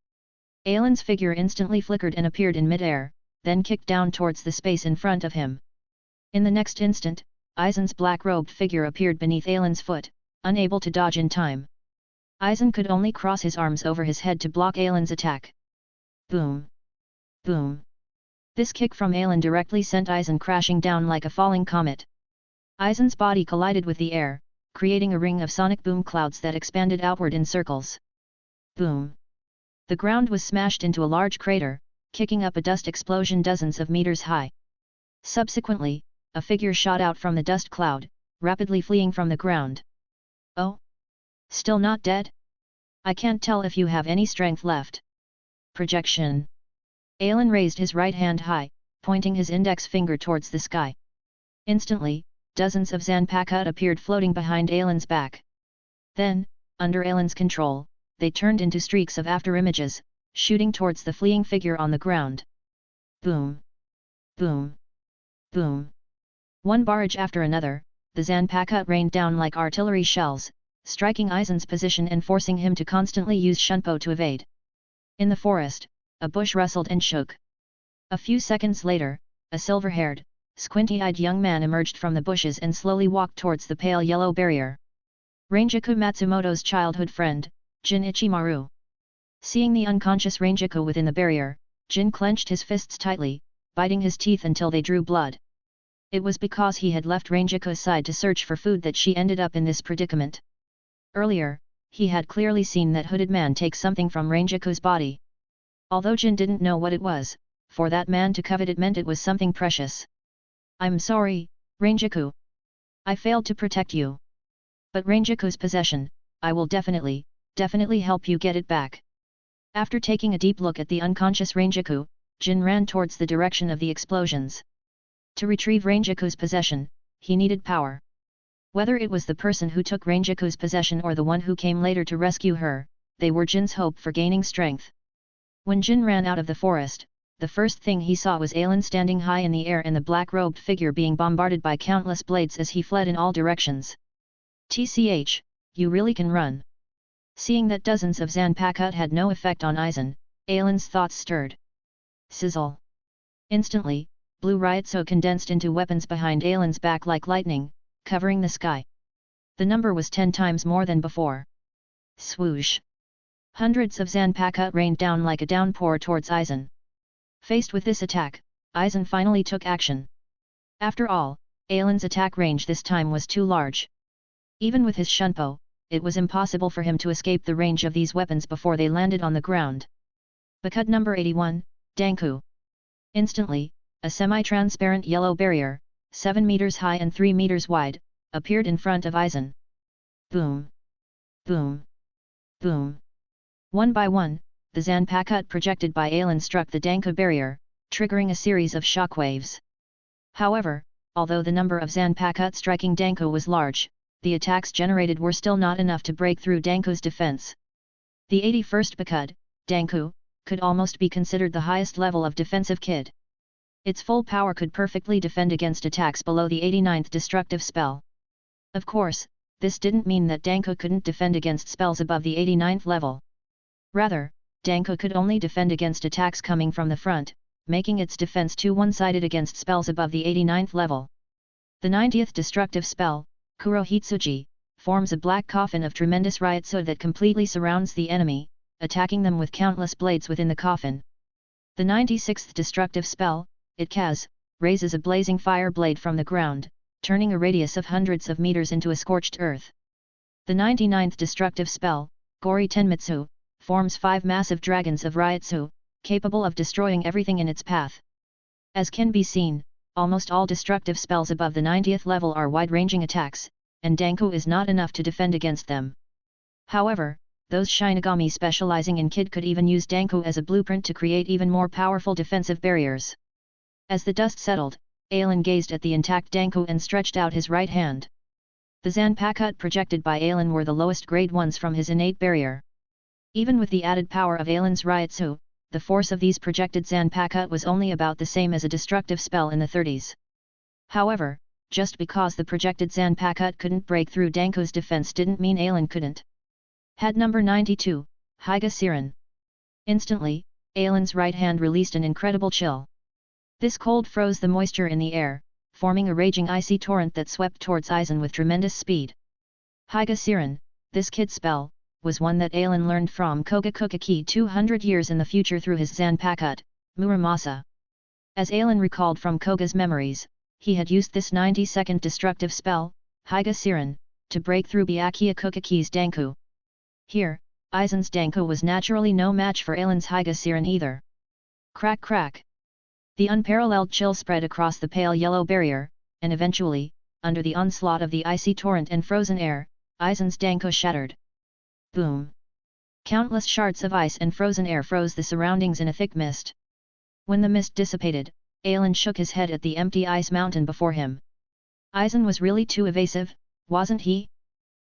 Aelin's figure instantly flickered and appeared in mid-air, then kicked down towards the space in front of him. In the next instant, Aizen's black-robed figure appeared beneath Aelin's foot, unable to dodge in time. Aizen could only cross his arms over his head to block Aelin's attack. Boom! Boom! This kick from Aelin directly sent Aizen crashing down like a falling comet. Aizen's body collided with the air, creating a ring of sonic boom clouds that expanded outward in circles. Boom! The ground was smashed into a large crater, kicking up a dust explosion dozens of meters high. Subsequently, a figure shot out from the dust cloud, rapidly fleeing from the ground. Oh? Still not dead? I can't tell if you have any strength left. Projection. Aelin raised his right hand high, pointing his index finger towards the sky. Instantly, dozens of Zanpakut appeared floating behind Aelin's back. Then, under Aelin's control, they turned into streaks of afterimages, shooting towards the fleeing figure on the ground. Boom! Boom! Boom! One barrage after another, the Zanpakut rained down like artillery shells, striking Aizen's position and forcing him to constantly use Shunpo to evade. In the forest, a bush rustled and shook. A few seconds later, a silver-haired, squinty-eyed young man emerged from the bushes and slowly walked towards the pale yellow barrier. Ranjaku Matsumoto's childhood friend, Jin Ichimaru. Seeing the unconscious Ranjaku within the barrier, Jin clenched his fists tightly, biting his teeth until they drew blood. It was because he had left Ranjaku aside to search for food that she ended up in this predicament. Earlier, he had clearly seen that hooded man take something from Ranjaku's body. Although Jin didn't know what it was, for that man to covet it meant it was something precious. "I'm sorry, Ranjaku. I failed to protect you. But Ranjaku's possession, I will definitely help you get it back." After taking a deep look at the unconscious Ranjaku, Jin ran towards the direction of the explosions. To retrieve Ranjaku's possession, he needed power. Whether it was the person who took Ranjaku's possession or the one who came later to rescue her, they were Jin's hope for gaining strength. When Jin ran out of the forest, the first thing he saw was Alan standing high in the air and the black-robed figure being bombarded by countless blades as he fled in all directions. "Tch, you really can run." Seeing that dozens of Zanpakuto had no effect on Aizen, Alan's thoughts stirred. Sizzle! Instantly, blue Ryotsu condensed into weapons behind Alan's back like lightning, covering the sky. The number was 10 times more than before. Swoosh! Hundreds of Zanpakuto rained down like a downpour towards Aizen. Faced with this attack, Aizen finally took action. After all, Alan's attack range this time was too large. Even with his shunpo, it was impossible for him to escape the range of these weapons before they landed on the ground. Bakut number 81, Danku. Instantly, a semi-transparent yellow barrier, 7 meters high and 3 meters wide, appeared in front of Aizen. Boom! Boom! Boom! One by one, the Zanpakuto projected by Alan struck the Danku barrier, triggering a series of shockwaves. However, although the number of Zanpakuto striking Danku was large, the attacks generated were still not enough to break through Danku's defense. The 81st Bakut, Danku, could almost be considered the highest level of defensive kid. Its full power could perfectly defend against attacks below the 89th destructive spell. Of course, this didn't mean that Danku couldn't defend against spells above the 89th level. Rather, Danku could only defend against attacks coming from the front, making its defense too one-sided against spells above the 89th level. The 90th destructive spell, Kurohitsuji, forms a black coffin of tremendous Ryotsu that completely surrounds the enemy, attacking them with countless blades within the coffin. The 96th destructive spell, Itkaz, raises a blazing fire blade from the ground, turning a radius of hundreds of meters into a scorched earth. The 99th destructive spell, Gori Tenmitsu, forms 5 massive dragons of Ryotsu, capable of destroying everything in its path. As can be seen, almost all destructive spells above the 90th level are wide-ranging attacks, and Danku is not enough to defend against them. However, those Shinigami specializing in Kid could even use Danku as a blueprint to create even more powerful defensive barriers. As the dust settled, Alan gazed at the intact Danku and stretched out his right hand. The Zanpakuto projected by Alan were the lowest grade ones from his innate barrier. Even with the added power of Alan's Ryotsu, the force of these projected Zanpakuto was only about the same as a destructive spell in the 30s. However, just because the projected Zanpakuto couldn't break through Danku's defense didn't mean Alan couldn't. Had number 92, Hyga Siren. Instantly, Alan's right hand released an incredible chill. This cold froze the moisture in the air, forming a raging icy torrent that swept towards Aizen with tremendous speed. Hyga Siren, this kid spell, was one that Alan learned from Koga Kukaki 200 years in the future through his Zanpakuto, Muramasa. As Alan recalled from Koga's memories, he had used this 90-second destructive spell, Hyga Siren, to break through Byakuya Kukaki's Danku. Here, Aizen's Danku was naturally no match for Alan's Hyga Siren either. Crack crack! The unparalleled chill spread across the pale yellow barrier, and eventually, under the onslaught of the icy torrent and frozen air, Aizen's Danku shattered. Boom! Countless shards of ice and frozen air froze the surroundings in a thick mist. When the mist dissipated, Alan shook his head at the empty ice mountain before him. Aizen was really too evasive, wasn't he?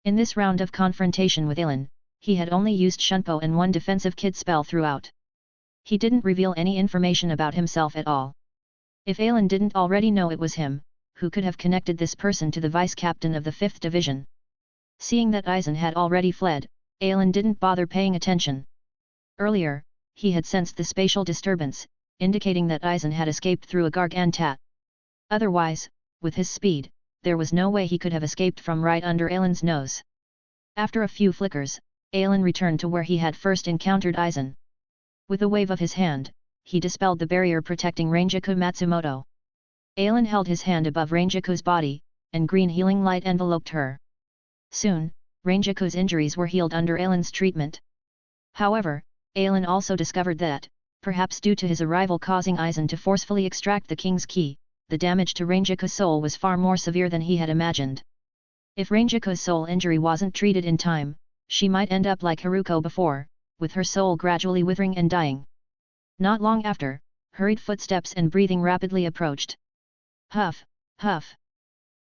In this round of confrontation with Alan, he had only used Shunpo and one defensive kid spell throughout. He didn't reveal any information about himself at all. If Alan didn't already know it was him, who could have connected this person to the vice-captain of the 5th Division? Seeing that Aizen had already fled, Alan didn't bother paying attention. Earlier, he had sensed the spatial disturbance, indicating that Aizen had escaped through a Gargantat. Otherwise, with his speed, there was no way he could have escaped from right under Alan's nose. After a few flickers, Alan returned to where he had first encountered Aizen. With a wave of his hand, he dispelled the barrier protecting Ranjaku Matsumoto. Alan held his hand above Ranjaku's body, and green healing light enveloped her. Soon, Ranjaku's injuries were healed under Ailen's treatment. However, Ailen also discovered that, perhaps due to his arrival causing Aizen to forcefully extract the king's key, the damage to Ranjaku's soul was far more severe than he had imagined. If Ranjaku's soul injury wasn't treated in time, she might end up like Haruko before, with her soul gradually withering and dying. Not long after, hurried footsteps and breathing rapidly approached. Huff, huff.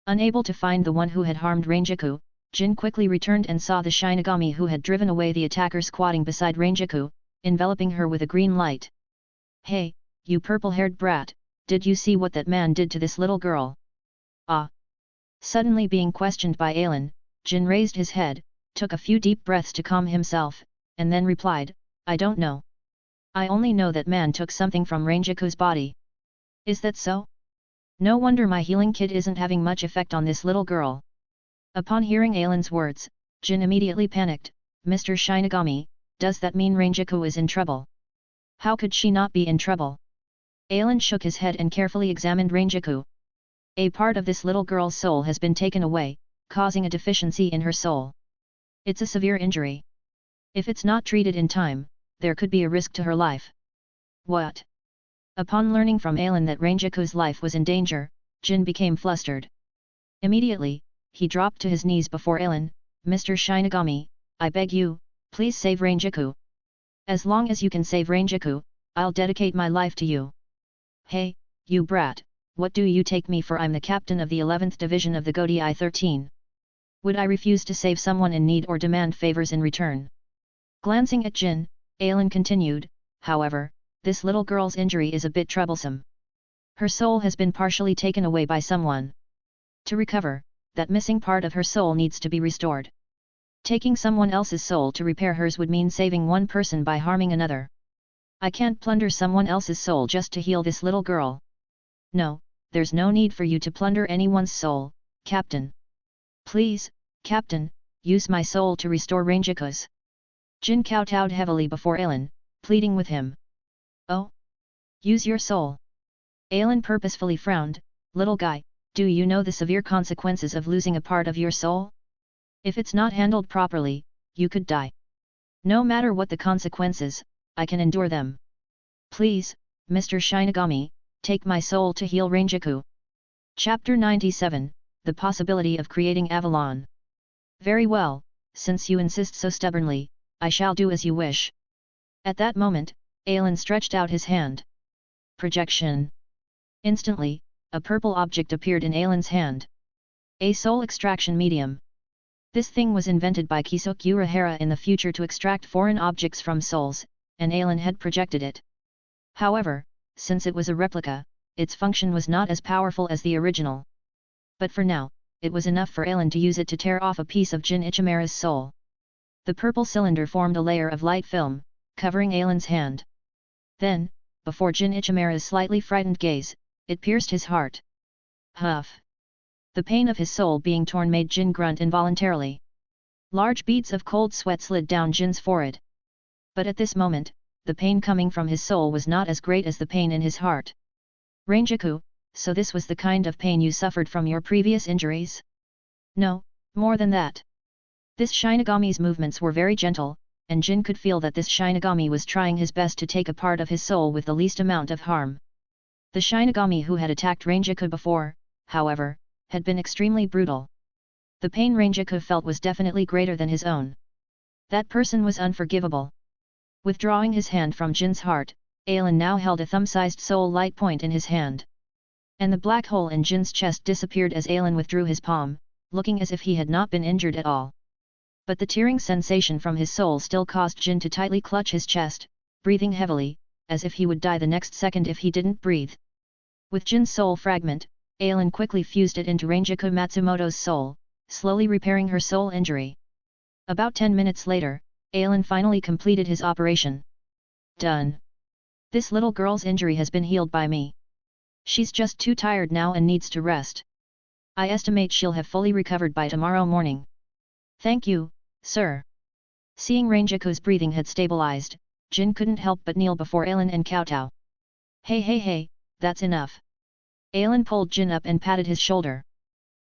Unable to find the one who had harmed Ranjaku, Jin quickly returned and saw the Shinigami who had driven away the attacker squatting beside Ranjaku, enveloping her with a green light. Hey, you purple-haired brat, did you see what that man did to this little girl? Ah! Suddenly being questioned by Ailen, Jin raised his head, took a few deep breaths to calm himself, and then replied, I don't know. I only know that man took something from Ranjaku's body. Is that so? No wonder my healing kit isn't having much effect on this little girl. Upon hearing Ailen's words, Jin immediately panicked. Mr. Shinigami, does that mean Ranjaku is in trouble? How could she not be in trouble? Ailen shook his head and carefully examined Ranjaku. A part of this little girl's soul has been taken away, causing a deficiency in her soul. It's a severe injury. If it's not treated in time, there could be a risk to her life. What? Upon learning from Ailen that Ranjaku's life was in danger, Jin became flustered. Immediately, he dropped to his knees before Ailen. Mr. Shinigami, I beg you, please save Ranjaku. As long as you can save Ranjaku, I'll dedicate my life to you. Hey, you brat, what do you take me for? I'm the captain of the 11th Division of the Godi 13. Would I refuse to save someone in need or demand favors in return? Glancing at Jin, Ailen continued, however, this little girl's injury is a bit troublesome. Her soul has been partially taken away by someone. To recover, that missing part of her soul needs to be restored. Taking someone else's soul to repair hers would mean saving one person by harming another. I can't plunder someone else's soul just to heal this little girl. No, there's no need for you to plunder anyone's soul, Captain. Please, Captain, use my soul to restore Ranjaku's. Jin kowtowed heavily before Ailen, pleading with him. Oh? Use your soul. Ailen purposefully frowned. Little guy, do you know the severe consequences of losing a part of your soul? If it's not handled properly, you could die. No matter what the consequences, I can endure them. Please, Mr. Shinigami, take my soul to heal Ranjaku. Chapter 97, The Possibility of Creating Avalon. Very well, since you insist so stubbornly, I shall do as you wish. At that moment, Ailen stretched out his hand. Projection. Instantly, a purple object appeared in Ailen's hand. A soul extraction medium. This thing was invented by Kisoku Urahara in the future to extract foreign objects from souls, and Ailen had projected it. However, since it was a replica, its function was not as powerful as the original. But for now, it was enough for Ailen to use it to tear off a piece of Jin Ichimara's soul. The purple cylinder formed a layer of light film, covering Ailen's hand. Then, before Jin Ichimara's slightly frightened gaze, it pierced his heart. Huff! The pain of his soul being torn made Jin grunt involuntarily. Large beads of cold sweat slid down Jin's forehead. But at this moment, the pain coming from his soul was not as great as the pain in his heart. Ranjaku, so this was the kind of pain you suffered from your previous injuries? No, more than that. This Shinigami's movements were very gentle, and Jin could feel that this Shinigami was trying his best to take a part of his soul with the least amount of harm. The Shinigami who had attacked Ranjaku before, however, had been extremely brutal. The pain Ranjaku felt was definitely greater than his own. That person was unforgivable. Withdrawing his hand from Jin's heart, Ailen now held a thumb-sized soul light point in his hand. And the black hole in Jin's chest disappeared as Ailen withdrew his palm, looking as if he had not been injured at all. But the tearing sensation from his soul still caused Jin to tightly clutch his chest, breathing heavily, as if he would die the next second if he didn't breathe. With Jin's soul fragment, Ailen quickly fused it into Ranjaku Matsumoto's soul, slowly repairing her soul injury. About 10 minutes later, Ailen finally completed his operation. Done. This little girl's injury has been healed by me. She's just too tired now and needs to rest. I estimate she'll have fully recovered by tomorrow morning. Thank you, sir. Seeing Ranjaku's breathing had stabilized, Jin couldn't help but kneel before Ailen and kowtow. Hey, that's enough. Ailen pulled Jin up and patted his shoulder.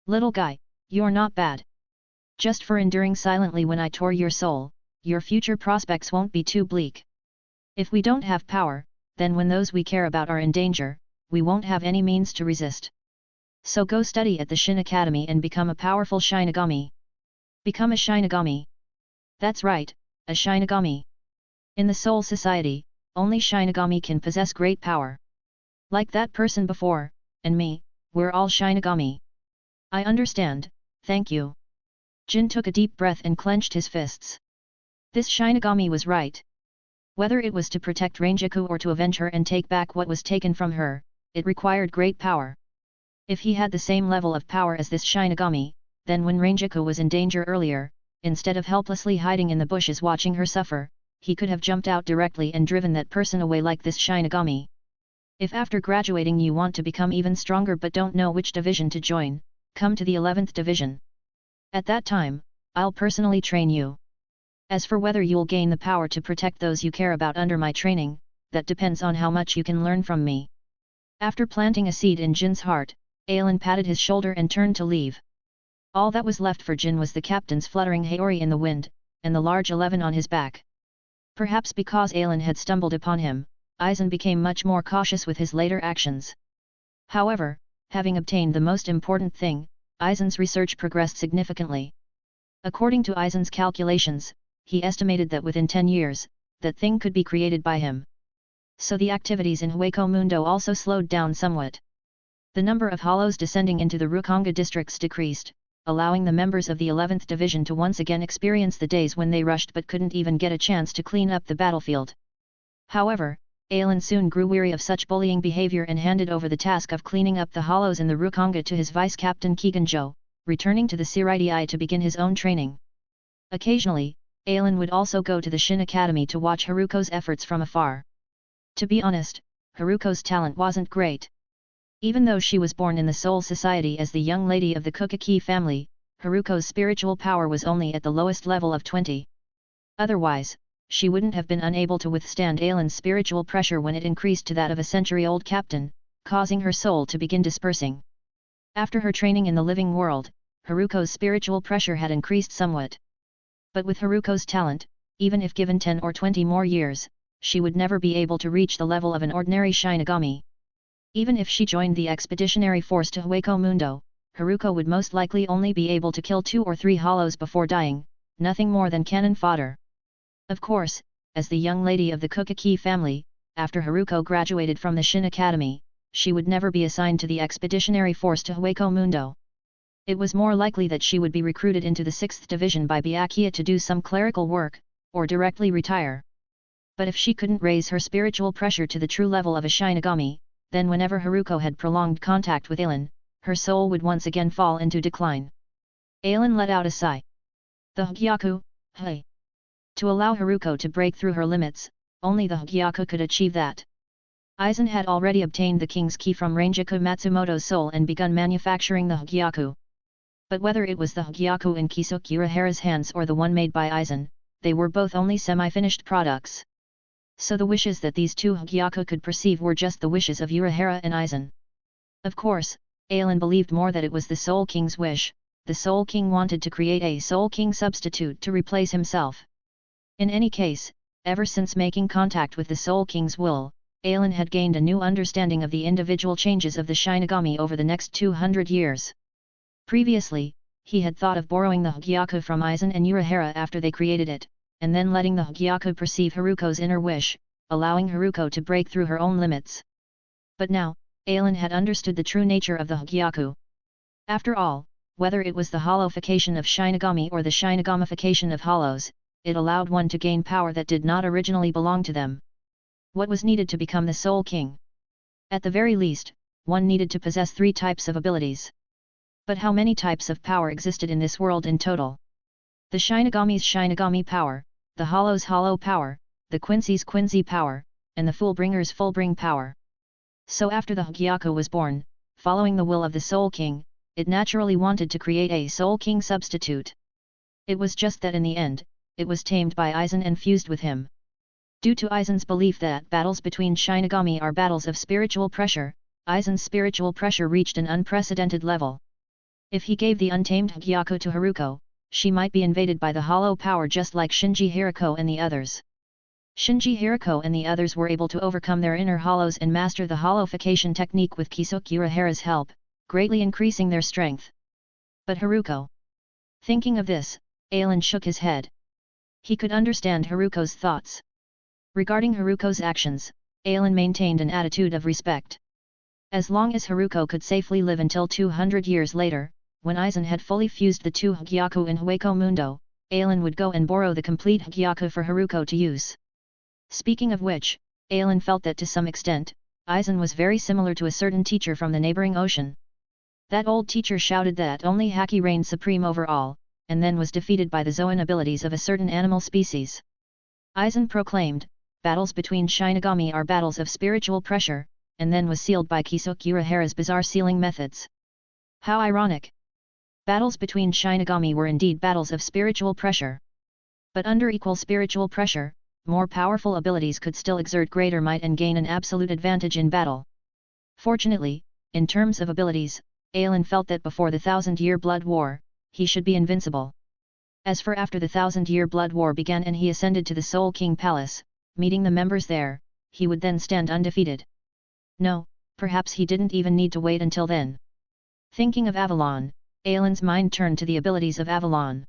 Little guy, you're not bad. Just for enduring silently when I tore your soul, your future prospects won't be too bleak. If we don't have power, then when those we care about are in danger, we won't have any means to resist. So go study at the Shin Academy and become a powerful Shinigami. Become a Shinigami. That's right, a Shinigami. In the Soul Society, only Shinigami can possess great power. Like that person before, and me, we're all Shinigami. I understand, thank you. Jin took a deep breath and clenched his fists. This Shinigami was right. Whether it was to protect Ranjaku or to avenge her and take back what was taken from her, it required great power. If he had the same level of power as this Shinigami, then when Ranjaku was in danger earlier, instead of helplessly hiding in the bushes watching her suffer, he could have jumped out directly and driven that person away like this Shinigami. If after graduating you want to become even stronger but don't know which division to join, come to the 11th division. At that time, I'll personally train you. As for whether you'll gain the power to protect those you care about under my training, that depends on how much you can learn from me. After planting a seed in Jin's heart, Aelin patted his shoulder and turned to leave. All that was left for Jin was the captain's fluttering Haori in the wind, and the large 11 on his back. Perhaps because Aelin had stumbled upon him, Aizen became much more cautious with his later actions. However, having obtained the most important thing, Aizen's research progressed significantly. According to Aizen's calculations, he estimated that within 10 years, that thing could be created by him. So the activities in Hueco Mundo also slowed down somewhat. The number of hollows descending into the Rukonga districts decreased, allowing the members of the 11th Division to once again experience the days when they rushed but couldn't even get a chance to clean up the battlefield. However, Aelin soon grew weary of such bullying behavior and handed over the task of cleaning up the hollows in the Rukonga to his vice-captain Kiganjo, returning to the Siraidii to begin his own training. Occasionally, Aelin would also go to the Shin Academy to watch Haruko's efforts from afar. To be honest, Haruko's talent wasn't great. Even though she was born in the Soul Society as the young lady of the Kukaki family, Haruko's spiritual power was only at the lowest level of 20. Otherwise, she wouldn't have been unable to withstand Aelin's spiritual pressure when it increased to that of a century-old captain, causing her soul to begin dispersing. After her training in the living world, Haruko's spiritual pressure had increased somewhat. But with Haruko's talent, even if given 10 or 20 more years, she would never be able to reach the level of an ordinary Shinigami. Even if she joined the expeditionary force to Hueco Mundo, Haruko would most likely only be able to kill 2 or 3 hollows before dying, nothing more than cannon fodder. Of course, as the young lady of the Kukaki family, after Haruko graduated from the Shin Academy, she would never be assigned to the expeditionary force to Hueco Mundo. It was more likely that she would be recruited into the 6th Division by Byakuya to do some clerical work, or directly retire. But if she couldn't raise her spiritual pressure to the true level of a Shinigami, then whenever Haruko had prolonged contact with Aelin, her soul would once again fall into decline. Aelin let out a sigh. The Hugyaku, hey. To allow Haruko to break through her limits, only the Hugyaku could achieve that. Aizen had already obtained the king's key from Ranjaku Matsumoto's soul and begun manufacturing the Hugyaku. But whether it was the Hugyaku in Kisuke Urahara's hands or the one made by Aizen, they were both only semi-finished products. So the wishes that these two Hugyaku could perceive were just the wishes of Urahara and Aizen. Of course, Aelin believed more that it was the Soul King's wish. The Soul King wanted to create a Soul King substitute to replace himself. In any case, ever since making contact with the Soul King's will, Aelin had gained a new understanding of the individual changes of the Shinigami over the next 200 years. Previously, he had thought of borrowing the Hugyaku from Aizen and Urahara after they created it, and then letting the Hugyaku perceive Haruko's inner wish, allowing Haruko to break through her own limits. But now, Aelin had understood the true nature of the Hugyaku. After all, whether it was the hollowification of Shinigami or the Shinigamification of hollows, it allowed one to gain power that did not originally belong to them. What was needed to become the Soul King? At the very least, one needed to possess 3 types of abilities. But how many types of power existed in this world in total? The Shinigami's Shinigami power, the Hollow's Hollow power, the Quincy's Quincy power, and the Fullbringer's Fullbring power. So after the Hugyaku was born, following the will of the Soul King, it naturally wanted to create a Soul King substitute. It was just that in the end, it was tamed by Aizen and fused with him. Due to Aizen's belief that battles between Shinigami are battles of spiritual pressure, Aizen's spiritual pressure reached an unprecedented level. If he gave the untamed Hugyaku to Haruko, she might be invaded by the hollow power just like Shinji Hirako and the others. Shinji Hirako and the others were able to overcome their inner hollows and master the hollowification technique with Kisokura's help, greatly increasing their strength. But Haruko. Thinking of this, Alan shook his head. He could understand Haruko's thoughts. Regarding Haruko's actions, Alan maintained an attitude of respect. As long as Haruko could safely live until 200 years later, when Aizen had fully fused the two Hagyaku in Hueco Mundo, Alan would go and borrow the complete Hagyaku for Haruko to use. Speaking of which, Alan felt that to some extent, Aizen was very similar to a certain teacher from the neighboring ocean. That old teacher shouted that only Haki reigned supreme over all, and then was defeated by the Zoan abilities of a certain animal species. Aizen proclaimed, battles between Shinigami are battles of spiritual pressure, and then was sealed by Kisokura's bizarre sealing methods. How ironic! Battles between Shinigami were indeed battles of spiritual pressure. But under equal spiritual pressure, more powerful abilities could still exert greater might and gain an absolute advantage in battle. Fortunately, in terms of abilities, Alan felt that before the 1,000-year Blood War, he should be invincible. As for after the 1,000-year Blood War began and he ascended to the Soul King Palace, meeting the members there, he would then stand undefeated. No, perhaps he didn't even need to wait until then. Thinking of Avalon, Alan's mind turned to the abilities of Avalon.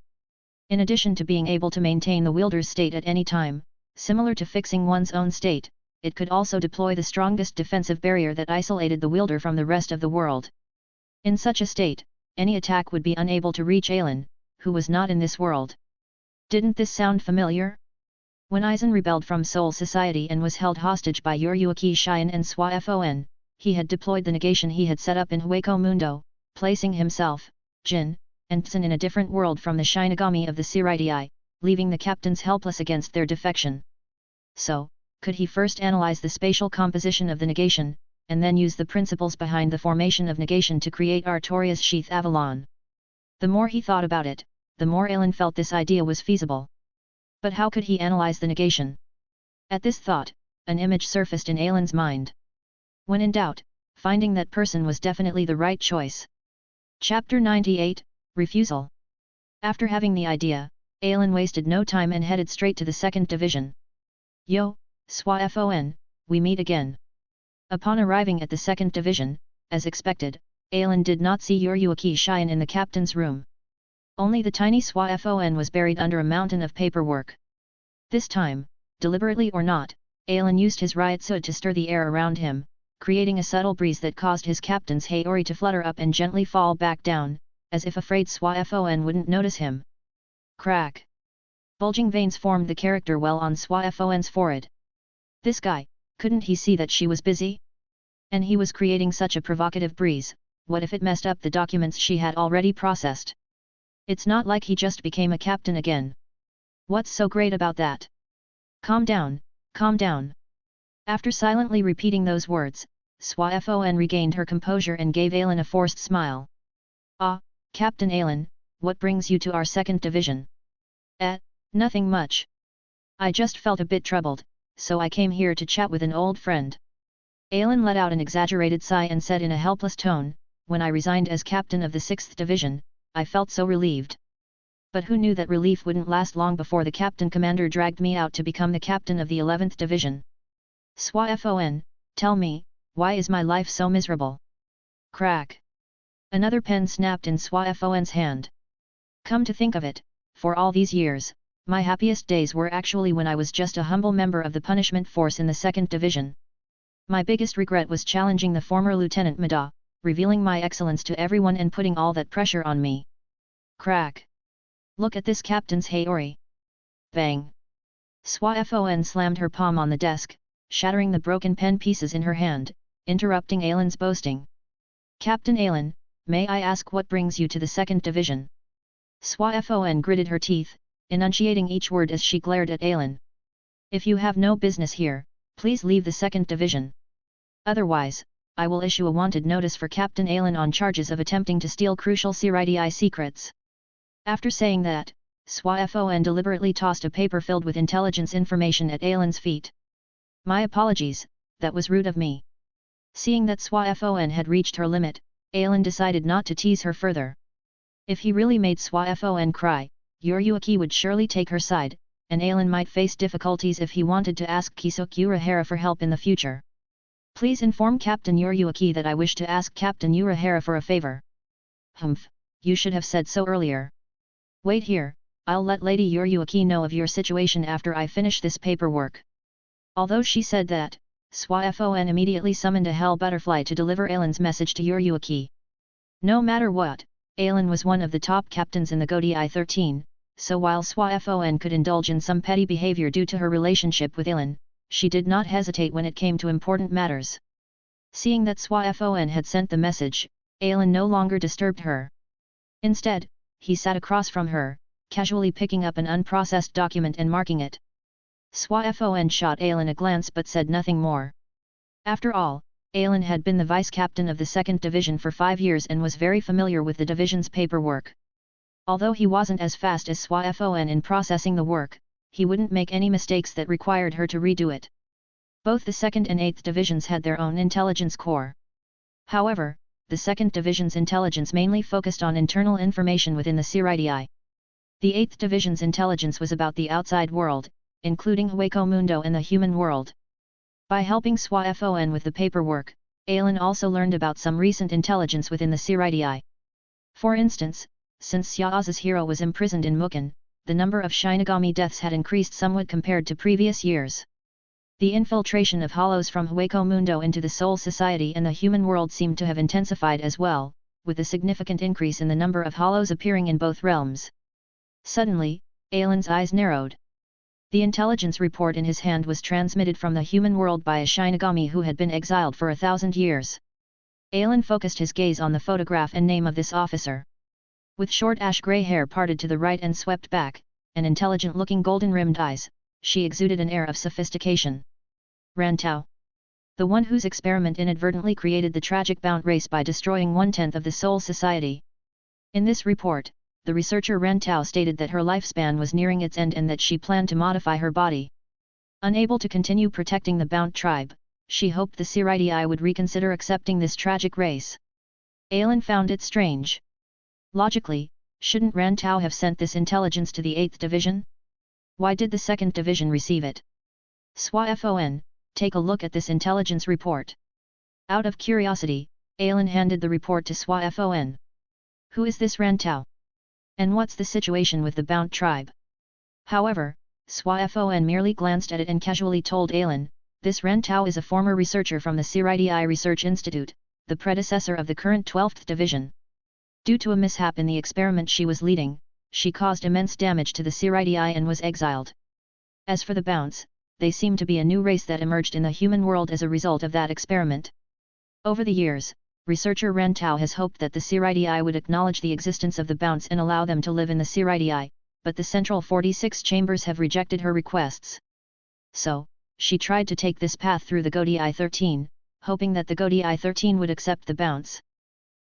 In addition to being able to maintain the wielder's state at any time, similar to fixing one's own state, it could also deploy the strongest defensive barrier that isolated the wielder from the rest of the world. In such a state, any attack would be unable to reach Alan, who was not in this world. Didn't this sound familiar? When Aizen rebelled from Soul Society and was held hostage by Uruaki Shion and Swafon, he had deployed the negation he had set up in Hueco Mundo, placing himself, Jin, and Tsun in a different world from the Shinigami of the Siritii, leaving the captains helpless against their defection. So, could he first analyze the spatial composition of the negation, and then use the principles behind the formation of negation to create Artoria's Sheath Avalon? The more he thought about it, the more Alan felt this idea was feasible. But how could he analyze the negation? At this thought, an image surfaced in Alan's mind. When in doubt, finding that person was definitely the right choice. Chapter 98, Refusal. After having the idea, Alan wasted no time and headed straight to the 2nd Division. Yo, Swafon, we meet again. Upon arriving at the 2nd Division, as expected, Alan did not see Uruaki Shion in the captain's room. Only the tiny Swafon was buried under a mountain of paperwork. This time, deliberately or not, Alan used his Ryutsu to stir the air around him, creating a subtle breeze that caused his captain's Haori to flutter up and gently fall back down, as if afraid Swafon wouldn't notice him. Crack! Bulging veins formed the character well on Swafon's forehead. This guy, couldn't he see that she was busy? And he was creating such a provocative breeze, what if it messed up the documents she had already processed? It's not like he just became a captain again. What's so great about that? Calm down, calm down. After silently repeating those words, Swafon regained her composure and gave Alan a forced smile. Ah, Captain Alan, what brings you to our 2nd Division? Nothing much. I just felt a bit troubled, so I came here to chat with an old friend. Alan let out an exaggerated sigh and said in a helpless tone, when I resigned as captain of the 6th Division, I felt so relieved. But who knew that relief wouldn't last long before the captain commander dragged me out to become the captain of the 11th Division. Swafon, tell me, why is my life so miserable? Crack! Another pen snapped in Swafon's hand. Come to think of it, for all these years, my happiest days were actually when I was just a humble member of the punishment force in the 2nd Division. My biggest regret was challenging the former Lieutenant Mada, revealing my excellence to everyone and putting all that pressure on me. Crack! Look at this captain's Haori. Bang! Swafon slammed her palm on the desk, shattering the broken pen pieces in her hand, interrupting Alan's boasting. Captain Alan, may I ask what brings you to the 2nd Division? Swafon gritted her teeth, enunciating each word as she glared at Alan. If you have no business here, please leave the 2nd Division. Otherwise, I will issue a wanted notice for Captain Alan on charges of attempting to steal crucial Siritii secrets. After saying that, Swafon deliberately tossed a paper filled with intelligence information at Alan's feet. My apologies, that was rude of me. Seeing that Swafon had reached her limit, Alan decided not to tease her further. If he really made Swafon cry, Yoriuki would surely take her side, and Aelin might face difficulties if he wanted to ask Kisuk Urahara for help in the future. Please inform Captain Yoriuki that I wish to ask Captain Urahara for a favor. Humph, you should have said so earlier. Wait here, I'll let Lady Yoriuki know of your situation after I finish this paperwork. Although she said that, Swafon immediately summoned a hell butterfly to deliver Aelin's message to Yoriuki. No matter what, Aelin was one of the top captains in the Godii 13, so while Swafon could indulge in some petty behavior due to her relationship with Aelin, she did not hesitate when it came to important matters. Seeing that Swafon had sent the message, Aelin no longer disturbed her. Instead, he sat across from her, casually picking up an unprocessed document and marking it. Swafon shot Aelin a glance but said nothing more. After all, Aelin had been the vice-captain of the 2nd Division for 5 years and was very familiar with the division's paperwork. Although he wasn't as fast as Swafon in processing the work, he wouldn't make any mistakes that required her to redo it. Both the 2nd and 8th Divisions had their own intelligence corps. However, the 2nd Division's intelligence mainly focused on internal information within the Siridae. The 8th Division's intelligence was about the outside world, including Hueco Mundo and the human world. By helping Swafon with the paperwork, Aelin also learned about some recent intelligence within the Siridae. For instance, since Syaza's hero was imprisoned in Mukan, the number of Shinigami deaths had increased somewhat compared to previous years. The infiltration of hollows from Hueco Mundo into the Soul Society and the human world seemed to have intensified as well, with a significant increase in the number of hollows appearing in both realms. Suddenly, Aelin's eyes narrowed. The intelligence report in his hand was transmitted from the human world by a Shinigami who had been exiled for 1,000 years. Aelin focused his gaze on the photograph and name of this officer. With short ash-grey hair parted to the right and swept back, and intelligent-looking golden-rimmed eyes, she exuded an air of sophistication. Rantau. The one whose experiment inadvertently created the tragic Bount race by destroying 1/10 of the Soul Society. In this report, the researcher Rantau stated that her lifespan was nearing its end and that she planned to modify her body. Unable to continue protecting the Bount tribe, she hoped the Siridae would reconsider accepting this tragic race. Aelin found it strange. Logically, shouldn't Rantau have sent this intelligence to the 8th Division? Why did the 2nd Division receive it? Swafon, take a look at this intelligence report. Out of curiosity, Aelin handed the report to Swafon. Who is this Rantau? And what's the situation with the Bount tribe? However, Swafon merely glanced at it and casually told Aelin, this Rantau is a former researcher from the Siridae Research Institute, the predecessor of the current 12th Division. Due to a mishap in the experiment she was leading, she caused immense damage to the Siridae and was exiled. As for the Bounts, they seem to be a new race that emerged in the human world as a result of that experiment. Over the years, researcher Rantau has hoped that the Siridae would acknowledge the existence of the Bounts and allow them to live in the Siridae, but the Central 46 Chambers have rejected her requests. So, she tried to take this path through the Godii 13, hoping that the Godii 13 would accept the Bounts.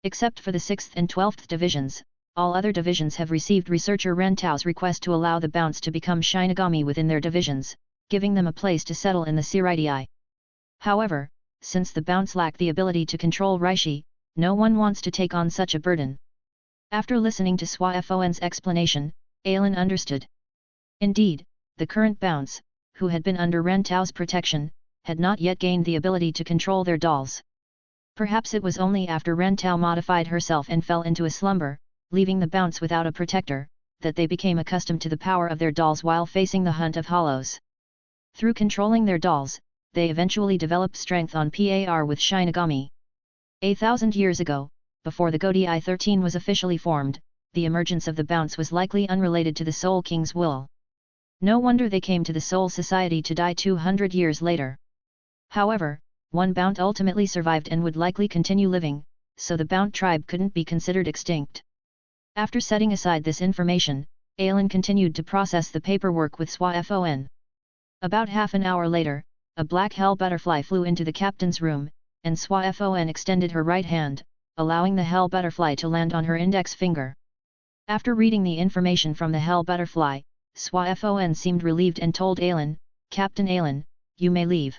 Except for the 6th and 12th Divisions, all other divisions have received researcher Rantau's request to allow the Bounts to become Shinigami within their divisions, giving them a place to settle in the Siridae. However, since the Bounts lack the ability to control Rishi, no one wants to take on such a burden. After listening to Swafon's explanation, Aelin understood. Indeed, the current Bounts, who had been under Rantau's protection, had not yet gained the ability to control their dolls. Perhaps it was only after Rantau modified herself and fell into a slumber, leaving the Bounts without a protector, that they became accustomed to the power of their dolls while facing the hunt of hollows. Through controlling their dolls, they eventually developed strength on par with Shinigami. 1,000 years ago, before the Godii 13 was officially formed, the emergence of the Bounts was likely unrelated to the Soul King's will. No wonder they came to the Soul Society to die 200 years later. However, one Bount ultimately survived and would likely continue living, so the Bount tribe couldn't be considered extinct. After setting aside this information, Aelin continued to process the paperwork with Swafon. About half an hour later, a black hell butterfly flew into the captain's room, and Swafon extended her right hand, allowing the hell butterfly to land on her index finger. After reading the information from the hell butterfly, Swafon seemed relieved and told Aelin, "Captain Aelin, you may leave.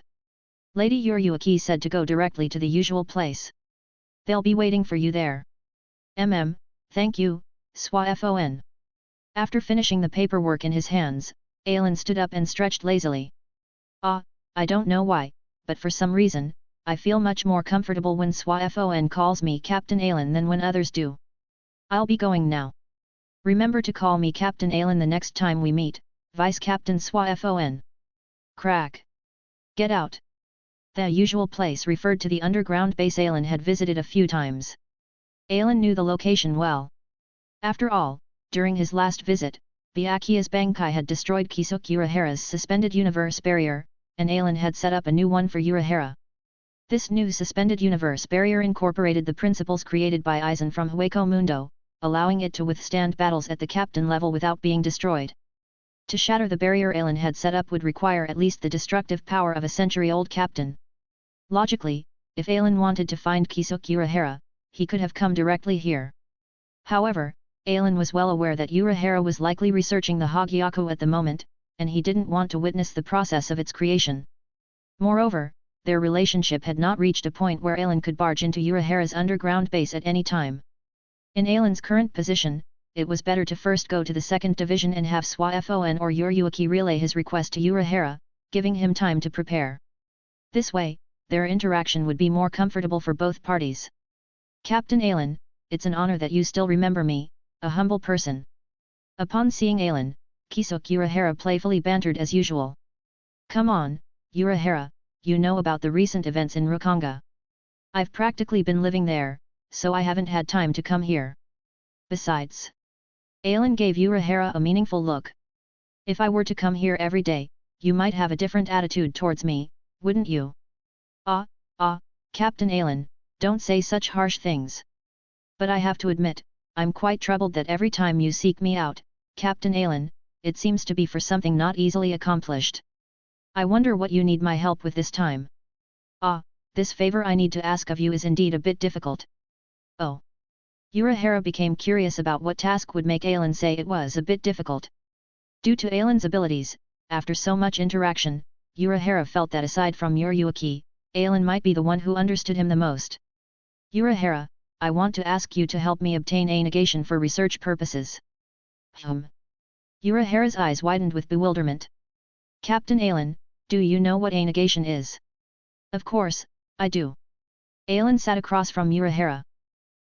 Lady Yoriuki said to go directly to the usual place. They'll be waiting for you there." Thank you, SWAFON. After finishing the paperwork in his hands, Alan stood up and stretched lazily. I don't know why, but for some reason, I feel much more comfortable when SWAFON calls me Captain Alan than when others do. I'll be going now. Remember to call me Captain Alan the next time we meet, Vice Captain SWAFON. Crack. Get out. The usual place referred to the underground base Alan had visited a few times. Alan knew the location well. After all, during his last visit, Byakuya's Bankai had destroyed Kisuke Urahara's suspended universe barrier, and Alan had set up a new one for Urahara. This new suspended universe barrier incorporated the principles created by Aizen from Hueco Mundo, allowing it to withstand battles at the captain level without being destroyed. To shatter the barrier Alan had set up would require at least the destructive power of a century-old captain. Logically, if Alan wanted to find Kisuke Urahara, he could have come directly here. However, Alan was well aware that Urahara was likely researching the Hogyaku at the moment, and he didn't want to witness the process of its creation. Moreover, their relationship had not reached a point where Alan could barge into Urahara's underground base at any time. In Alan's current position, it was better to first go to the 2nd Division and have SWAFON or Uryuki relay his request to Urahara, giving him time to prepare. This way, their interaction would be more comfortable for both parties. Captain Alan, it's an honor that you still remember me, a humble person. Upon seeing Alan, Kisuke Urahara playfully bantered as usual. Come on, Urahara, you know about the recent events in Rukanga. I've practically been living there, so I haven't had time to come here. Besides, Alan gave Urahara a meaningful look. If I were to come here every day, you might have a different attitude towards me, wouldn't you? Captain Alan, don't say such harsh things. But I have to admit, I'm quite troubled that every time you seek me out, Captain Alan, it seems to be for something not easily accomplished. I wonder what you need my help with this time. This favor I need to ask of you is indeed a bit difficult. Oh. Urahara became curious about what task would make Alan say it was a bit difficult. Due to Alan's abilities, after so much interaction, Urahara felt that aside from Uryuki, Alan might be the one who understood him the most. Urahara, I want to ask you to help me obtain a negation for research purposes. Urahara's eyes widened with bewilderment. Captain Alan, do you know what a negation is? Of course, I do. Alan sat across from Urahara.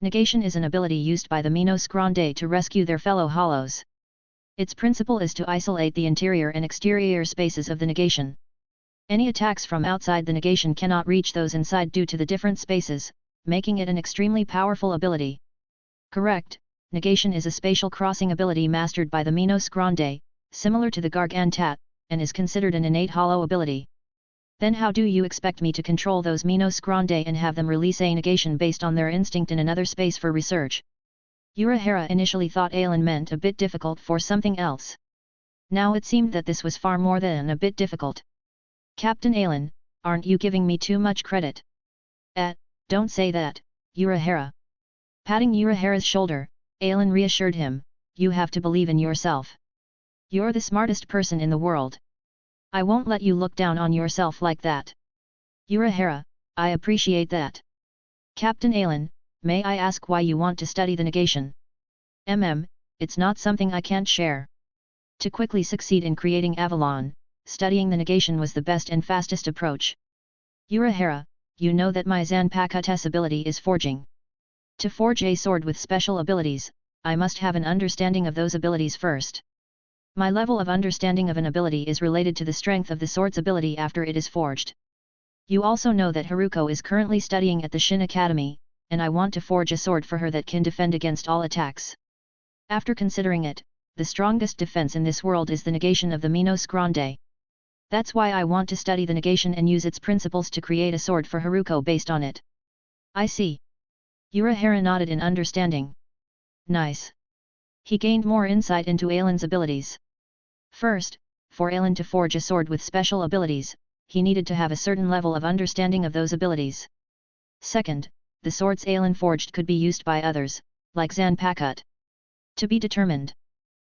Negation is an ability used by the Minos Grande to rescue their fellow hollows. Its principle is to isolate the interior and exterior spaces of the negation. Any attacks from outside the negation cannot reach those inside due to the different spaces, making it an extremely powerful ability. Correct, negation is a spatial crossing ability mastered by the Minos Grande, similar to the Gargantat, and is considered an innate hollow ability. Then how do you expect me to control those Minos Grande and have them release a negation based on their instinct in another space for research? Urahara initially thought Alan meant a bit difficult for something else. Now it seemed that this was far more than a bit difficult. Captain Alan, aren't you giving me too much credit? Don't say that, Urahara. Patting Urahara's shoulder, Alan reassured him, you have to believe in yourself. You're the smartest person in the world. I won't let you look down on yourself like that. Urahara, I appreciate that. Captain Alan, may I ask why you want to study the negation? It's not something I can't share. To quickly succeed in creating Avalon, studying the negation was the best and fastest approach. Urahara, you know that my Zanpakutos ability is forging. To forge a sword with special abilities, I must have an understanding of those abilities first. My level of understanding of an ability is related to the strength of the sword's ability after it is forged. You also know that Haruko is currently studying at the Shin Academy, and I want to forge a sword for her that can defend against all attacks. After considering it, the strongest defense in this world is the negation of the Minos Grande. That's why I want to study the negation and use its principles to create a sword for Haruko based on it. I see. Urahara nodded in understanding. Nice. He gained more insight into Alan's abilities. First, for Alan to forge a sword with special abilities, he needed to have a certain level of understanding of those abilities. Second, the swords Alan forged could be used by others, like Zanpakuto. To be determined.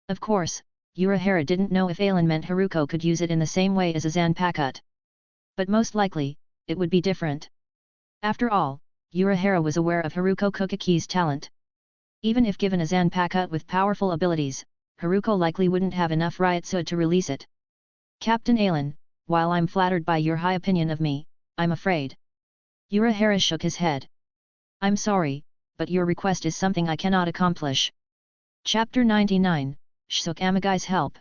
Of course, Urahara didn't know if Alan meant Haruko could use it in the same way as a Zanpakuto. But most likely, it would be different. After all, Urahara was aware of Haruko Kokaki's talent. Even if given a Zanpakuto with powerful abilities, Haruko likely wouldn't have enough Rasetsu to release it. Captain Alan, while I'm flattered by your high opinion of me, I'm afraid. Urahara shook his head. I'm sorry, but your request is something I cannot accomplish. Chapter 99, Shisuke Amagai's Help.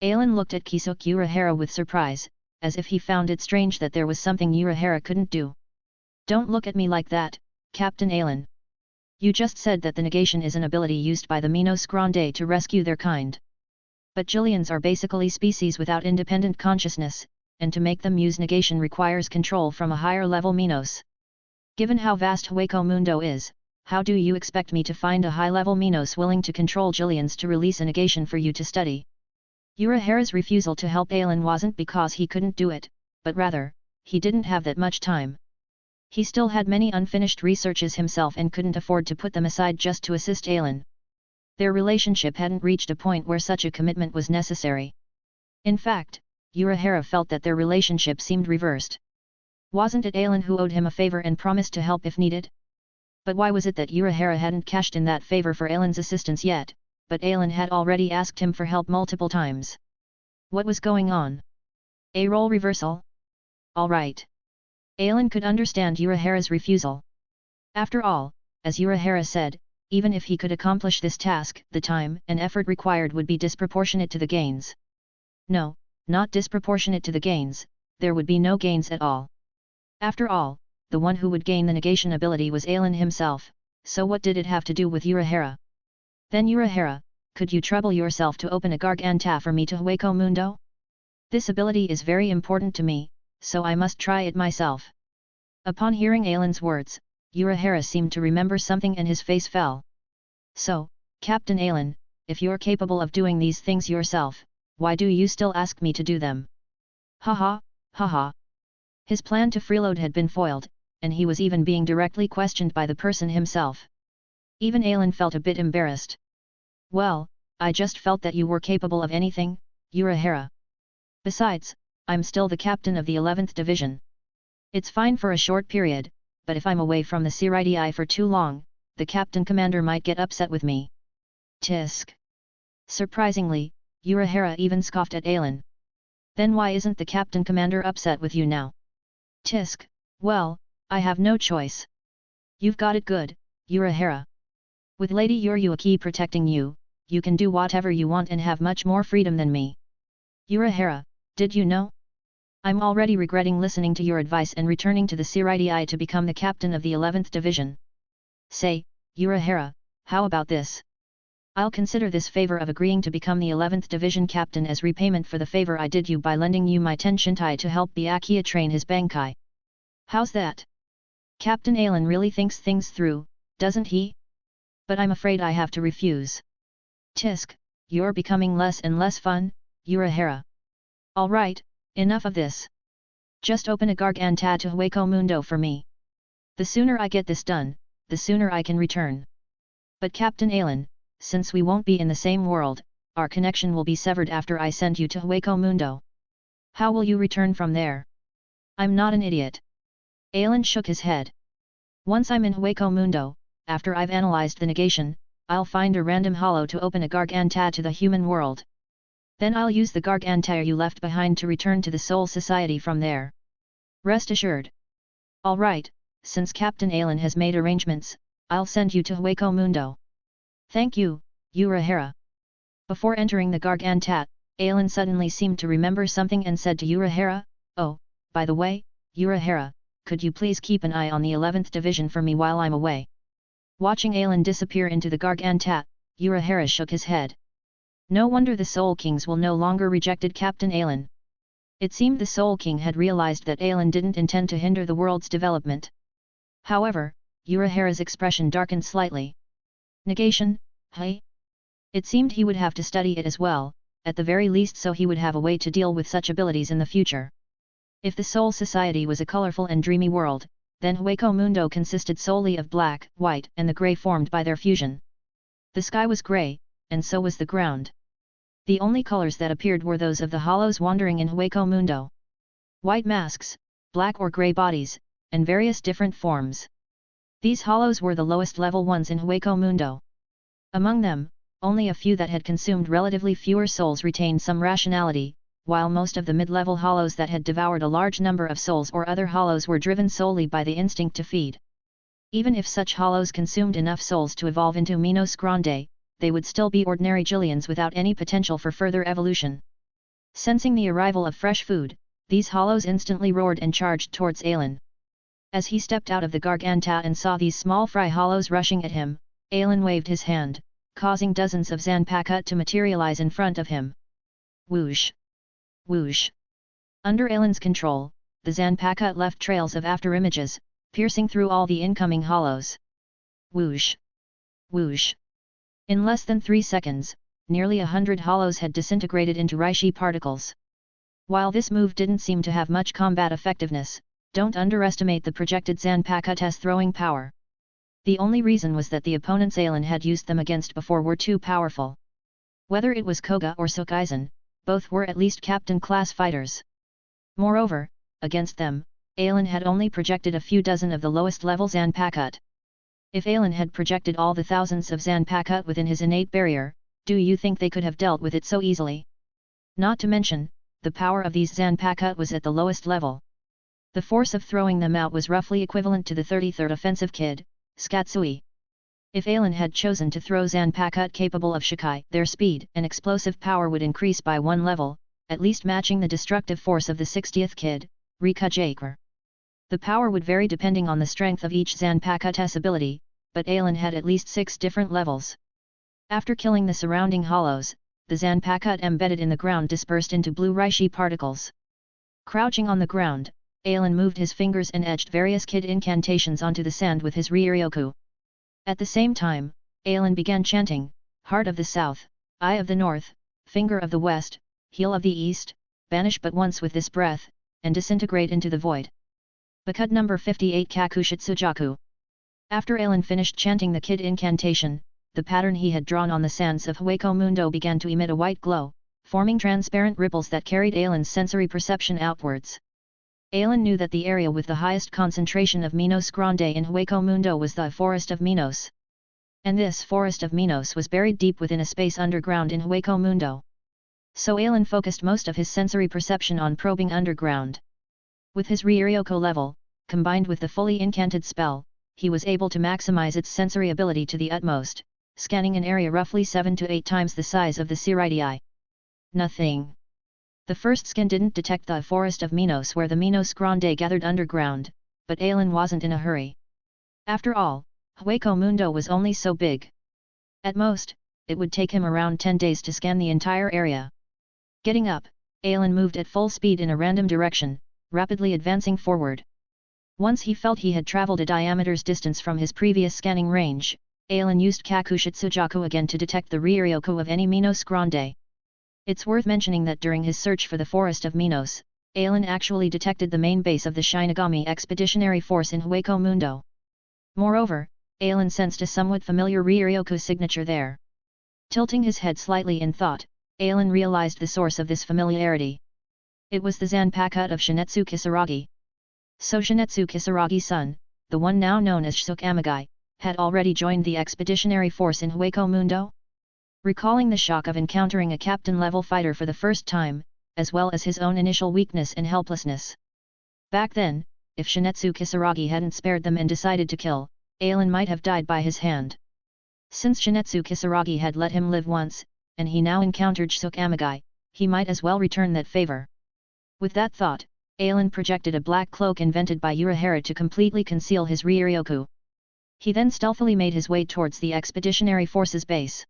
Alan looked at Kisuke Urahara with surprise, as if he found it strange that there was something Urahara couldn't do. Don't look at me like that, Captain Alan. You just said that the negation is an ability used by the Minos Grande to rescue their kind. But Jillians are basically species without independent consciousness, and to make them use negation requires control from a higher level Minos. Given how vast Hueco Mundo is, how do you expect me to find a high-level Minos willing to control Jillians to release a negation for you to study? Urahara's refusal to help Alan wasn't because he couldn't do it, but rather, he didn't have that much time. He still had many unfinished researches himself and couldn't afford to put them aside just to assist Alan. Their relationship hadn't reached a point where such a commitment was necessary. In fact, Urahara felt that their relationship seemed reversed. Wasn't it Alan who owed him a favor and promised to help if needed? But why was it that Urahara hadn't cashed in that favor for Alan's assistance yet, but Alan had already asked him for help multiple times? What was going on? A role reversal? Alright. Alan could understand Urahara's refusal. After all, as Urahara said, even if he could accomplish this task, the time and effort required would be disproportionate to the gains. No, not disproportionate to the gains, there would be no gains at all. After all, the one who would gain the negation ability was Alan himself, so what did it have to do with Urahara? Then Urahara, could you trouble yourself to open a Garganta for me to Hueco Mundo? This ability is very important to me, so I must try it myself. Upon hearing Alan's words, Urahara seemed to remember something and his face fell. So, Captain Alan, if you're capable of doing these things yourself, why do you still ask me to do them? Haha, haha. His plan to freeload had been foiled, and he was even being directly questioned by the person himself. Even Alan felt a bit embarrassed. Well, I just felt that you were capable of anything, Urahara. Besides, I'm still the captain of the 11th Division. It's fine for a short period, but if I'm away from the Siraidii for too long, the captain commander might get upset with me. Tisk. Surprisingly, Urahara even scoffed at Alan. Then why isn't the captain commander upset with you now? Tisk, well, I have no choice. You've got it good, Urahara. With Lady Uruaki protecting you, you can do whatever you want and have much more freedom than me. Urahara, did you know? I'm already regretting listening to your advice and returning to the Siraidii to become the captain of the 11th Division. Say, Urahara, how about this? I'll consider this favor of agreeing to become the 11th Division captain as repayment for the favor I did you by lending you my Tenshintai to help Byakuya train his Bankai. How's that? Captain Alan really thinks things through, doesn't he? But I'm afraid I have to refuse. Tisk, you're becoming less and less fun, Urahara. Alright, enough of this. Just open a Garganta to Hueco Mundo for me. The sooner I get this done, the sooner I can return. But Captain Alan, since we won't be in the same world, our connection will be severed after I send you to Hueco Mundo. How will you return from there? I'm not an idiot. Alan shook his head. Once I'm in Hueco Mundo, after I've analyzed the negation, I'll find a random hollow to open a Garganta to the human world. Then I'll use the Garganta you left behind to return to the Soul Society from there. Rest assured. Alright, since Captain Alan has made arrangements, I'll send you to Hueco Mundo. Thank you, Urahara. Before entering the Garganta, Alan suddenly seemed to remember something and said to Urahara, oh, by the way, Urahara, could you please keep an eye on the 11th Division for me while I'm away? Watching Alan disappear into the Garganta, Urahara shook his head. No wonder the Soul Kings will no longer rejected Captain Alan. It seemed the Soul King had realized that Alan didn't intend to hinder the world's development. However, Urahara's expression darkened slightly. Negation, hey? It seemed he would have to study it as well, at the very least so he would have a way to deal with such abilities in the future. If the Soul Society was a colorful and dreamy world, then Hueco Mundo consisted solely of black, white, and the grey formed by their fusion. The sky was grey, and so was the ground. The only colors that appeared were those of the hollows wandering in Hueco Mundo. White masks, black or grey bodies, and various different forms. These hollows were the lowest level ones in Hueco Mundo. Among them, only a few that had consumed relatively fewer souls retained some rationality, while most of the mid-level hollows that had devoured a large number of souls or other hollows were driven solely by the instinct to feed. Even if such hollows consumed enough souls to evolve into Minos Grande, they would still be ordinary Jillians without any potential for further evolution. Sensing the arrival of fresh food, these hollows instantly roared and charged towards Aelin. As he stepped out of the Garganta and saw these small fry hollows rushing at him, Aelin waved his hand, causing dozens of Zanpakuto to materialize in front of him. Whoosh! Whoosh! Under Aelin's control, the Zanpakuto left trails of afterimages, piercing through all the incoming hollows. Whoosh! Whoosh! In less than 3 seconds, nearly 100 hollows had disintegrated into Reishi particles. While this move didn't seem to have much combat effectiveness, don't underestimate the projected Zanpakuto's throwing power. The only reason was that the opponents Aelin had used them against before were too powerful. Whether it was Koga or Sukaizen, both were at least captain-class fighters. Moreover, against them, Aelin had only projected a few dozen of the lowest-level Zanpakuto. If Aelin had projected all the thousands of Zanpakuto within his innate barrier, do you think they could have dealt with it so easily? Not to mention, the power of these Zanpakuto was at the lowest level. The force of throwing them out was roughly equivalent to the 33rd offensive kid, Skatsui. If Aelin had chosen to throw Zanpakuto capable of Shikai, their speed and explosive power would increase by 1 level, at least matching the destructive force of the 60th kid, Rikujaker. The power would vary depending on the strength of each Zanpakuto's ability, but Aelin had at least 6 different levels. After killing the surrounding hollows, the Zanpakuto embedded in the ground dispersed into blue Reishi particles. Crouching on the ground, Aelin moved his fingers and etched various kid incantations onto the sand with his Ryuryoku. At the same time, Aelin began chanting, Heart of the South, Eye of the North, Finger of the West, Heel of the East, banish but once with this breath, and disintegrate into the void. Bakud number 58 Kakushitsujaku. After Aelin finished chanting the kid incantation, the pattern he had drawn on the sands of Hueco Mundo began to emit a white glow, forming transparent ripples that carried Aelin's sensory perception outwards. Aelin knew that the area with the highest concentration of Minos Grande in Hueco Mundo was the Forest of Minos. And this Forest of Minos was buried deep within a space underground in Hueco Mundo. So Aelin focused most of his sensory perception on probing underground. With his Ryuryoku level, combined with the fully incanted spell, he was able to maximize its sensory ability to the utmost, scanning an area roughly 7 to 8 times the size of the Siridae. Nothing. The first scan didn't detect the Forest of Minos where the Minos Grande gathered underground, but Aelin wasn't in a hurry. After all, Hueco Mundo was only so big. At most, it would take him around 10 days to scan the entire area. Getting up, Aelin moved at full speed in a random direction, rapidly advancing forward. Once he felt he had traveled a diameter's distance from his previous scanning range, Aelin used Kakushitsujaku again to detect the Ryuryoku of any Minos Grande. It's worth mentioning that during his search for the Forest of Minos, Aelin actually detected the main base of the Shinigami Expeditionary Force in Hueco Mundo. Moreover, Aelin sensed a somewhat familiar Ryuryoku signature there. Tilting his head slightly in thought, Aelin realized the source of this familiarity. It was the Zanpakuto of Shinetsu Kisaragi. So Shinetsu Kisaragi's son, the one now known as Suzumebachi, had already joined the expeditionary force in Hueco Mundo? Recalling the shock of encountering a captain-level fighter for the first time, as well as his own initial weakness and helplessness. Back then, if Shinetsu Kisaragi hadn't spared them and decided to kill, Aelin might have died by his hand. Since Shinetsu Kisaragi had let him live once, and he now encountered Suzumebachi, he might as well return that favor. With that thought, Aelin projected a black cloak invented by Urahara to completely conceal his Ryuryoku. He then stealthily made his way towards the expeditionary force's base.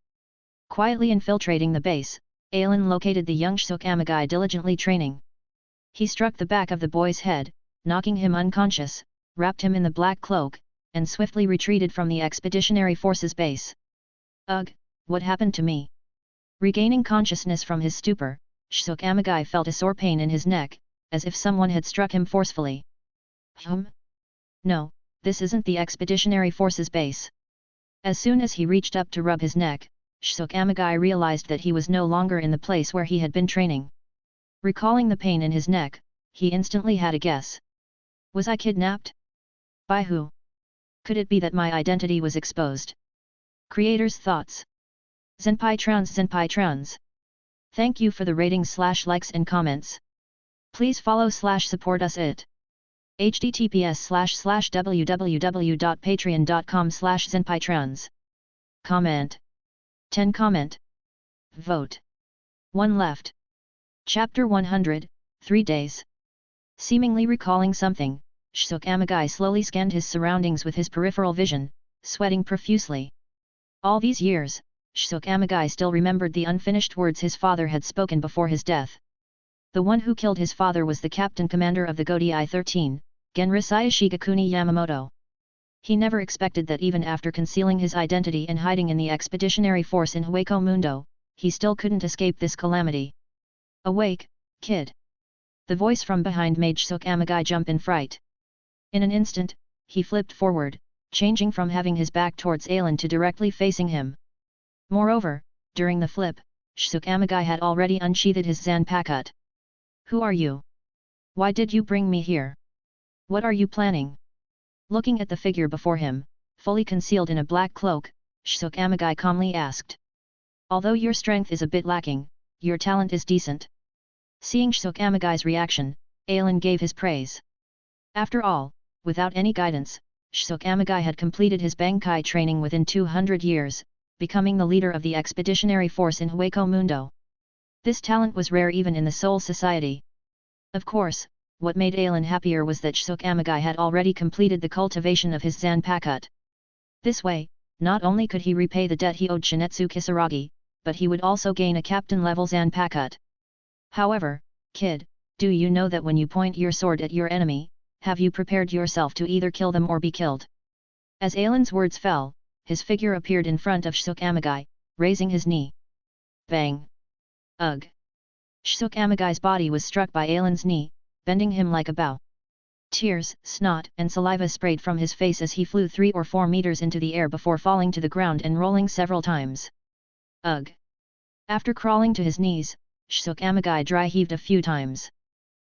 Quietly infiltrating the base, Aelin located the young Suzumebachi diligently training. He struck the back of the boy's head, knocking him unconscious, wrapped him in the black cloak, and swiftly retreated from the expeditionary force's base. Ugh, what happened to me? Regaining consciousness from his stupor, Suzumebachi felt a sore pain in his neck, as if someone had struck him forcefully. No, this isn't the expeditionary force's base. As soon as he reached up to rub his neck, Suzumebachi realized that he was no longer in the place where he had been training. Recalling the pain in his neck, he instantly had a guess. Was I kidnapped? By who? Could it be that my identity was exposed? Creators' thoughts. Zanpai Trans. Thank you for the ratings / likes and comments. Please follow / support us at https //www.patreon.com /zanpaitrans. Comment. 10 comment. Vote. 1 left. Chapter 100, 3 days. Seemingly recalling something, Suzumebachi slowly scanned his surroundings with his peripheral vision, sweating profusely. All these years, Suzumebachi still remembered the unfinished words his father had spoken before his death. The one who killed his father was the captain commander of the Godi I-13, Genrisai Shigakuni Yamamoto. He never expected that even after concealing his identity and hiding in the expeditionary force in Hueco Mundo, he still couldn't escape this calamity. Awake, kid! The voice from behind made Suzumebachi jump in fright. In an instant, he flipped forward, changing from having his back towards Alan to directly facing him. Moreover, during the flip, Suzumebachi had already unsheathed his Zanpakuto. Who are you? Why did you bring me here? What are you planning? Looking at the figure before him, fully concealed in a black cloak, Suzumebachi calmly asked. Although your strength is a bit lacking, your talent is decent. Seeing Suzumebachi's reaction, Alan gave his praise. After all, without any guidance, Suzumebachi had completed his Bankai training within 200 years, becoming the leader of the expeditionary force in Hueco Mundo. This talent was rare even in the Soul Society. Of course, what made Alan happier was that Suzumebachi had already completed the cultivation of his Zanpakuto. This way, not only could he repay the debt he owed Shinetsu Kisaragi, but he would also gain a captain-level Zanpakuto. However, kid, do you know that when you point your sword at your enemy, have you prepared yourself to either kill them or be killed? As Alan's words fell, his figure appeared in front of Suzumebachi, raising his knee. Bang! Ugh! Suzumebachi's body was struck by Alan's knee, bending him like a bow. Tears, snot and saliva sprayed from his face as he flew 3 or 4 meters into the air before falling to the ground and rolling several times. Ugh! After crawling to his knees, Suzumebachi dry-heaved a few times.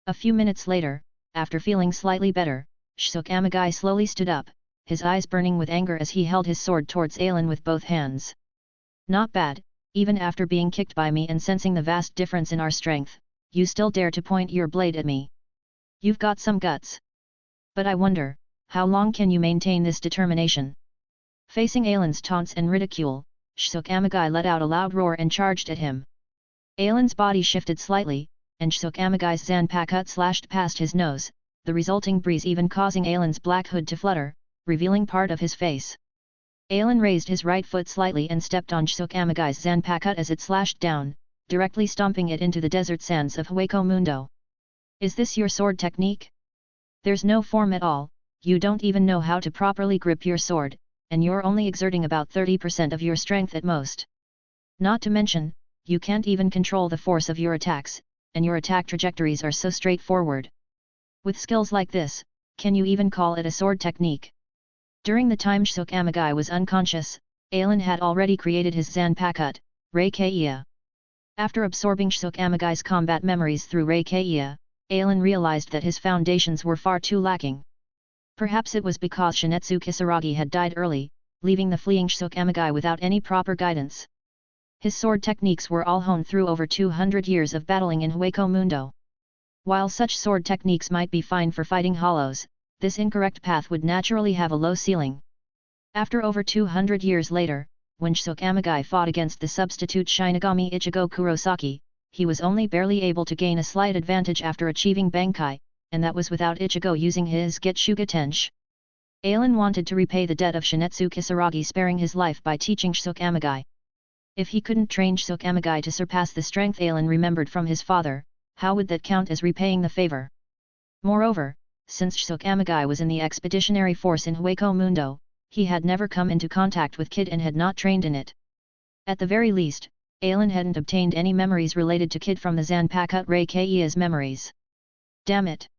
A few minutes later, after feeling slightly better, Suzumebachi slowly stood up, his eyes burning with anger as he held his sword towards Alan with both hands. Not bad, even after being kicked by me and sensing the vast difference in our strength, you still dare to point your blade at me. You've got some guts. But I wonder, how long can you maintain this determination? Facing Alan's taunts and ridicule, Suzumebachi let out a loud roar and charged at him. Alan's body shifted slightly, and Suzumebachi's Zanpakuto slashed past his nose, the resulting breeze even causing Alan's black hood to flutter, revealing part of his face. Alan raised his right foot slightly and stepped on Suzumebachi's Zanpakuto as it slashed down, directly stomping it into the desert sands of Hueco Mundo. Is this your sword technique? There's no form at all, you don't even know how to properly grip your sword, and you're only exerting about 30% of your strength at most. Not to mention, you can't even control the force of your attacks, and your attack trajectories are so straightforward. With skills like this, can you even call it a sword technique? During the time Suzumebachi was unconscious, Alan had already created his Zanpakuto, Reikeiya. After absorbing Suzumebachi's combat memories through Reikeiya, Alan realized that his foundations were far too lacking. Perhaps it was because Shinetsu Kisaragi had died early, leaving the fleeing Suzumebachi without any proper guidance. His sword techniques were all honed through over 200 years of battling in Hueco Mundo. While such sword techniques might be fine for fighting hollows, this incorrect path would naturally have a low ceiling. After over 200 years later, when Suzumebachi fought against the substitute Shinigami Ichigo Kurosaki, he was only barely able to gain a slight advantage after achieving Bankai, and that was without Ichigo using his Getsuga Tenshi. Alan wanted to repay the debt of Shinetsu Kisaragi sparing his life by teaching Suzumebachi. If he couldn't train Suzumebachi to surpass the strength Alan remembered from his father, how would that count as repaying the favor? Moreover, since Suzumebachi was in the expeditionary force in Hueco Mundo, he had never come into contact with Kid and had not trained in it. At the very least, Alan hadn't obtained any memories related to Kid from the Zanpakuto Reikeiya's memories. Damn it!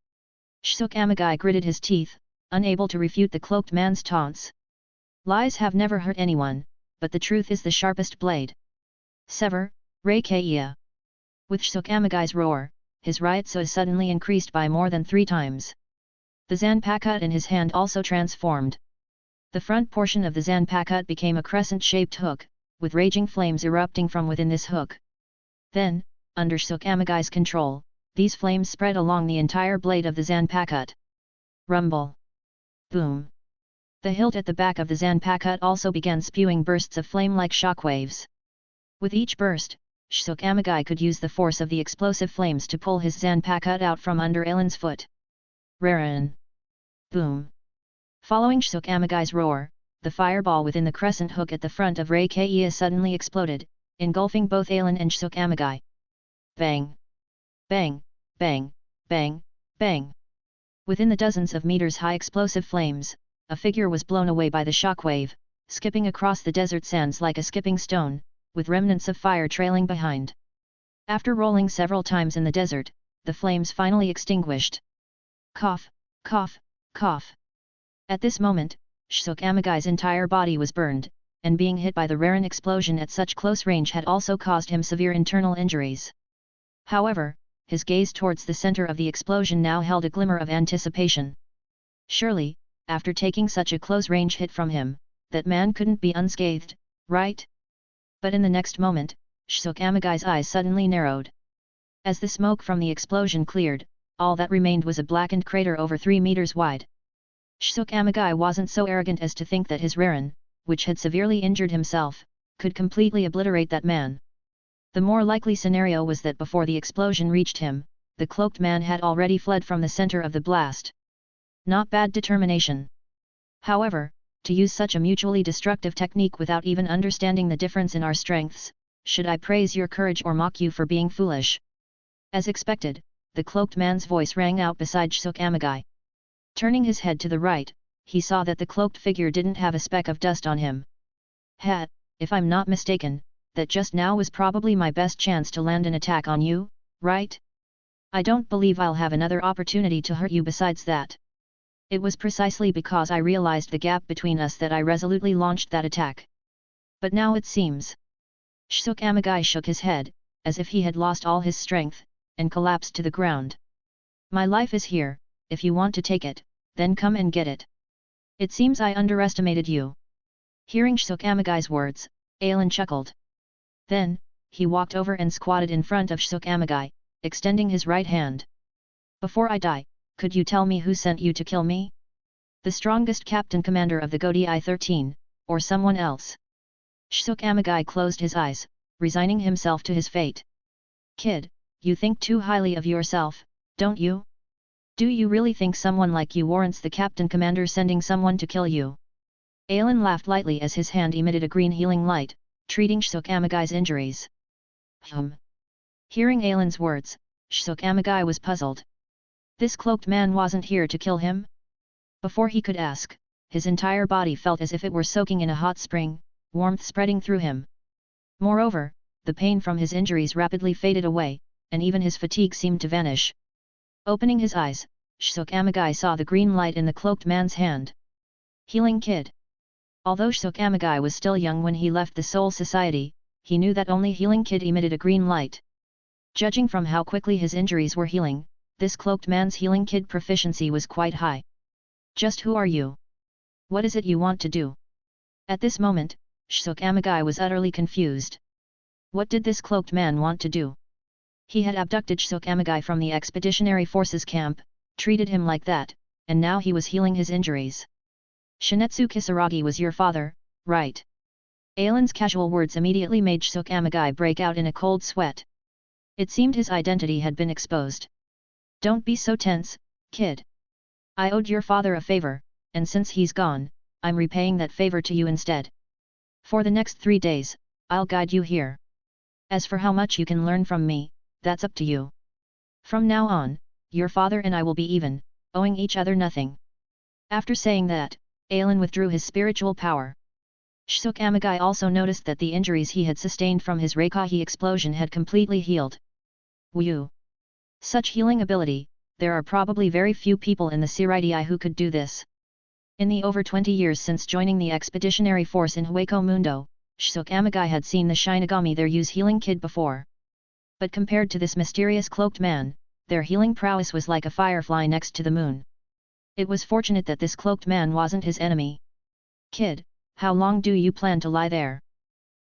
Suzumebachi gritted his teeth, unable to refute the cloaked man's taunts. Lies have never hurt anyone, but the truth is the sharpest blade. Sever, Reikeiya! With Suzumebachi's roar, his Ryutsu suddenly increased by more than 3 times. The Zanpakuto in his hand also transformed. The front portion of the Zanpakut became a crescent-shaped hook, with raging flames erupting from within this hook. Then, under Suzumebachi's control, these flames spread along the entire blade of the Zanpakut. Rumble. Boom. The hilt at the back of the Zanpakut also began spewing bursts of flame like shockwaves. With each burst, Suzumebachi could use the force of the explosive flames to pull his Zanpakut out from under Ailin's foot. Rarin. Boom. Following Suzumebachi's roar, the fireball within the crescent hook at the front of Reikaiya suddenly exploded, engulfing both Ailin and Suzumebachi. Bang! Bang! Bang! Bang! Bang! Within the dozens of meters high explosive flames, a figure was blown away by the shockwave, skipping across the desert sands like a skipping stone, with remnants of fire trailing behind. After rolling several times in the desert, the flames finally extinguished. Cough, cough, cough. At this moment, Suzumebachi's entire body was burned, and being hit by the Rarin explosion at such close range had also caused him severe internal injuries. However, his gaze towards the center of the explosion now held a glimmer of anticipation. Surely, after taking such a close-range hit from him, that man couldn't be unscathed, right? But in the next moment, Suzumebachi's eyes suddenly narrowed. As the smoke from the explosion cleared, all that remained was a blackened crater over 3 meters wide. Suzumebachi wasn't so arrogant as to think that his Rarin, which had severely injured himself, could completely obliterate that man. The more likely scenario was that before the explosion reached him, the cloaked man had already fled from the center of the blast. Not bad determination. However, to use such a mutually destructive technique without even understanding the difference in our strengths, should I praise your courage or mock you for being foolish? As expected, the cloaked man's voice rang out beside Suzumebachi. Turning his head to the right, he saw that the cloaked figure didn't have a speck of dust on him. If I'm not mistaken, that just now was probably my best chance to land an attack on you, right? I don't believe I'll have another opportunity to hurt you besides that. It was precisely because I realized the gap between us that I resolutely launched that attack. But now it seems. Suzumebachi shook his head, as if he had lost all his strength, and collapsed to the ground. My life is here, if you want to take it, then come and get it. It seems I underestimated you. Hearing Suzumebachi's words, Ailin chuckled. Then, he walked over and squatted in front of Suzumebachi, extending his right hand. Before I die, could you tell me who sent you to kill me? The strongest captain commander of the Godi I-13, or someone else? Suzumebachi closed his eyes, resigning himself to his fate. Kid, you think too highly of yourself, don't you? Do you really think someone like you warrants the captain commander sending someone to kill you? Ailin laughed lightly as his hand emitted a green healing light, treating Suzumebachi's injuries. Hearing Ailin's words, Suzumebachi was puzzled. This cloaked man wasn't here to kill him? Before he could ask, his entire body felt as if it were soaking in a hot spring, warmth spreading through him. Moreover, the pain from his injuries rapidly faded away, and even his fatigue seemed to vanish. Opening his eyes, Suzumebachi saw the green light in the cloaked man's hand. Healing Kid. Although Suzumebachi was still young when he left the Soul Society, he knew that only Healing Kid emitted a green light. Judging from how quickly his injuries were healing, this cloaked man's Healing Kid proficiency was quite high. Just who are you? What is it you want to do? At this moment, Suzumebachi was utterly confused. What did this cloaked man want to do? He had abducted Suzumebachi from the Expeditionary Forces camp, treated him like that, and now he was healing his injuries. Shinetsu Kisaragi was your father, right? Ailin's casual words immediately made Suzumebachi break out in a cold sweat. It seemed his identity had been exposed. Don't be so tense, kid. I owed your father a favor, and since he's gone, I'm repaying that favor to you instead. For the next 3 days, I'll guide you here. As for how much you can learn from me, that's up to you. From now on, your father and I will be even, owing each other nothing. After saying that, Ailin withdrew his spiritual power. Suzumebachi also noticed that the injuries he had sustained from his Reikaiya explosion had completely healed. Whew! Such healing ability, there are probably very few people in the Siraidai who could do this. In the over 20 years since joining the expeditionary force in Hueco Mundo, Suzumebachi had seen the Shinigami there use Healing Kid before. But compared to this mysterious cloaked man, their healing prowess was like a firefly next to the moon. It was fortunate that this cloaked man wasn't his enemy. Kid, how long do you plan to lie there?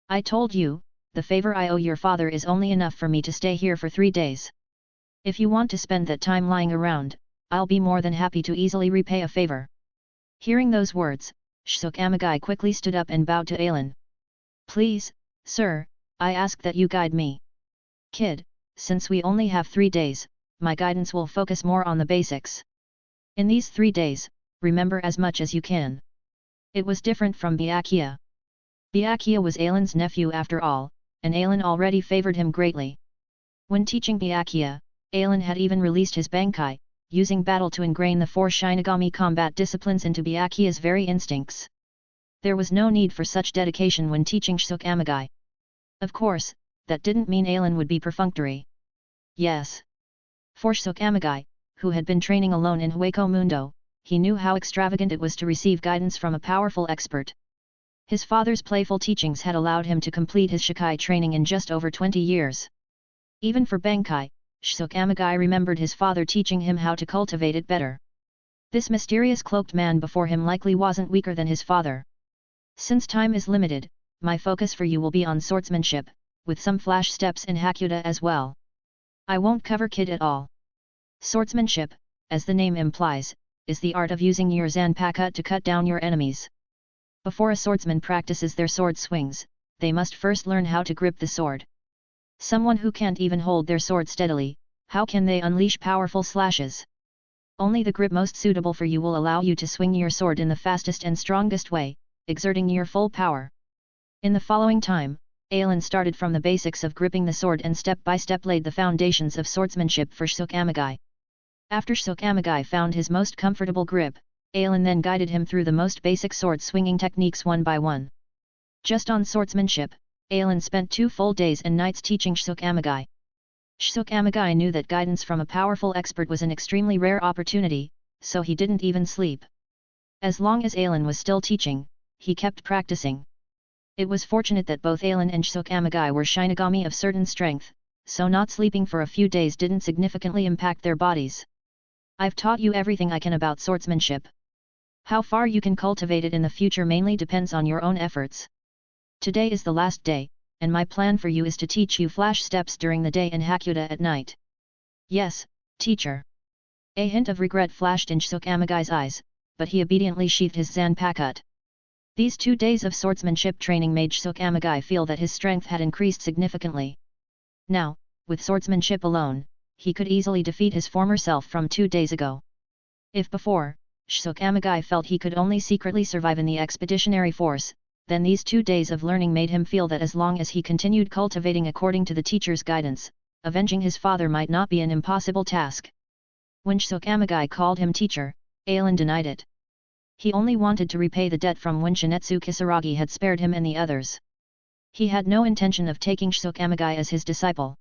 I told you, the favor I owe your father is only enough for me to stay here for 3 days. If you want to spend that time lying around, I'll be more than happy to easily repay a favor. Hearing those words, Suzumebachi quickly stood up and bowed to Alan. Please, sir, I ask that you guide me. Kid, since we only have 3 days, my guidance will focus more on the basics. In these 3 days, remember as much as you can. It was different from Byakuya. Byakuya was Alan's nephew after all, and Alan already favored him greatly. When teaching Byakuya, Alan had even released his Bankai, using battle to ingrain the 4 Shinigami combat disciplines into Byakuya's very instincts. There was no need for such dedication when teaching Suzumebachi. Of course, that didn't mean Alan would be perfunctory. Yes. For Suzumebachi, who had been training alone in Hueco Mundo, he knew how extravagant it was to receive guidance from a powerful expert. His father's playful teachings had allowed him to complete his Shikai training in just over 20 years. Even for Bankai, Suzumebachi remembered his father teaching him how to cultivate it better. This mysterious cloaked man before him likely wasn't weaker than his father. Since time is limited, my focus for you will be on swordsmanship, with some flash steps in Hakuda as well. I won't cover Kid at all. Swordsmanship, as the name implies, is the art of using your Zanpakuto to cut down your enemies. Before a swordsman practices their sword swings, they must first learn how to grip the sword. Someone who can't even hold their sword steadily, how can they unleash powerful slashes? Only the grip most suitable for you will allow you to swing your sword in the fastest and strongest way, exerting your full power. In the following time, Alan started from the basics of gripping the sword and step by step laid the foundations of swordsmanship for Suzumebachi. After Suzumebachi found his most comfortable grip, Alan then guided him through the most basic sword swinging techniques one by one. Just on swordsmanship, Alan spent 2 full days and nights teaching Suzumebachi. Suzumebachi knew that guidance from a powerful expert was an extremely rare opportunity, so he didn't even sleep. As long as Alan was still teaching, he kept practicing. It was fortunate that both Alan and Suzumebachi were Shinigami of certain strength, so not sleeping for a few days didn't significantly impact their bodies. I've taught you everything I can about swordsmanship. How far you can cultivate it in the future mainly depends on your own efforts. Today is the last day, and my plan for you is to teach you flash steps during the day and Hakuda at night. Yes, teacher. A hint of regret flashed in Suzumebachi's eyes, but he obediently sheathed his Zanpakuto. These 2 days of swordsmanship training made Suzumebachi feel that his strength had increased significantly. Now, with swordsmanship alone, he could easily defeat his former self from 2 days ago. If before, Suzumebachi felt he could only secretly survive in the expeditionary force, then these 2 days of learning made him feel that as long as he continued cultivating according to the teacher's guidance, avenging his father might not be an impossible task. When Suzumebachi called him teacher, Alan denied it. He only wanted to repay the debt from when Shinetsu Kisaragi had spared him and the others. He had no intention of taking Suzumebachi as his disciple.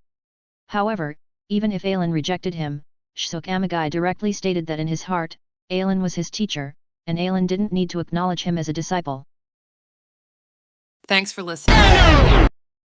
However, even if Alan rejected him, Suzumebachi directly stated that in his heart, Alan was his teacher, and Alan didn't need to acknowledge him as a disciple. Thanks for listening.